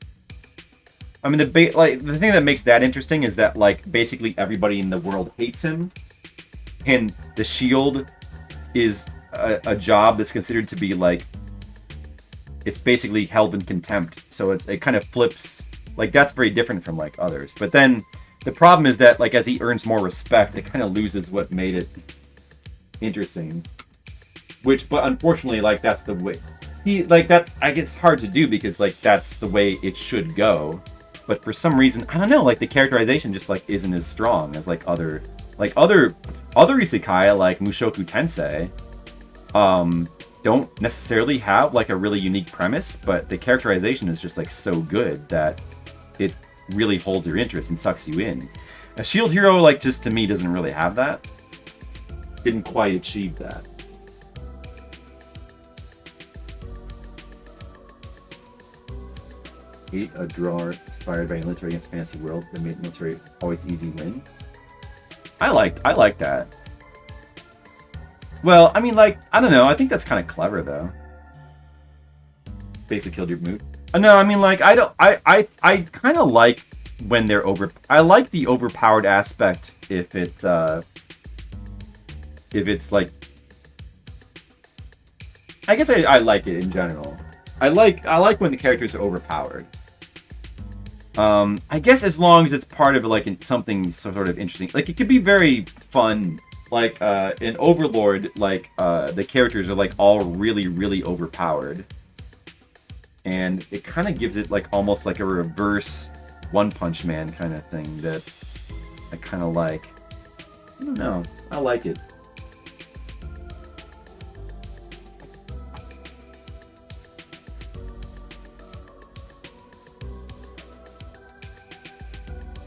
I mean, the thing that makes that interesting is that, like, basically everybody in the world hates him. And the Shield is a job that's considered to be, like... It's basically held in contempt. So it kind of flips... Like, that's very different from, like, others. But then, the problem is that, like, as he earns more respect, it kind of loses what made it interesting. But unfortunately, like, that's the way... See, like, that's... I guess hard to do because, like, that's the way it should go. But for some reason, I don't know, like, the characterization just, like, isn't as strong as, like, other isekai, like Mushoku Tensei, don't necessarily have, like, a really unique premise, but the characterization is just, like, so good that it really holds your interest and sucks you in. A Shield Hero, like, just to me doesn't really have that. Didn't quite achieve that. A draw inspired by military against fantasy world that made military always easy win. I like that. Well, I mean, like, I don't know. I think that's kind of clever, though. Basically killed your mood. No, I mean, like, I kind of like when they're I like the overpowered aspect if it's like... I guess I like it in general. I like when the characters are overpowered. I guess as long as it's part of like something sort of interesting. Like it could be very fun. Like in Overlord, like the characters are like all really, really overpowered. and it kind of gives it like almost like a reverse One Punch Man kind of thing that I kind of like. I don't know. I like it.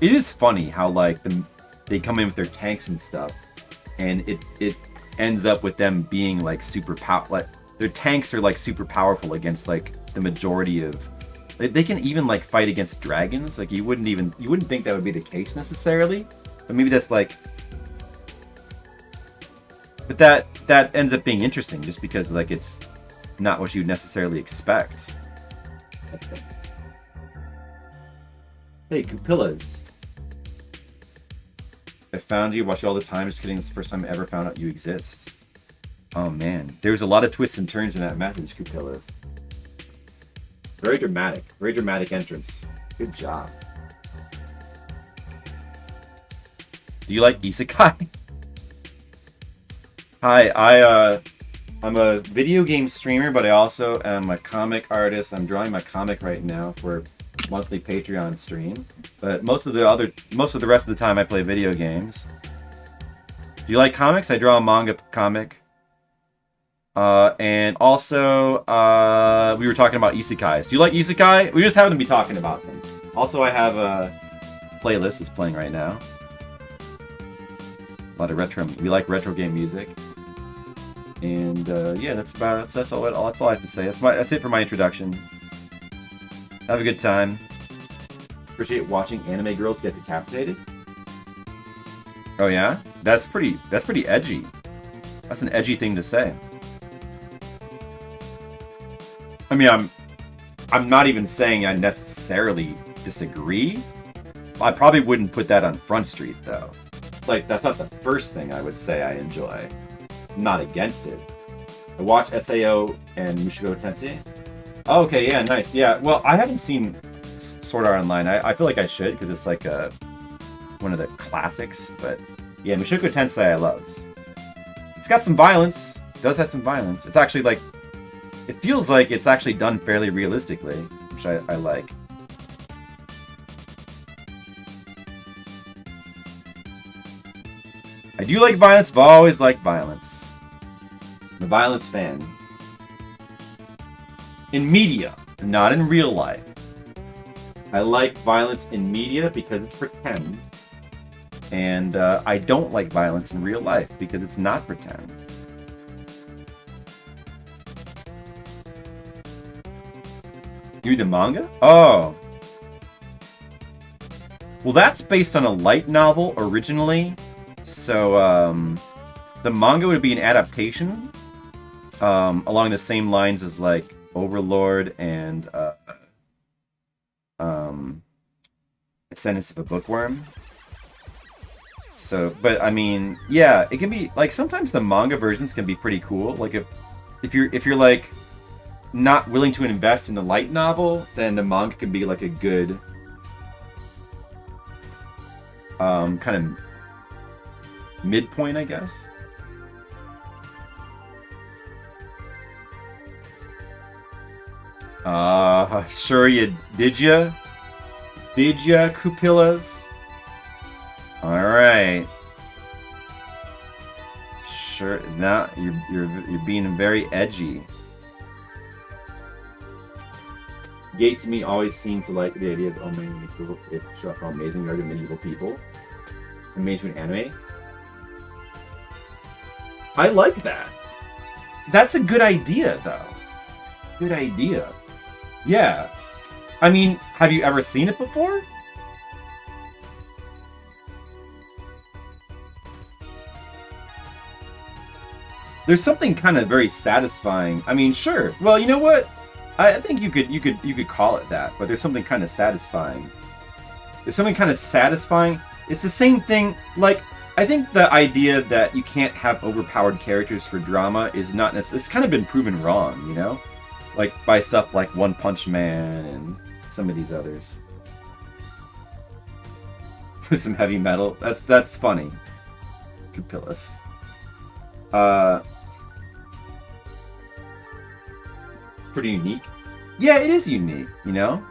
It is funny how like they come in with their tanks and stuff, and it ends up with them being like super like their tanks are like super powerful against like the majority of. They can even like fight against dragons. Like you wouldn't think that would be the case necessarily, but maybe that's like. But that ends up being interesting just because like it's not what you'd necessarily expect. Hey, Cupillas. I found you, watch you all the time. Just kidding, it's the first time I ever found out you exist. Oh man, there's a lot of twists and turns in that message, Cupillas. Very dramatic entrance. Good job. Do you like isekai? Hi, I'm a video game streamer, but I also am a comic artist. I'm drawing my comic right now for monthly Patreon stream. But most of the rest of the time I play video games. Do you like comics? I draw a manga comic. And also, we were talking about isekais. Do you like isekai? We just happen to be talking about them. Also, I have a playlist that's playing right now. A lot of retro. We like retro game music. And yeah, that's all I have to say. That's it for my introduction. Have a good time. Appreciate watching anime girls get decapitated. Oh yeah, that's pretty edgy. That's an edgy thing to say. I mean, I'm not even saying I necessarily disagree. I probably wouldn't put that on Front Street though. Like that's not the first thing I would say I enjoy. I'm not against it. I watch SAO and Mushoku Tensei. Oh, okay, yeah, nice. Yeah, well, I haven't seen Sword Art Online. I feel like I should because it's like one of the classics. But yeah, Mushoku Tensei I loved. It's got some violence. It does have some violence. It's actually like, it feels like it's actually done fairly realistically, which I like. I do like violence. I've always liked violence. I'm a violence fan. In media, not in real life. I like violence in media because it's pretend. And I don't like violence in real life because it's not pretend. You read the manga? Oh. Well, that's based on a light novel originally. So, the manga would be an adaptation along the same lines as, like, Overlord and Ascendance of a Bookworm. So, but I mean, yeah, it can be like sometimes the manga versions can be pretty cool. Like if you're like not willing to invest in the light novel, then the manga can be like a good kind of midpoint, I guess. Sure you did ya? Did ya, Cupillas? Alright. Sure, now you're being very edgy. Gate to me always seemed to like the idea of it show off how amazing you are to medieval people and made into an anime. I like that. That's a good idea, though. Good idea. Yeah. I mean, have you ever seen it before? There's something kind of very satisfying. I mean, sure. Well, you know what? I think you could call it that, but there's something kind of satisfying. There's something kind of satisfying. It's the same thing. Like, I think the idea that you can't have overpowered characters for drama is not necessarily. It's kind of been proven wrong, you know, like by stuff like One Punch Man and some of these others. With some heavy metal. That's funny. Cupillas. Pretty unique. Yeah, it is unique, you know?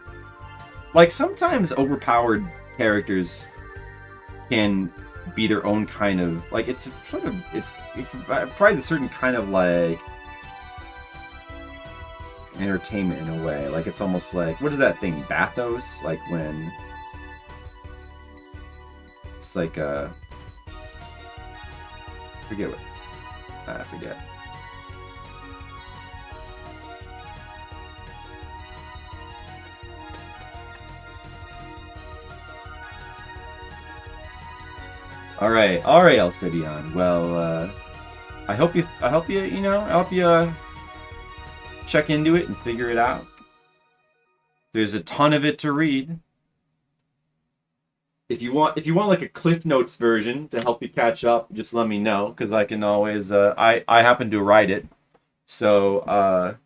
Like, sometimes overpowered characters can be their own kind of... Like, it's sort of... It provides a certain kind of, like... entertainment in a way. Like, it's almost like... What is that thing? Bathos? Like, when... It's like, forget what... I forget. All right, Alcidion. Well, I hope you check into it and figure it out. There's a ton of it to read. If you want like a Cliff Notes version to help you catch up, just let me know, because I can always. I happen to write it. So,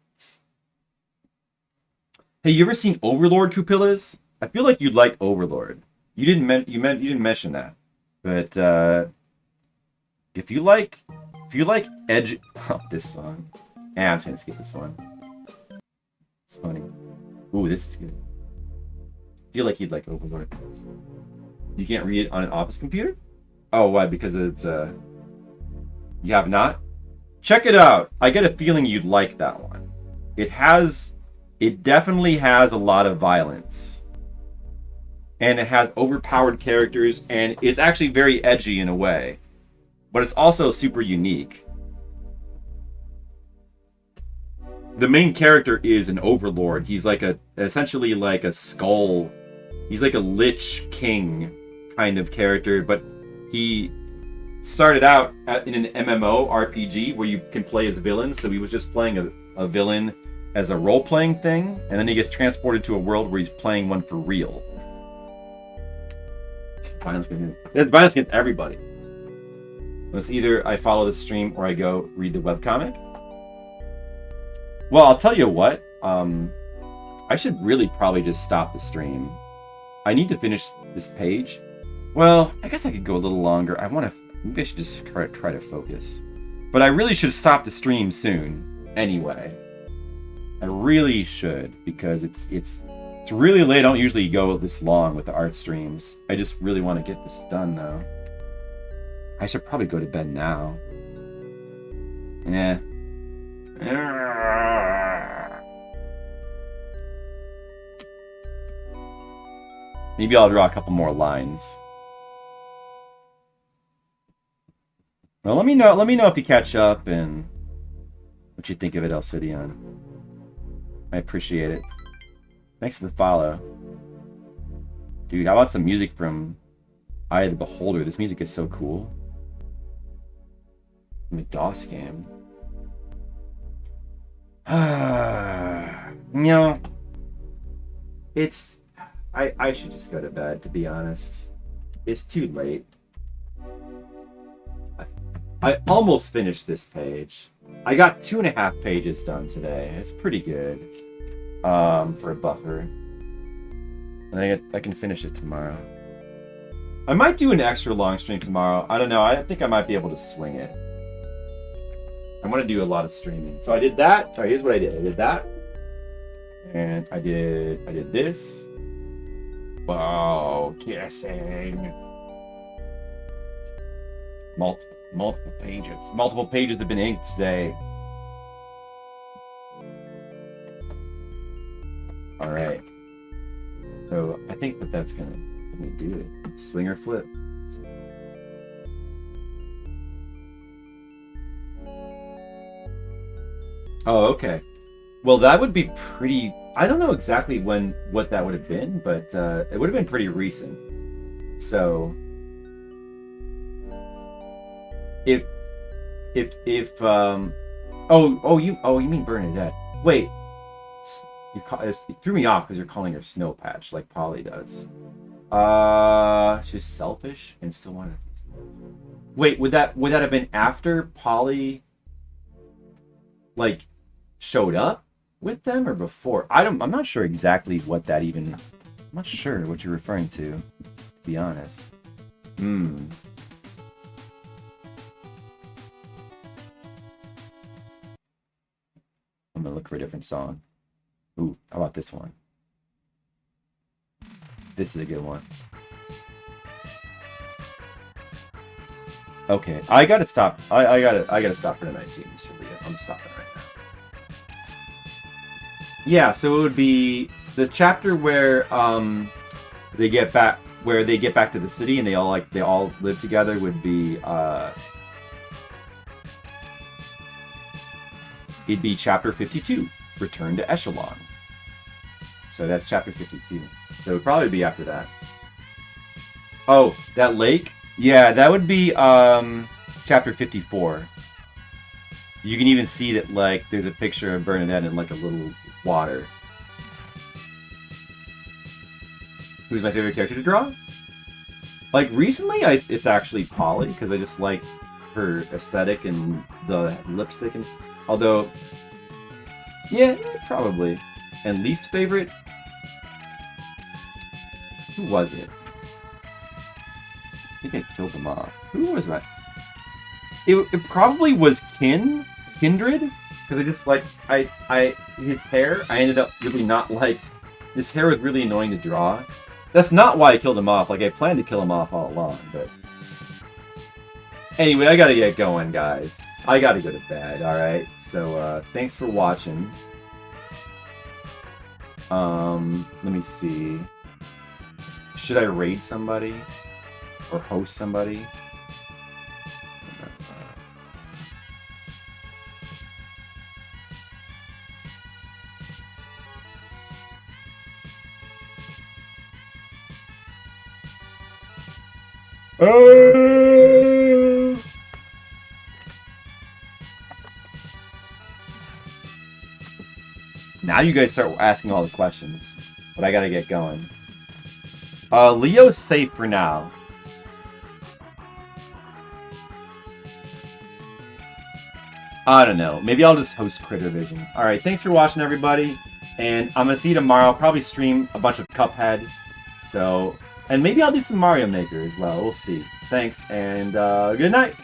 hey, you ever seen Overlord, Kupillas? I feel like you'd like Overlord. You didn't mention that. But if you like Edge, oh, this song. I'm just gonna skip this one. It's funny. Ooh, this is good. I feel like you'd like Overlord. You can't read it on an office computer? Oh, why? Because it's you have not? Check it out. I get a feeling you'd like that one. It definitely has a lot of violence. And it has overpowered characters, and it's actually very edgy in a way. But it's also super unique. The main character is an overlord. He's like essentially like a skull. He's like a lich king kind of character, but he started out in an MMO RPG where you can play as villains, so he was just playing a villain as a role-playing thing, and then he gets transported to a world where he's playing one for real. There's violence against everybody. It's either I follow the stream or I go read the webcomic. Well, I'll tell you what. I should really probably just stop the stream. I need to finish this page. Well, I guess I could go a little longer. Maybe I should just try to focus. But I really should stop the stream soon. Anyway. I really should, because it's really late. I don't usually go this long with the art streams. I just really want to get this done, though. I should probably go to bed now. Yeah. Maybe I'll draw a couple more lines. Well, let me know if you catch up and what you think of it, Alcidion. I appreciate it. Thanks for the follow. Dude, how about some music from Eye of the Beholder? This music is so cool. From the DOS game. You know, it's... I should just go to bed, to be honest. It's too late. I almost finished this page. I got 2.5 pages done today. It's pretty good. For a buffer. And I can finish it tomorrow. I might do an extra long stream tomorrow. I don't know. I think I might be able to swing it. I'm gonna do a lot of streaming. So I did that. Sorry, here's what I did. I did that. And I did this. Wow, kissing. Multiple pages. Multiple pages have been inked today. All right. So I think that's gonna do it. Swinger flip. Oh, okay. Well, that would be pretty... I don't know exactly what that would have been, but it would have been pretty recent. So... If you mean Bernadette. Wait. It threw me off because you're calling her Snow Patch, like Polly does. She's selfish and still wanted... Wait, would that have been after Polly... like... showed up with them or before? I'm not sure exactly what that even... I'm not sure what you're referring to be honest. I'm gonna look for a different song. Ooh, how about this one? This is a good one. Okay, I gotta stop. I gotta stop for the 19. I'm stopping right now. Yeah, so it would be the chapter where they get back to the city and they all live together would be it'd be chapter 52, Return to Echelon. So that's chapter 52. So it would probably be after that. Oh, that lake? Yeah, that would be chapter 54. You can even see that like there's a picture of Bernadette in like a little water. Who's my favorite character to draw? Like recently, it's actually Polly because I just like her aesthetic and the lipstick and. Although, yeah, probably. And least favorite? Who was it? I think I killed him off. Who was that? It probably was Kindred, because I just like his hair. I ended up really not like. His hair was really annoying to draw. That's not why I killed him off. Like I planned to kill him off all along, but anyway, I gotta get going, guys. I gotta go to bed. All right. So thanks for watching. Let me see. Should I raid somebody or host somebody? Now you guys start asking all the questions, but I gotta get going. Leo's safe for now. I don't know. Maybe I'll just host Critter Vision. Alright, thanks for watching, everybody. And I'm gonna see you tomorrow. I'll probably stream a bunch of Cuphead. So, and maybe I'll do some Mario Maker as well. We'll see. Thanks, and good night.